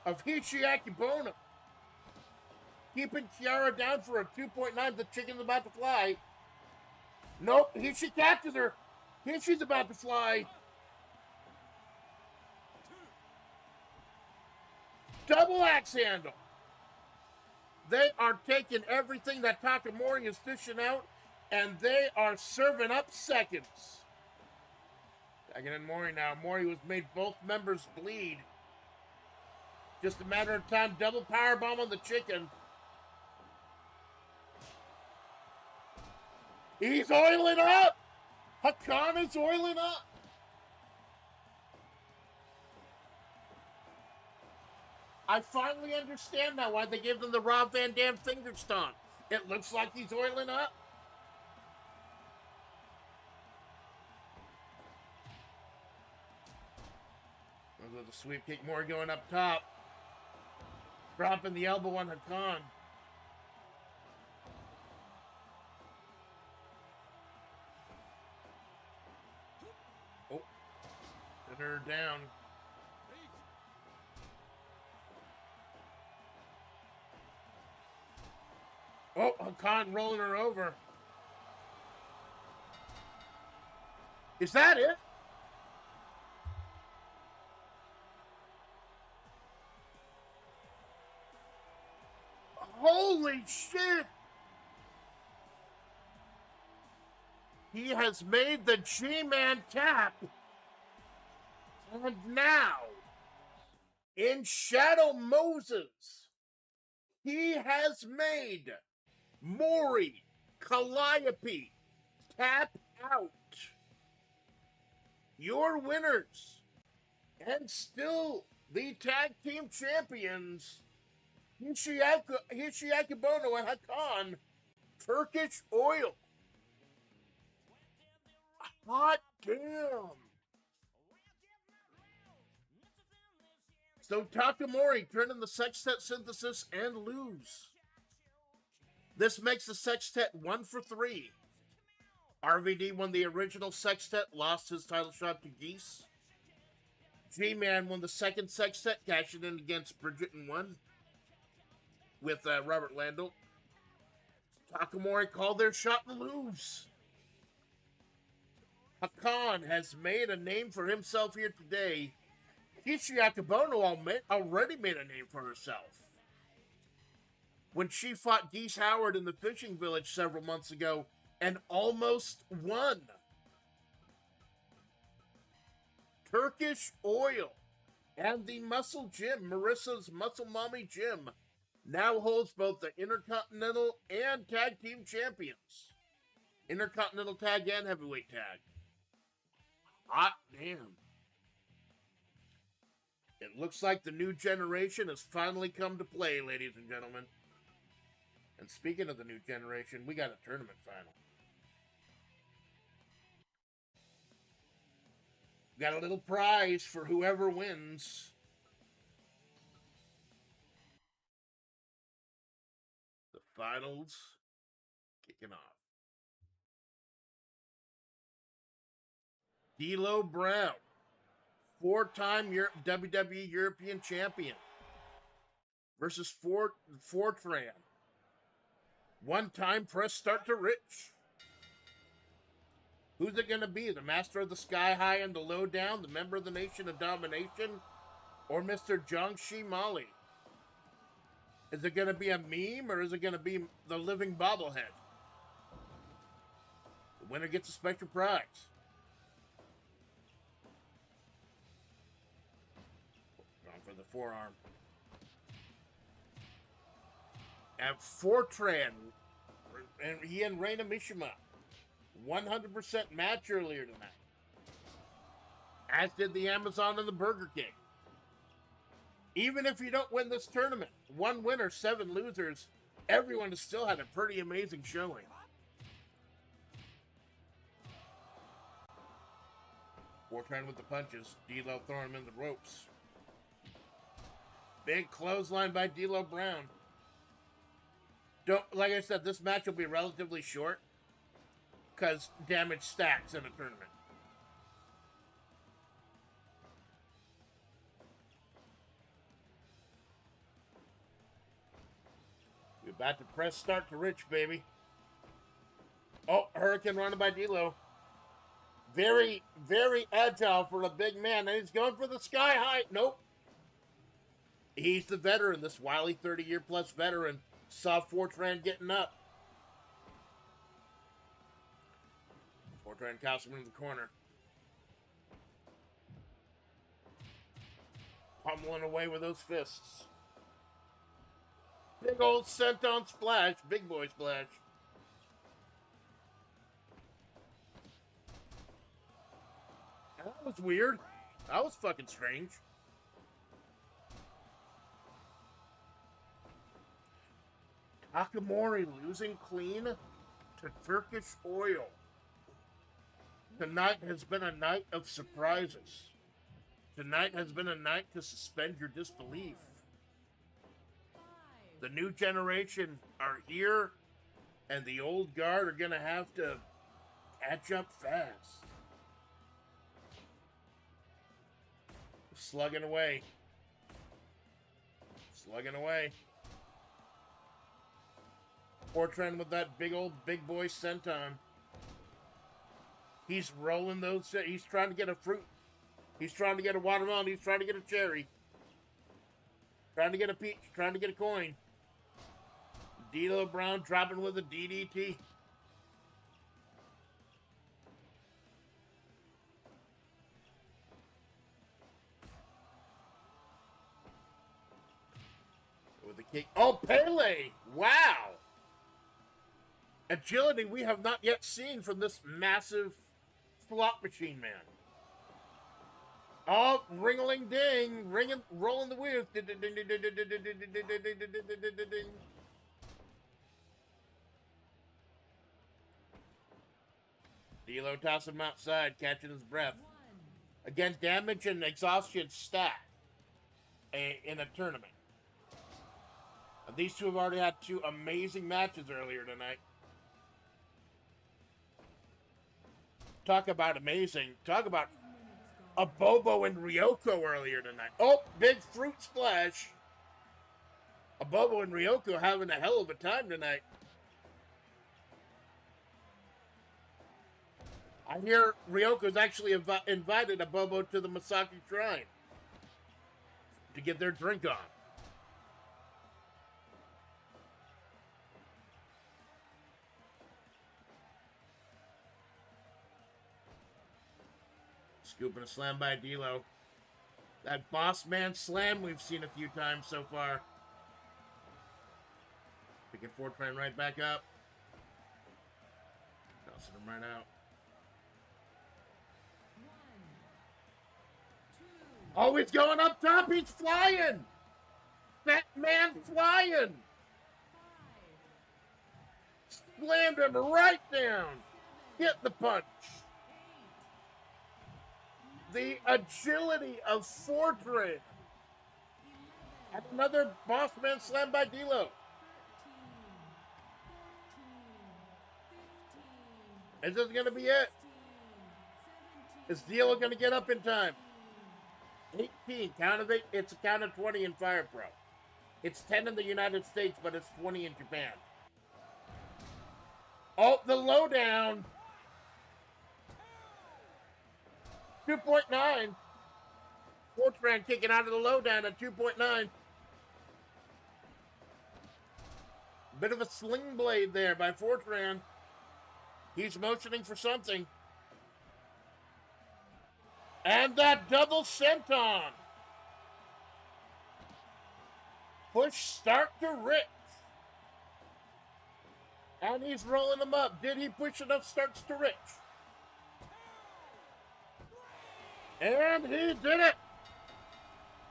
of Hishiaki Bono. Keeping Kiara down for a 2.9. The chicken's about to fly. Nope, she captures her. She's about to fly. Double axe handle. They are taking everything that Takamori is dishing out, and they are serving up seconds. Tagging in Mori now. Mori was made both members bleed. Just a matter of time. Double powerbomb on the chicken. He's oiling up. Hakan is oiling up. I finally understand now why they gave them the Rob Van Dam finger stomp. It looks like he's oiling up. With the sweep kick, more going up top. Dropping the elbow on Hakan. Oh. Put her down. Oh, Hakan rolling her over. Is that it? Holy shit! He has made the G-Man tap. And now, in Shadow Moses, he has made Mori Calliope tap out. Your winners, and still the tag team champions, Hishiaki Bono and Hakan, Turkish Oil. Hot damn. So Takamori turning the sextet synthesis and lose. This makes the sextet 1 for 3. RVD won the original sextet, lost his title shot to Geese. G-Man won the second sextet, cashing in against Bridget and won with Robert Landel. Takamori called their shot and lose. Hakan has made a name for himself here today. Hishiaki Bono already made a name for herself. When she fought Geese Howard in the fishing village several months ago and almost won. Turkish Oil and the Muscle Gym, Marissa's Muscle Mommy Gym, now holds both the Intercontinental and Tag Team Champions. Intercontinental Tag and Heavyweight Tag. Hot damn. It looks like the new generation has finally come to play, ladies and gentlemen. And speaking of the new generation, we got a tournament final. Got a little prize for whoever wins. The finals kicking off. D'Lo Brown, 4-time WWE European Champion, versus Fortran, 1-time press start to Rich. Who's it going to be? The Master of the Sky High and the Lowdown, the Member of the Nation of Domination, or Mr. Jiangxi Mali? Is it going to be a meme or is it going to be the living bobblehead? The winner gets a special prize. Going for the forearm. And Fortran, and he and Reina Mishima, 100% match earlier tonight. As did the Amazon and the Burger King. Even if you don't win this tournament, 1 winner, 7 losers, everyone has still had a pretty amazing showing. Fortran with the punches, D'Lo throwing him in the ropes. Big clothesline by D'Lo Brown. Like I said, this match will be relatively short because damage stacks in a tournament. We're about to press start to Rich, baby. Oh, Hurricane running by D'Lo. Very, very agile for a big man. And he's going for the sky high. Nope. He's the veteran, this wily 30-year-plus veteran. Saw Fortran getting up. Fortran casts him in the corner. Pummeling away with those fists. Big old senton splash. Big boy splash. That was weird. That was fucking strange. Takamori losing clean to Turkish Oil. Tonight has been a night of surprises. Tonight has been a night to suspend your disbelief. The new generation are here, and the old guard are going to have to catch up fast. Slugging away. Slugging away. Fortran with that big boy senton. He's rolling those. He's trying to get a fruit. He's trying to get a watermelon. He's trying to get a cherry. Trying to get a peach. Trying to get a coin. D'Lo Brown dropping with a DDT. With the kick. Oh, Pele! Wow! Agility we have not yet seen from this massive slot machine man. Oh, ring-a-ling ding, rolling the wheels. D'Lo tossing him outside, catching his breath. Again, damage and exhaustion stack in a tournament. And these two have already had 2 amazing matches earlier tonight. Talk about amazing. Talk about a Bobo and Ryoko earlier tonight. Oh, big fruit splash. A Bobo and Ryoko having a hell of a time tonight. I hear Ryoko's actually invited a Bobo to the Masaki Shrine to get their drink on. Scooping a slam by D'Lo. That boss man slam we've seen a few times so far. Picking Fortran right back up. Tossing him right out. Oh, he's going up top. He's flying. That man flying. Slammed him right down. Get the punch. The agility of Fortran. And another boss man slam by D'Lo. Is this going to be it? Is D'Lo going to get up in time? 18, count of 8. It's a count of 20 in Fire Pro. It's 10 in the United States, but it's 20 in Japan. Oh, the lowdown. 2.9. Fortran kicking out of the lowdown at 2.9. Bit of a sling blade there by Fortran. He's motioning for something. And that double senton. Push start to Rich. And he's rolling him up. Did he push enough starts to Rich? And he did it.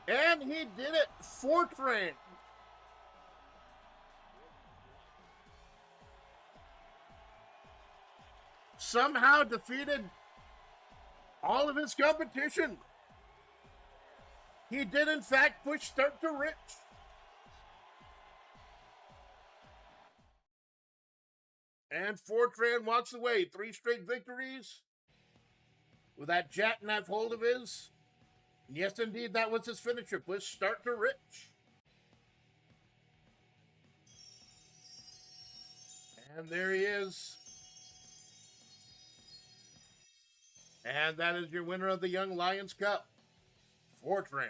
And he did it. Fortran. Somehow defeated all of his competition. He did, in fact, push start to Rich. And Fortran walks away. 3 straight victories with that jackknife hold of his. Yes, indeed, that was his finisher. Push start to Rich. And there he is. And that is your winner of the Young Lions Cup, Fortran.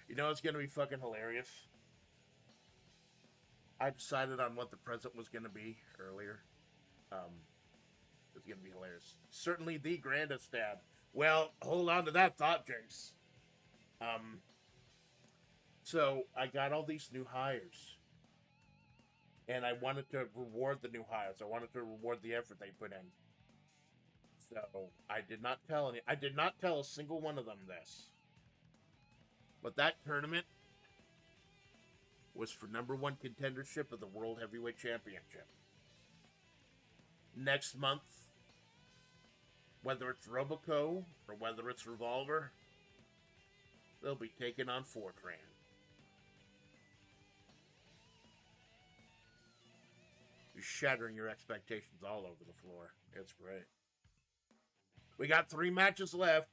You know it's going to be fucking hilarious? I decided on what the present was going to be earlier. It's going to be hilarious. Certainly the grandest dad. Well, hold on to that thought, Jace. So I got all these new hires. And I wanted to reward the new hires. I wanted to reward the effort they put in. So I did not tell a single one of them this. But that tournament was for #1 contendership of the World Heavyweight Championship. Next month, whether it's Roboco or whether it's Revolver, they'll be taking on Fortran. You're shattering your expectations all over the floor. It's great. We got 3 matches left.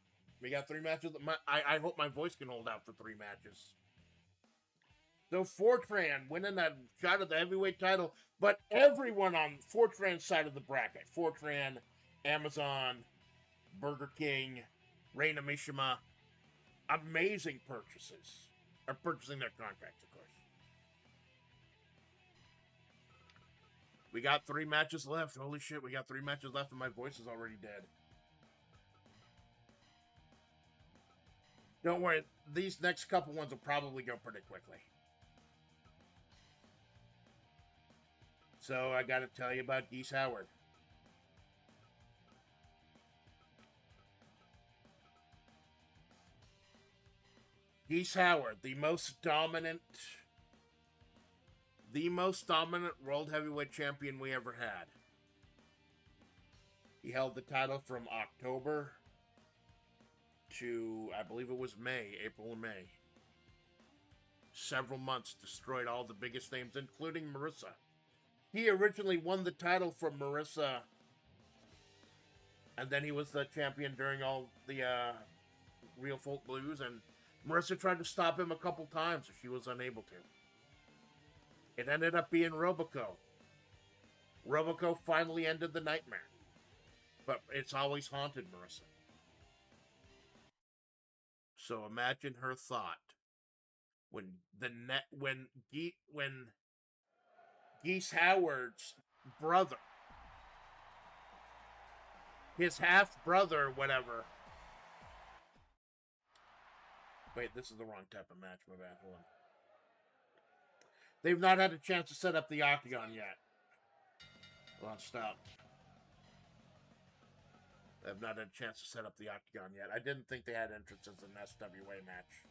I hope my voice can hold out for 3 matches. So Fortran winning that shot at the heavyweight title, but everyone on Fortran's side of the bracket, Fortran, Amazon, Burger King, Reina Mishima, amazing purchases, are purchasing their contracts, of course. We got 3 matches left. Holy shit, we got 3 matches left and my voice is already dead. Don't worry, these next couple ones will probably go pretty quickly. So I got to tell you about Geese Howard. Geese Howard, the most dominant World Heavyweight Champion we ever had. He held the title from October to, I believe it was April and May. Several months, destroyed all the biggest names, including Marissa. He originally won the title from Marissa, and then he was the champion during all the Real Folk Blues, and Marissa tried to stop him a couple times, but she was unable to. It ended up being Roboco. Roboco finally ended the nightmare, but it's always haunted Marissa. So imagine her thought when Geese Howard's brother, his half-brother, whatever. Wait, this is the wrong type of match, my bad. Hold on. They've not had a chance to set up the octagon yet. Hold on, stop. They've not had a chance to set up the octagon yet. I didn't think they had entrances in an SWA match.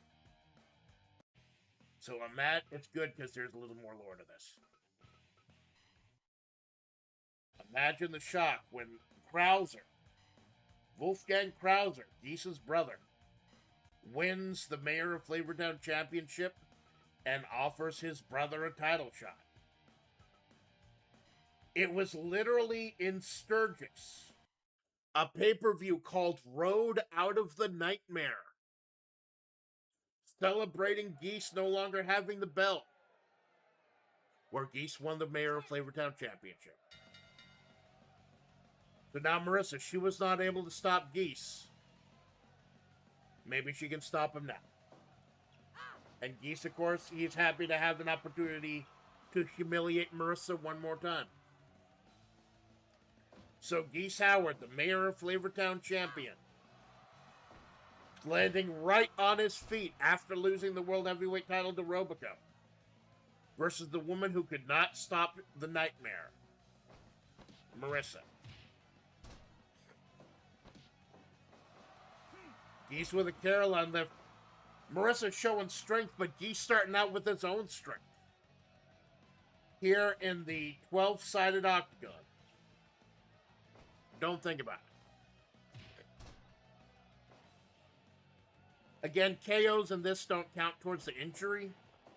So a match, it's good because there's a little more lore to this. Imagine the shock when Krauser, Wolfgang Krauser, Geese's brother, wins the Mayor of Flavortown Championship and offers his brother a title shot. It was literally in Sturgis, a pay-per-view called Road Out of the Nightmare, celebrating Geese no longer having the belt, where Geese won the Mayor of Flavortown Championship. So now Marissa, she was not able to stop Geese. Maybe she can stop him now. And Geese, of course, he's happy to have an opportunity to humiliate Marissa one more time. So Geese Howard, the mayor of Flavortown champion, landing right on his feet after losing the World Heavyweight title to Robico, versus the woman who could not stop the nightmare, Marissa. Geese with a Caroline lift. Marissa showing strength, but Geese starting out with his own strength. Here in the 12-sided octagon. Don't think about it. Again, KOs in this don't count towards the injury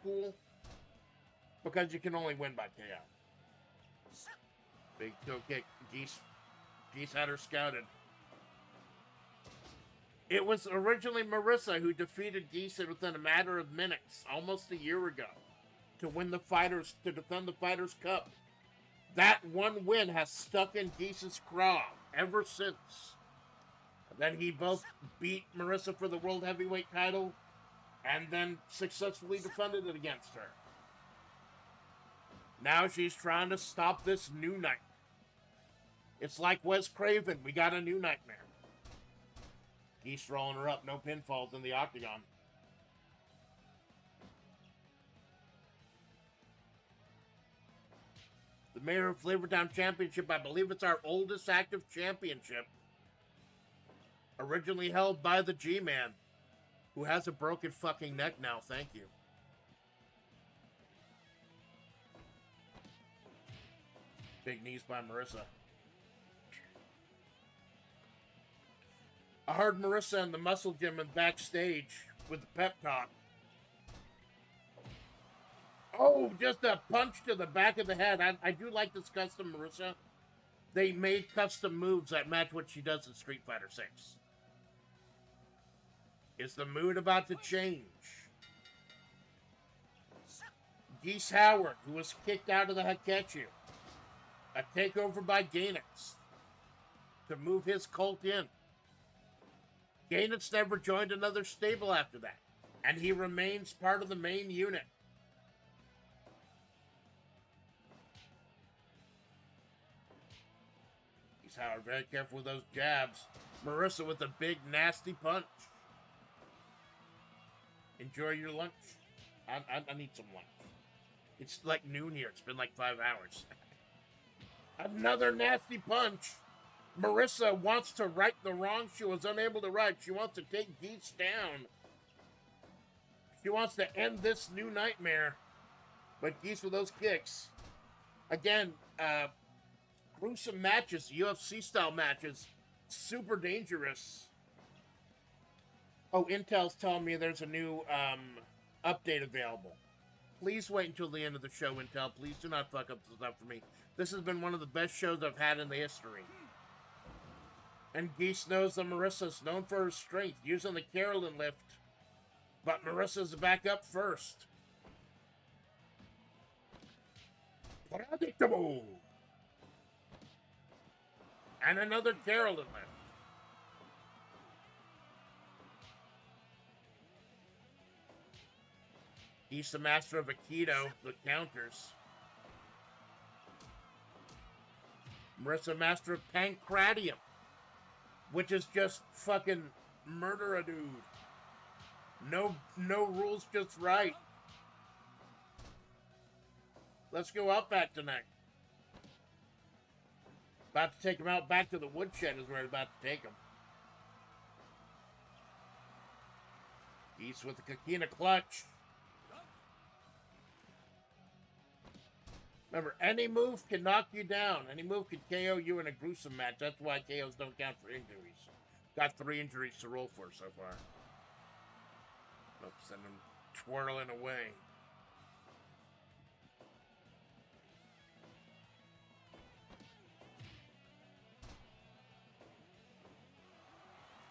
pool because you can only win by KO. Big toe kick. Geese had her scouted. It was originally Marissa who defeated Geese within a matter of minutes, almost a year ago, to defend the Fighters Cup. That one win has stuck in Geese's craw ever since. Then he both beat Marissa for the World Heavyweight title and then successfully defended it against her. Now she's trying to stop this new nightmare. It's like Wes Craven. We got a new nightmare. Geese rolling her up. No pinfalls in the octagon. The Mayor of Flavortown Championship, I believe it's our oldest active championship. Originally held by the G-Man, who has a broken fucking neck now, thank you. Big knees by Marissa. I heard Marissa in the muscle gym and backstage with the pep talk. Oh, just a punch to the back of the head. I do like this custom Marissa. They made custom moves that match what she does in Street Fighter 6. Is the mood about to change? Geese Howard, who was kicked out of the Hakechu. A takeover by Gainitz to move his cult in. Gainitz never joined another stable after that, and he remains part of the main unit. Geese Howard, very careful with those jabs. Marissa with a big, nasty punch. Enjoy your lunch. I need some lunch. It's like noon here. It's been like 5 hours. Another nasty punch. Marissa wants to right the wrong she was unable to right. She wants to take Geese down. She wants to end this new nightmare. But Geese with those kicks. Again, gruesome matches, UFC-style matches. Super dangerous. Oh, Intel's telling me there's a new update available. Please wait until the end of the show, Intel. Please do not fuck up this up for me. This has been one of the best shows I've had in the history. And Geese knows that Marissa's known for her strength, using the Carolyn lift. But Marissa's back up first. Predictable. And another Carolyn lift. He's the master of Aikido, the counters. Marissa, master of Pancratium, which is just fucking murder a dude. No rules, just right. Let's go Outback tonight. About to take him out back to the woodshed is where I'm about to take him. Geese with the Kakina clutch. Remember, any move can knock you down. Any move can KO you in a gruesome match. That's why KOs don't count for injuries. Got 3 injuries to roll for so far. Nope, send him twirling away.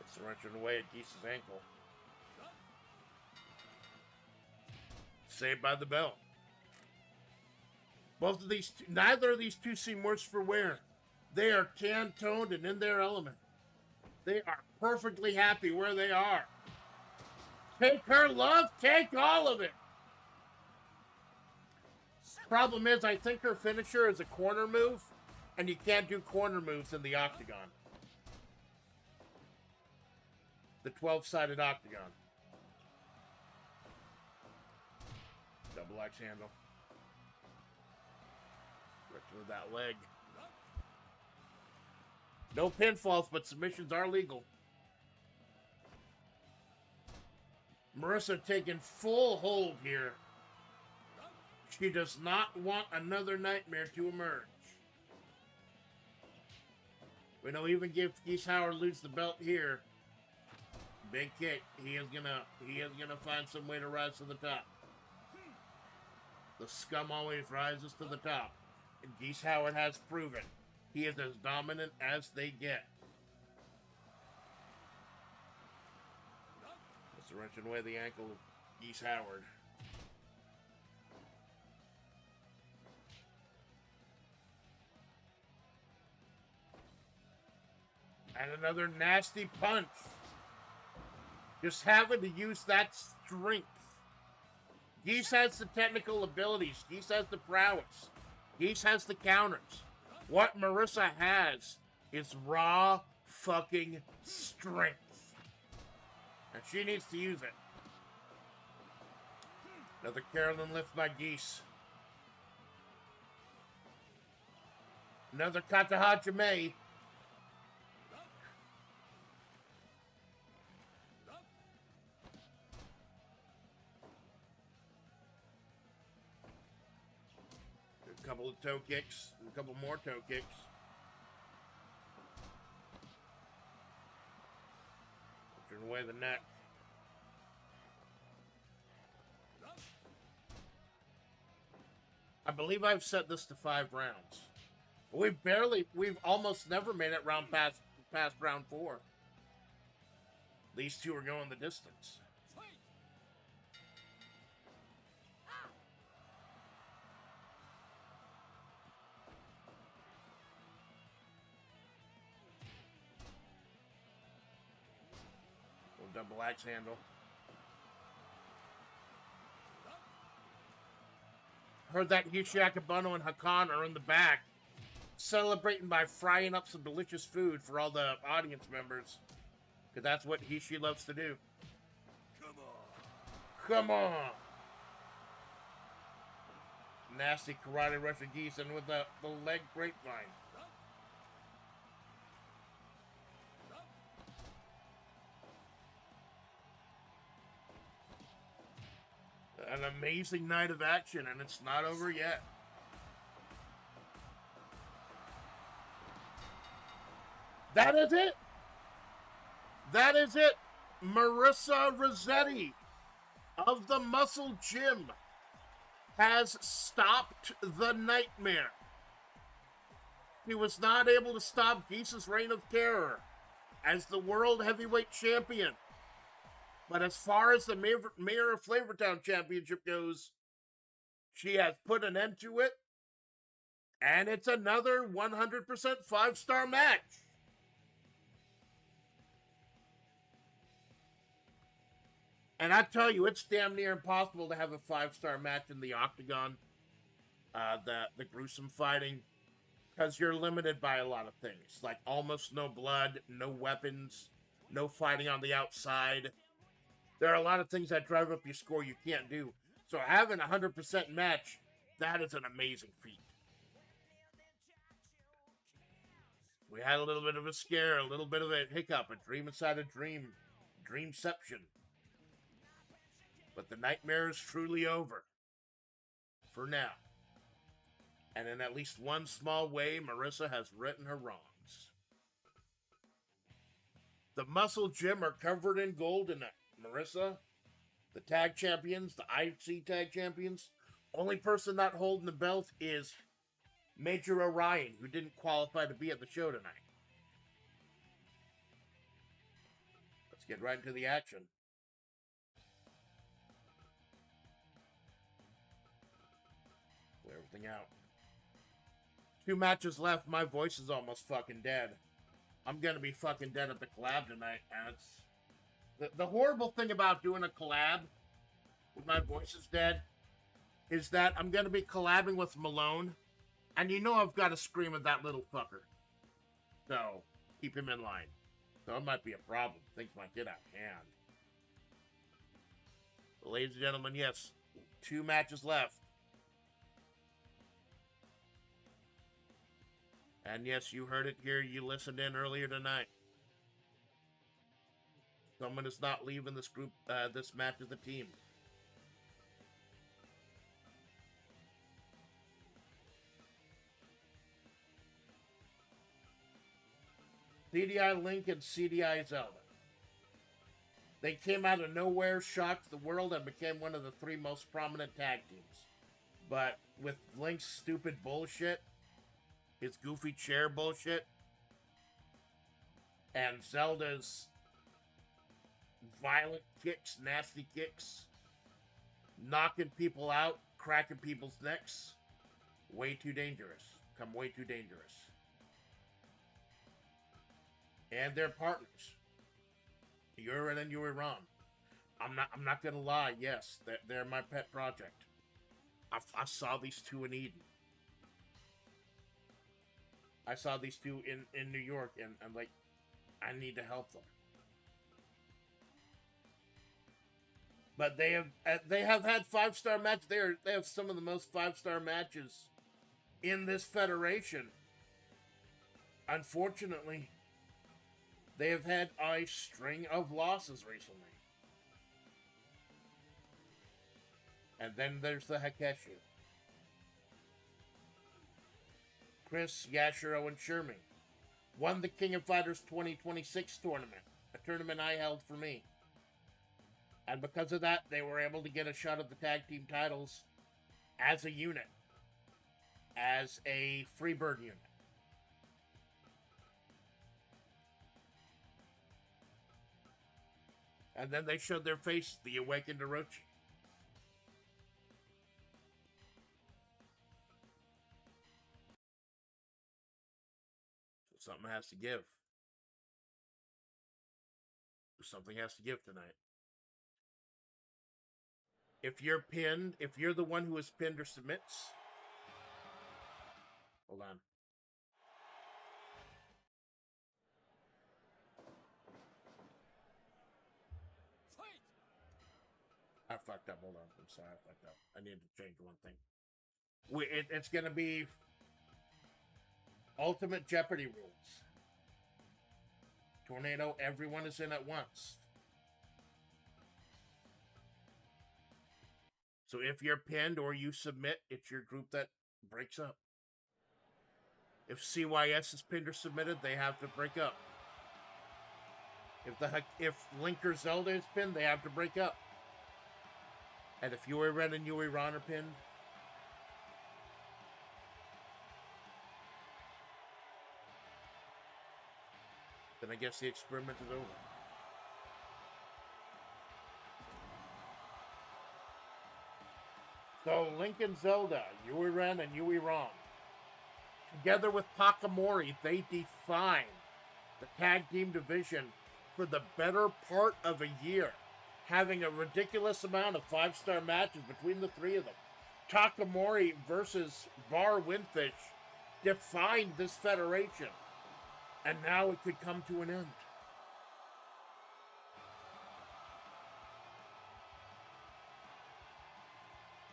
It's wrenching away at Geese's ankle. Saved by the bell. Both of these, neither of these two seem worse for wear. They are tan-toned and in their element. They are perfectly happy where they are. Take her love, take all of it. Problem is, I think her finisher is a corner move, and you can't do corner moves in the octagon. The 12-sided octagon. Double axe handle. Right through that leg. No pinfalls, but submissions are legal. Marissa taking full hold here. She does not want another nightmare to emerge. We know even if Geese Howard loses the belt here, big kick, he is gonna find some way to rise to the top. The scum always rises to the top, and Geese Howard has proven he is as dominant as they get. Just wrenching away the ankle of Geese Howard. And another nasty punch. Just having to use that strength. Geese has the technical abilities. Geese has the prowess. Geese has the counters. What Marissa has is raw fucking strength. And she needs to use it. Another Carolyn lift by Geese. Another Katahajime. A couple of toe kicks, and a couple more toe kicks. Pushing away the neck. I believe I've set this to 5 rounds. We've almost never made it past round 4. These two are going the distance. Fight! Little double axe handle. Heard that Yoshiaki Buno and Hakan are in the back, celebrating by frying up some delicious food for all the audience members. Because that's what she loves to do. Come on! Come on! Nasty karate rush of Geese and with the leg grapevine. An amazing night of action, and it's not over yet. That is it. That is it. Marissa Rossetti of the Muscle Gym has stopped the nightmare. He was not able to stop Geese's reign of terror as the World Heavyweight Champion. But as far as the Mayor of Flavortown Championship goes, she has put an end to it. And it's another 100% 5-star match. And I tell you, it's damn near impossible to have a 5-star match in the octagon. The gruesome fighting. Because you're limited by a lot of things. Like almost no blood, no weapons, no fighting on the outside. There are a lot of things that drive up your score you can't do. So having a 100% match, that is an amazing feat. We had a little bit of a scare, a little bit of a hiccup, a dream inside a dream, dreamception. But the nightmare is truly over. For now. And in at least one small way, Marissa has written her wrongs. The Muscle Gym are covered in gold tonight. Marissa, the tag champions, the IC tag champions. Only person not holding the belt is Major Orion, who didn't qualify to be at the show tonight. Let's get right into the action. Clear everything out. 2 matches left. My voice is almost fucking dead. I'm gonna be fucking dead at the collab tonight, and it's... The horrible thing about doing a collab when my voice is dead is that I'm going to be collabing with Malone. And you know I've got to scream at that little fucker. So, keep him in line. So it might be a problem. Things might get out of hand. Ladies and gentlemen, yes, 2 matches left. And yes, you heard it here. You listened in earlier tonight. Someone is not leaving this group, this match as a team. CDI Link and CDI Zelda. They came out of nowhere, shocked the world, and became one of the 3 most prominent tag teams. But with Link's stupid bullshit, his goofy chair bullshit, and Zelda's violent kicks, nasty kicks, knocking people out, cracking people's necks, way too dangerous. Come way too dangerous. And their partners. You're in and you were wrong. I'm not gonna lie. Yes, they're my pet project. I saw these 2 in Eden. I saw these 2 in New York, and I'm like, I need to help them. But they have had 5-star matches. They have some of the most 5-star matches in this federation. Unfortunately, they have had a string of losses recently. And then there's the Hakeshu. Chris, Yashiro, and Sherman won the King of Fighters 2026 tournament, a tournament I held for me. And because of that, they were able to get a shot at the tag team titles as a unit, as a Freebird unit. And then they showed their face, the Awakened Orochi. So something has to give. Something has to give tonight. If you're pinned, if you're the one who is pinned or submits, hold on. Fight! I fucked up. Hold on. I'm sorry. I fucked up. I need to change one thing. It's going to be Ultimate Jeopardy rules. Tornado, everyone is in at once. So if you're pinned or you submit, it's your group that breaks up. If CYS is pinned or submitted, they have to break up. If Link or Zelda is pinned, they have to break up. And if Yuri Ren and Yuri Ron are pinned, then I guess the experiment is over. So Link and Zelda, Yui Ren and Yui Ron, together with Takamori, they define the tag team division for the better part of a year, having a ridiculous amount of 5-star matches between the 3 of them. Takamori versus Bar Windfish defined this federation, and now it could come to an end.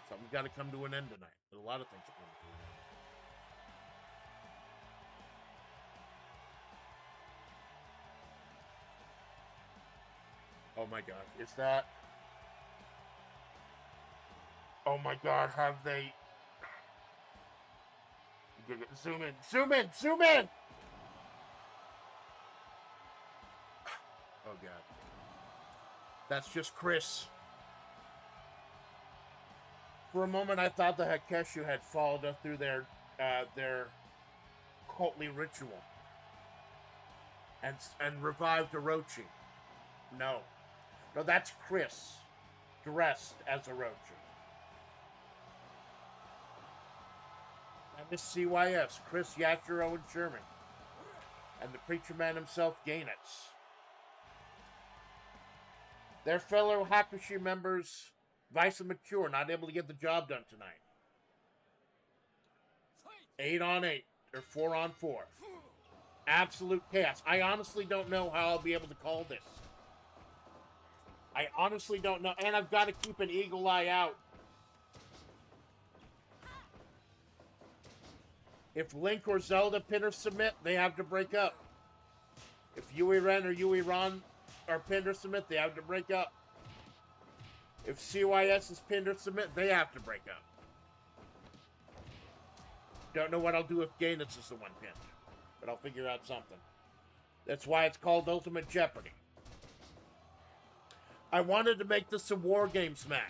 Something's got to come to an end tonight. There's a lot of things are coming to an end. Oh my God, is that? Oh my God, have they? Zoom in, zoom in, zoom in! Oh God. That's just Chris. For a moment, I thought the Hakeshu had followed us through their cultly ritual and revived Orochi. No, that's Chris, dressed as Orochi. And this CYS, Chris, Yashiro, and Sherman, and the Preacher Man himself, Gainitz. Their fellow Hakushi members Vice and mature, not able to get the job done tonight. Fight! 8 on 8, or 4 on 4. Absolute chaos. I honestly don't know how I'll be able to call this. I honestly don't know. And I've got to keep an eagle eye out. If Link or Zelda pin or submit, they have to break up. If Yui Ren or Yui Ron are pinned or submit, they have to break up. If CYS is pinned or submit, they have to break up. Don't know what I'll do if Gainus is the one pinned, but I'll figure out something. That's why it's called Ultimate Jeopardy. I wanted to make this a War Games match.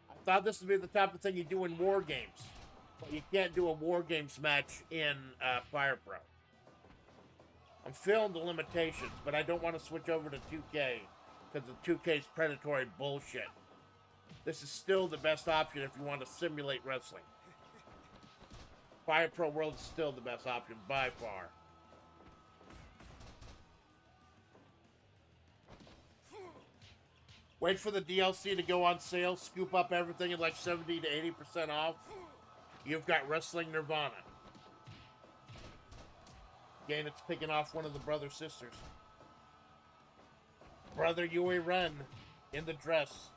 I thought this would be the type of thing you do in War Games, but you can't do a War Games match in Fire Pro. I'm feeling the limitations, but I don't want to switch over to 2K because the 2K's predatory bullshit. This is still the best option if you want to simulate wrestling. Fire Pro World is still the best option by far. Wait for the DLC to go on sale, scoop up everything at like 70 to 80% off. You've got Wrestling Nirvana. Again, it's picking off one of the brother-sisters. Brother Yui Ren in the dress.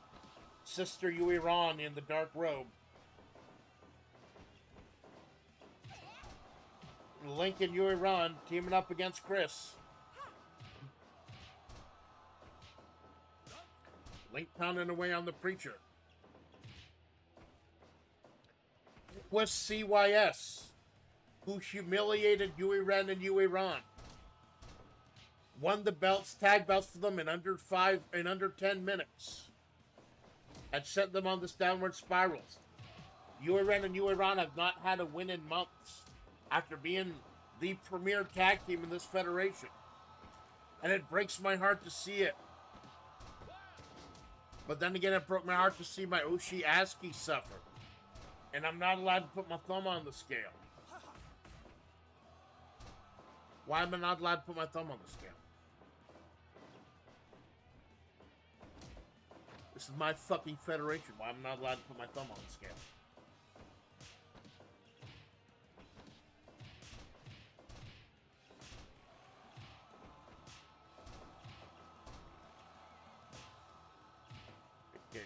Sister Yui Ron in the dark robe. Link and Yui Ron teaming up against Chris. Link pounding away on the preacher. It was CYS who humiliated Yui Ren and Yui Ron. Won the belts, tag belts for them in under 10 minutes. And sent them on this downward spiral. Yui Ren and Yui Ron have not had a win in months after being the premier tag team in this federation. And it breaks my heart to see it. But then again, it broke my heart to see my Oshi Aski suffer. And I'm not allowed to put my thumb on the scale. Why am I not allowed to put my thumb on the scale? This is my fucking federation. Why am I not allowed to put my thumb on the scale? It's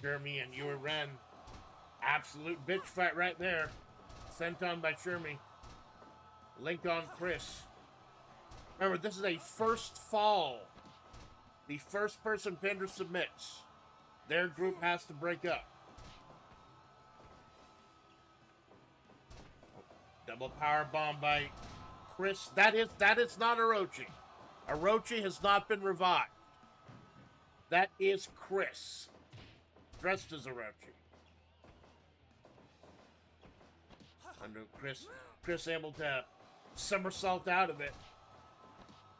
Jeremy and Yuri Ren. Absolute bitch fight right there. Sent on by Shermie. Link on Chris. Remember, this is a first fall. The first person pinned or submits. Their group has to break up. Double power bomb by Chris. That is not Orochi. Orochi has not been revived. That is Chris. Dressed as Orochi. Under Chris able to somersault out of it.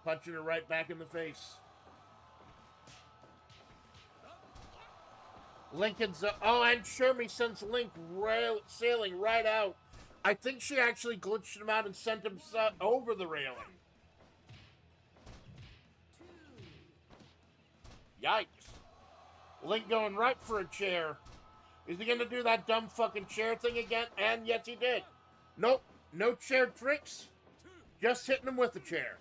Punching her right back in the face. Lincoln's... Oh, and Shermie sends Link sailing right out. I think she actually glitched him out and sent him over the railing. Yikes. Link going right for a chair. Is he going to do that dumb fucking chair thing again? And yes, he did. Nope. No chair tricks. Just hitting him with the chair.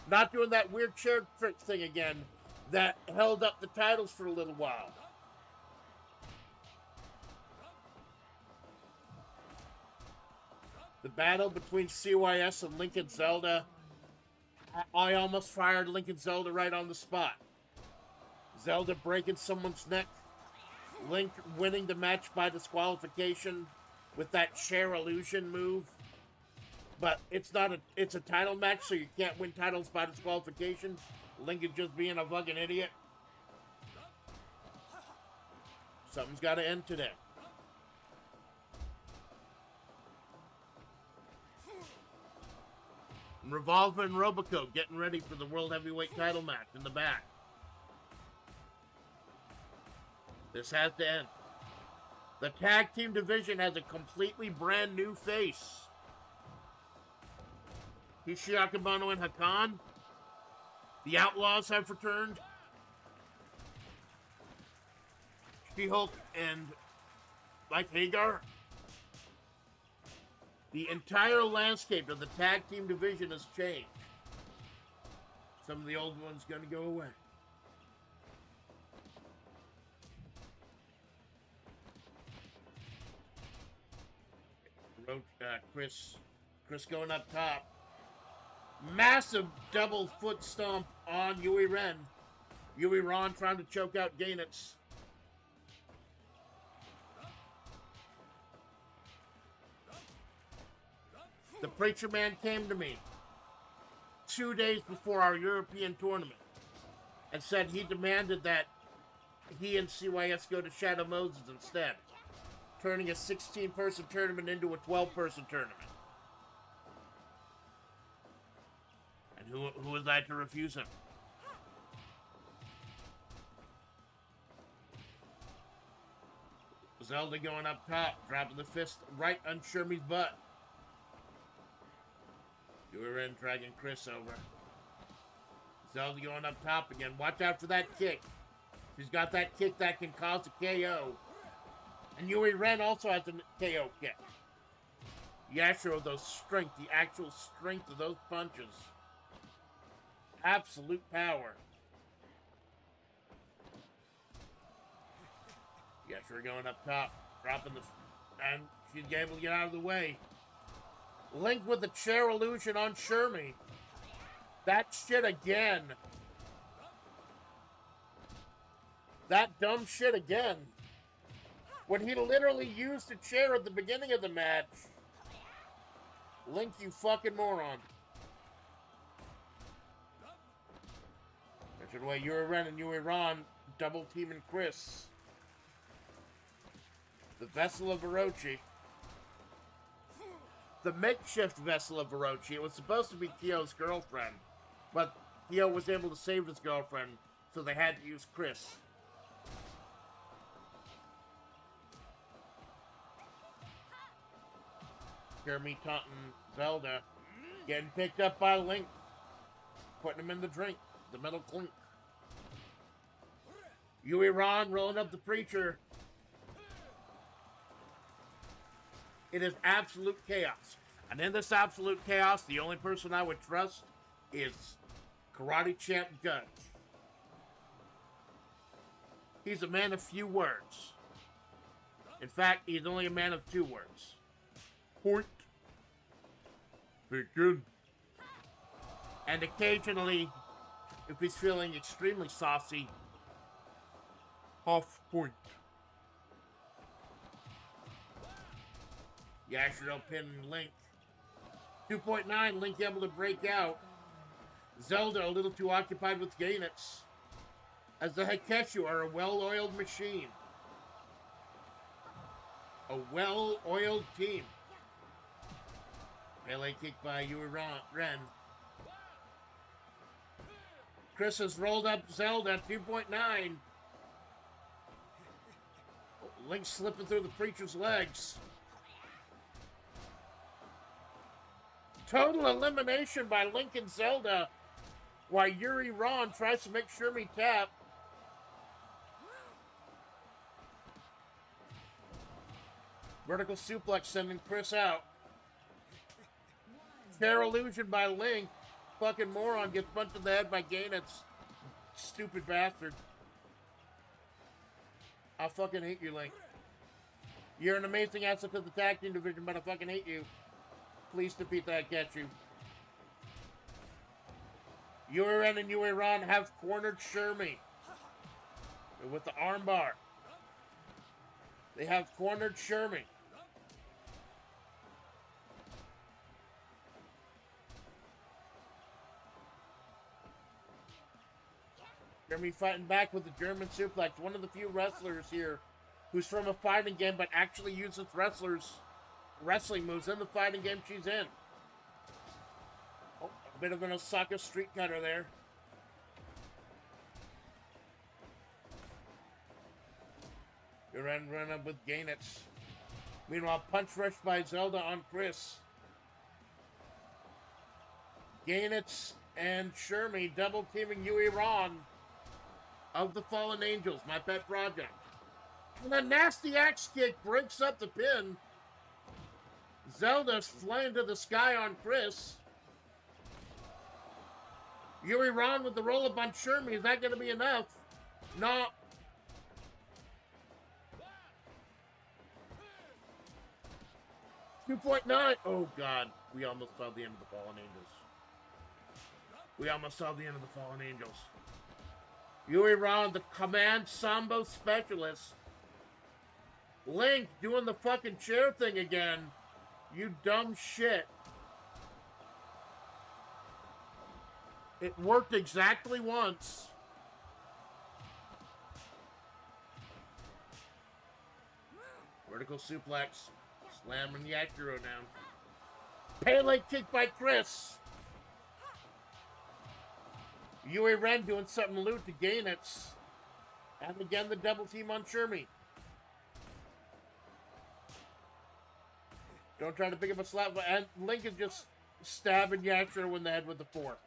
Not doing that weird chair trick thing again that held up the titles for a little while. The battle between CYS and Link and Zelda. I almost fired Link and Zelda right on the spot. Zelda breaking someone's neck. Link winning the match by disqualification with that chair illusion move. But it's a title match, so you can't win titles by disqualification. Link is just being a fucking idiot. Something's got to end today. And Revolver and Roboco getting ready for the World Heavyweight title match in the back. This has to end. The tag team division has a completely brand new face. Hishi Akabano and Hakan. The Outlaws have returned. She-Hulk and like Hagar, the entire landscape of the tag team division has changed. Some of the old ones going to go away. Chris going up top. Massive double foot stomp on Yui Ren. Yui Ron trying to choke out Gainitz. The Preacher Man came to me 2 days before our European tournament and said he demanded that he and CYS go to Shadow Moses instead, turning a 16-person tournament into a 12-person tournament. And who was I to refuse him? Zelda going up top, dropping the fist right on Shermie's butt. Yuri dragging Chris over. Zelda going up top again. Watch out for that kick. She's got that kick that can cause a KO. And Yui Ren also has a KO kick. Yashiro, those strength, the actual strength of those punches. Absolute power. Yashiro going up top, dropping the... And she's able to get out of the way. Link with the chair illusion on Shermie. That shit again. That dumb shit again. When he literally used the chair at the beginning of the match. Link, you fucking moron. Richard Way, Yuri Ren and Yui Ron double teaming Chris. The Vessel of Orochi. The makeshift Vessel of Orochi. It was supposed to be Kyo's girlfriend, but Kyo was able to save his girlfriend, so they had to use Chris. Jeremy taunting Zelda, getting picked up by Link, putting him in the drink, the metal clink. Yui Ron rolling up the Preacher. It is absolute chaos. And in this absolute chaos, the only person I would trust is Karate Champ Judge. He's a man of few words. In fact, he's only a man of 2 words. Point. Begin. And occasionally, if he's feeling extremely saucy, half point. Yashiro pinning Link. 2.9, Link able to break out. Zelda a little too occupied with Gainitz. As the Hikeshu are a well-oiled machine. A well-oiled team. PLE kick by Yui Ren. Chris has rolled up Zelda at 2.9. Link slipping through the Preacher's legs. Total elimination by Link and Zelda while Yuri Ron tries to make Shermie tap. Vertical suplex sending Chris out. Chair illusion by Link. Fucking moron gets punched in the head by Gainitz. Stupid bastard. I fucking hate you, Link. You're an amazing asset to the tag team division, but I fucking hate you. Please defeat that Getchu. Yuri Ren and Yui Ron have cornered Shermie with the armbar. They have cornered Shermie. Shermie fighting back with the German suplex. One of the few wrestlers here who's from a fighting game but actually uses wrestling moves in the fighting game she's in. Oh, a bit of an Osaka street cutter there. You run up with Gainitz. Meanwhile, punch rush by Zelda on Chris. Gainitz and Shermie double teaming Yui Ron of the Fallen Angels, my pet project. And a nasty axe kick breaks up the pin. Zelda's flying to the sky on Chris. Yuri Ron with the roll-up on Shermie. Is that going to be enough? No. $2.9. Oh, God. We almost saw the end of the Fallen Angels. We almost saw the end of the Fallen Angels. Yuri Ron, the command sambo specialist. Link doing the fucking chair thing again. You dumb shit. It worked exactly once. Vertical suplex. Slamming Yashiro down. Pele kick by Chris. Yui Ren doing something lewd to gain it. And again the double team on Shermie. Don't try to pick up a slap. And Link is just stabbing Yashiro in the head with the fork.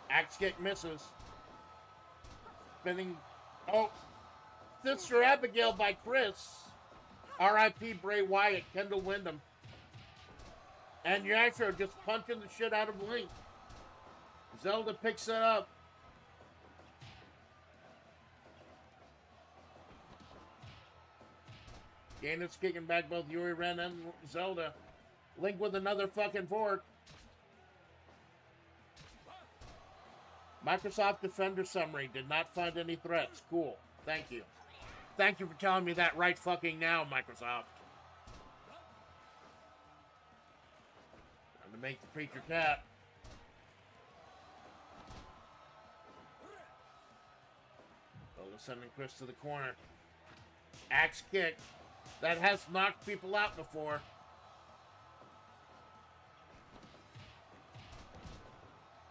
Axe kick misses. Spinning. Oh. Sister Abigail by Chris. R.I.P. Bray Wyatt. Kendall Windham. And Yashiro just punching the shit out of Link. Zelda picks it up. Gainon's kicking back both Yuri Ren and Zelda. Link with another fucking fork. Microsoft Defender Summary. Did not find any threats. Cool. Thank you. Thank you for telling me that right fucking now, Microsoft. Time to make the preacher tap. Zelda sending Chris to the corner. Axe kick. That has knocked people out before.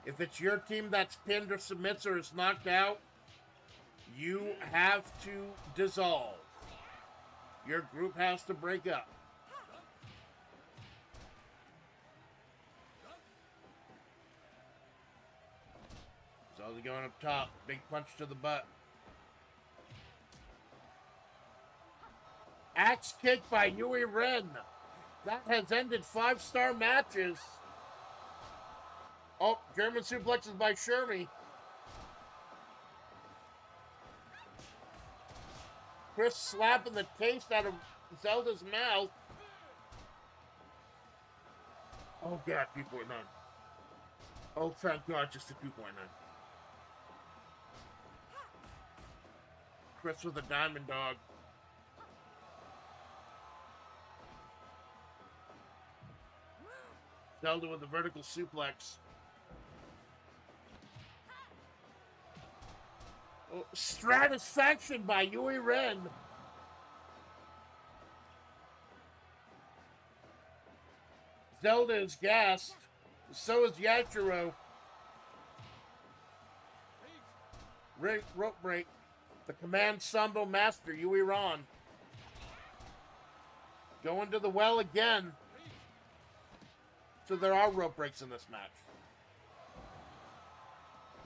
If it's your team that's pinned or submits or is knocked out, you have to dissolve. Your group has to break up. Zelda going up top. Big punch to the butt. Axe kick by Yui Ren. That has ended 5-star matches. Oh, German suplexes by Shermie. Chris slapping the taste out of Zelda's mouth. Oh, God, 2.9. Oh, thank God, just a 2.9. Chris with a diamond dog. Zelda with a vertical suplex. Oh, Stratisfaction by Yui Ren. Zelda is gassed. So is Yashiro. Rope break. The command sambo master, Yui Ron. Going to the well again. So there are rope breaks in this match.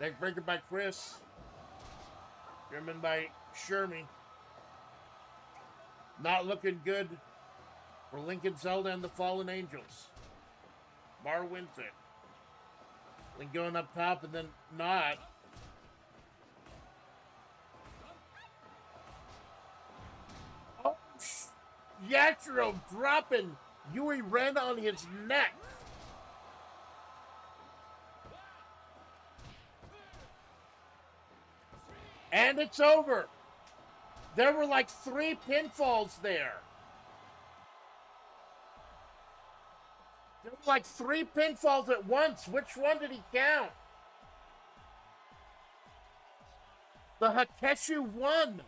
Neck breaker by Chris. German by Shermie. Not looking good for Link, Zelda, and the Fallen Angels. Bar wins it. Link going up top and then not. Oh, Yashiro dropping Yui Ren on his neck. And it's over. There were like 3 pinfalls there. There were like 3 pinfalls at once. Which one did he count? The Hakeshu won.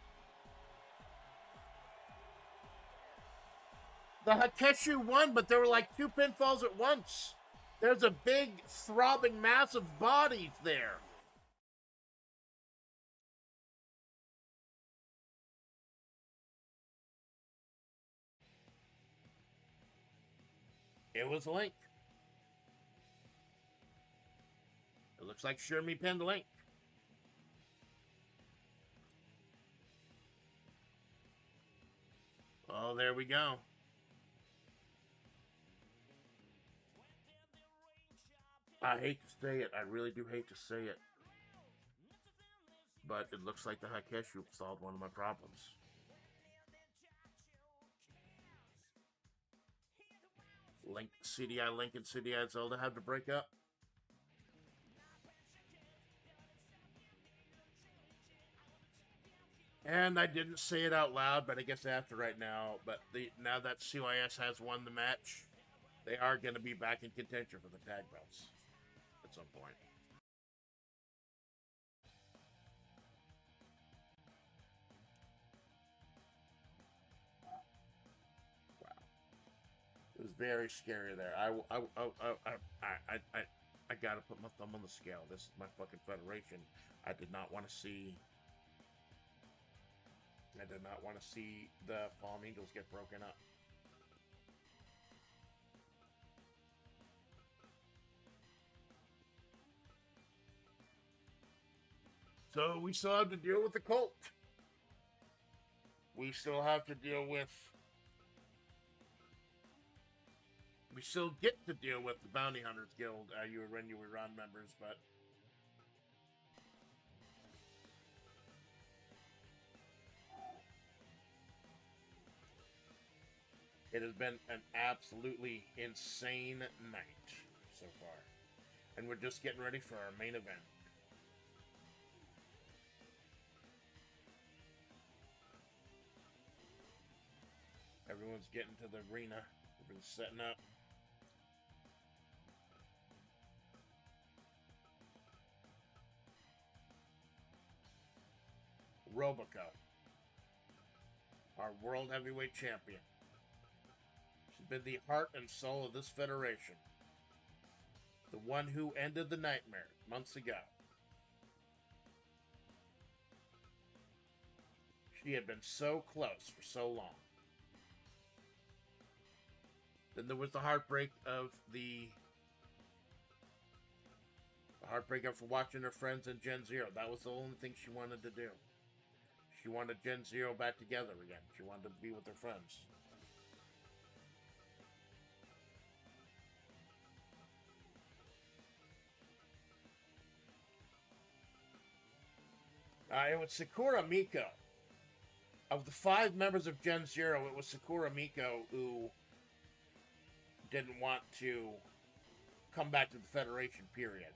The Hakeshu won, but there were like 2 pinfalls at once. There's a big, throbbing mass of bodies there. It was Link. It looks like Shermie pinned Link. Oh, there we go. I hate to say it. I really do hate to say it. But it looks like the Hakeshu solved one of my problems. Link, CDI Link and CDI Zelda had to break up. And I didn't say it out loud, but I guess I have to right now. But now that CYS has won the match, they are going to be back in contention for the tag belts at some point. Wow, it was very scary there. I gotta put my thumb on the scale. This is my fucking federation. I did not want to see the Fallen Angels get broken up. So we still have to deal with the cult. We still have to deal with. We still get to deal with the Bounty Hunters Guild, you were Ron members, but it has been an absolutely insane night so far. And we're just getting ready for our main event. Everyone's getting to the arena. Everyone's setting up. Robico, our World Heavyweight Champion. She's been the heart and soul of this federation. The one who ended the nightmare months ago. She had been so close for so long. Then there was the heartbreak of watching her friends in Gen Zero. That was the only thing she wanted to do. She wanted Gen Zero back together again. She wanted to be with her friends. It was Sakura Miko. Of the 5 members of Gen Zero, it was Sakura Miko who didn't want to come back to the Federation, period.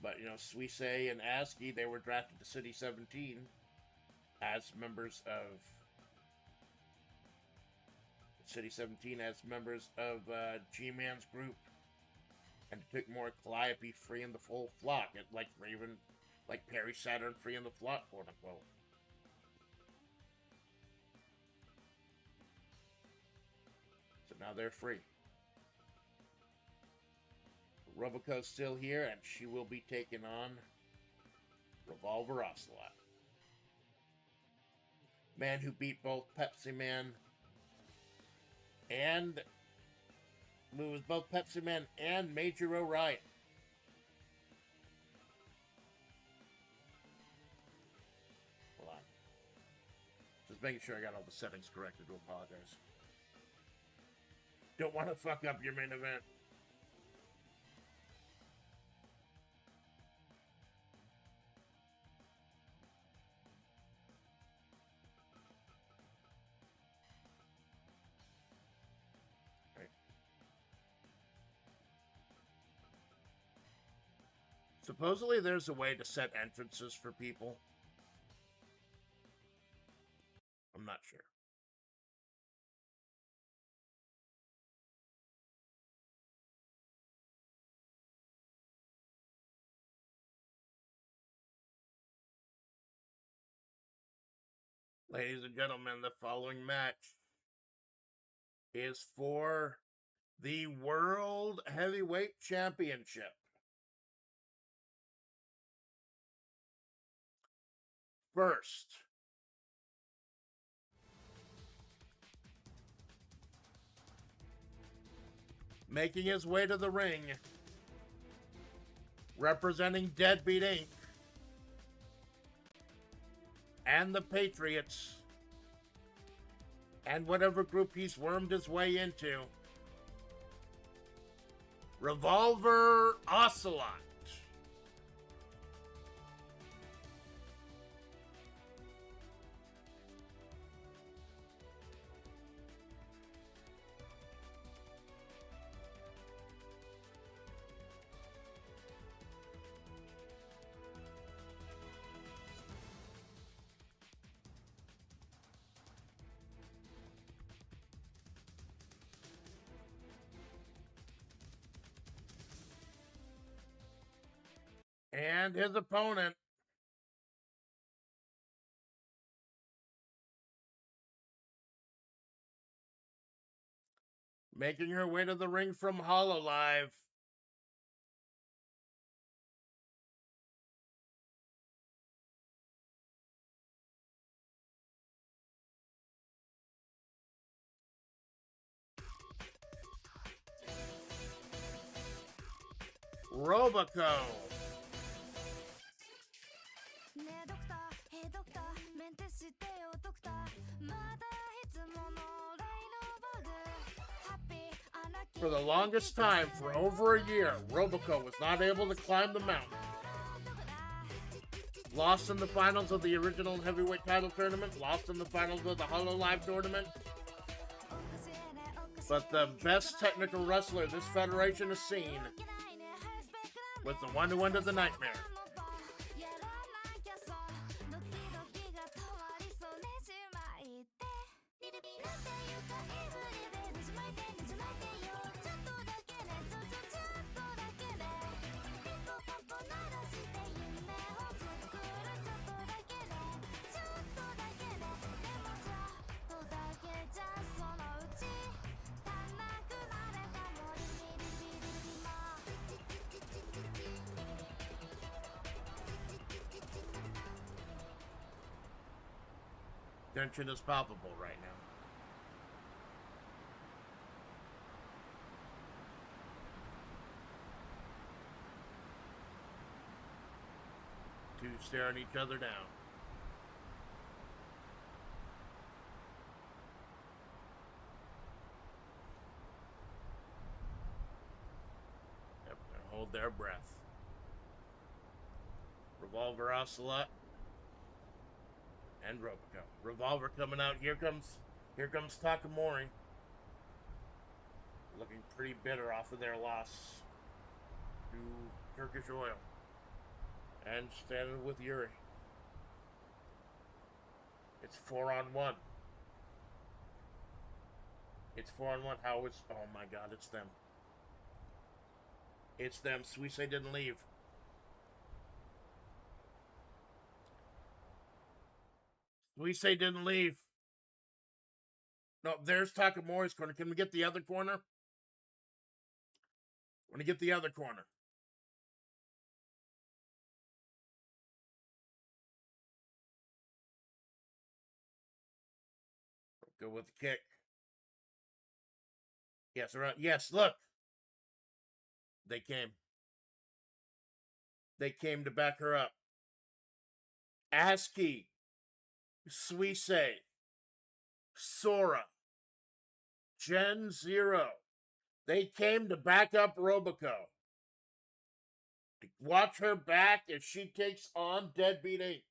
But, Suisse and ASCII, they were drafted to City 17 as members of G-Man's group. And it took more Calliope freeing the full flock. Like Perry Saturn freeing the flock, quote unquote. So now they're free. Robico's still here, and she will be taking on Revolver Ocelot. Man who beat both Pepsi Man and Major Orion. Hold on. Just making sure I got all the settings corrected. To apologize. Don't want to fuck up your main event. Supposedly there's a way to set entrances for people. I'm not sure. Ladies and gentlemen, the following match is for the World Heavyweight Championship. First, making his way to the ring, representing Deadbeat Inc., and the Patriots and whatever group he's wormed his way into. Revolver Ocelot. And his opponent, making her way to the ring from HoloLive, Roboco. ねえドクター、へドクター、メンテしてよドクター、まだいつもの例のバグ、ハッピーアナキー For the longest time, for over a year, Roboco was not able to climb the mountain. Lost in the finals of the original heavyweight title tournament, lost in the finals of the HoloLive tournament. But the best technical wrestler this federation has seen was the one who ended the nightmare. Tension is palpable right now. Two staring each other down. Yep, they hold their breath. Revolver Ocelot and Roboco. Revolver coming out. Here comes Takamori. Looking pretty bitter off of their loss to Turkish Oil. And standing with Yuri. It's 4-on-1. It's 4-on-1. How is... Oh my god, it's them. It's them. Suisse didn't leave. Suisse didn't leave. No, there's Takamori's corner. Can we get the other corner? Want to get the other corner. Go with the kick. Yes, around. Yes, look. They came. They came to back her up. ASCII. Suisse. Sora. Gen Zero. They came to back up Roboco. To watch her back as she takes on Deadbeat Inc.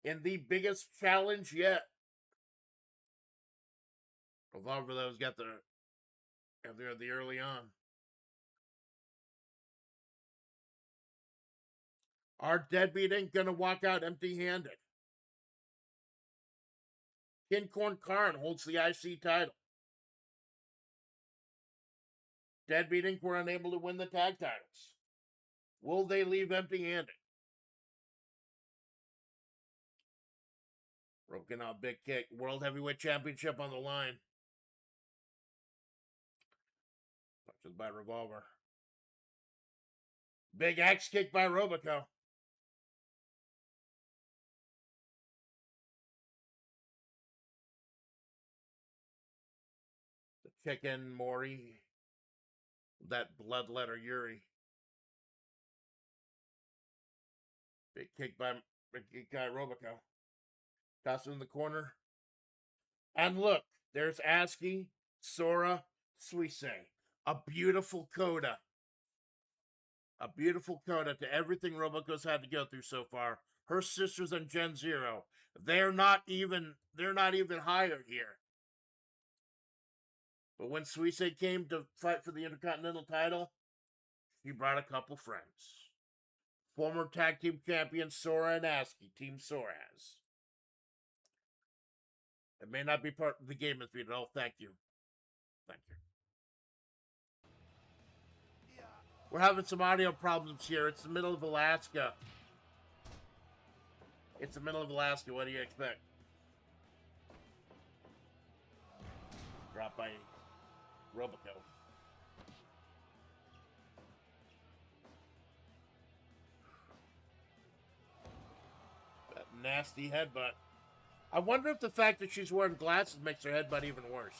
in the biggest challenge yet. Revolver, those got the early on. Our Deadbeat Inc. gonna walk out empty-handed. Kincorn Karn holds the IC title. Deadbeat Inc. were unable to win the tag titles. Will they leave empty-handed? Broken out big kick. World Heavyweight Championship on the line. Punches by Revolver. Big axe kick by Roboco. The chicken Mori. That bloodletter Yuri. Big kick by Roboco. Toss him in the corner. And look, there's ASCII, Sora, Suisse. A beautiful coda. A beautiful coda to everything Roboco's had to go through so far. Her sisters on Gen Zero. They're not even hired here. But when Suisse came to fight for the Intercontinental title, he brought a couple friends. Former tag team champions Sora and ASCII, Team Soraz. It may not be part of the game as we know. Thank you. Thank you. We're having some audio problems here. It's the middle of Alaska. It's the middle of Alaska. What do you expect? Dropped by Roboco. That nasty headbutt. I wonder if the fact that she's wearing glasses makes her headbutt even worse.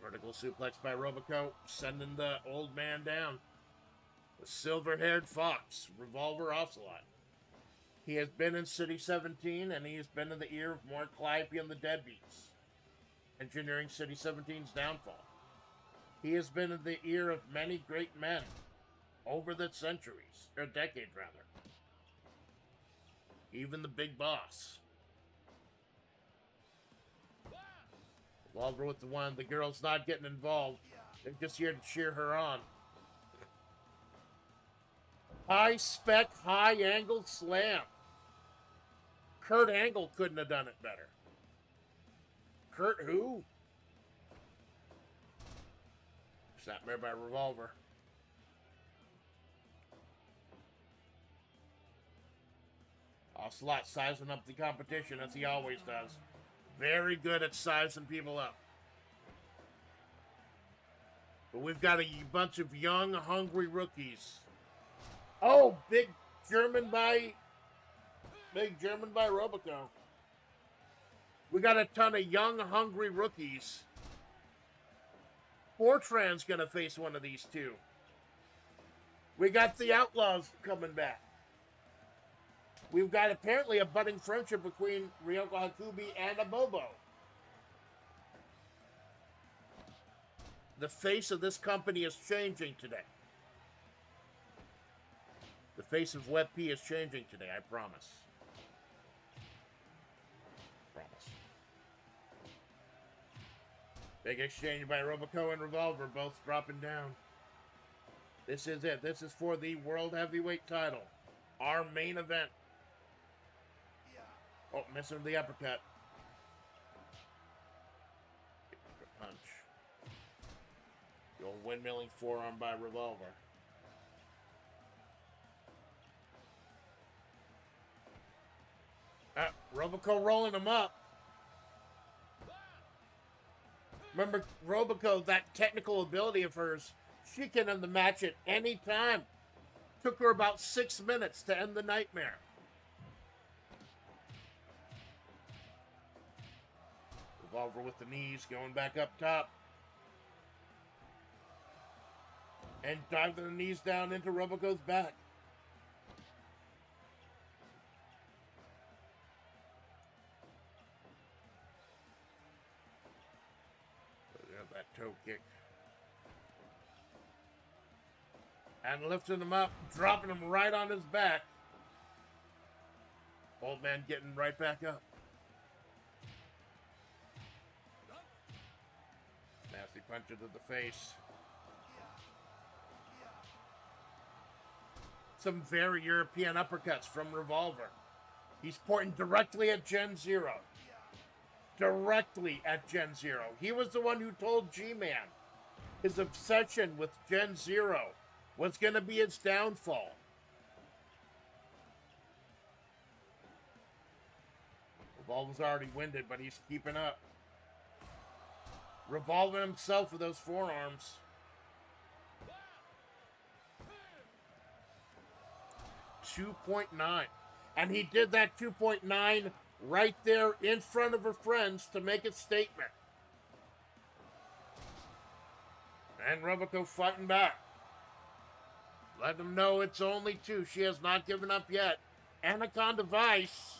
Vertical suplex by Roboco, sending the old man down. The silver-haired fox, Revolver Ocelot. He has been in City 17, and he has been in the ear of Mark Calliope and the Deadbeats, engineering City 17's downfall. He has been in the ear of many great men over the centuries, or decades rather. Even the big boss. Revolver with the one. The girl's not getting involved. They're just here to cheer her on. High spec, high angle slam. Kurt Angle couldn't have done it better. Kurt who? Snapmare by Revolver. Ocelot sizing up the competition as he always does. Very good at sizing people up. But we've got a bunch of young, hungry rookies. Oh, big German by Roboco. We got a ton of young, hungry rookies. Fortran's gonna face one of these two. We got the Outlaws coming back. We've got apparently a budding friendship between Ryoko Hakubi and Abobo. The face of this company is changing today. The face of WebP is changing today, I promise. Promise. Big exchange by Roboco and Revolver, both dropping down. This is it. This is for the World Heavyweight title. Our main event. Oh, missing the uppercut. Punch. The old windmilling forearm by Revolver. Roboco rolling him up. Remember, Roboco, that technical ability of hers, she can end the match at any time. Took her about 6 minutes to end the nightmare. Revolver with the knees, going back up top. And diving the knees down into Roboco's back. That toe kick. And lifting him up, dropping him right on his back. Old man getting right back up. Nasty punch into the face. Some very European uppercuts from Revolver. He's pointing directly at Gen Zero. Directly at Gen Zero. He was the one who told G-Man his obsession with Gen Zero was going to be its downfall. Revolver's already winded, but he's keeping up. Revolver himself with those forearms. 2.9. And he did that 2.9 right there in front of her friends to make a statement. And Robico fighting back. Let them know it's only 2. She has not given up yet. Anaconda Vice.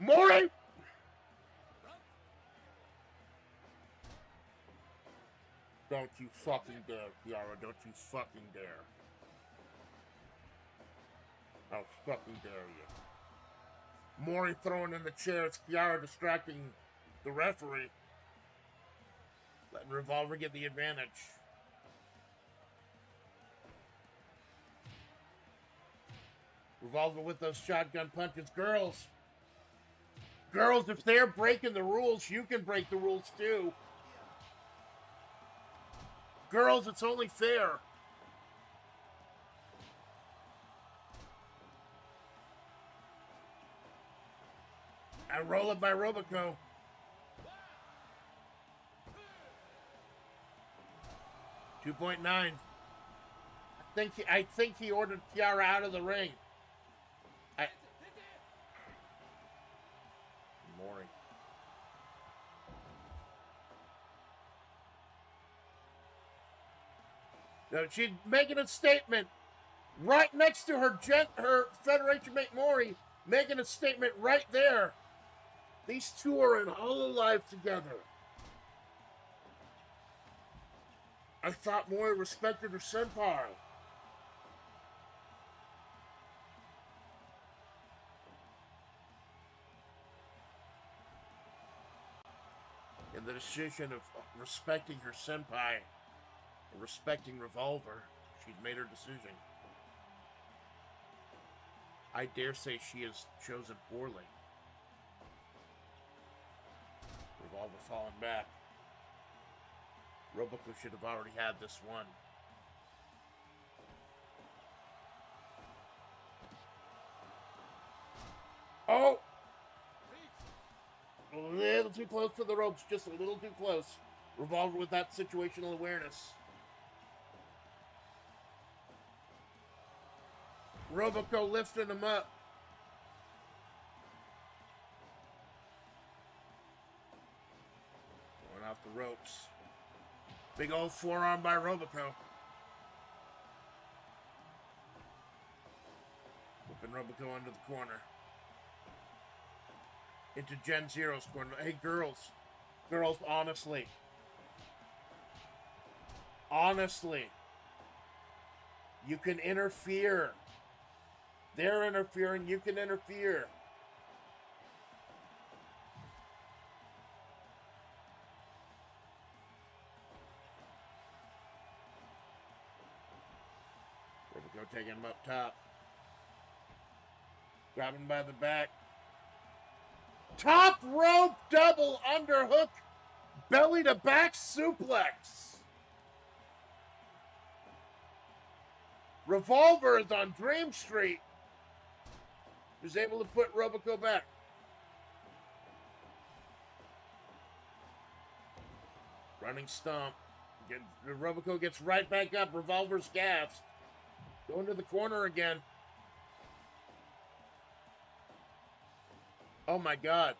Mori! Don't you fucking dare, Kiara. Don't you fucking dare. How fucking dare you. Mori throwing in the chairs. Kiara distracting the referee. Letting Revolver get the advantage. Revolver with those shotgun punches. Girls, if they're breaking the rules, you can break the rules too. Girls, it's only fair. And roll it by Robico. $2.9. I think he ordered Kiara out of the ring. Mori. No, she's making a statement right next to her Federation mate Mori, making a statement right there. These two are in hololive together. I thought Mori respected her senpai. In the decision of respecting her senpai and respecting Revolver, she'd made her decision. I dare say she has chosen poorly. Revolver falling back. Robico should have already had this one. Oh! A little too close to the ropes, just a little too close. Revolver with that situational awareness. Robico lifting him up. Going off the ropes. Big old forearm by Robico. Whipping Robico under the corner. Into Gen Zero's corner. Hey, girls. Girls, honestly. Honestly. You can interfere. They're interfering. You can interfere. Robico taking him up top. Grabbing by the back. Top rope double underhook. Belly to back suplex. Revolver is on Dream Street. Is able to put Robico back. Running stomp. Robico gets right back up. Revolver's gassed. Going to the corner again. Oh my God.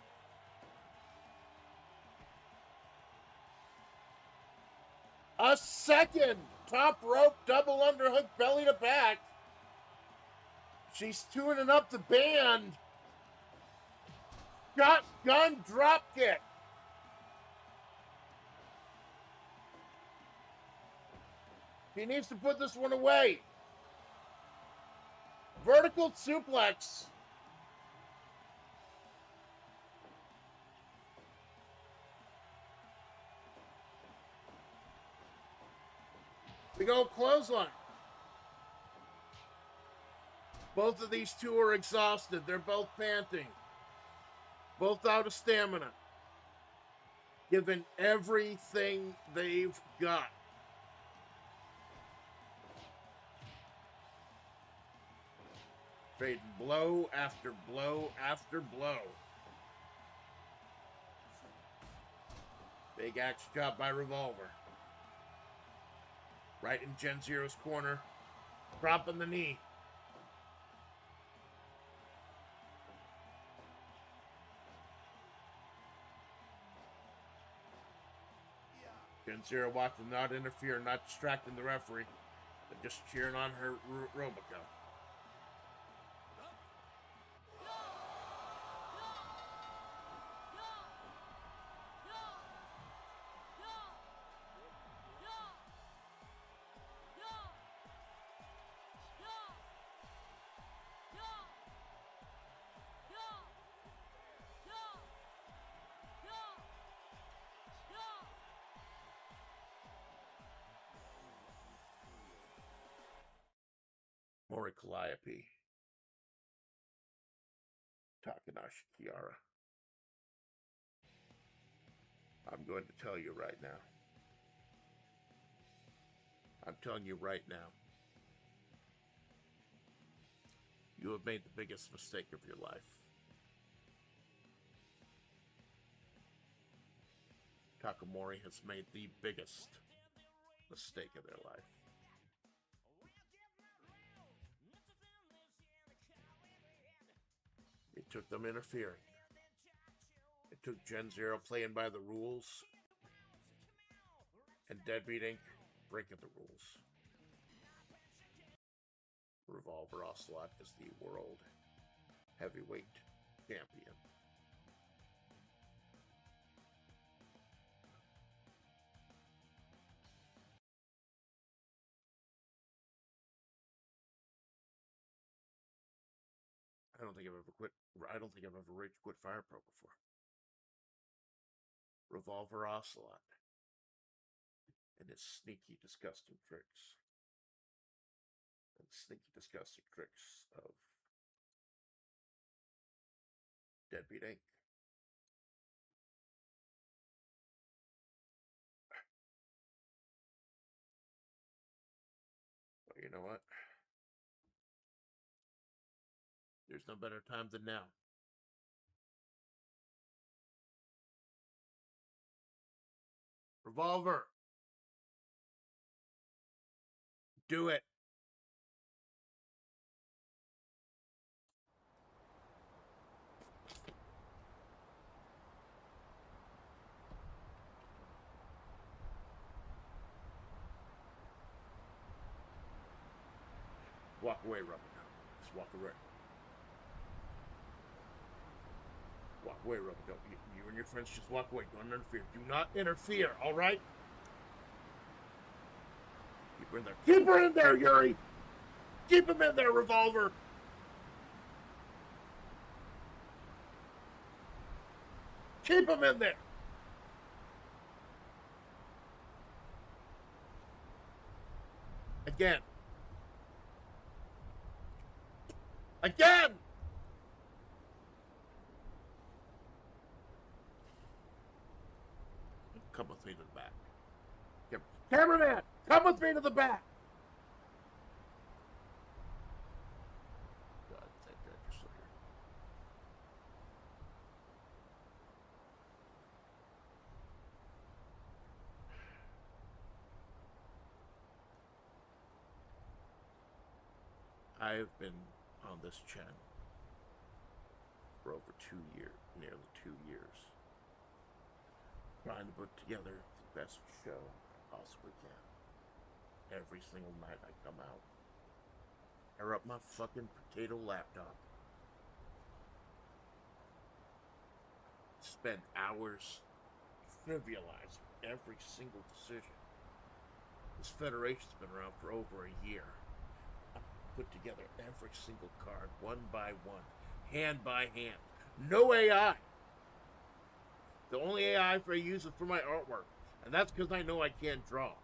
A second top rope double underhook belly to back. She's tuning up the band. Shotgun drop kick. He needs to put this one away. Vertical suplex. We go clothesline. Both of these two are exhausted. They're both panting. Both out of stamina. Given everything they've got. Trading blow after blow after blow. Big axe job by Revolver. Right in Gen Zero's corner. Dropping the knee. Gen Zero watching, not interfere, not distracting the referee, but just cheering on her Robico. Mori Calliope. Takanashi Kiara. I'm going to tell you right now. I'm telling you right now. You have made the biggest mistake of your life. Takamori has made the biggest mistake of their life. It took them interfering. It took Gen Zero playing by the rules. And Deadbeat Inc. breaking the rules. Revolver Ocelot is the world heavyweight champion. I don't think I've ever quit Fire Pro before. Revolver Ocelot and his sneaky, disgusting tricks. And sneaky, disgusting tricks of Deadbeat Inc. Well, you know what? There's no better time than now. Revolver. Do it. Walk away, Rubber. Just walk away. Walk away, Rubber. You and your friends just walk away. Don't interfere. Do not interfere, all right? Keep her in there. Keep her in there, Yuri! Keep him in there, Revolver! Keep him in there! Again. Again! Come with me to the back. Cameraman, come with me to the back! God, thank God you're still here. I've been on this channel for over 2 years, nearly 2 years, trying to put together the best show I possibly can. Every single night I come out, fire up my fucking potato laptop, spend hours trivializing every single decision. This federation's been around for over a year. Put together every single card, one by one, hand by hand. No AI. The only AI I use is for my artwork, and that's because I know I can't draw.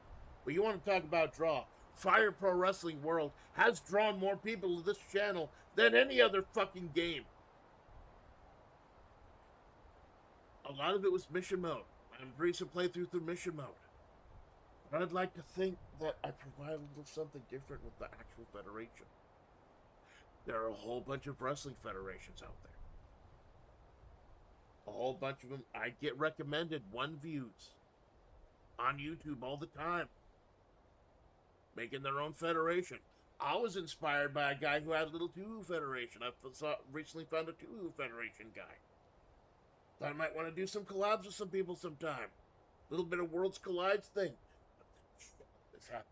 But you want to talk about draw? Fire Pro Wrestling World has drawn more people to this channel than any other fucking game. A lot of it was mission mode. I'm recent playthrough through mission mode. But I'd like to think that I provide a little something different with the actual federation. There are a whole bunch of wrestling federations out there. A whole bunch of them. I get recommended 1 views on YouTube all the time, making their own federation. I was inspired by a guy who had a little Tuhu federation. I recently found a Tuhu federation guy. Thought I might want to do some collabs with some people sometime. Little bit of Worlds Collides thing. This happened.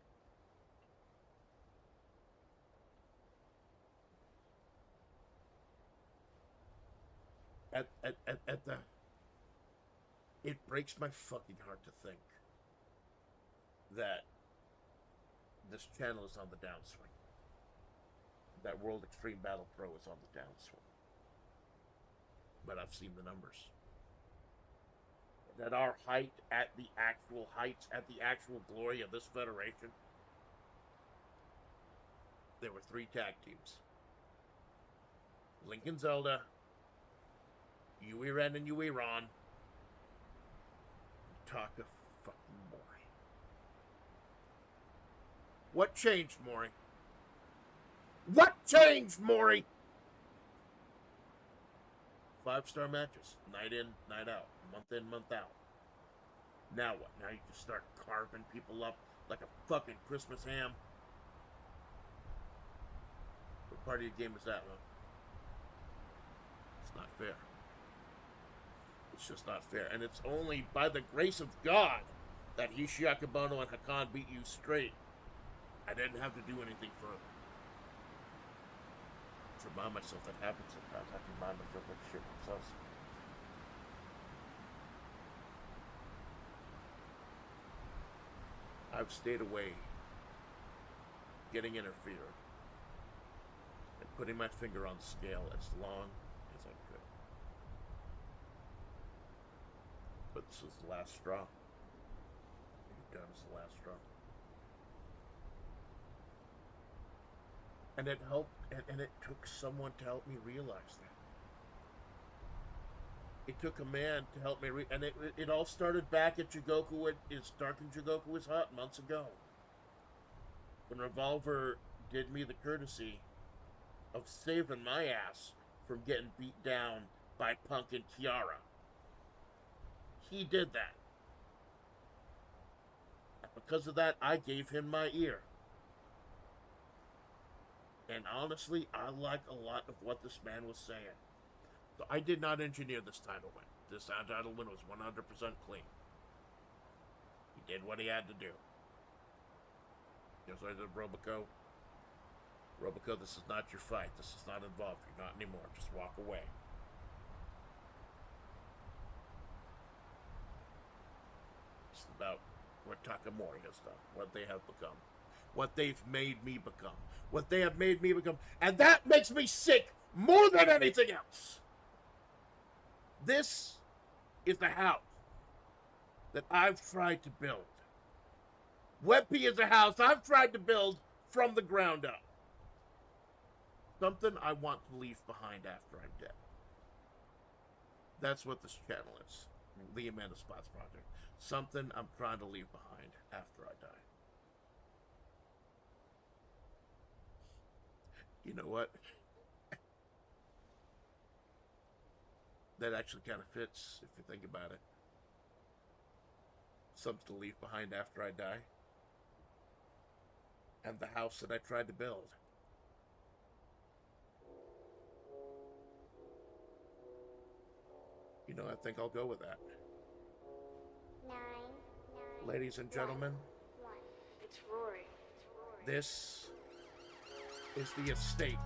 At the... It breaks my fucking heart to think that this channel is on the downswing. That World Extreme Battle Pro is on the downswing. But I've seen the numbers. At our height, at the actual heights, at the actual glory of this federation, there were 3 tag teams. Lincoln Zelda, Yui Ren and Yui Ron, Taka fucking Mori. What changed, Mori? What changed, Mori? 5-star matches, night in, night out, month in, month out. Now what? Now you just start carving people up like a fucking Christmas ham? What part of your game is that, huh? It's not fair. It's just not fair. And it's only by the grace of God that Hishi Akebono and Hakan beat you straight. I didn't have to do anything further. To remind myself that happens sometimes. I have to remind myself that shit sucks. I've stayed away, getting interfered, and putting my finger on the scale as long as I could. But this was the last straw. What you've done is the last straw. And it helped, and it took someone to help me realize that. It took a man to help me, and it all started back at Jigoku. It's Dark and Jigoku is Hot months ago. When Revolver did me the courtesy of saving my ass from getting beat down by Punk and Kiara. He did that. And because of that, I gave him my ear. And honestly, I like a lot of what this man was saying. So I did not engineer this title win. This title win was 100% clean. He did what he had to do. Just like I did Robico. Robico, this is not your fight. This is not involved. You're not anymore. Just walk away. It's about what Takamori has done. What they have become. What they've made me become. What they have made me become. And that makes me sick more than anything else. This is the house that I've tried to build. Webp is a house I've tried to build from the ground up. Something I want to leave behind after I'm dead. That's what this channel is. The Amanda Splatts Project. Something I'm trying to leave behind after I die. You know what? That actually kind of fits, if you think about it. Something to leave behind after I die. And the house that I tried to build. You know, I think I'll go with that. 9, Ladies and gentlemen, 1. It's Rory. this is the estate